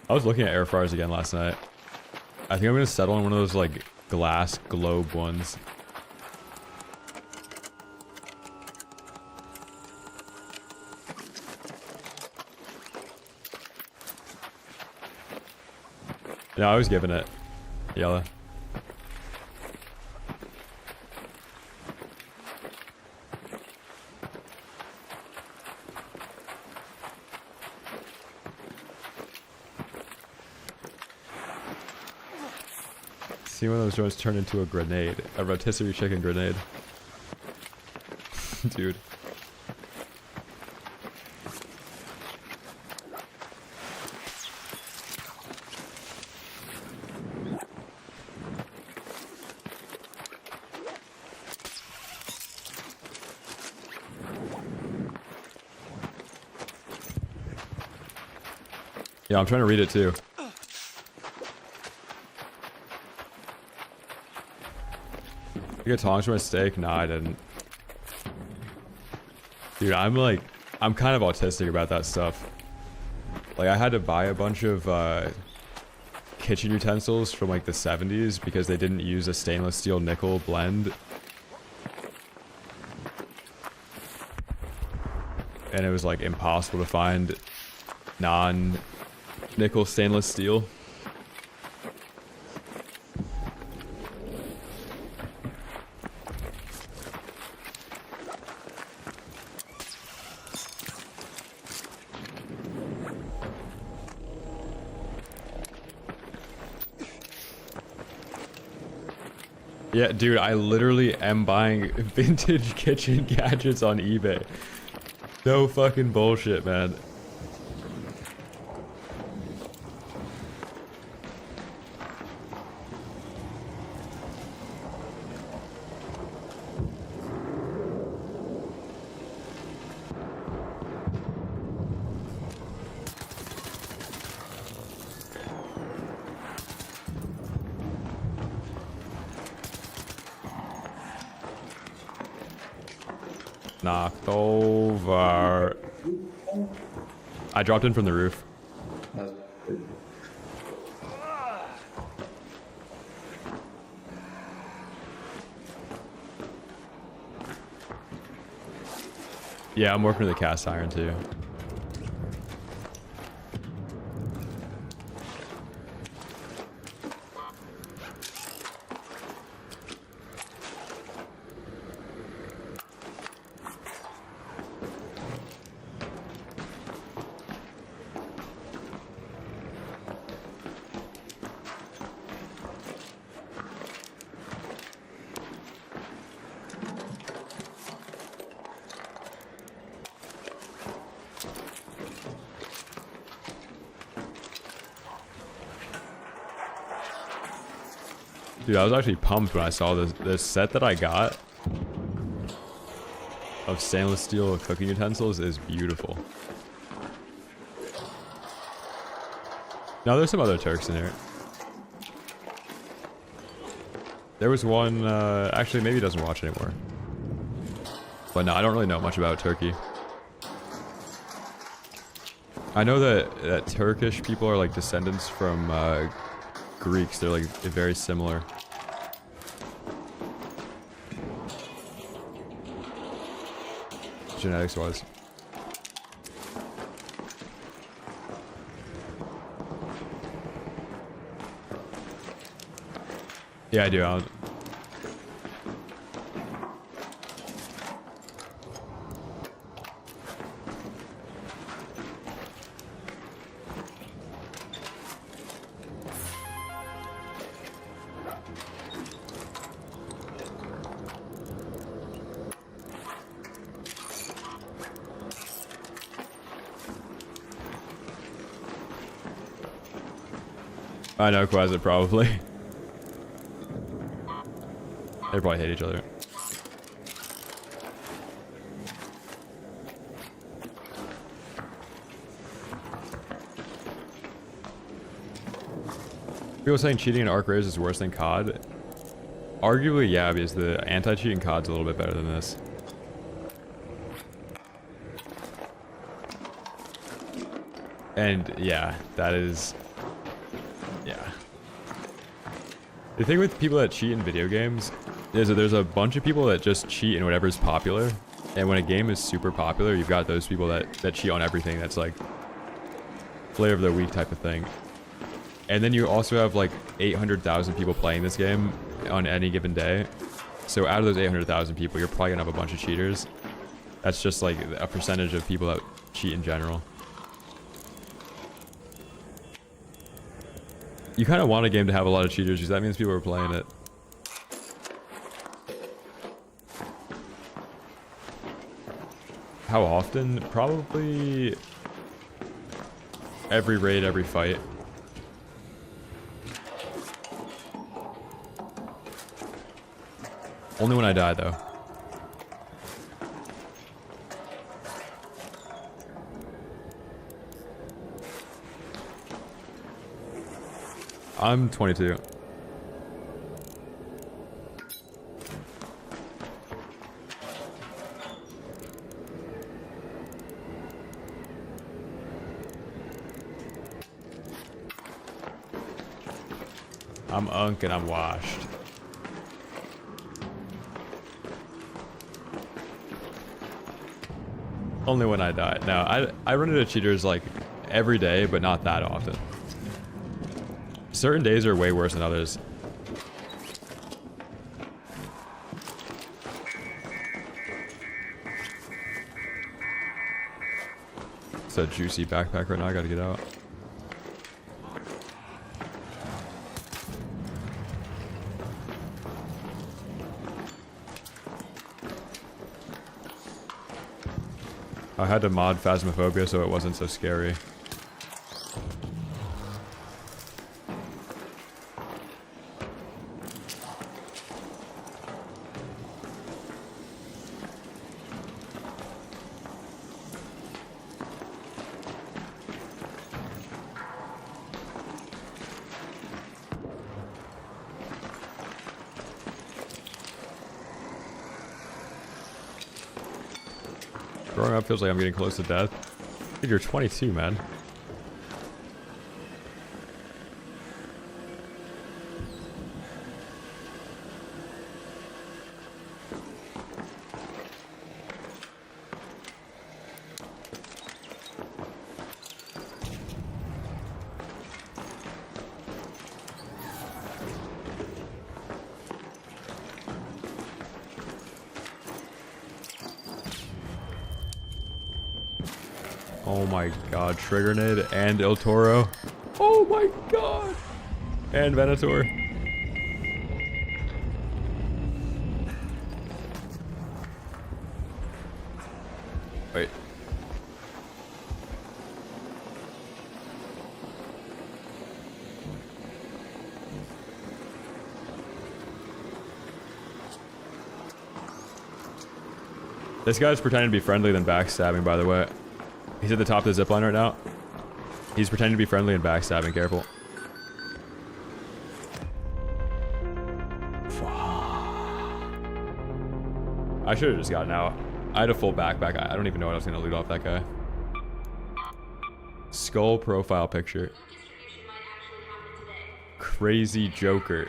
I was looking at air fryers again last night. I think I'm gonna settle on one of those like glass globe ones. Yeah, I was giving it yellow. See one of those drones turn into a grenade. A rotisserie chicken grenade. Dude. Yeah, I'm trying to read it too. You get tongs from a steak? Nah, I didn't. Dude, I'm kind of autistic about that stuff. Like, I had to buy a bunch of kitchen utensils from like the 70s because they didn't use a stainless steel nickel blend. And it was like impossible to find non-nickel stainless steel. Yeah, dude, I literally am buying vintage kitchen gadgets on eBay. No fucking bullshit, man. Knocked over. I dropped in from the roof. Yeah, I'm working with the cast iron too. Dude, I was actually pumped when I saw this set that I got of stainless steel cooking utensils is beautiful. Now there's some other Turks in here. There was one, actually maybe he doesn't watch anymore. But no, I don't really know much about Turkey. I know that Turkish people are like descendants from Greeks. They're like very similar. Genetics wise. Yeah, I do. I know, Quasit, probably. They probably hate each other. People saying cheating in Arc Rares is worse than COD. Arguably, yeah, because the anti-cheating COD's a little bit better than this. And yeah, that is... Yeah. The thing with people that cheat in video games is that there's a bunch of people that just cheat in whatever's popular. And when a game is super popular, you've got those people that cheat on everything that's like flavor of the week type of thing. And then you also have like 800,000 people playing this game on any given day. So out of those 800,000 people, you're probably gonna have a bunch of cheaters. That's just like a percentage of people that cheat in general. You kind of want a game to have a lot of cheaters because that means people are playing it. How often? Probably every raid, every fight. Only when I die, though. I'm 22. I'm unk and I'm washed. Only when I die. No, I run into cheaters like every day, but not that often. Certain days are way worse than others. It's a juicy backpack right now, I gotta get out. I had to mod Phasmophobia so it wasn't so scary. Growing up feels like I'm getting close to death. Dude, you're 22, man. Oh my god, Trigger Nade and El Toro. Oh my god! And Venator. Wait. This guy's pretending to be friendly than backstabbing, by the way. He's at the top of the zipline right now. He's pretending to be friendly and backstabbing. Careful. I should have just gotten out. I had a full backpack. I don't even know what I was going to loot off that guy. Skull profile picture. Crazy Joker.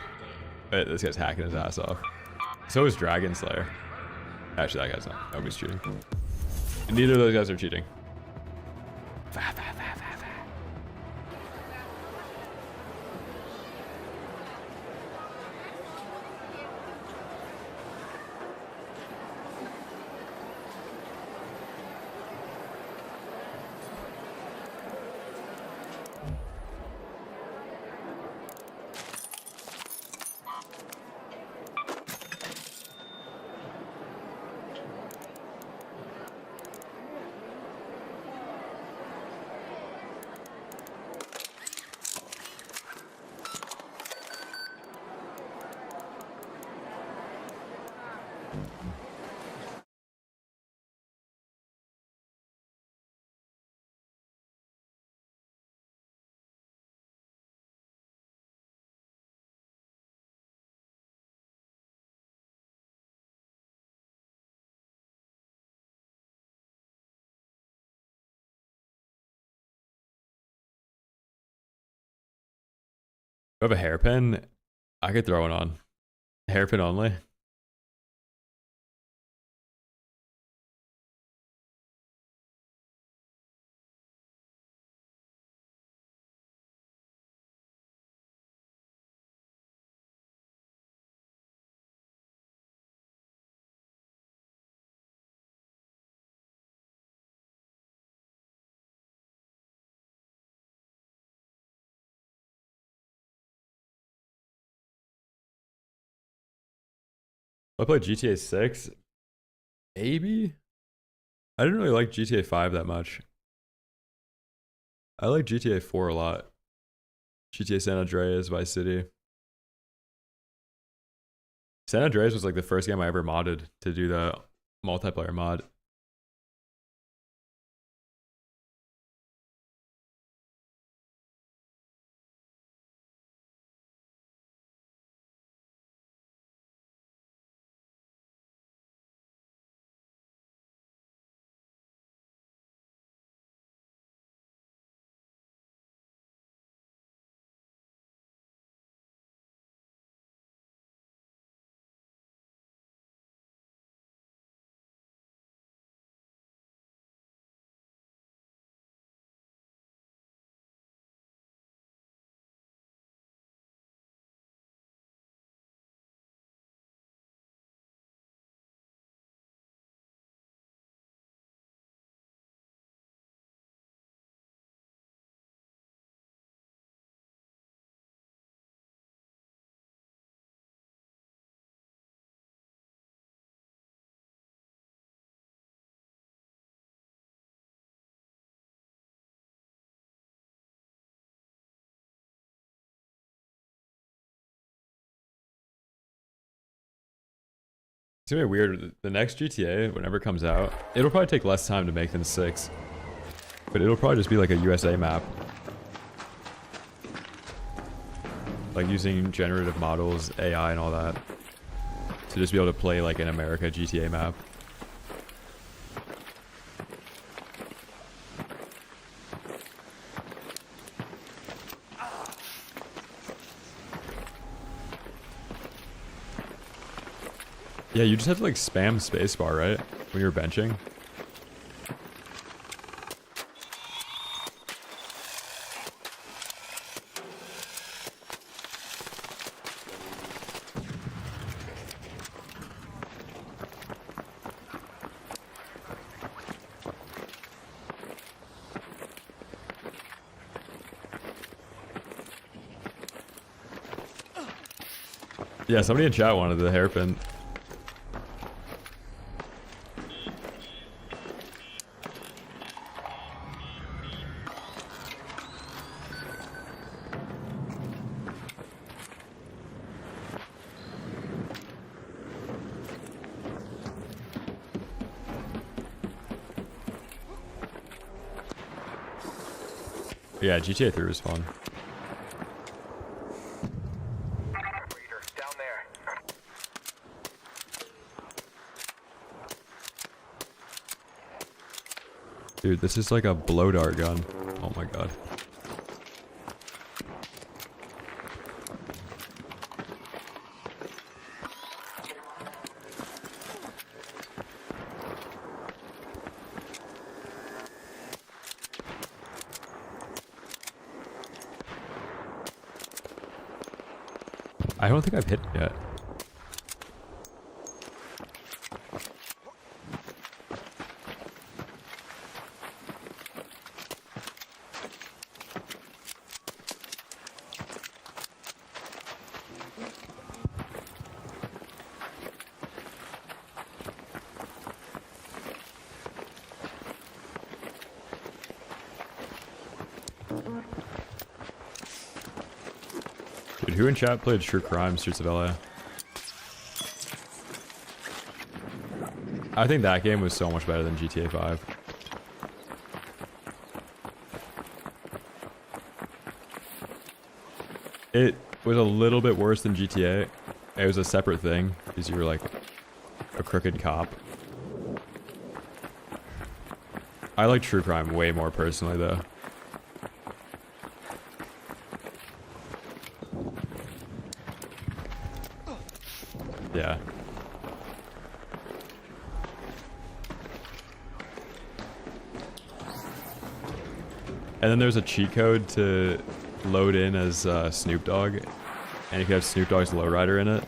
Wait, this guy's hacking his ass off. So is Dragon Slayer. Actually, that guy's not. Nobody's cheating. Neither of those guys are cheating. have a hairpin. I could throw one on. Hairpin only. I played GTA 6. Maybe? I didn't really like GTA 5 that much. I like GTA 4 a lot. GTA San Andreas, Vice City. San Andreas was like the first game I ever modded to do the multiplayer mod. It's gonna be weird. The next GTA, whenever it comes out, it'll probably take less time to make than 6. But it'll probably just be like a USA map. Like using generative models, AI and all that. To just be able to play like an America GTA map. Yeah, you just have to like spam spacebar, right? When you're benching. Yeah, somebody in chat wanted the hairpin. Yeah, GTA 3 was fun. Dude, this is like a blow dart gun. Oh my god. I don't think I've hit it yet. Dude, who in chat played True Crime Streets of LA? I think that game was so much better than GTA 5. It was a little bit worse than GTA. It was a separate thing, because you were like a crooked cop. I like True Crime way more personally, though. Yeah. And then there's a cheat code to load in as Snoop Dogg, and you can have Snoop Dogg's lowrider in it.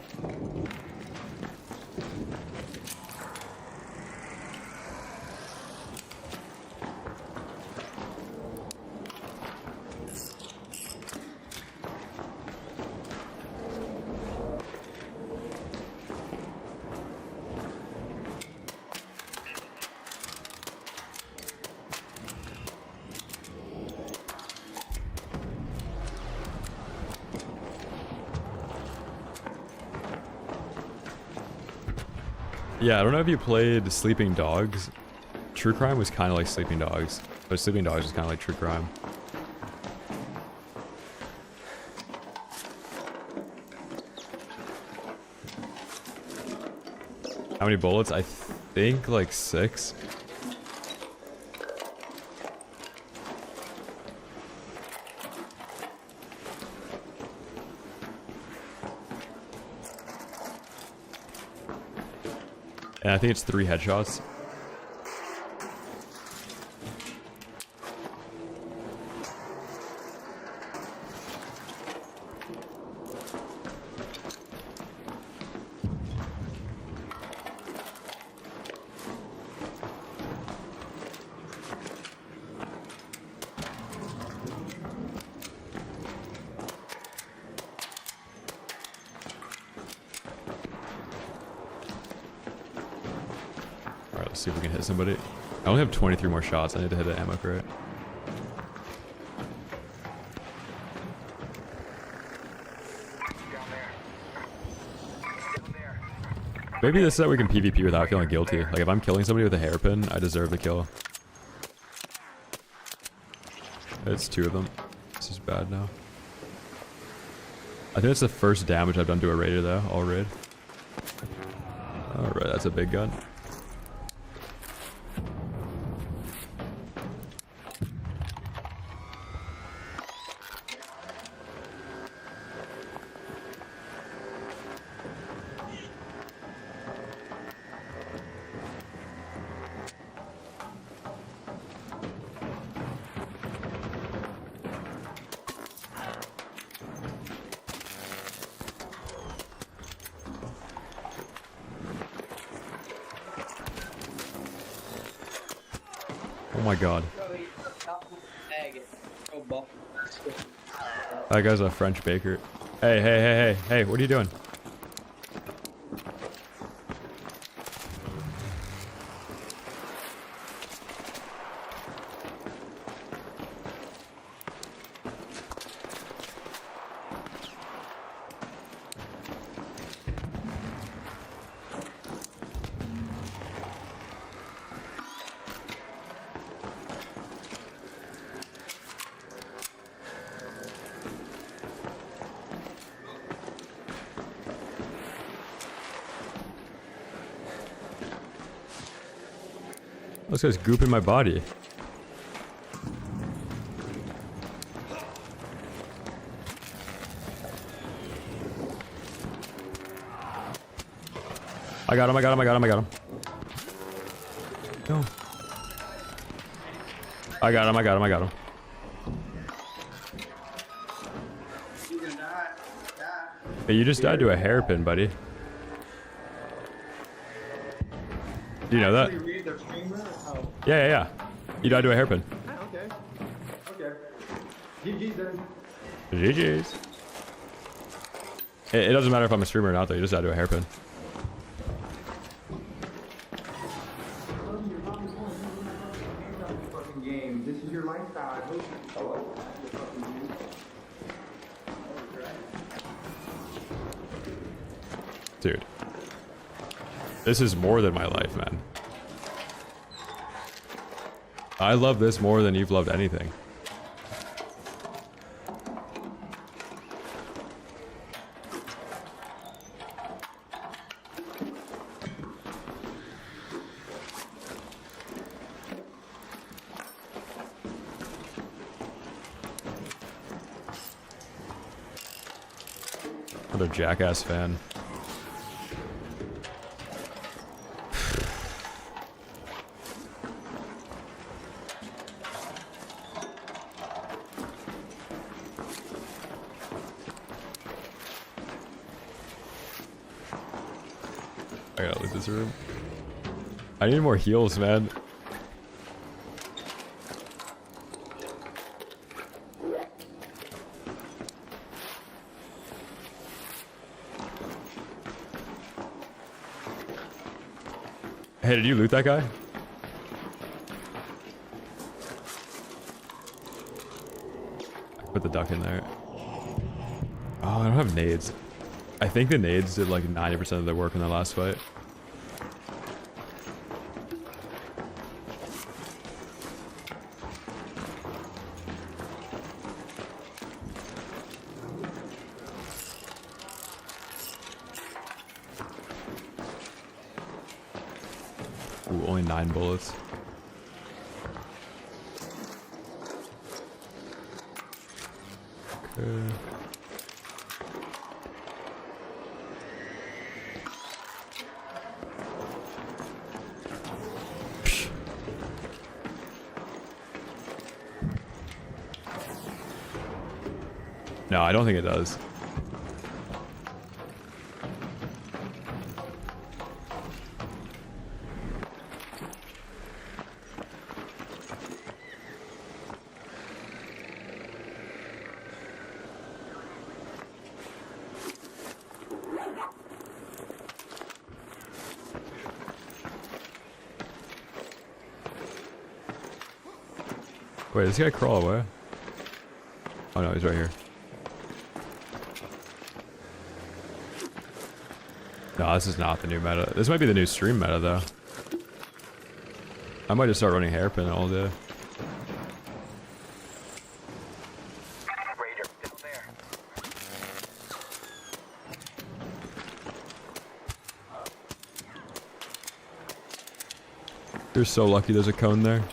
Yeah, I don't know if you played Sleeping Dogs. True Crime was kind of like Sleeping Dogs, but Sleeping Dogs is kind of like True Crime. How many bullets? I think like 6. And I think it's 3 headshots. Alright, let's see if we can hit somebody. I only have 23 more shots. I need to hit an ammo crate. Maybe this is how we can PvP without feeling guilty. Like if I'm killing somebody with a hairpin, I deserve the kill. It's 2 of them. This is bad now. I think that's the first damage I've done to a raider though, all raid. Alright, that's a big gun. Oh my god. That guy's a French baker. Hey, hey, hey, hey, hey, what are you doing? This guy's gooping my body. I got him, I got him, I got him, I got him. No. I got him, I got him, I got him. Hey, you just died to a hairpin, buddy. Do you know that? Yeah, yeah, yeah. You died to a hairpin. Okay. Okay. GG's then. GG's. It doesn't matter if I'm a streamer or not, though. You just died to a hairpin. This is your lifestyle. Dude. This is more than my life, man. I love this more than you've loved anything. Another Jackass fan. I gotta loot this room. I need more heals, man. Hey, did you loot that guy? I put the duck in there. Oh, I don't have nades. I think the nades did like 90% of their work in the last fight. Ooh, only 9 bullets. Okay. No, I don't think it does. Wait, does this guy crawl away? Oh no, he's right here. No, this is not the new meta. This might be the new stream meta, though. I might just start running hairpin all day. Raider, still there. You're so lucky there's a cone there.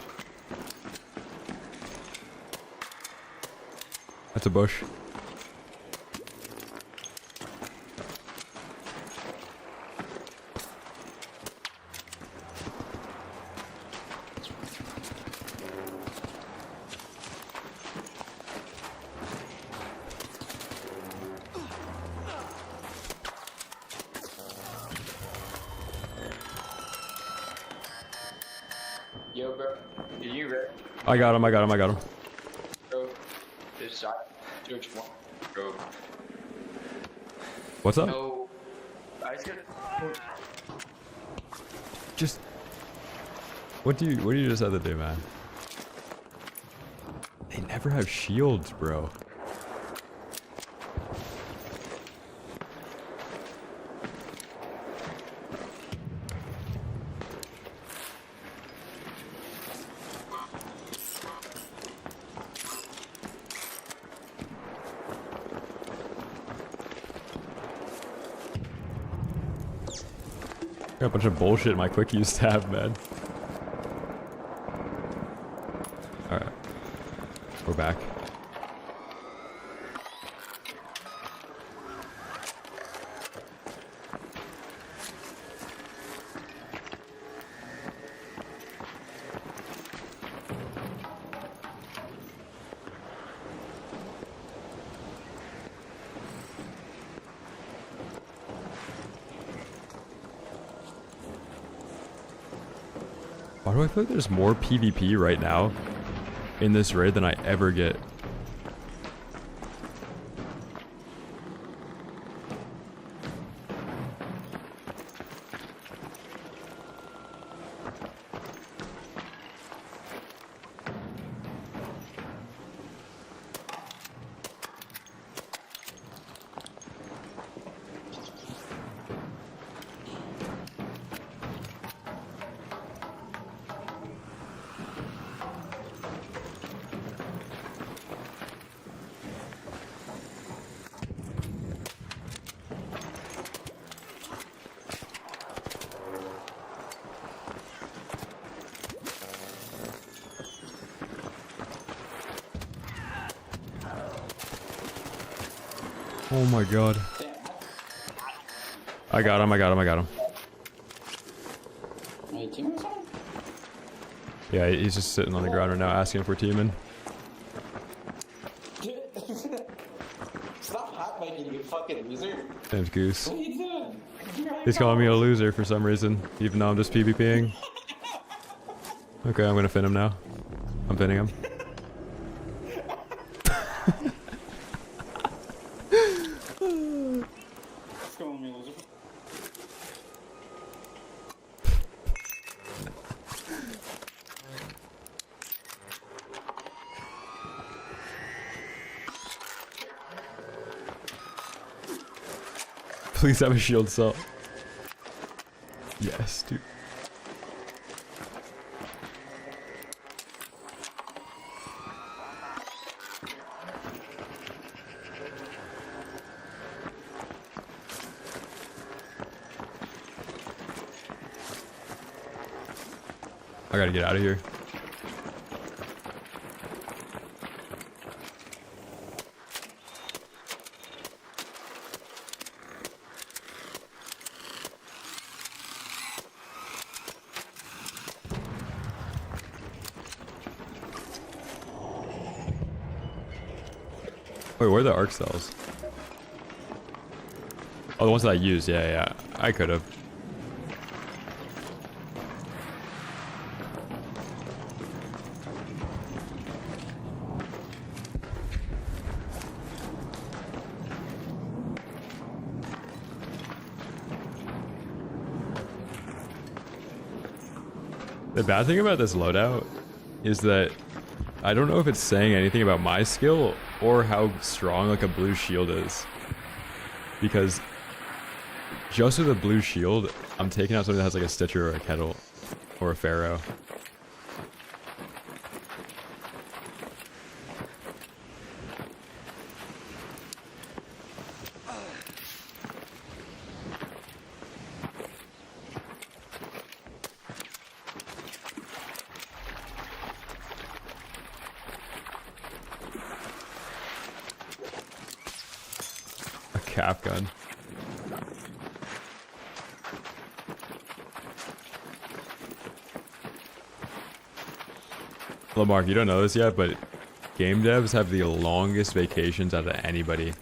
That's a bush. Yo, bro. You ready? I got him, I got him, I got him. Bro, this side. Which one? Bro. What's up? No. I just got. Just... What do you just have to do, man? They never have shields, bro. Got a bunch of bullshit in my quick use tab, man. Alright. We're back. Why do I feel like there's more PvP right now in this raid than I ever get? Oh my god. I got him, I got him, I got him. Yeah, he's just sitting on the ground right now asking if we're teaming. Stop hot biking, you fucking loser. Name's Goose. What are you doing? He's calling me a loser for some reason, even though I'm just PvPing. Okay, I'm gonna fin him now. I'm finning him. What's going on, me loser? Please have a shield cell. Yes, dude. I gotta get out of here. Wait, where are the arc cells? Oh, the ones that I used. Yeah, yeah. I could have. The bad thing about this loadout is that I don't know if it's saying anything about my skill or how strong like a blue shield is. Because just with a blue shield, I'm taking out something that has like a Stitcher or a Kettle or a Pharaoh. Cap gun. Lamarck, you don't know this yet, but game devs have the longest vacations out of anybody.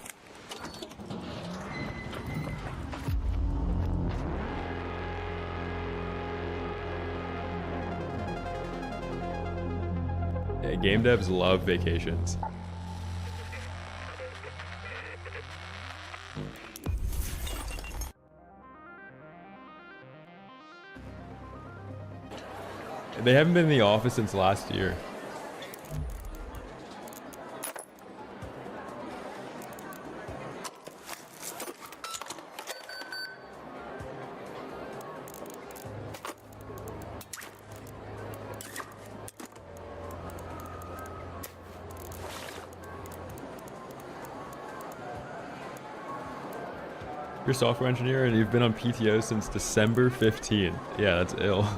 Yeah, game devs love vacations. They haven't been in the office since last year. You're a software engineer and you've been on PTO since December 15th. Yeah, that's ill.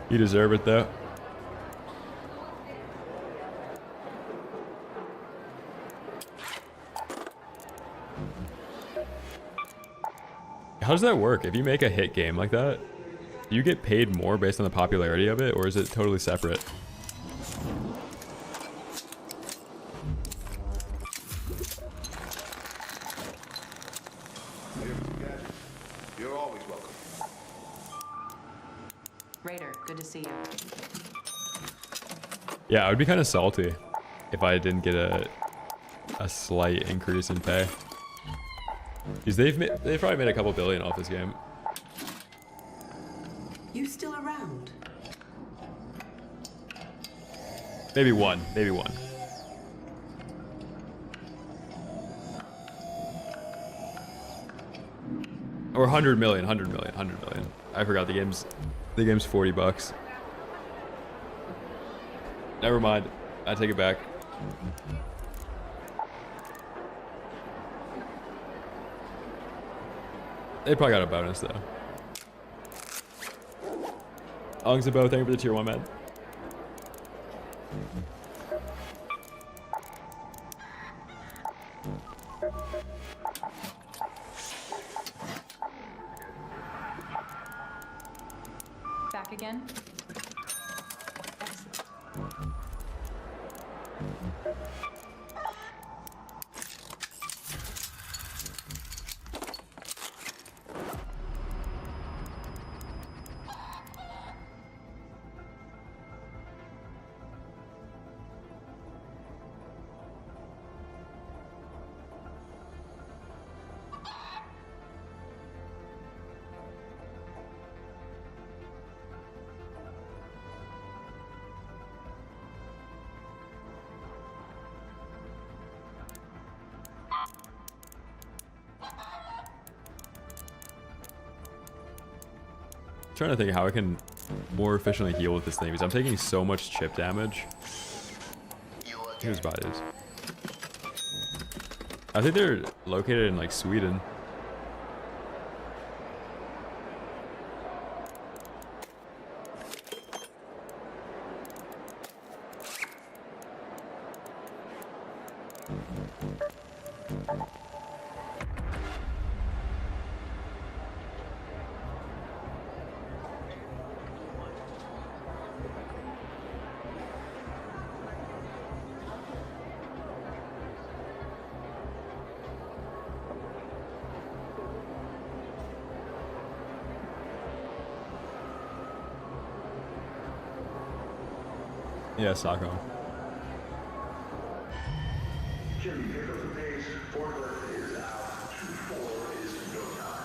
You deserve it though. How does that work? If you make a hit game like that, do you get paid more based on the popularity of it, or is it totally separate? You're always welcome. Raider, good to see you. Yeah, I would be kind of salty if I didn't get a slight increase in pay. Because they've probably made a couple billion off this game. You still around? Maybe one. Maybe one. Or 100 million. I forgot the game's 40 bucks. Never mind. I take it back. They probably got a bonus though. Ungzabo, thank you for the tier 1, man. Back again? trying to think how I can more efficiently heal with this thing, because I'm taking so much chip damage. Here's bodies. I think they're located in like Sweden. Yeah, Stockholm. Jimmy, pick up the pace. Forklift is out. 2-4 is go time.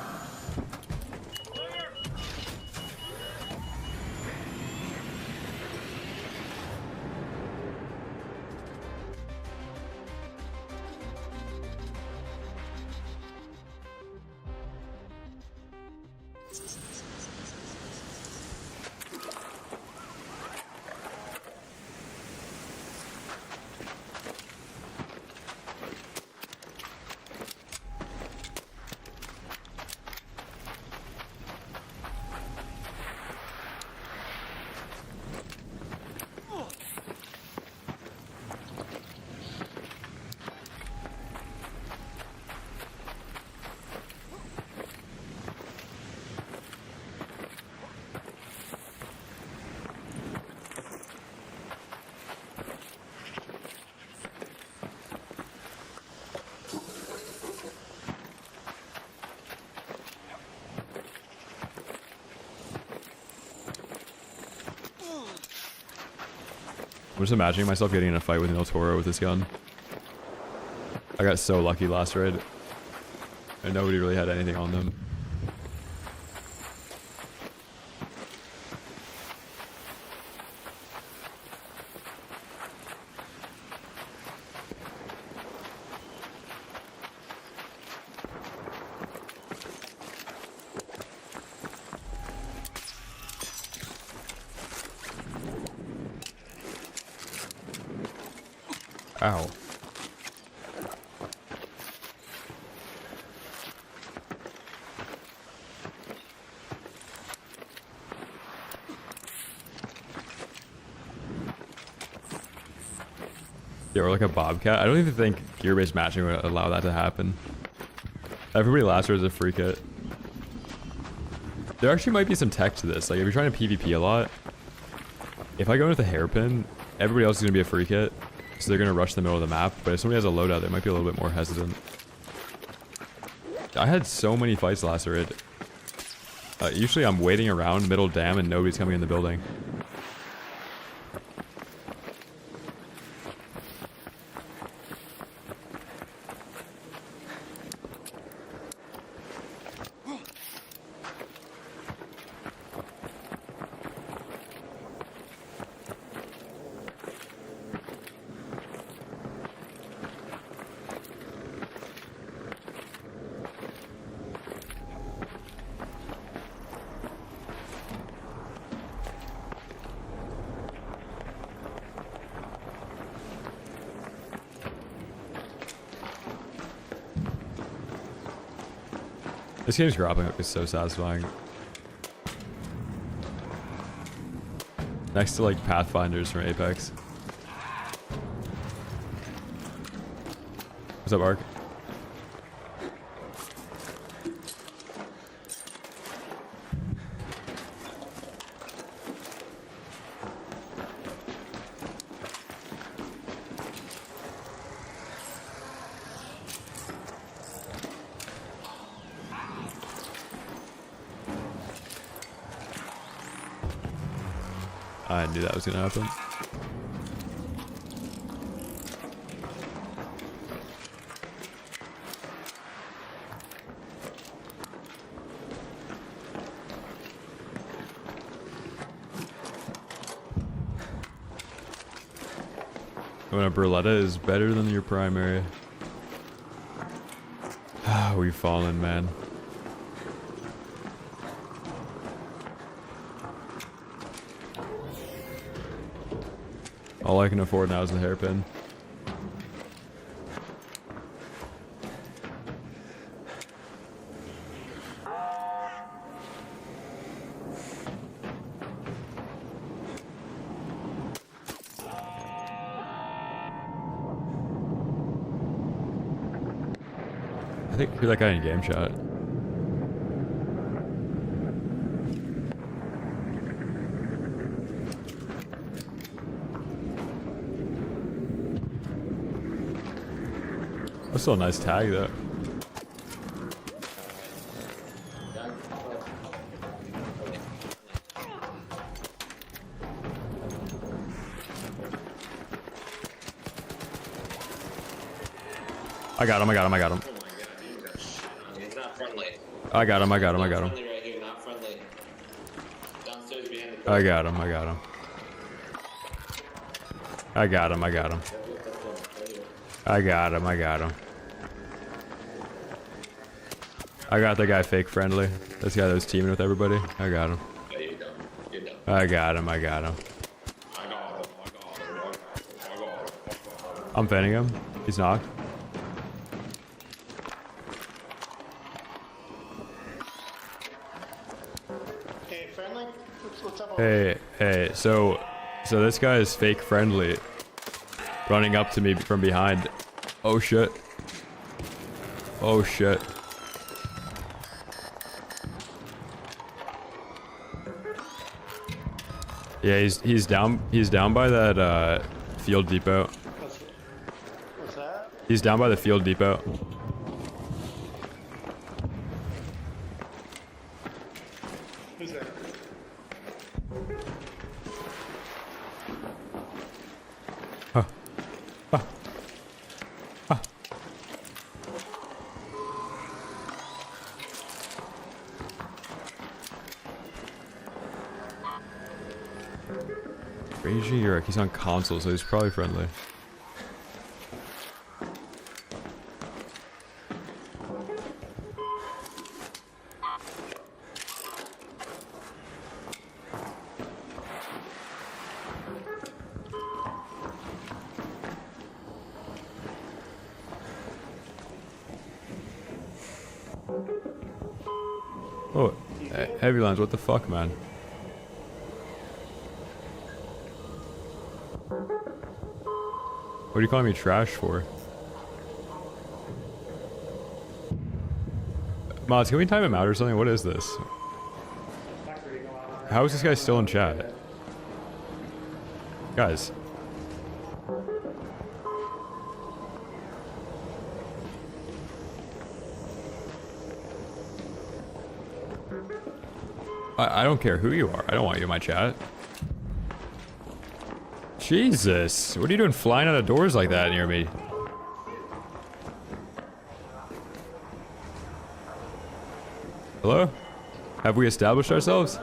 I'm just imagining myself getting in a fight with an El Toro with this gun. I got so lucky last raid. And nobody really had anything on them. Ow. Yeah, or like a bobcat. I don't even think gear-based matching would allow that to happen. Everybody last year is a free kit. There actually might be some tech to this. Like if you're trying to PvP a lot, if I go in with a hairpin, everybody else is going to be a free kit. So they're going to rush the middle of the map. But if somebody has a loadout, they might be a little bit more hesitant. I had so many fights last raid. Usually I'm waiting around middle dam and nobody's coming in the building. This game's grappling hook is so satisfying. Next to like Pathfinders from Apex. What's up, Ark? I knew that was gonna happen. When a Berletta is better than your primary. Ah, we've fallen, man. All I can afford now is the hairpin. I think I hear that guy in game chat. That's still a nice tag though. I got him, I got him, I got him. He's not friendly. I got him, I got him, I got him. Friendly right here, not friendly. Downstairs behind the I got him, I got him. I got him, I got him. I got him, I got him. I got that guy fake friendly. This guy that was teaming with everybody. I got him. Yeah, you're done. You're done. I got him, I got him. I'm fanning him. He's knocked. Hey, friendly? What's up? Hey, so this guy is fake friendly. Running up to me from behind. Oh shit. Oh shit. Yeah, he's down by that field depot. What's that? He's down by the field depot. Who's that? Huh. Huh. Huh. Raging Yurik, he's on console, so he's probably friendly. Oh, heavy lines, what the fuck, man? What are you calling me trash for? Mods, can we time him out or something? What is this? How is this guy still in chat? Guys. I don't care who you are. I don't want you in my chat. Jesus. What are you doing flying out of doors like that near me? Hello? Have we established ourselves?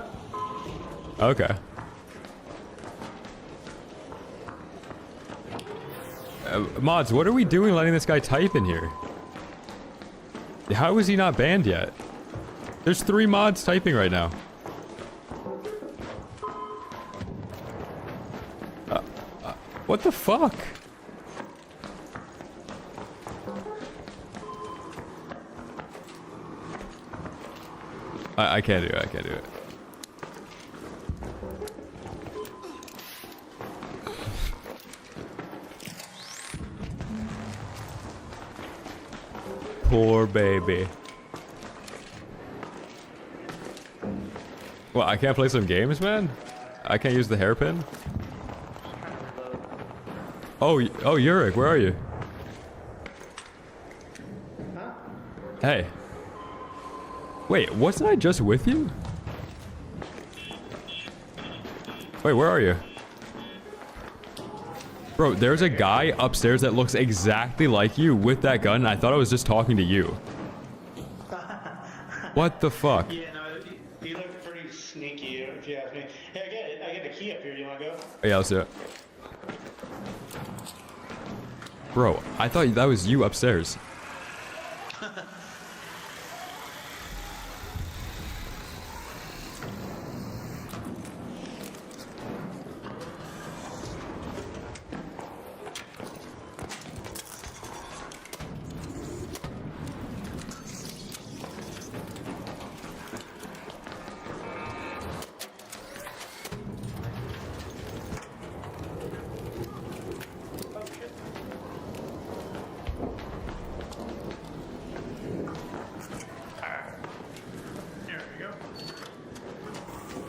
Okay. Mods, what are we doing letting this guy type in here? How is he not banned yet? There's 3 mods typing right now. What the fuck? I can't do it, I can't do it. Poor baby. Well, I can't play some games, man? I can't use the hairpin? Oh, Yurik, where are you? Huh? Hey. Wait, wasn't I just with you? Wait, where are you? Bro, there's a guy upstairs that looks exactly like you with that gun, and I thought I was just talking to you. What the fuck? Yeah, no, you look pretty sneaky, if you ask me. Hey, I get a key up here. You want to go? Yeah, let's do it. Bro, I thought that was you upstairs.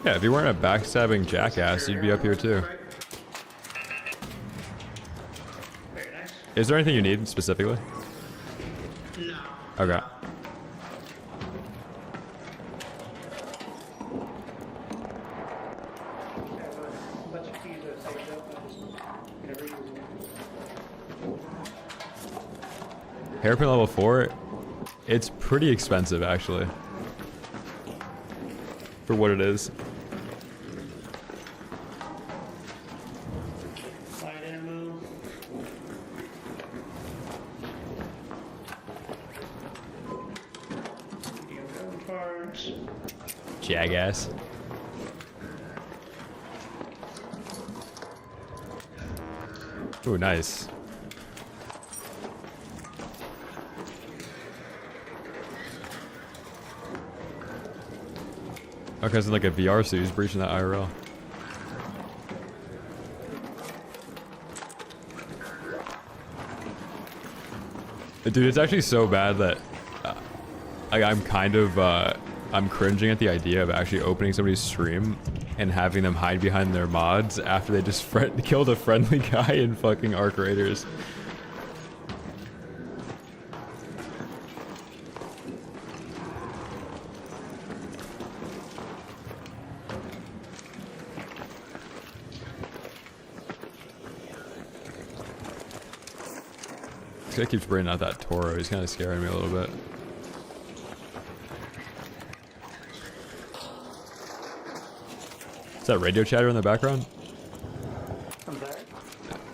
Yeah, if you weren't a backstabbing jackass, you'd be up here too. Very nice. Is there anything you need specifically? No. Okay. A bunch of keys that saved up. I just never use them. Hairpin level 4, it's pretty expensive actually. For what it is. Light ammo. Medium gun parts. Jackass. Ooh, nice. Okay, so like a VR suit, he's breaching that IRL. Dude, it's actually so bad that I'm kind of I'm cringing at the idea of actually opening somebody's stream and having them hide behind their mods after they just killed a friendly guy in fucking Arc Raiders. This guy keeps bringing out that Toro. He's kind of scaring me a little bit. Is that radio chatter in the background? I'm sorry?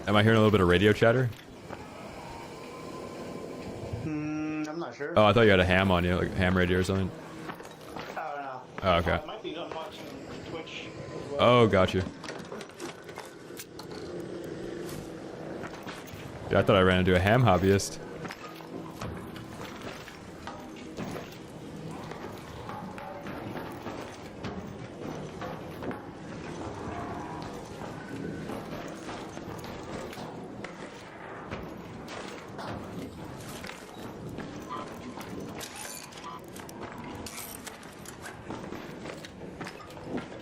Am I hearing a little bit of radio chatter? I'm not sure. Oh, I thought you had a ham on you, like ham radio or something. Oh, no. Oh, okay. It might be I'm watching Twitch. Oh, got you. Dude, I thought I ran into a ham hobbyist.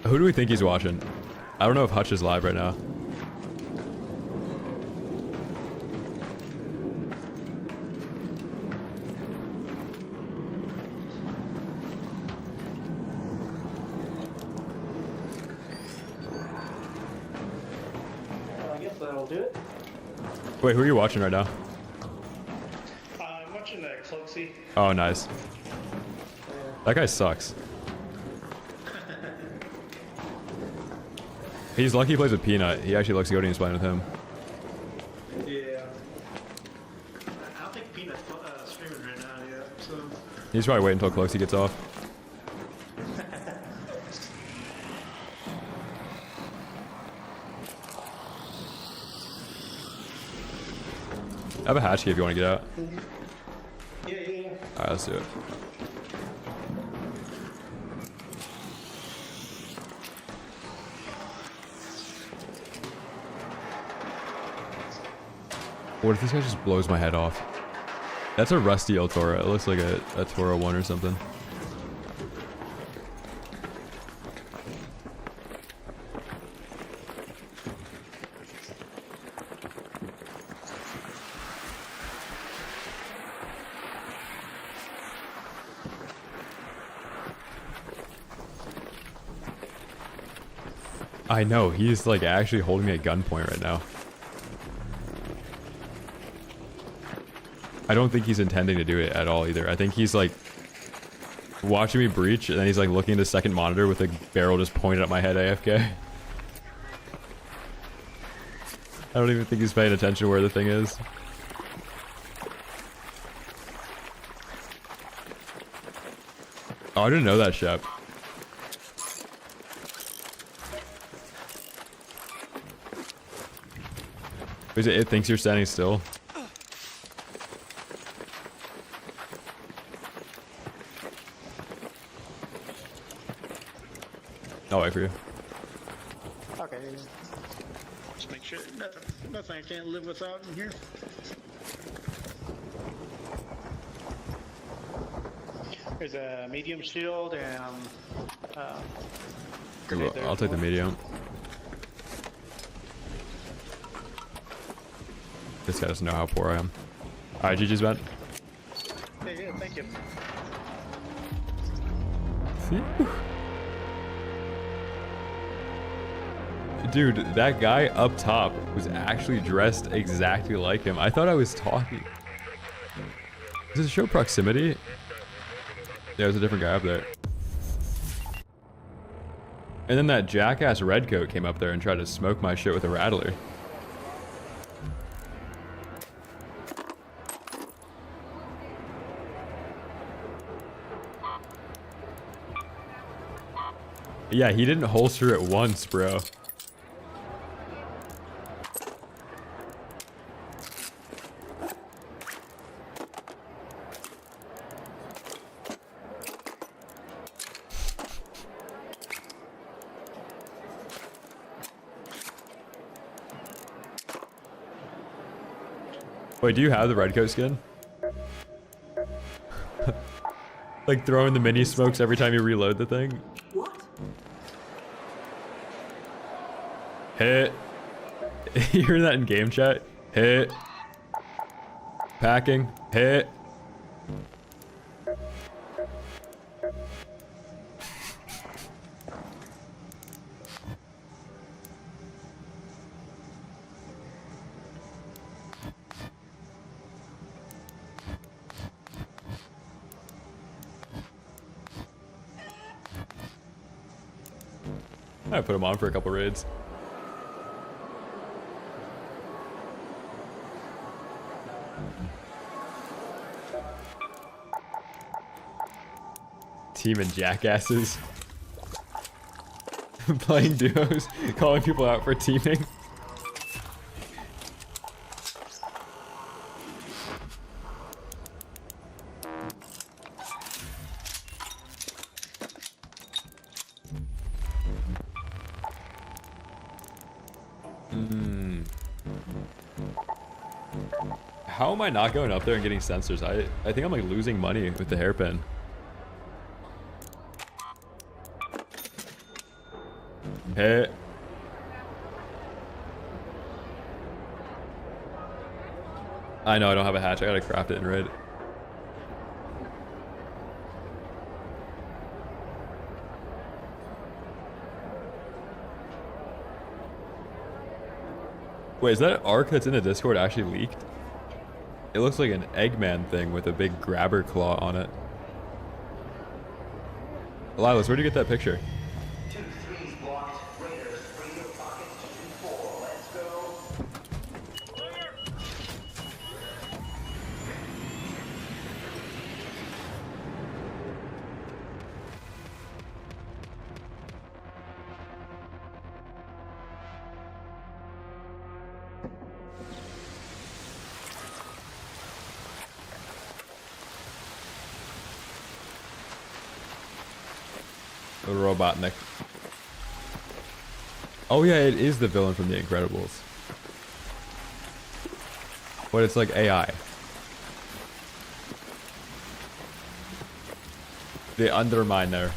Who do we think he's watching? I don't know if Hutch is live right now. I guess that'll do it. Wait, who are you watching right now? I'm watching Cloaksy. Oh, nice. That guy sucks. He's lucky he plays with Peanut. He actually looks good when he's playing with him. Yeah. I don't think Peanut's streaming right now yet, so. He's probably waiting until Cloaksy gets off. I have a hatch key if you want to get out. Yeah. Alright, let's do it. What if this guy just blows my head off? That's a rusty El Toro. It looks like a Toro 1 or something. I know, he's like actually holding me at gunpoint right now. I don't think he's intending to do it at all either. I think he's like watching me breach and then he's like looking at the second monitor with a barrel just pointed at my head AFK. I don't even think he's paying attention where the thing is. Oh, I didn't know that, Shep. It thinks you're standing still. I'll wait for you. Okay. Just make sure nothing I can't live without in here. There's a medium shield and grenade there. I'll take the medium. This guy doesn't know how poor I am. Alright, GG's, man. Yeah, thank you. Dude, that guy up top was actually dressed exactly like him. I thought I was talking. Does it show proximity? Yeah, there's a different guy up there. And then that jackass redcoat came up there and tried to smoke my shit with a rattler. Yeah, he didn't holster it once, bro. Wait, do you have the redcoat skin? Like throwing the mini smokes every time you reload the thing? What? Hit. You hear that in game chat? Hit. Packing. Hit. I put him on for a couple raids. Team and jackasses. Playing duos, calling people out for teaming. How am I not going up there and getting sensors? I think I'm like losing money with the hairpin. Hit. I know I don't have a hatch. I gotta craft it in raid. Wait, is that arc that's in the Discord actually leaked? It looks like an Eggman thing with a big grabber claw on it. Lilas, where'd you get that picture? 2-3's blocked. Raiders, free your pockets to 2-4. Let's go. Robotnik. Oh yeah, it is the villain from The Incredibles. But it's like AI. The Underminer.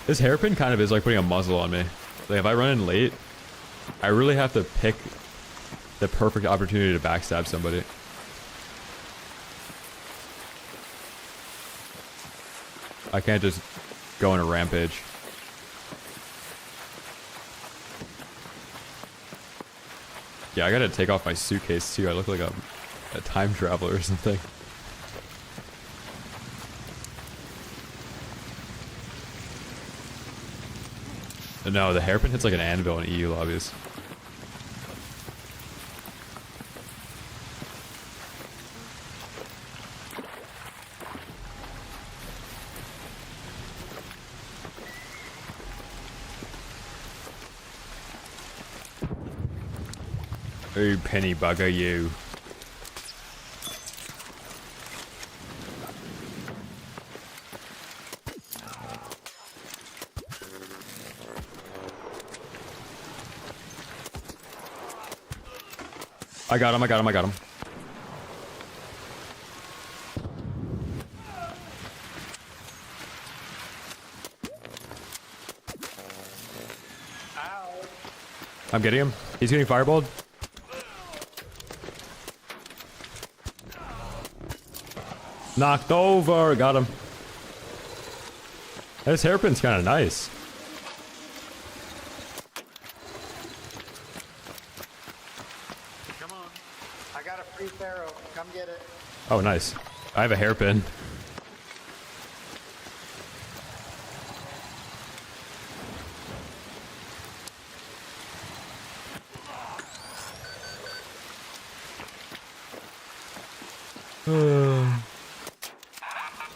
This hairpin kind of is like putting a muzzle on me. Like if I run in late, I really have to pick the perfect opportunity to backstab somebody. I can't just go on a rampage. Yeah, I gotta take off my suitcase too. I look like a time traveler or something. No, the hairpin hits like an anvil in EU lobbies. Ooh, penny bugger you. I got him. I'm getting him. He's getting fireballed. Knocked over. Got him. This hairpin's kind of nice. Come on. I got a free Pharaoh. Come get it. Oh, nice. I have a hairpin.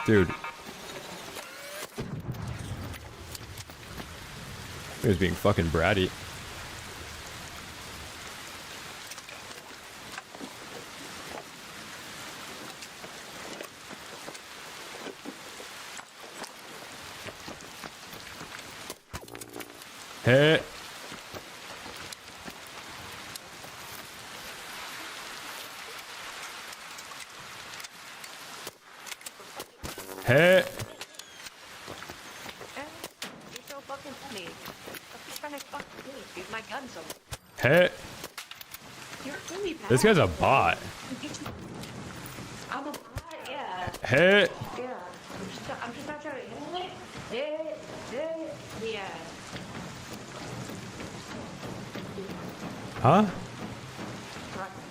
Dude. He was being fucking bratty. Hey. Hey. You're so fucking funny. I'm just trying to fuck me. Use my gun so. Hey. You're really bad. This guy's a bot. I'm a bot, yeah. Hey. Yeah. I'm just not trying to hit it. Yeah. Huh?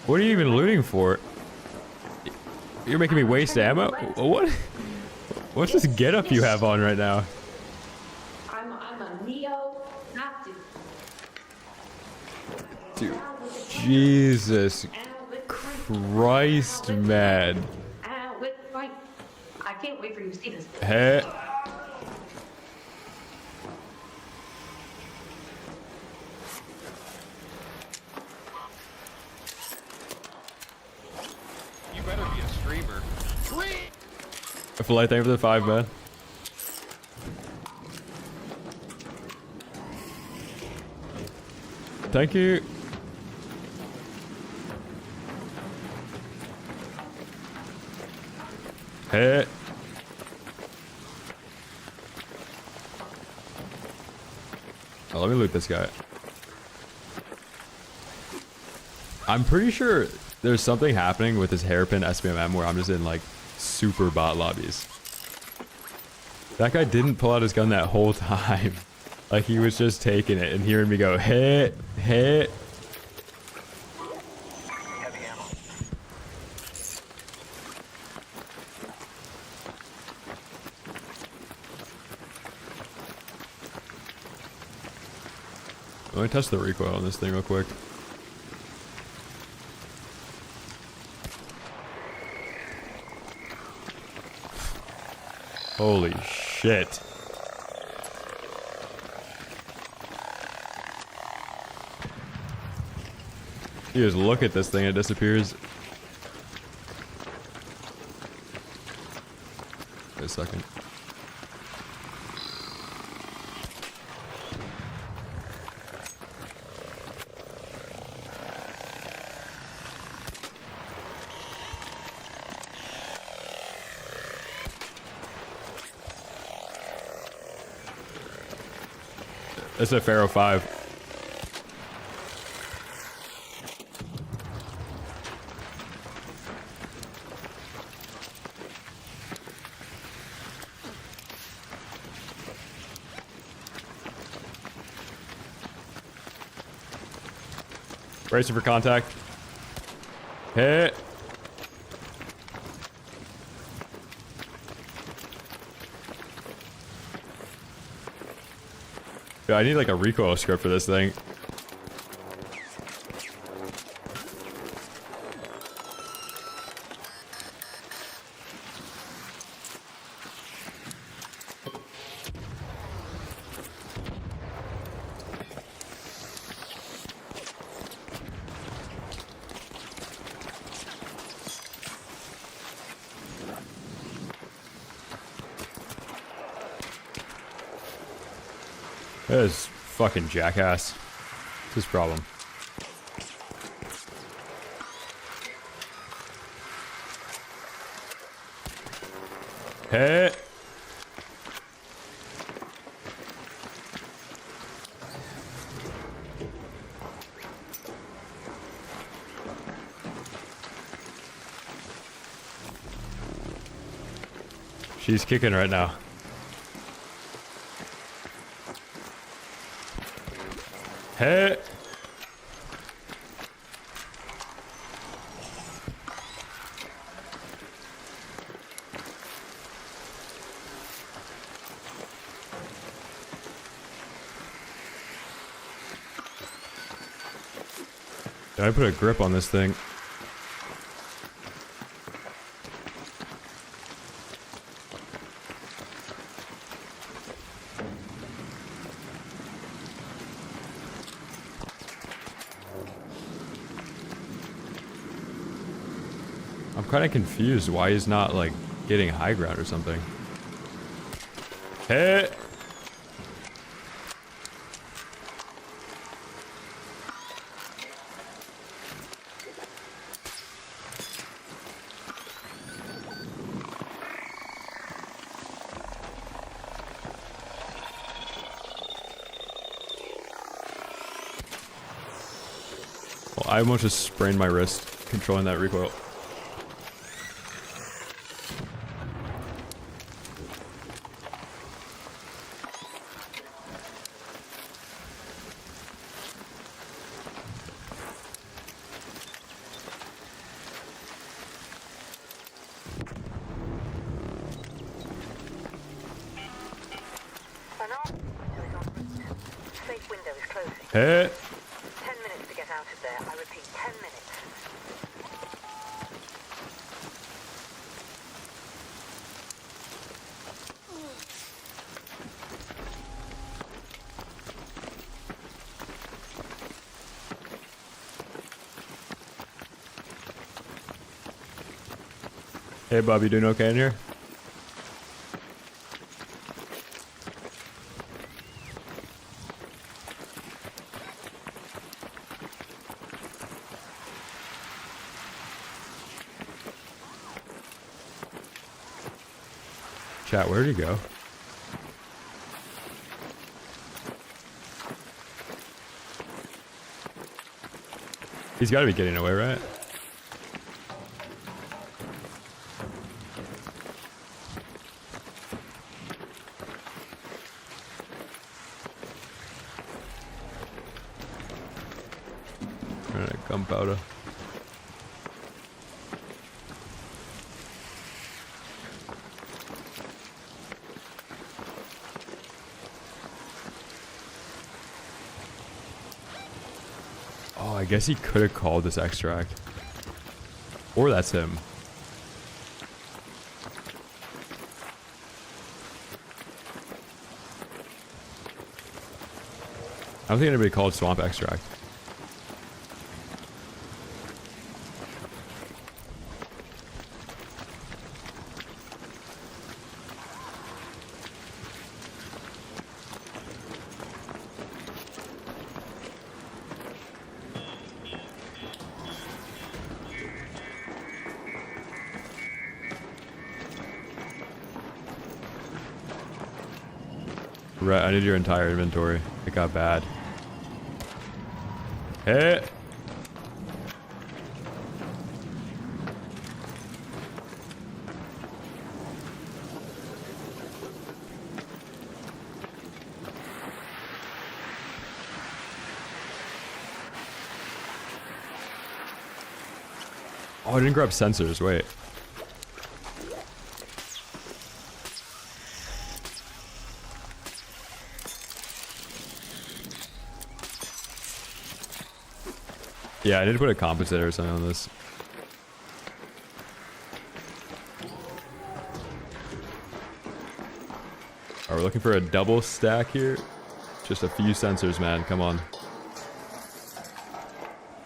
What are you even looting for? You're making me waste ammo? What? What's this getup you have on right now? I'm a neo-Nazi. Dude. Jesus Christ, man. I can't wait for you to see this. Hey. You better be a streamer. A polite thank you for the 5, man. Thank you. Hey. Oh, let me loot this guy. I'm pretty sure there's something happening with this hairpin SBMM where I'm just in like super bot lobbies. That guy didn't pull out his gun that whole time. Like he was just taking it and hearing me go, hit, hit. Let me test the recoil on this thing real quick. Holy shit. You just look at this thing, it disappears. Wait a second. It's a Pharaoh 5. Bracing for contact. Hit. Yeah, I need like a recoil script for this thing. This fucking jackass. What's his problem? Hey. She's kicking right now. Hey! I put a grip on this thing. I'm kind of confused why he's not like getting high ground or something. Hey! Well, I almost just sprained my wrist controlling that recoil. Safe window is closing. Hey! 10 minutes to get out of there. I repeat, 10 minutes. Hey, Bob, you doing okay in here? Chat, where'd he go? He's got to be getting away, right? Running a gunpowder. Oh, I guess he could have called this extract. Or that's him. I don't think anybody called swamp extract. Right, I need your entire inventory. It got bad. Hey! Oh, I didn't grab sensors, wait. Yeah, I need to put a compensator or something on this. Are we looking for a double stack here? Just a few sensors, man. Come on.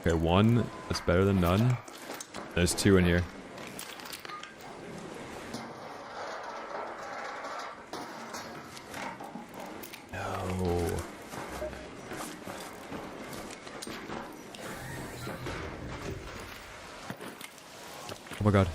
Okay, one. That's better than none. There's two in here. No. Oh my god.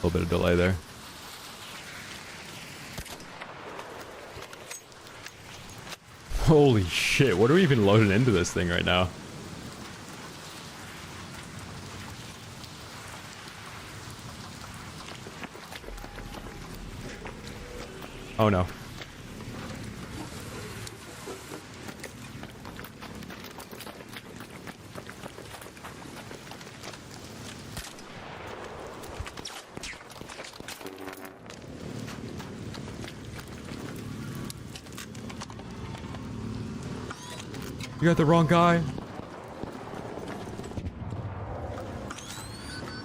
A little bit of delay there. Holy shit, what are we even loading into this thing right now? Oh no. You got the wrong guy.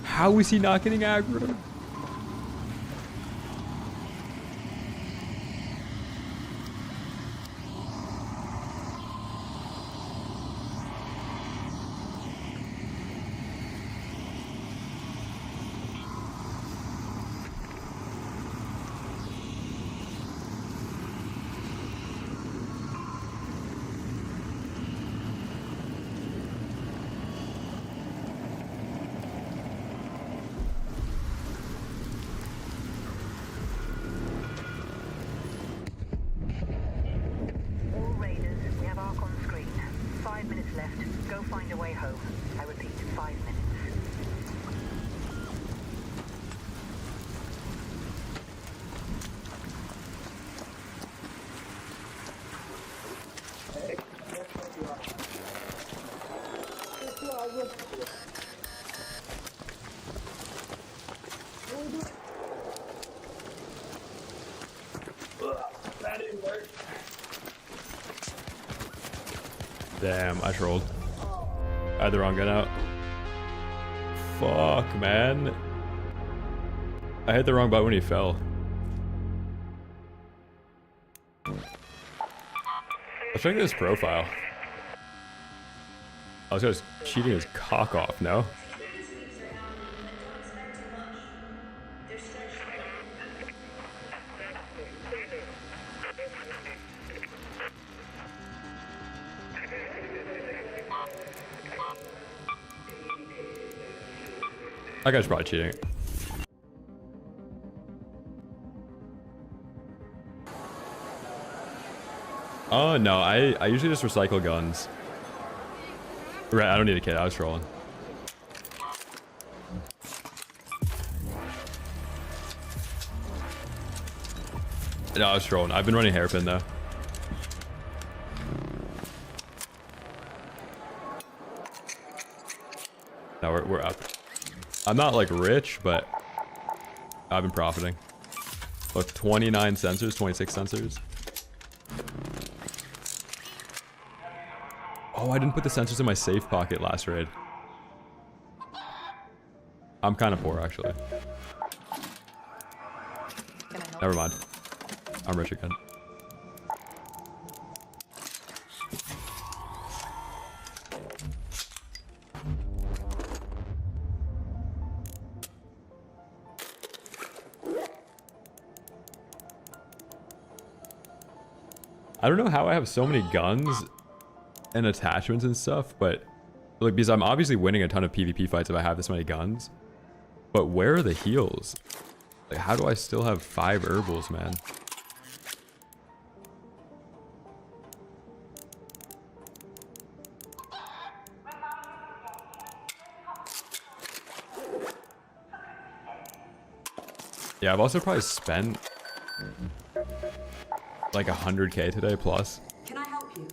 How is he not getting aggro? All raiders, we have ARC on screen. 5 minutes left. Go find a way home. I repeat, 5 minutes. Damn, I trolled. I had the wrong gun out. Fuck, man. I hit the wrong button when he fell. Let's check this profile. I was just cheating his cock off, no? That guy's probably cheating. Oh no, I usually just recycle guns. Right, I don't need a kit, I was trolling. No, I was trolling. I've been running hairpin though. No, we're up. I'm not like rich, but I've been profiting. Look, 29 sensors, 26 sensors. Oh, I didn't put the sensors in my safe pocket last raid. I'm kind of poor, actually. Never mind. I'm rich again. I don't know how I have so many guns and attachments and stuff, but like, because I'm obviously winning a ton of PvP fights if I have this many guns. But where are the heals? Like, how do I still have 5 herbals, man? Yeah, I've also probably spent like 100k today plus. Can I help you?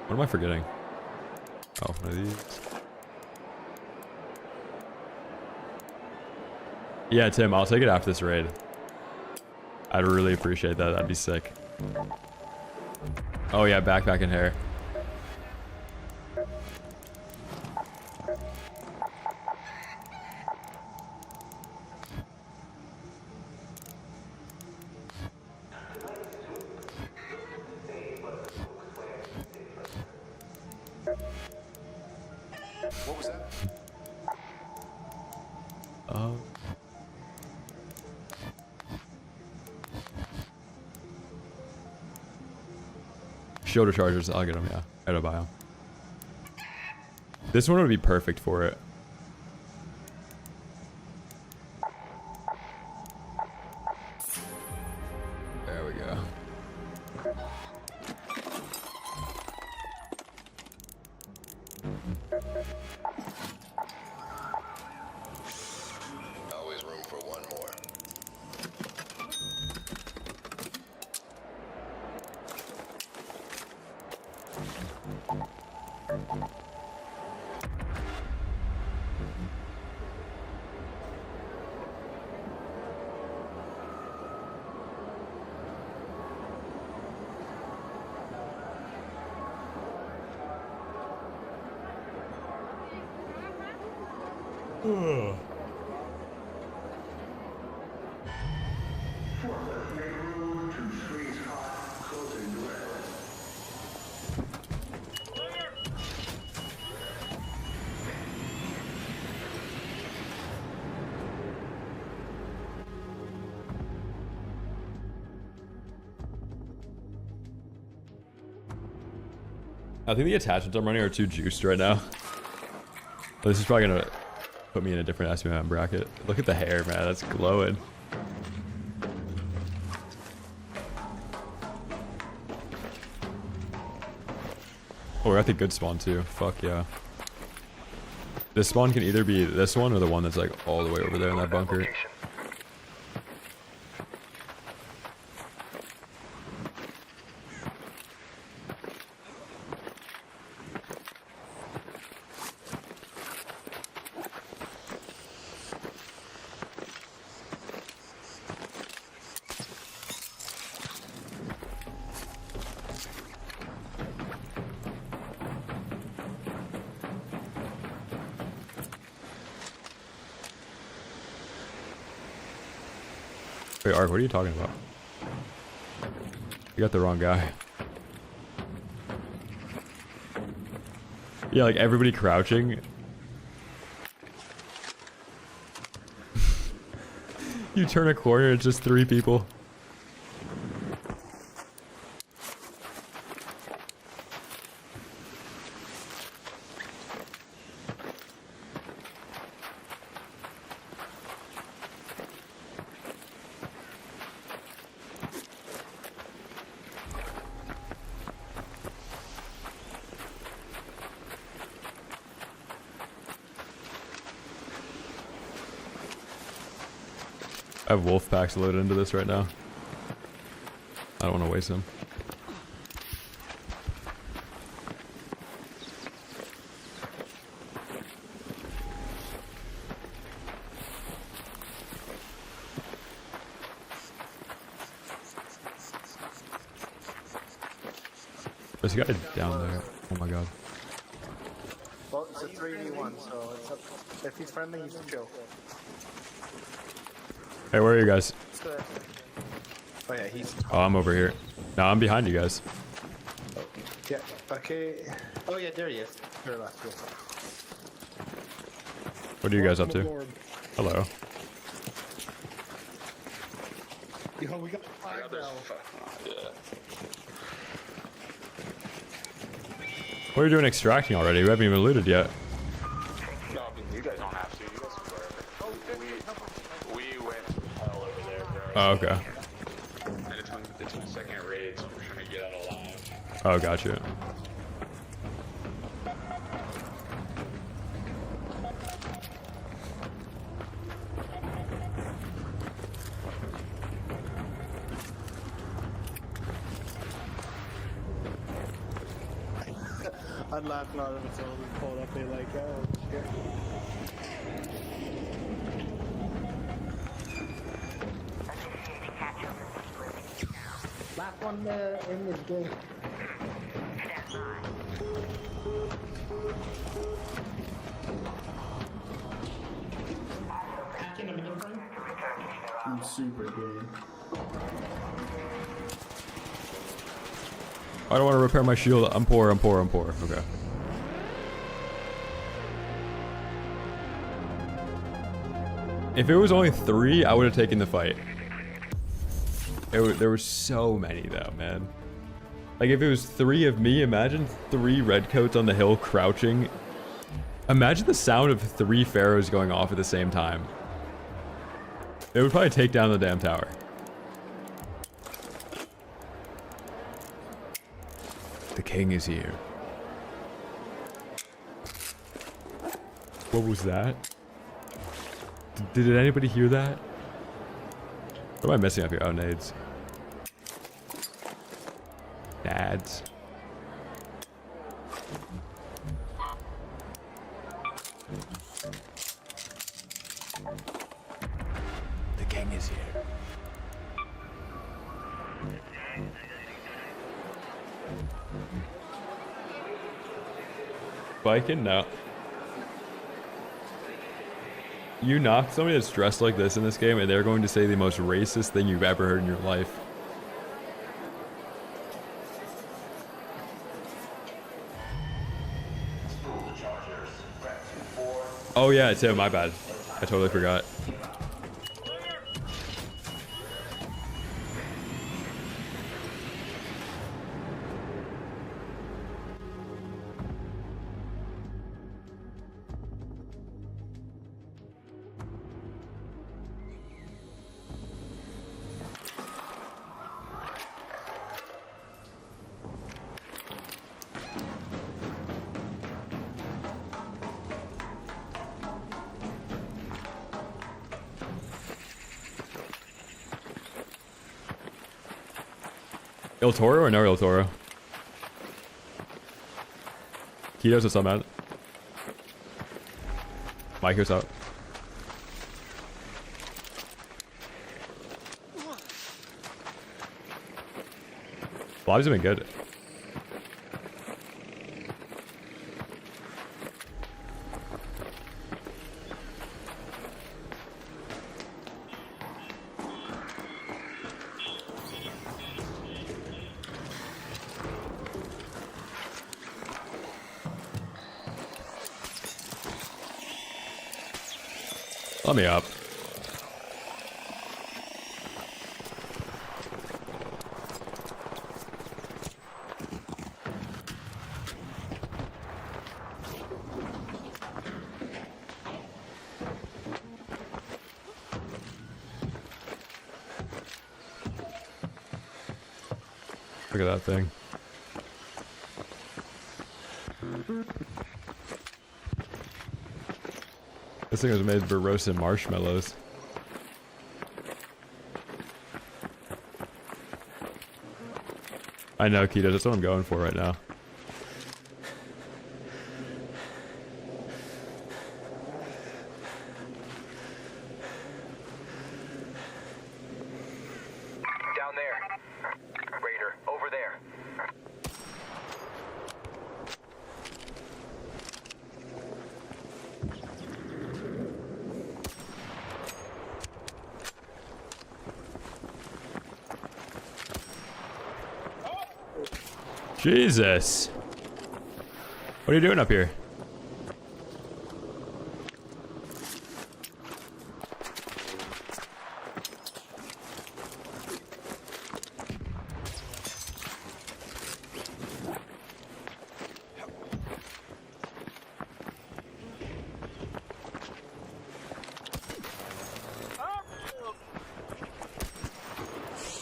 What am I forgetting? Oh, one of these. Yeah, Tim, I'll take it after this raid. I'd really appreciate that. That'd be sick. Oh yeah, backpack and hair. What was that? Shoulder chargers, I'll get them, yeah. I gotta buy them. This one would be perfect for it. There we go. Always room for one more. I think the attachments I'm running are too juiced right now. This is probably gonna put me in a different SPM bracket. Look at the hair, man. That's glowing. Oh, we're at the good spawn too. Fuck yeah. This spawn can either be this one or the one that's like all the way over there in that bunker. Wait, Ark, what are you talking about? You got the wrong guy. Yeah, like everybody crouching. You turn a corner, it's just 3 people. I have wolf packs loaded into this right now. I don't want to waste them. There's a guy down there. Oh my god. Well, it's a 3v1, so it's up. If he's friendly, he's chill. Hey, where are you guys? Oh yeah, he's. Oh, I'm over here. No, I'm behind you guys. Yeah. Okay. Oh yeah, there he is. Here, last go. What are you guys up to? Hello. Yo, we got 5 now. What are you doing extracting already? We haven't even looted yet. No, I mean, you guys don't have to. You guys can go over. We went to hell over there, bro. Oh, okay. And it's my second raid, so we're trying to get out alive. Oh, gotcha. I'd laugh louder if someone pulled up. They like, oh shit. Last one in this game. I'm super good. I don't want to repair my shield. I'm poor. Okay. If it was only 3, I would have taken the fight. There were so many though, man. Like if it was 3 of me, imagine 3 redcoats on the hill crouching. Imagine the sound of 3 pharaohs going off at the same time. It would probably take down the damn tower. The king is here. What was that? Did anybody hear that? What am I missing up here? Oh, nades. Nads. The king is here. Viking? No. You knock somebody that's dressed like this in this game and they're going to say the most racist thing you've ever heard in your life. Oh yeah, it's him, my bad. I totally forgot. Il Toro or no Il Toro? Kitos, what's up, man? Mike, what's up? Lives have been good. Let me up. Look at that thing. This thing was made for roasted marshmallows. I know, Keto, that's what I'm going for right now. Down there. Raider, over there. Jesus. What are you doing up here?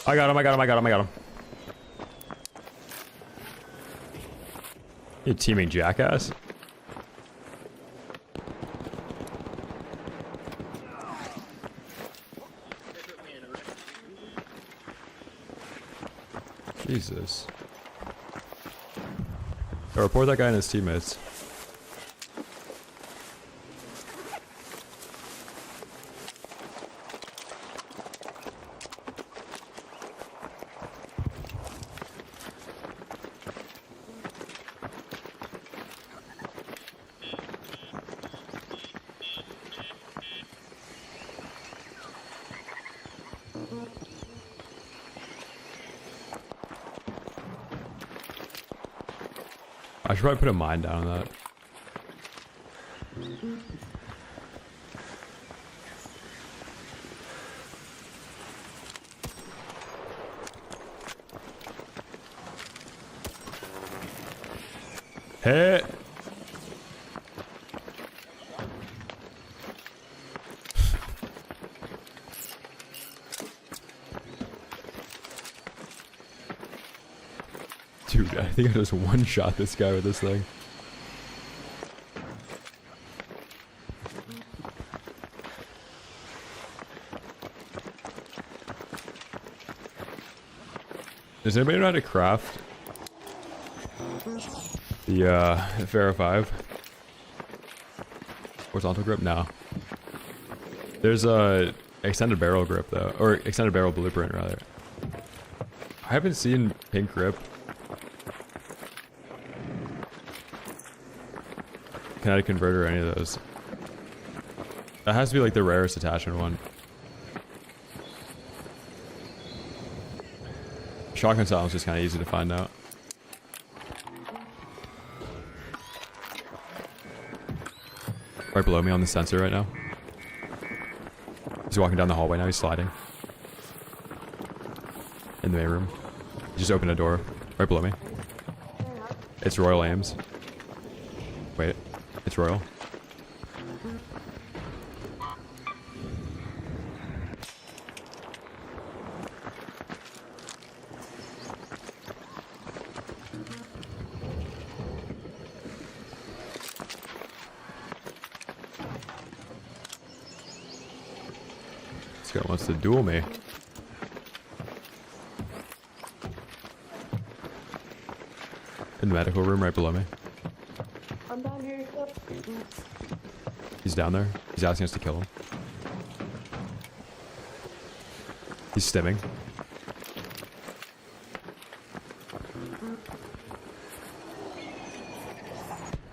I got him. You teaming jackass? Jesus. I'll report that guy and his teammates. I should probably put a mine down on that. Hey. Dude, I think I just one-shot this guy with this thing. Does anybody know how to craft the Pharaoh 5? Horizontal grip? No. There's a extended barrel grip though, or extended barrel blueprint rather. I haven't seen pink grip. Kinetic converter or any of those. That has to be like the rarest attachment one. Shotgun silence is kind of easy to find out. Right below me on the sensor right now. He's walking down the hallway now. He's sliding. In the main room. He just opened a door right below me. It's Royal Ames. Wait. It's Royal. This guy wants to duel me. In the medical room right below me. I'm down here. He's down there. He's asking us to kill him. He's stimming.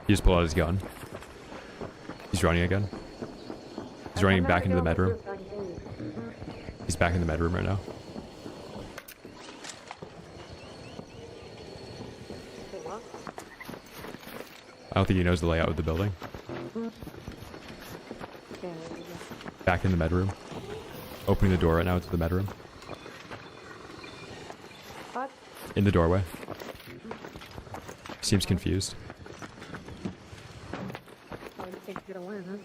He just pulled out his gun. He's running again. He's running back into the med room. He's back in the med room right now. I don't think he knows the layout of the building. Back in the med room. Opening the door right now to the med room. What? In the doorway. Seems confused. I think you're gonna win, huh?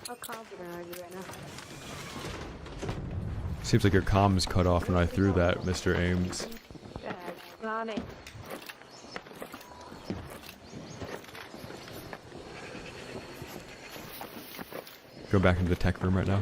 How confident are you right now? Seems like your comm is cut off when I threw that, Mr. Ames. Ronnie. Go back into the tech room right now.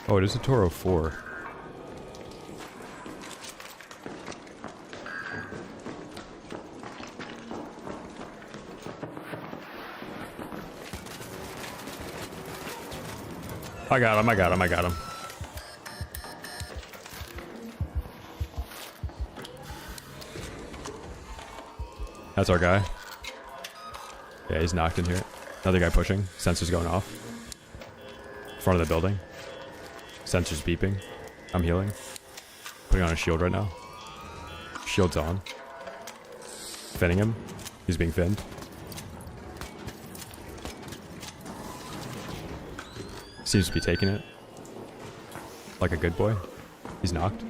Oh, it is a Toro 4. I got him, I got him, I got him. That's our guy. Yeah, he's knocked in here. Another guy pushing. Sensors going off. Front of the building. Sensors beeping. I'm healing. Putting on a shield right now. Shield's on. Finning him. He's being finned. Seems to be taking it. Like a good boy. He's knocked.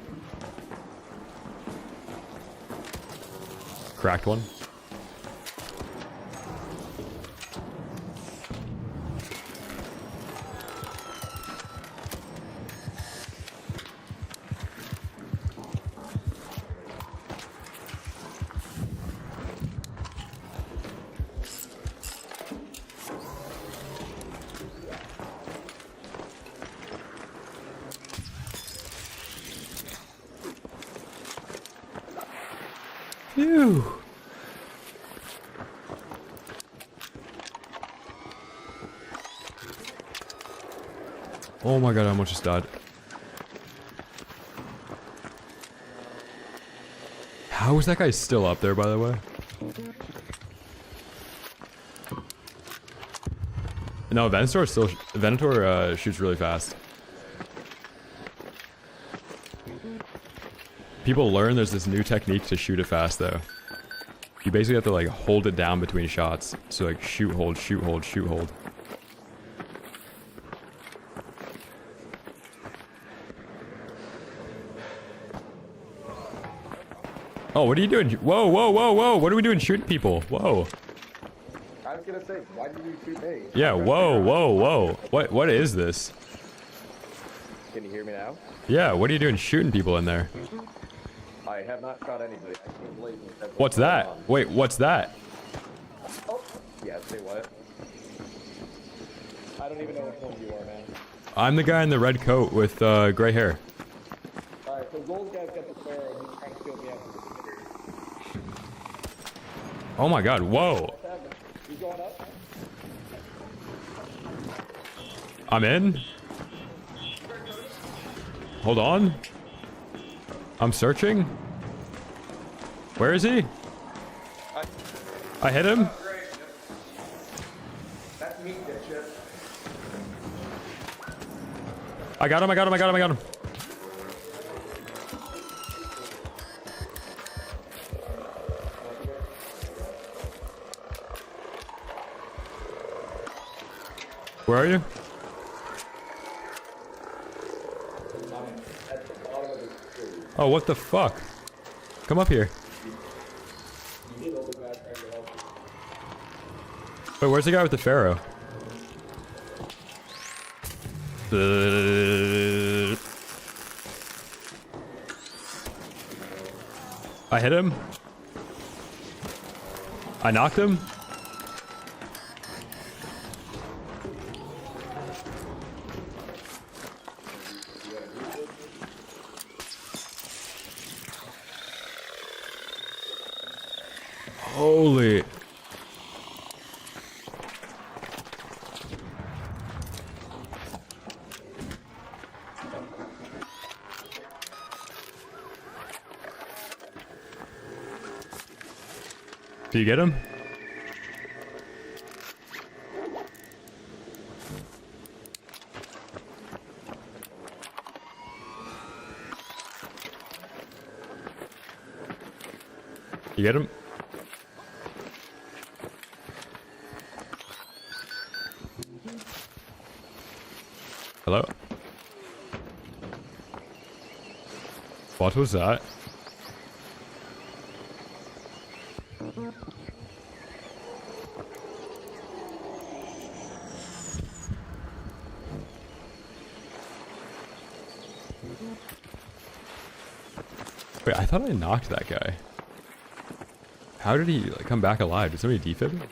Cracked one. Phew. Oh my god, how much just died. How is that guy still up there, by the way? No, Venator shoots really fast. People learn there's this new technique to shoot it fast though. You basically have to like hold it down between shots. So like shoot, hold, shoot, hold, shoot, hold. Oh, what are you doing? Whoa, whoa, whoa, whoa. What are we doing shooting people? Whoa. I was gonna say, why did you shoot me? Yeah, whoa, whoa, whoa. What is this? Can you hear me now? Yeah, what are you doing shooting people in there? I have not shot anybody. I came late and said, What's that? Wait, what's that? Oh, yeah, say what? I don't even know which one you are, man. I'm the guy in the red coat with gray hair. Alright, so Gold guy's got the square and he's trying to kill me out. Oh my god, whoa. You going up? I'm in. Hold on. I'm searching. Where is he? I hit him. That's me, dipshit. I got him, I got him, I got him, I got him. Where are you? Oh, what the fuck? Come up here. Wait, where's the guy with the pharaoh? I hit him. I knocked him. Holy. Do you get him? You get him? Hello? What was that? Wait, I thought I knocked that guy. How did he like, come back alive? Did somebody defib him?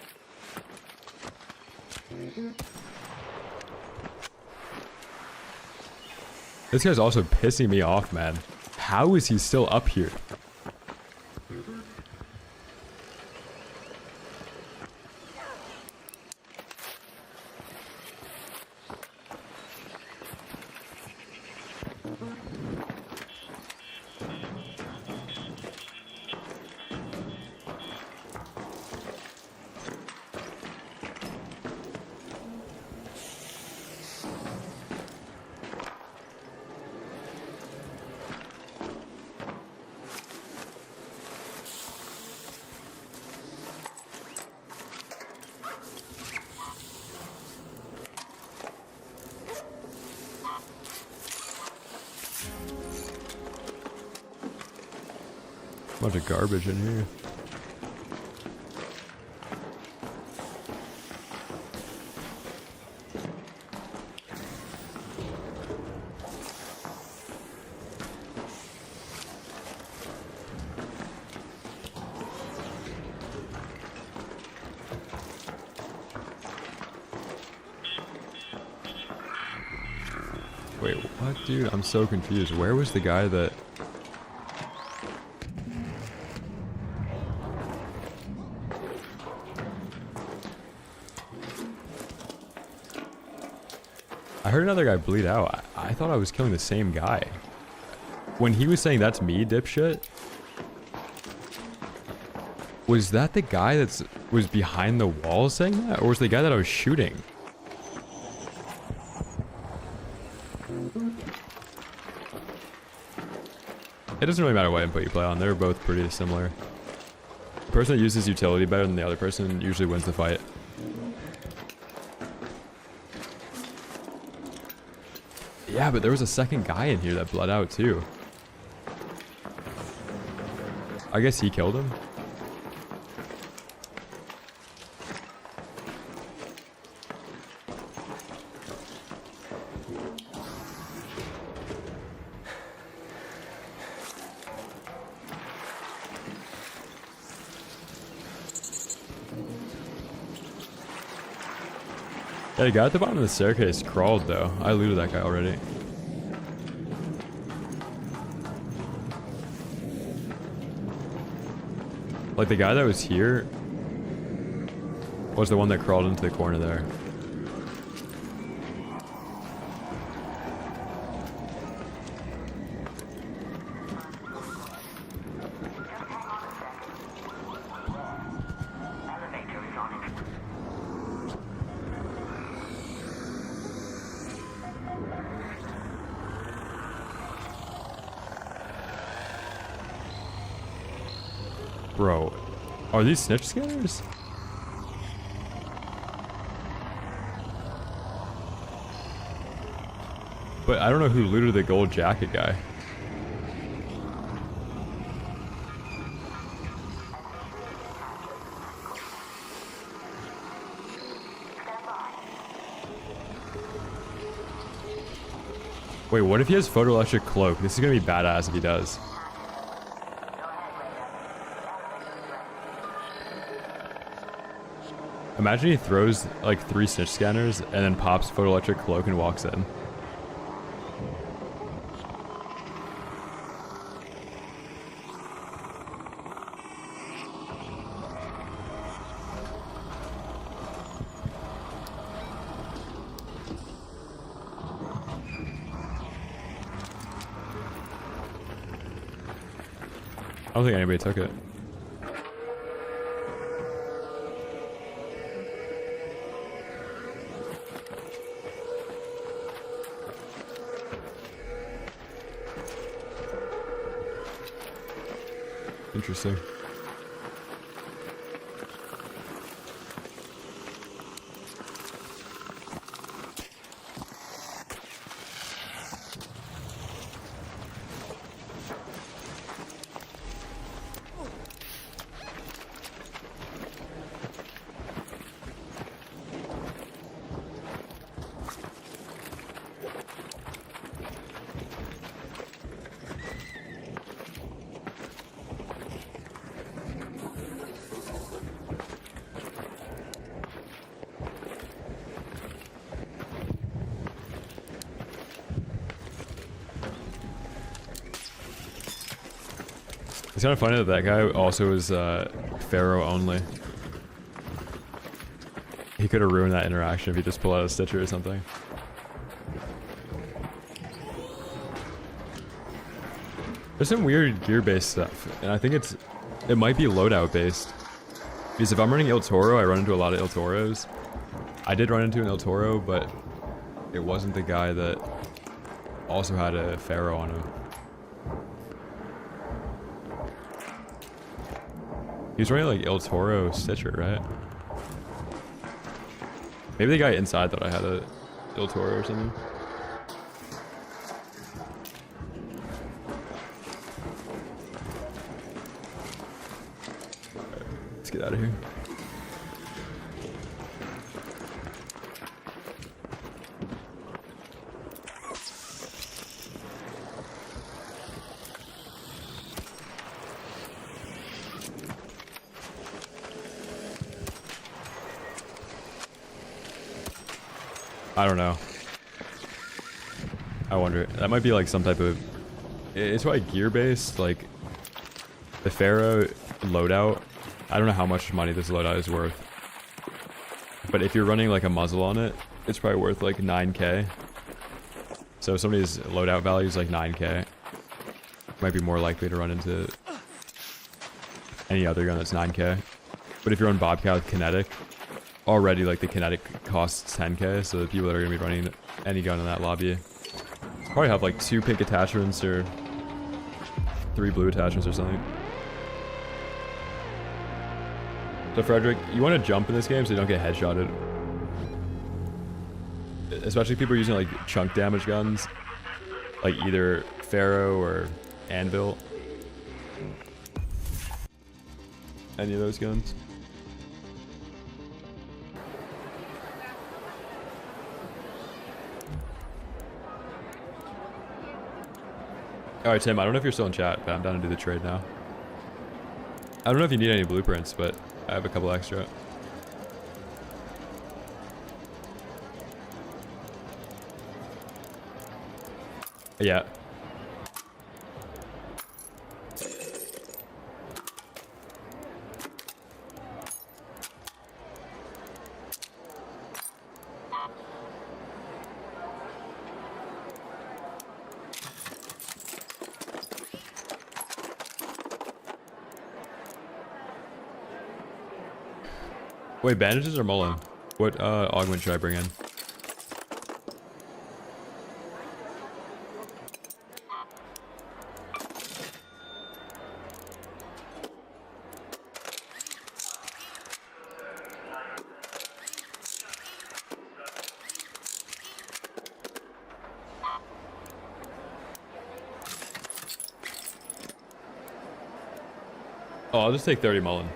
This guy's also pissing me off, man. How is he still up here? Bunch of garbage in here. Wait, what, dude? I'm so confused. Where was the guy that... I heard another guy bleed out. I thought I was killing the same guy. When he was saying that's me, dipshit, Was that the guy that was behind the wall saying that? Or was the guy that I was shooting? It doesn't really matter what input you play on. They're both pretty similar. The person that uses utility better than the other person usually wins the fight. Yeah, but there was a second guy in here that bled out too. I guess he killed him. Yeah, the guy at the bottom of the staircase crawled though. I looted that guy already. Like the guy that was here was the one that crawled into the corner there. Bro, are these snitch scanners? But I don't know who looted the gold jacket guy. Wait, what if he has photoelectric cloak? This is gonna be badass if he does. Imagine he throws like 3 snitch scanners and then pops photoelectric cloak and walks in. I don't think anybody took it. Interesting. It's kind of funny that that guy also is Pharaoh only. He could have ruined that interaction if he just pulled out a Stitcher or something. There's some weird gear-based stuff, and I think it might be loadout-based. Because if I'm running Il Toro, I run into a lot of Il Toros. I did run into an Il Toro, but it wasn't the guy that also had a Pharaoh on him. He was running like Il Toro Stitcher, right? Maybe the guy inside thought I had a Il Toro or something. Alright, let's get out of here. I don't know. I wonder. That might be like some type of... It's probably gear-based, like... The Pharaoh loadout. I don't know how much money this loadout is worth. But if you're running like a muzzle on it, it's probably worth like 9k. So if somebody's loadout value is like 9k, might be more likely to run into any other gun that's 9k. But if you're on Bobcat with kinetic, already like the kinetic costs 10k, so the people that are gonna be running any gun in that lobby probably have like 2 pink attachments or 3 blue attachments or something. So Frederick, you want to jump in this game so you don't get headshotted. Especially people using like chunk damage guns, like either Pharaoh or Anvil. Any of those guns. Alright Tim, I don't know if you're still in chat, but I'm down to do the trade now. I don't know if you need any blueprints, but I have a couple extra. Yeah. Wait, bandages or Mullen? What augment should I bring in? Oh, I'll just take 30 Mullen.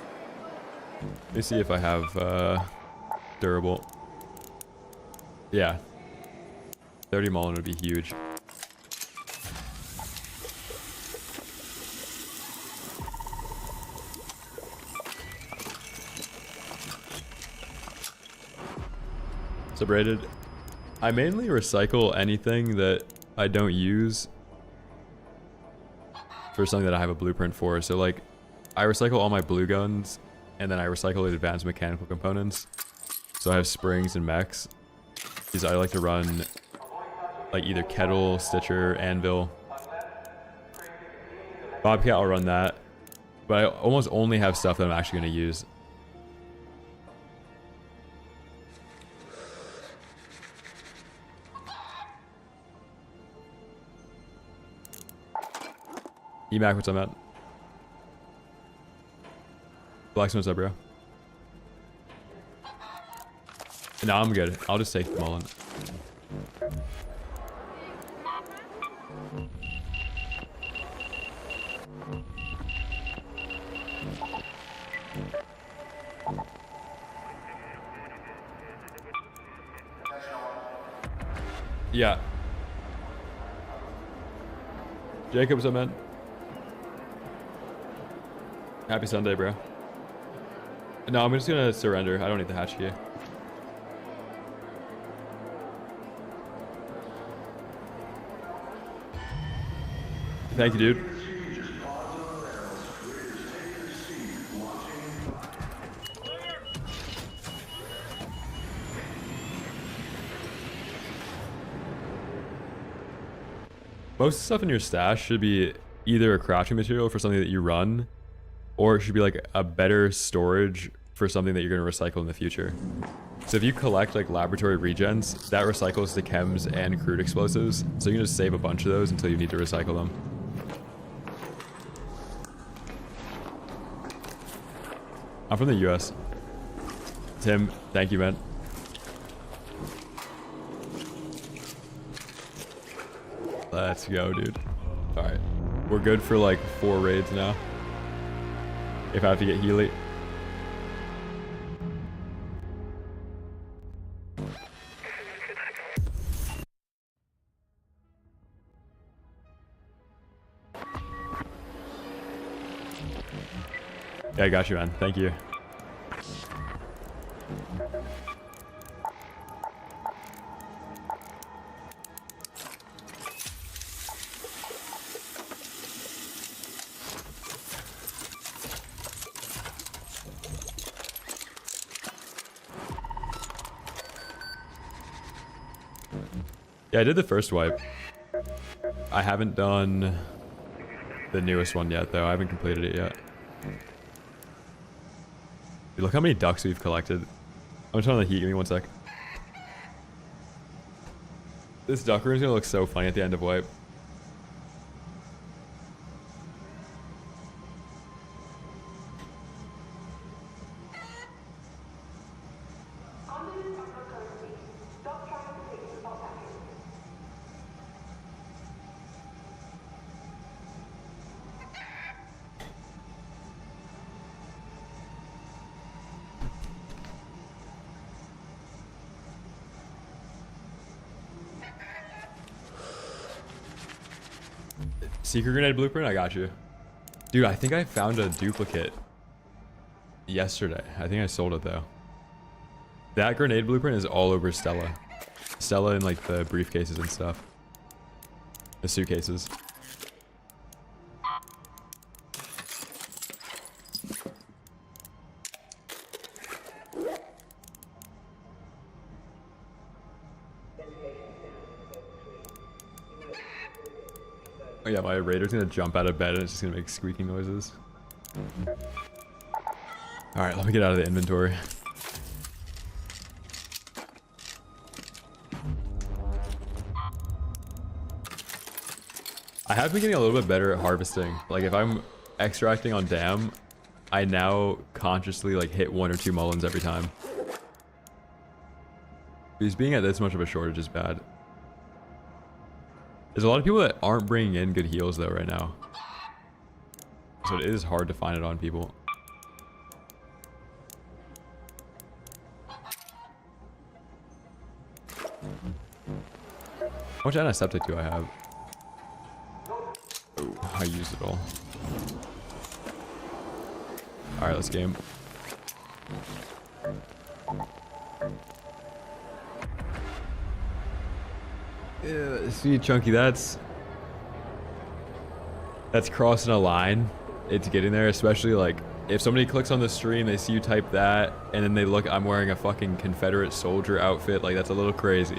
Let me see if I have durable. Yeah. 30 Mullen would be huge. Separated. I mainly recycle anything that I don't use for something that I have a blueprint for. So like, I recycle all my blue guns, and then I recycle the advanced mechanical components. So I have springs and mechs. Because I like to run like either kettle, stitcher, anvil. Bobcat, I'll run that. But I almost only have stuff that I'm actually going to use. EMAC, what's up, Matt? Blacksmith, what's up, bro? No, I'm good. I'll just take the Mullen. Yeah. Jacob, what's up, man? Happy Sunday, bro. No, I'm just gonna surrender. I don't need the hatch key. Thank you, dude. Most of the stuff in your stash should be either a crafting material for something that you run, or it should be like a better storage for something that you're going to recycle in the future. So if you collect like laboratory regens, that recycles to chems and crude explosives. So you can just save a bunch of those until you need to recycle them. I'm from the US. Tim, thank you, man. Let's go, dude. Alright. We're good for like 4 raids now. If I have to get Healy. Yeah, I got you, man. Thank you. Yeah, I did the first wipe. I haven't done the newest one yet, though. I haven't completed it yet. Dude, look how many ducks we've collected. I'm turning on the heat. Give me 1 sec. This duck room is gonna look so funny at the end of wipe. Secret grenade blueprint, I got you. Dude, I think I found a duplicate yesterday. I think I sold it though. That grenade blueprint is all over Stella. Stella in like the briefcases and stuff. The suitcases. Oh yeah, my Raider's gonna jump out of bed and it's just gonna make squeaking noises. Alright, let me get out of the inventory. I have been getting a little bit better at harvesting. Like if I'm extracting on dam, I now consciously like hit 1 or 2 mullins every time. Because being at this much of a shortage is bad. There's a lot of people that aren't bringing in good heals though right now. So it is hard to find it on people. How much antiseptic do I have? Oh, I used it all. Alright, let's game. Yeah, see, Chunky, that's crossing a line. It's getting there, especially like if somebody clicks on the stream, they see you type that, and then they look, I'm wearing a fucking Confederate soldier outfit. Like that's a little crazy.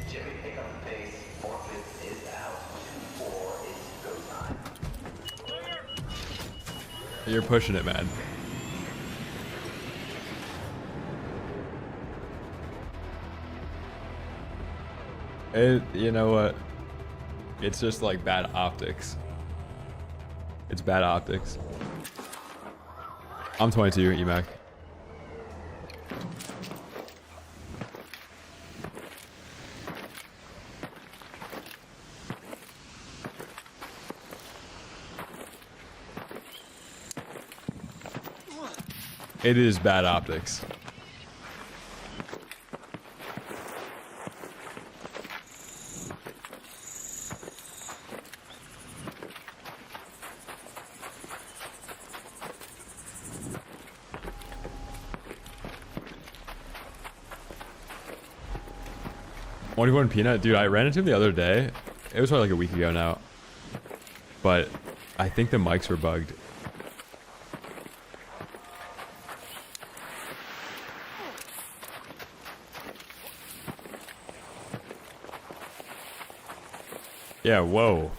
Jimmy, pick up the pace. Forfeit is out. 2-4 is go time. You're pushing it, man. You know what? It's just like bad optics. It's bad optics. I'm 22, EMAC. It is bad optics. One peanut, dude. I ran into him the other day. It was probably like a week ago now, but I think the mics were bugged. Yeah, whoa.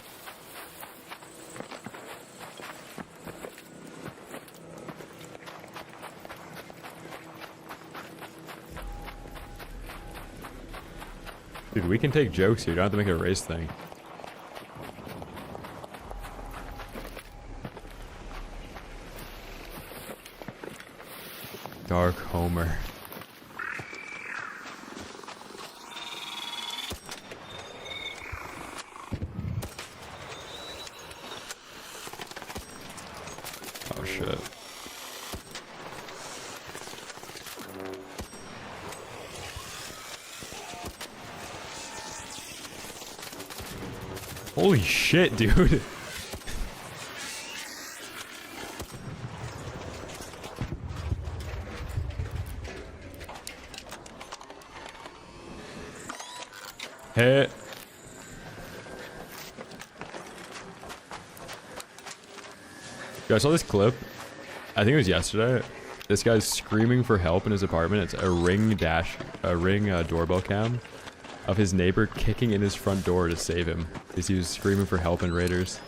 Dude, we can take jokes here. You don't have to make it a race thing. Dark Homer. Oh shit. Holy shit, dude. Hey. Yo, I saw this clip. I think it was yesterday. This guy's screaming for help in his apartment. It's a ring doorbell cam of his neighbor kicking in his front door to save him because he was screaming for help in Raiders.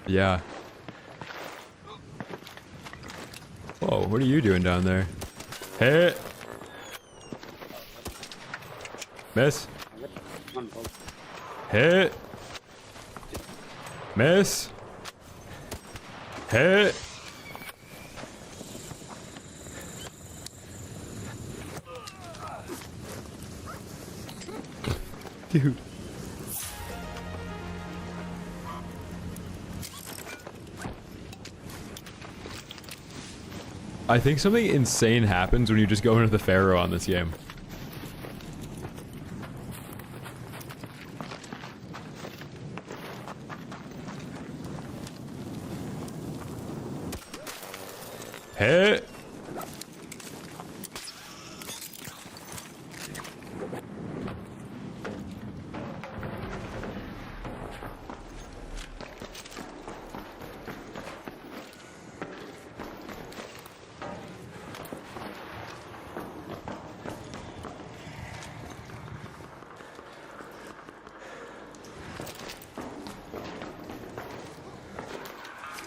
Yeah. Whoa, what are you doing down there? Hit! Miss? Hit! Miss? Hit! Dude. I think something insane happens when you just go into the Pharaoh on this game. Hit!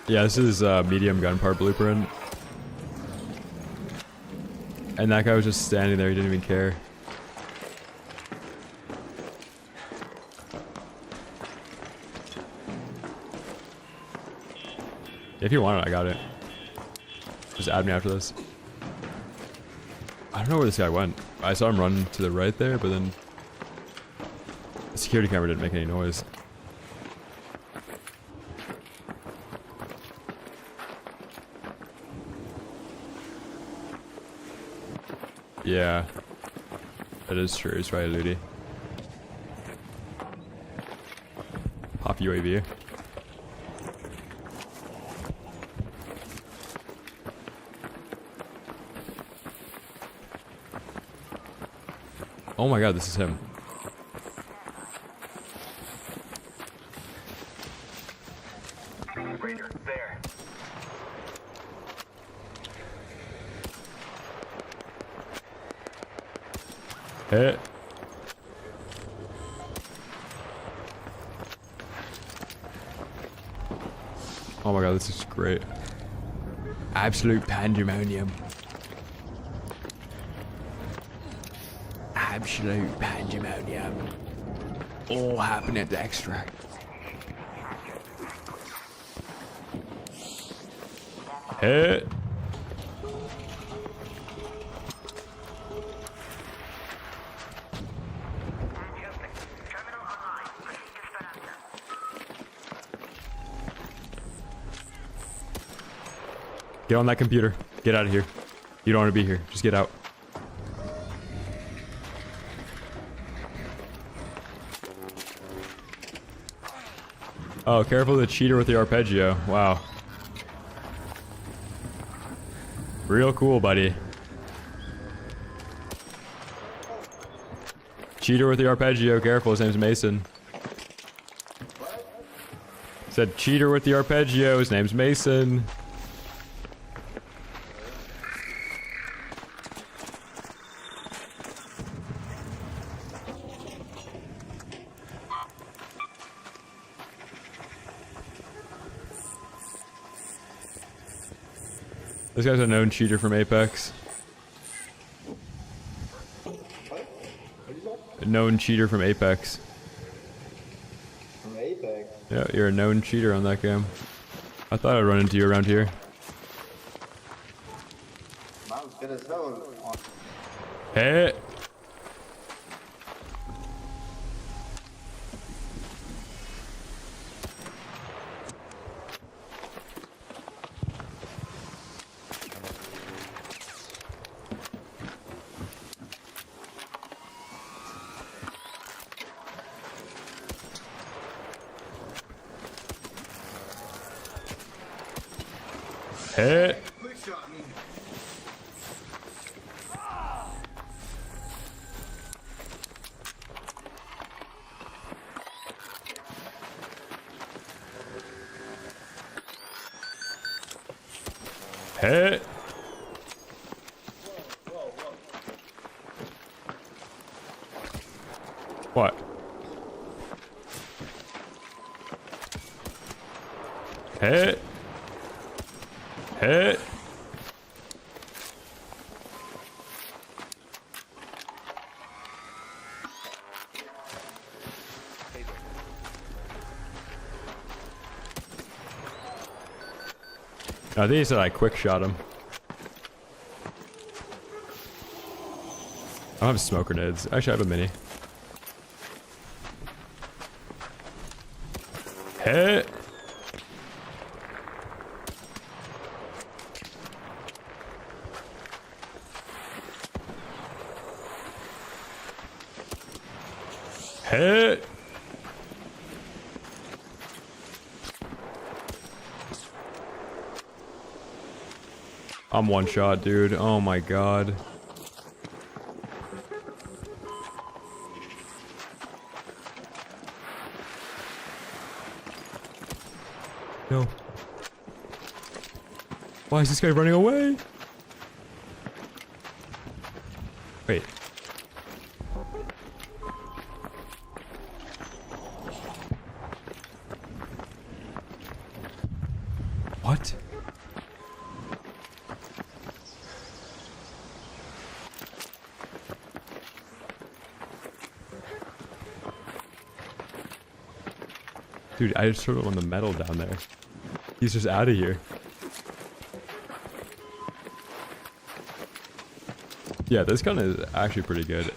Yeah, this is medium gun part blueprint. And that guy was just standing there, he didn't even care. If you want it, I got it. Just add me after this. I don't know where this guy went. I saw him run to the right there, but then the security camera didn't make any noise. Yeah, that is true. He's right, Ludi. Pop UAV. Oh my god, this is him. Raider, there. Hit. Oh my god, this is great. Absolute pandemonium. Absolute pandemonium. All happening at the extract. Hit. Get on that computer. Get out of here. You don't want to be here. Just get out. Oh, careful of the cheater with the arpeggio. Wow. Real cool, buddy. Cheater with the arpeggio. Careful. His name's Mason. Said cheater with the arpeggio. His name's Mason. This guy's a known cheater from Apex. A known cheater from Apex. From Apex? Yeah, you're a known cheater on that game. I thought I'd run into you around here. I was good as hell. Hey! Hit. Hit. What? Hit. I think he said I quick shot him. I don't have smoke grenades. Actually, I have a mini. Hit. Hit. I'm one shot, dude. Oh my god. No. Why is this guy running away? Wait. What? Dude, I just threw him on the metal down there. He's just out of here. Yeah, this gun is actually pretty good.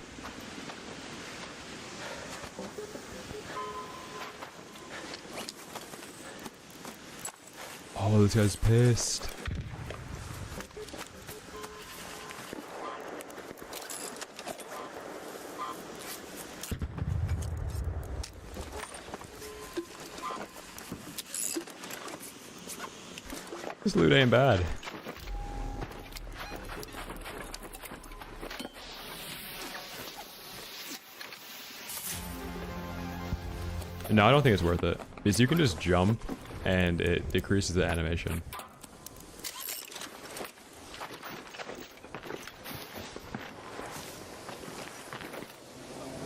Oh, this guy's pissed. This loot ain't bad. No, I don't think it's worth it. Because you can just jump and it decreases the animation.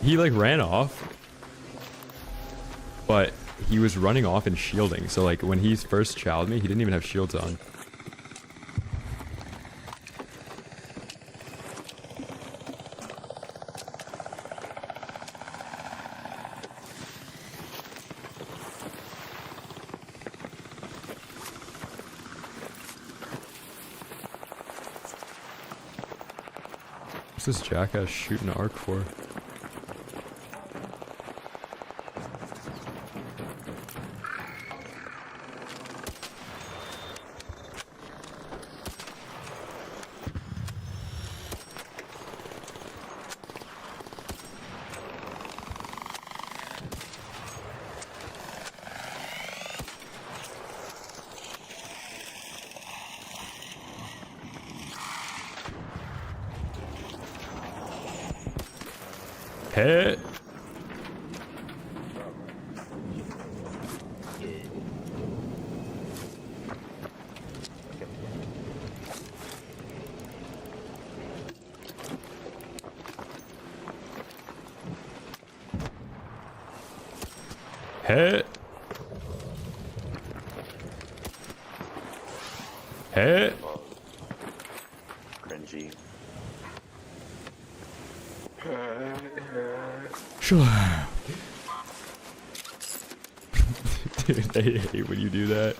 He like ran off, but he was running off and shielding. So like when he first chowed me, he didn't even have shields on. What's this jackass shooting an arc for? Hit. Hit. Hit. Cringy. Sure. Dude, I hate when you do that.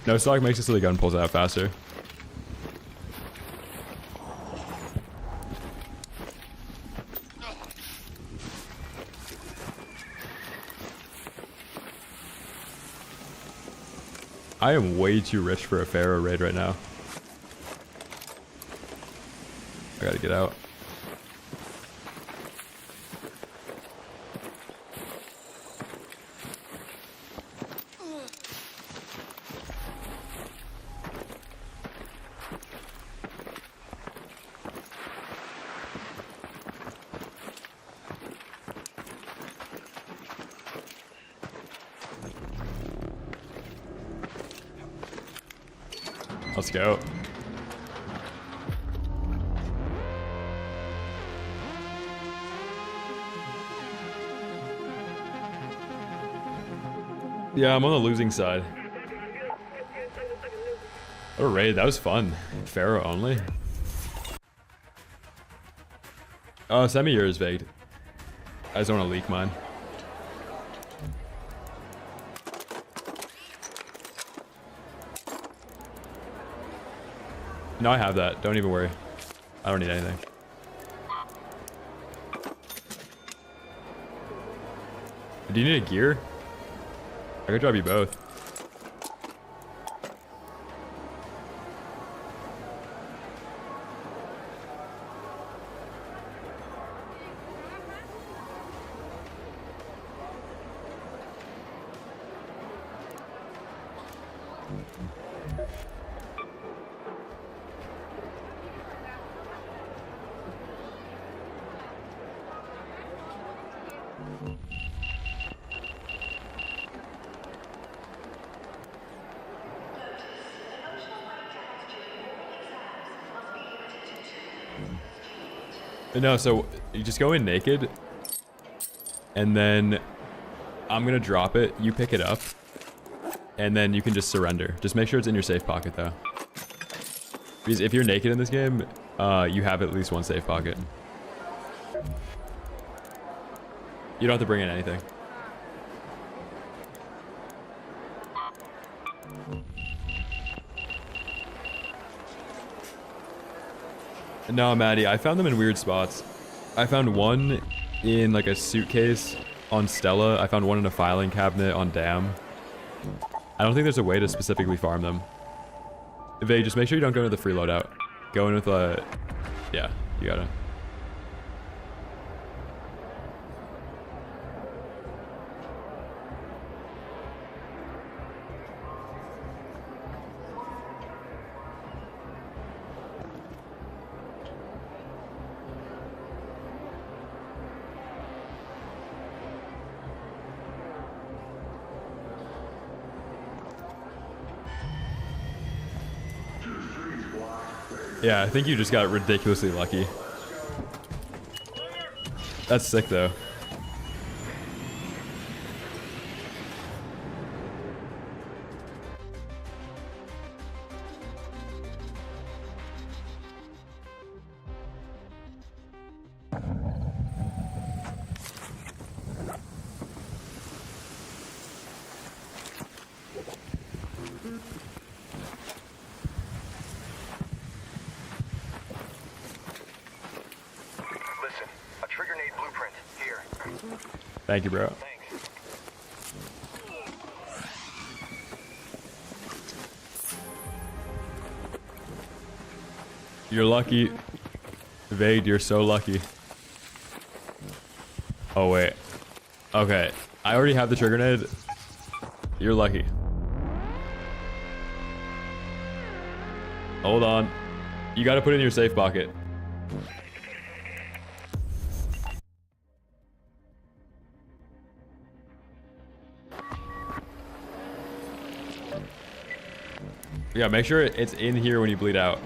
No, stock makes it so the gun pulls out faster. I am way too rich for a Pharaoh raid right now. I gotta get out. Let's go. Yeah, I'm on the losing side. What a raid, that was fun. Pharaoh only. Oh, send me yours, Vague. I just don't want to leak mine. No, I have that. Don't even worry. I don't need anything. Do you need a gear? I could drop you both. No, so you just go in naked, and then I'm gonna drop it, you pick it up, and then you can just surrender. Just make sure it's in your safe pocket though. Because if you're naked in this game, you have at least one safe pocket. You don't have to bring in anything. No, Maddie, I found them in weird spots. I found one in like a suitcase on Stella. I found one in a filing cabinet on Dam. I don't think there's a way to specifically farm them. Vay, just make sure you don't go into the free loadout. Go in with a... Yeah, you gotta. Yeah, I think you just got ridiculously lucky. That's sick though. Thank you, bro. You're lucky. Vade, you're so lucky. Oh, wait. Okay. I already have the trigger nade. You're lucky. Hold on. You gotta put it in your safe pocket. Yeah, make sure it's in here when you bleed out.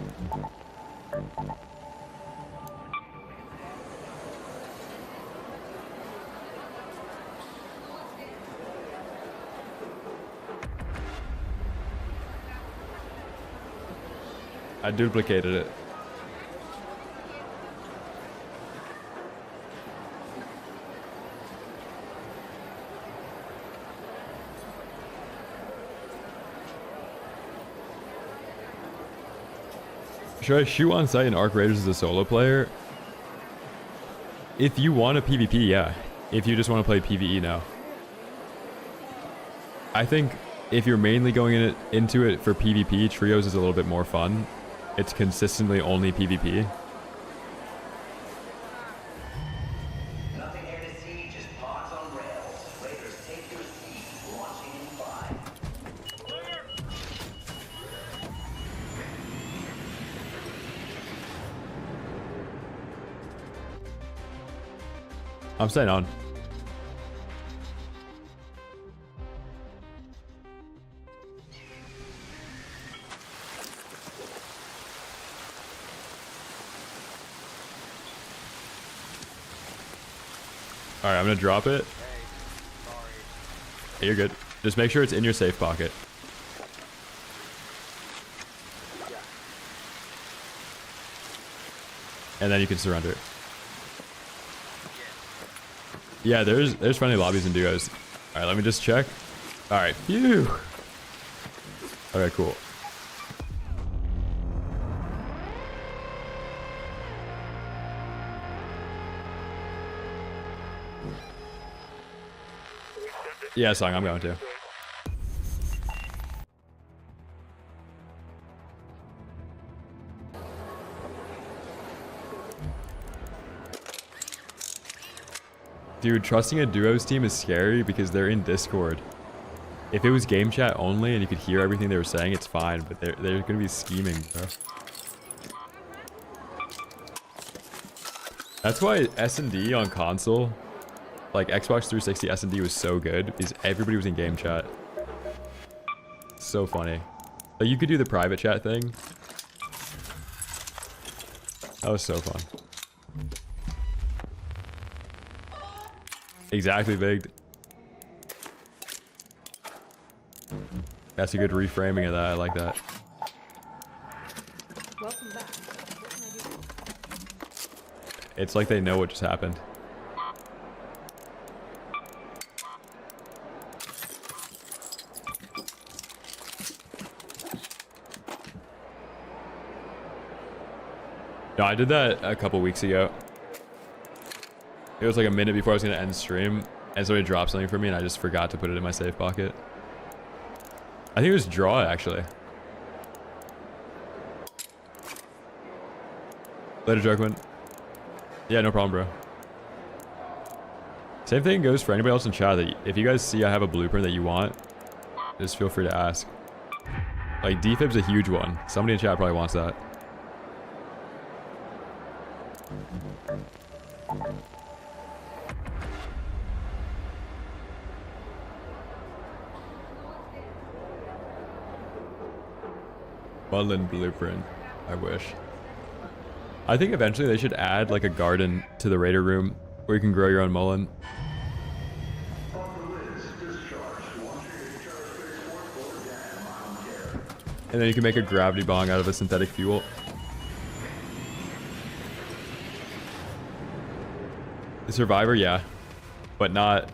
I duplicated it. Should I shoot on site in Arc Raiders as a solo player? If you want a PvP, yeah. If you just want to play PvE now. I think if you're mainly going into it for PvP, Trios is a little bit more fun. It's consistently only PvP. Nothing here to see, just pods on rails. Raiders, take your seats. Launching in 5. I'm staying on. Alright, I'm gonna drop it. Hey, you're good. Just make sure it's in your safe pocket. And then you can surrender. Yeah, there's friendly lobbies and duos. Alright, let me just check. Alright, phew. Okay, cool. Yeah, Song, I'm going to. Dude, trusting a duos team is scary because they're in Discord. If it was game chat only and you could hear everything they were saying, it's fine, but they're gonna be scheming, bro. That's why S&D on console, like Xbox 360 S&D was so good, because everybody was in game chat. So funny. Like you could do the private chat thing. That was so fun. Exactly, Big. That's a good reframing of that. I like that. Welcome back. What can I do? It's like they know what just happened. No, I did that a couple weeks ago. It was like a minute before I was going to end stream, and somebody dropped something for me, and I just forgot to put it in my safe pocket. I think it was draw, actually. Later, Jokman. Yeah, no problem, bro. Same thing goes for anybody else in chat. That if you guys see I have a blueprint that you want, just feel free to ask. Like, defib's a huge one. Somebody in chat probably wants that. Mullen blueprint. I wish. I think eventually they should add like a garden to the raider room where you can grow your own mullen. And then you can make a gravity bong out of a synthetic fuel. The Survivor, yeah. But not...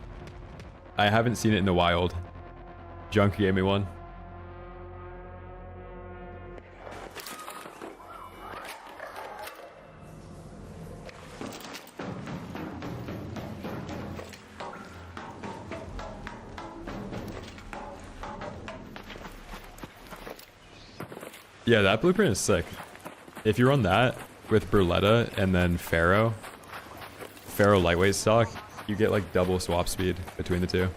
I haven't seen it in the wild. Junk gave me one. Yeah, that blueprint is sick. If you run that with Burletta and then Pharaoh lightweight stock, you get like double swap speed between the two.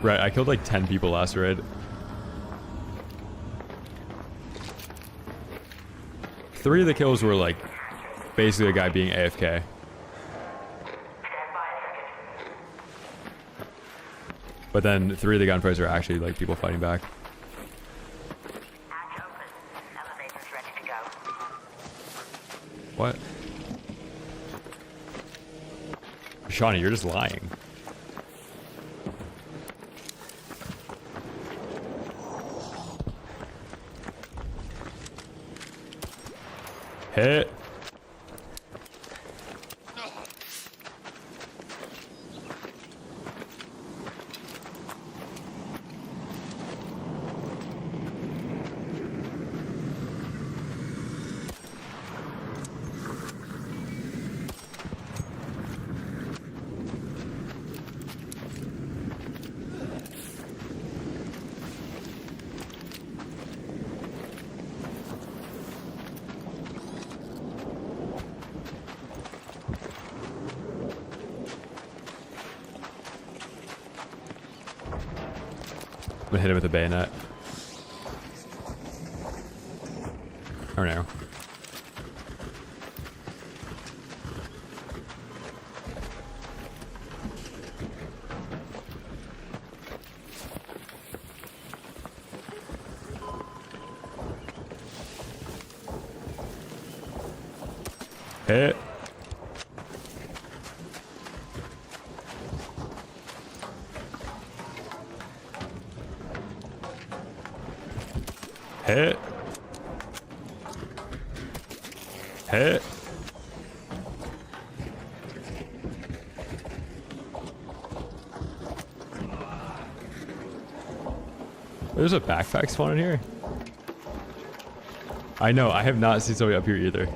Right, I killed like 10 people last raid. 3 of the kills were like basically a guy being AFK. But then 3 of the gunfights are actually like people fighting back. What? Shawnee, you're just lying. Hit. I'm gonna hit him with a bayonet. Or no. Hit. Hit. There's a backpack spawn in here. I know, I have not seen somebody up here either.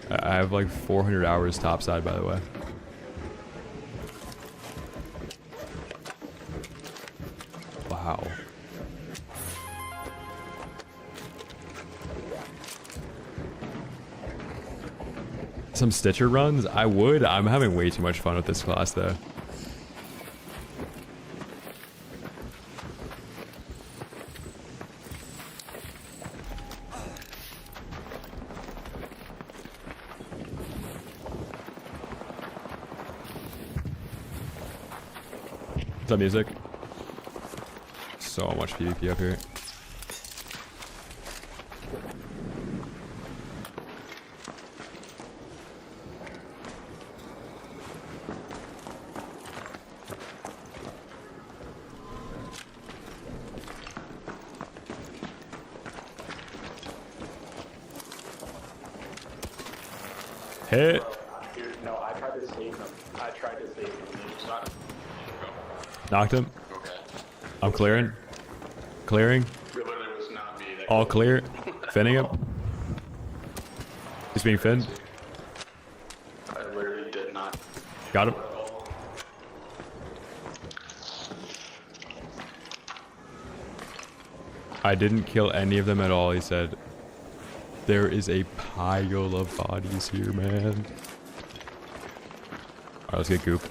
I have like 400 hours topside, by the way. Wow. Some Stitcher runs? I would. I'm having way too much fun with this class though. What's up, music? So much PvP up here. Hit. No, I tried to save him. I tried to save him. He's not. Knocked him. Okay. I'm clearing. Clearing. It literally was not me. That All clear. Finning him. He's being finned. I literally did not. Got him. I didn't kill any of them at all, he said. There is a pile of bodies here, man. Alright, let's get goop.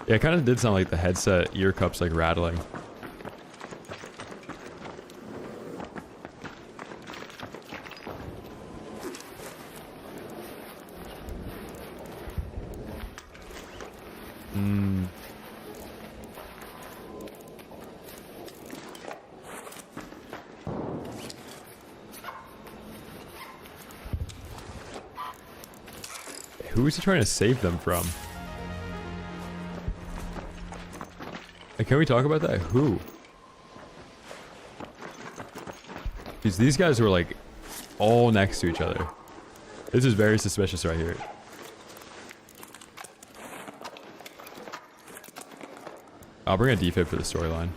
Yeah, it kind of did sound like the headset ear cups like rattling. Who is he trying to save them from? Like, can we talk about that? Who? Because these guys were like all next to each other. This is very suspicious right here. I'll bring a defib for the storyline.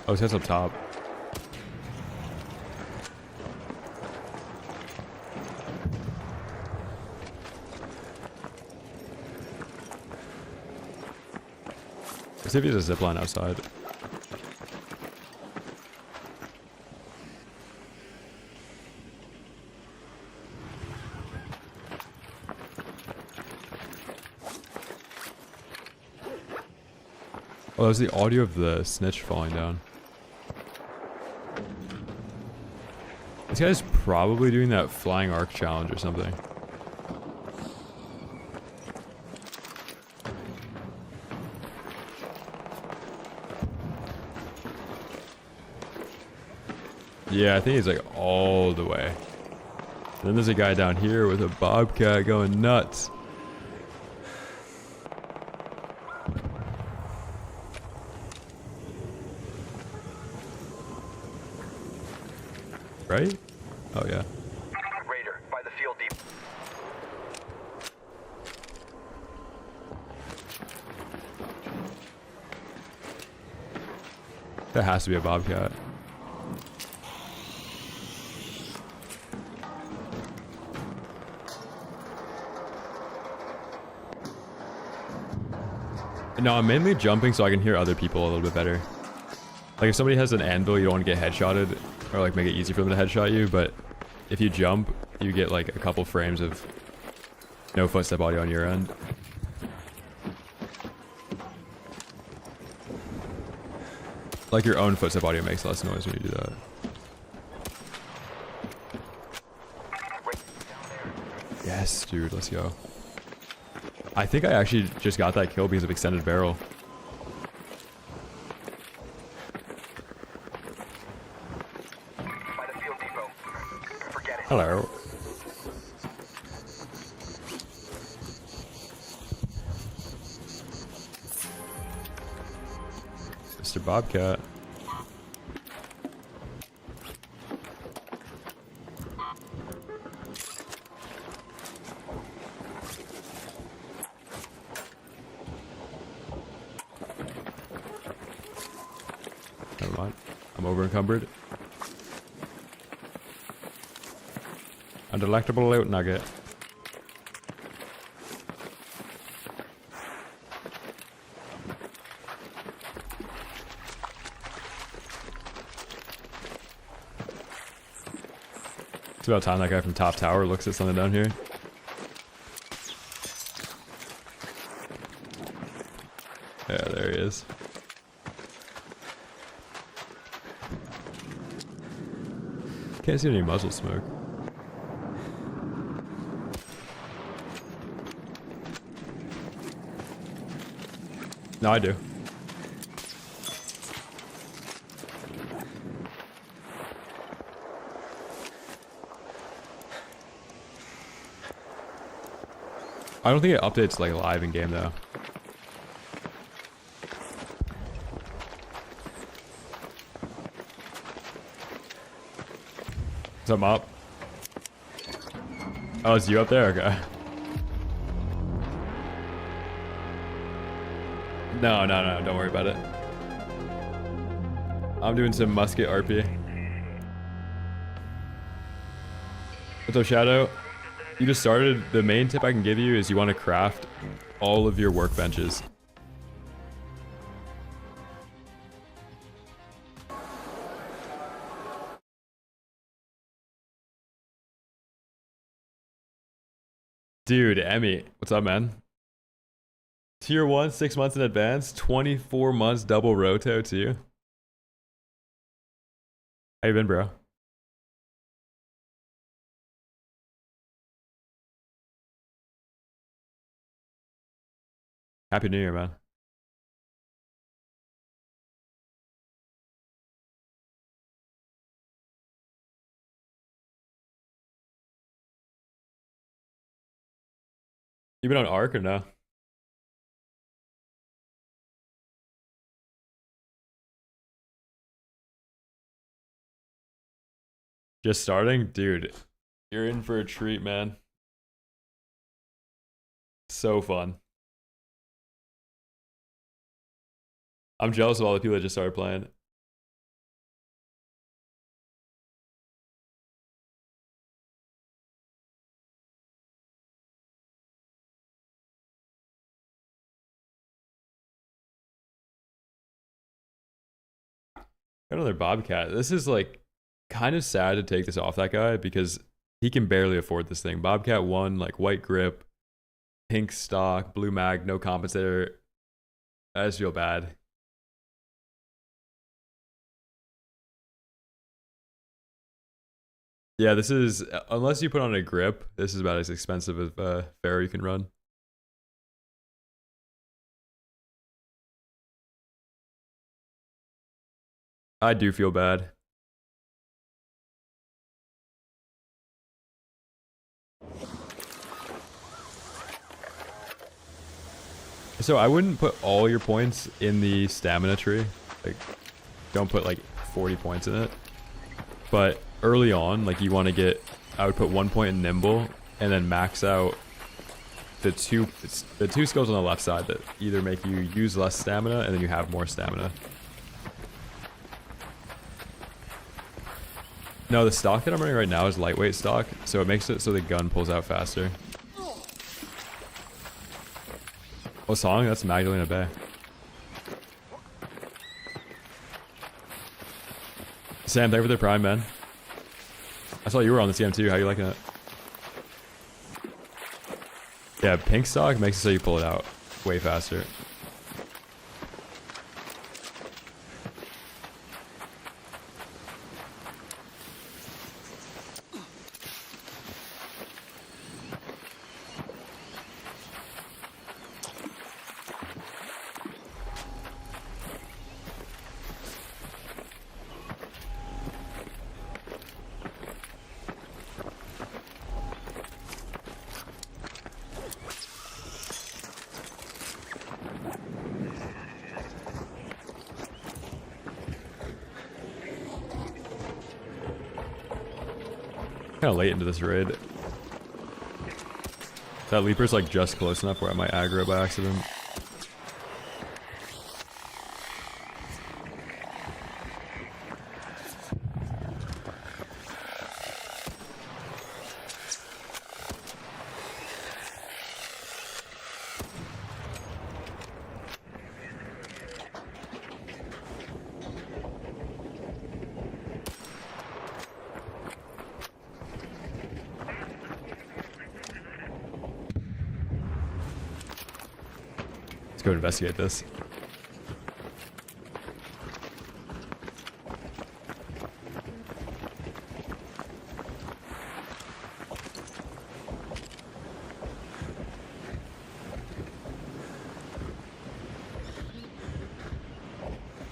Oh, it's up top. Let's see if there's a zipline outside. Oh, that was the audio of the snitch falling down. This guy's probably doing that flying arc challenge or something. Yeah, I think he's like all the way. And then there's a guy down here with a bobcat going nuts. Right? Oh yeah. Raider, by the field deep. That has to be a bobcat. No, I'm mainly jumping so I can hear other people a little bit better. Like if somebody has an anvil, you don't want to get headshotted or like make it easy for them to headshot you, but if you jump, you get like a couple frames of no footstep audio on your end. Like your own footstep audio makes less noise when you do that. Yes, dude, let's go. I think I actually just got that kill because of extended barrel. Hello. Mr. Bobcat. Never mind. I'm over encumbered. A delectable loot nugget. It's about time that guy from top tower looks at something down here. Yeah, there he is. Can't see any muzzle smoke. No, I do. I don't think it updates like live in game though. Something up. Oh, it's you up there? Okay. No, don't worry about it. I'm doing some musket RP. What's up, Shadow? You just started. The main tip I can give you is you want to craft all of your workbenches. Dude, Emmy, what's up, man? Tier 1, 6 months in advance, 24 months double roto too. How you been, bro? Happy New Year, man. You been on Arc or no? Just starting? Dude, you're in for a treat, man. So fun. I'm jealous of all the people that just started playing. Got another Bobcat. This is like kind of sad to take this off that guy because he can barely afford this thing. Bobcat 1, like white grip, pink stock, blue mag, no compensator. I just feel bad. Yeah, this is, unless you put on a grip, this is about as expensive as a Pharaoh you can run. I do feel bad. So I wouldn't put all your points in the stamina tree. Like, don't put like 40 points in it. But early on, like you want to get, I would put 1 point in nimble and then max out the two skills on the left side that either make you use less stamina and then you have more stamina. No, the stock that I'm running right now is lightweight stock, so it makes it so the gun pulls out faster. What song? That's Magdalena Bay. Sam, thank you for the prime, man. I saw you were on the CM too. How you liking it? Yeah, pink stock makes it so you pull it out way faster. Kind of late into this raid. That leaper's like just close enough where I might aggro by accident. Let's go investigate this.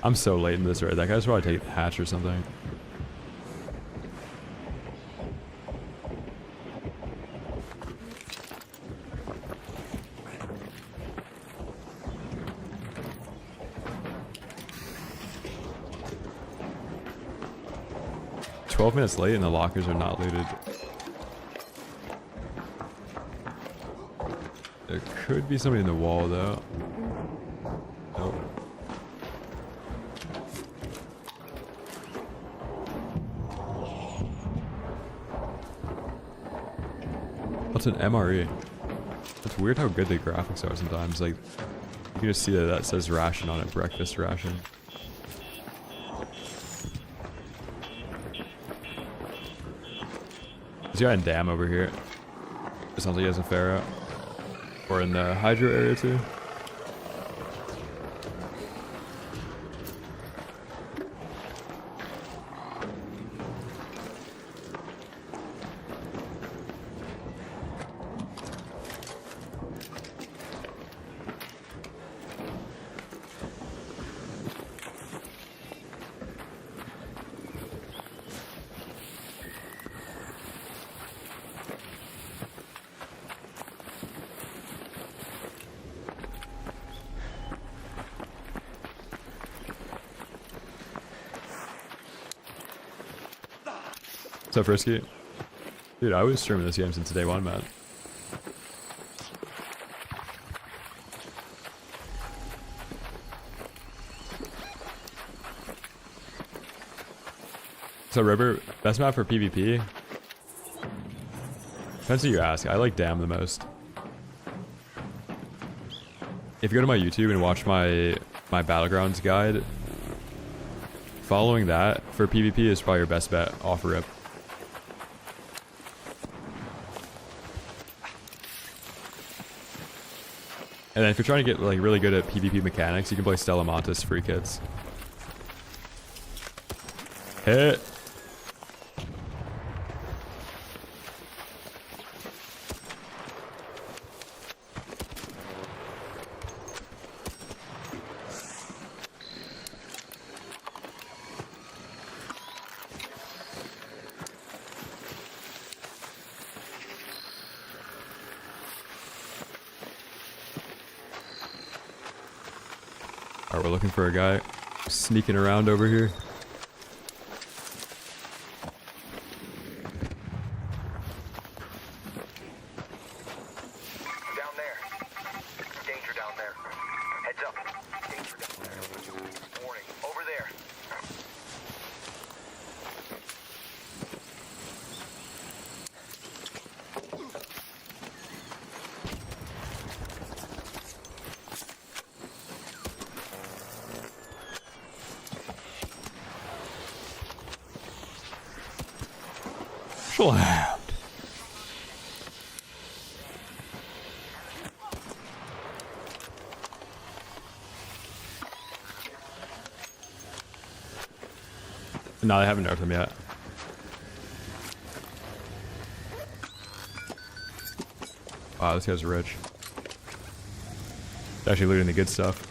I'm so late in this raid. That guy's probably taking the hatch or something. Minutes late and the lockers are not looted. There could be somebody in the wall though. Nope. What's an MRE? It's weird how good the graphics are sometimes. Like, you can just see that says ration on it, breakfast ration. There's a guy in Dam over here. It sounds like he has a Pharaoh. Or in the Hydro area too. What's up, Frisky? Dude, I was streaming this game since day one, man. So, River, best map for PvP? Depends who you ask. I like Dam the most. If you go to my YouTube and watch my Battlegrounds guide, following that for PvP is probably your best bet off rip. And then if you're trying to get like really good at PvP mechanics, you can play Stella Montis free kits. Hit. Alright, we're looking for a guy sneaking around over here. Down there. Danger down there. Heads up. Danger down there. Warning. Over there. Slammed. No, they haven't nerfed him yet. Wow, this guy's rich. He's actually looting the good stuff.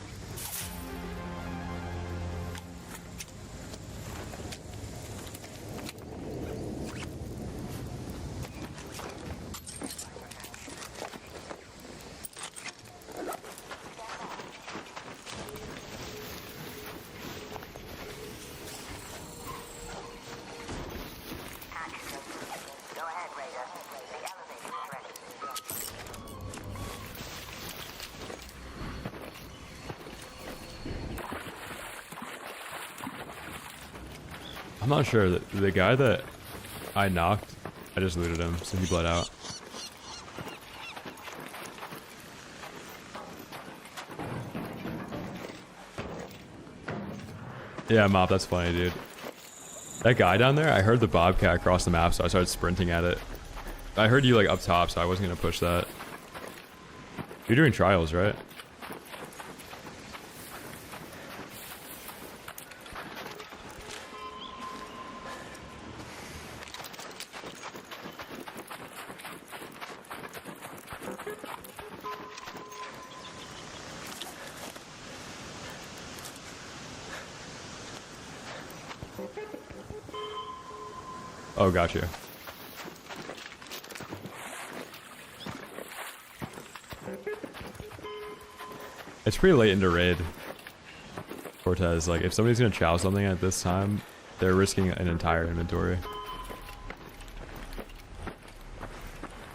I'm not sure. The guy that I knocked, I just looted him, so he bled out. Yeah, Mop, that's funny, dude. That guy down there, I heard the Bobcat across the map, so I started sprinting at it. I heard you like up top, so I wasn't gonna push that. You're doing trials, right? Oh, got you. It's pretty late into raid, Cortez. Like, if somebody's gonna chow something at this time, they're risking an entire inventory.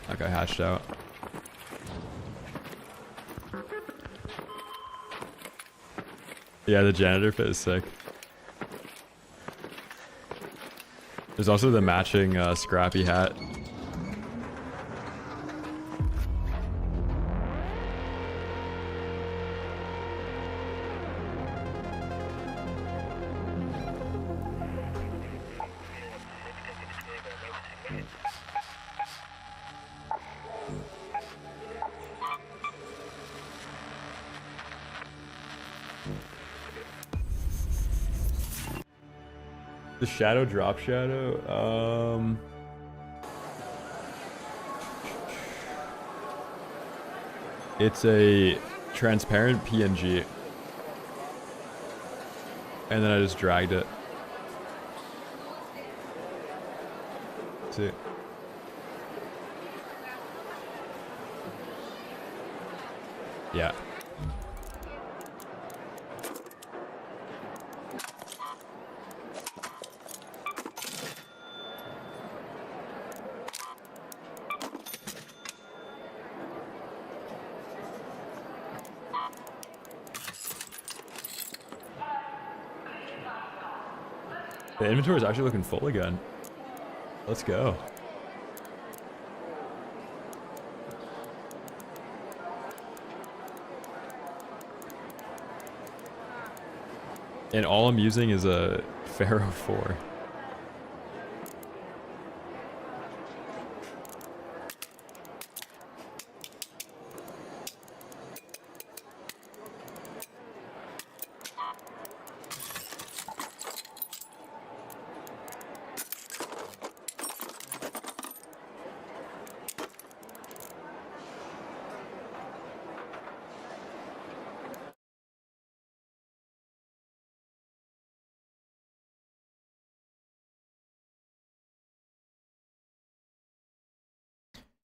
That guy hatched out. Yeah, the janitor fit is sick. There's also the matching scrappy hat. The shadow drop shadow, it's a transparent PNG. And then I just dragged it. See? Yeah. The inventory is actually looking full again. Let's go. And all I'm using is a Pharaoh 4.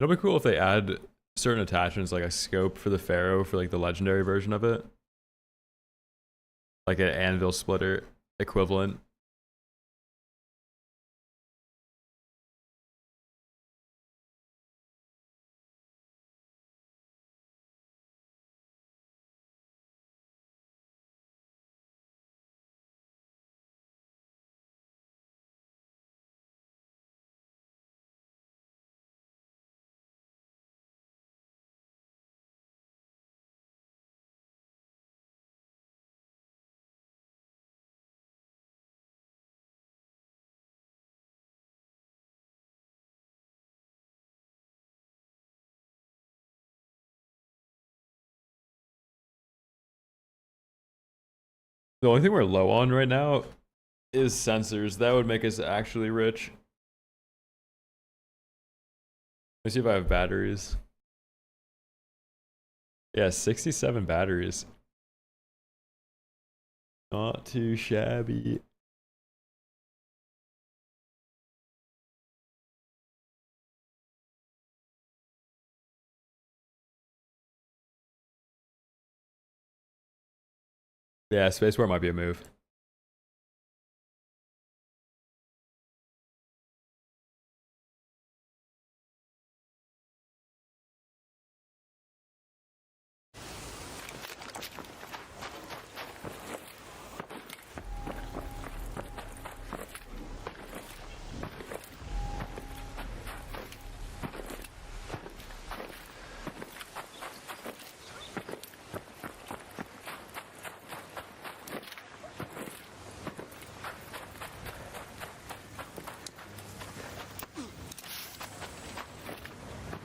It'll be cool if they add certain attachments, like a scope for the Pharaoh for like the legendary version of it. Like an anvil splitter equivalent. The only thing we're low on right now is sensors. That would make us actually rich. Let me see if I have batteries. Yeah, 67 batteries. Not too shabby. Yeah, spaceport might be a move.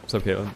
What's up, Caitlin?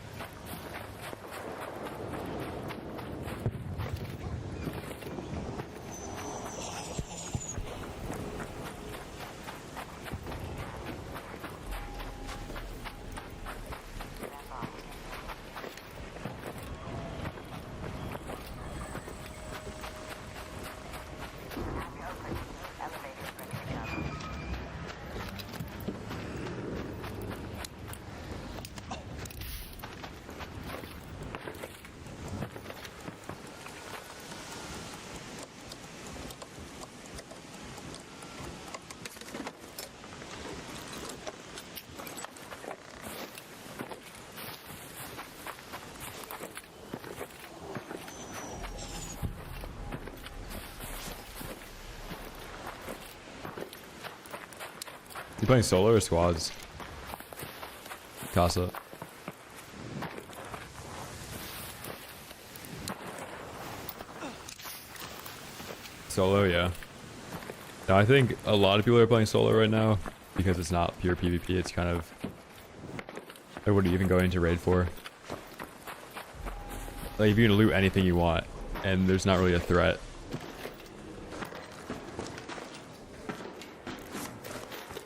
You playing solo or squads? Casa. Solo, yeah. No, I think a lot of people are playing solo right now because it's not pure PvP. It's kind of like, what are you even going to raid for? Like, if you can loot anything you want, and there's not really a threat.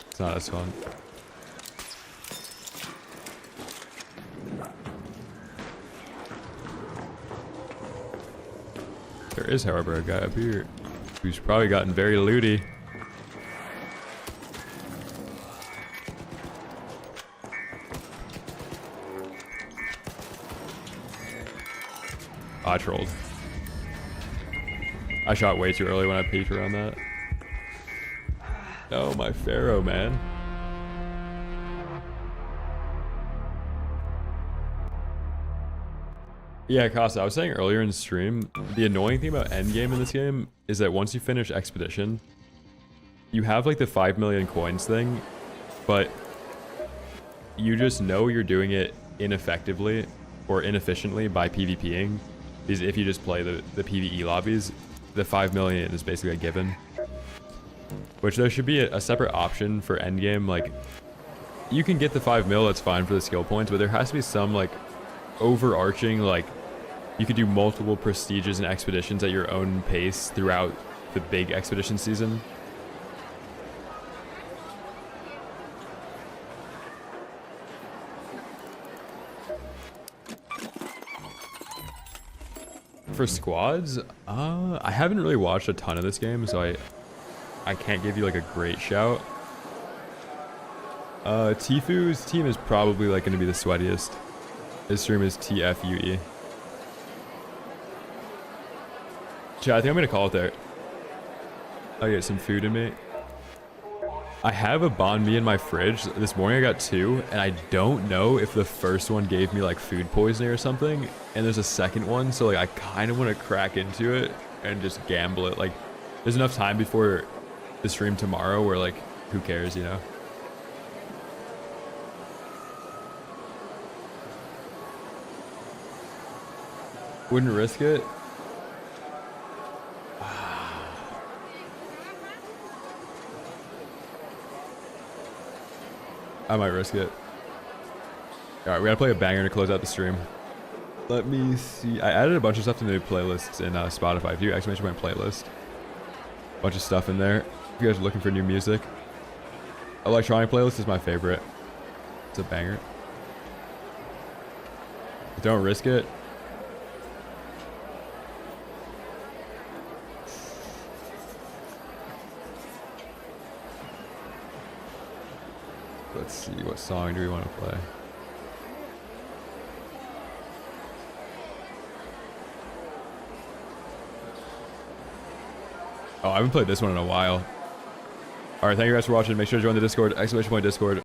It's not as fun. There is, however, a guy up here who's probably gotten very looty. I trolled. I shot way too early when I peeked around that. Oh, my Pharaoh, man. Yeah, Casa, I was saying earlier in the stream, the annoying thing about endgame in this game is that once you finish Expedition, you have like the 5 million coins thing, but you just know you're doing it ineffectively or inefficiently by PvPing. Because if you just play the PvE lobbies, the 5 million is basically a given. Which there should be a separate option for endgame. Like, you can get the 5 mil, that's fine for the skill points, but there has to be some like overarching, like, you could do multiple prestiges and expeditions at your own pace throughout the big expedition season. For squads, I haven't really watched a ton of this game, so I can't give you like a great shout. Tifu's team is probably like going to be the sweatiest. His stream is TFUE. Chat, I think I'm going to call it there. I'll get some food in me. I have a banh mi in my fridge. This morning I got 2, and I don't know if the first one gave me like food poisoning or something, and there's a second one, so like I kind of want to crack into it and just gamble it. Like, there's enough time before the stream tomorrow where like, who cares, you know? Wouldn't risk it. I might risk it. Alright, we gotta play a banger to close out the stream. Let me see. I added a bunch of stuff to new playlists in Spotify. If you exclamation point playlist, Bunch of stuff in there. If you guys are looking for new music, electronic playlist is my favorite. It's a banger. Don't risk it. Let's see, what song do we want to play? Oh, I haven't played this one in a while. Alright, thank you guys for watching. Make sure to join the Discord, !Discord.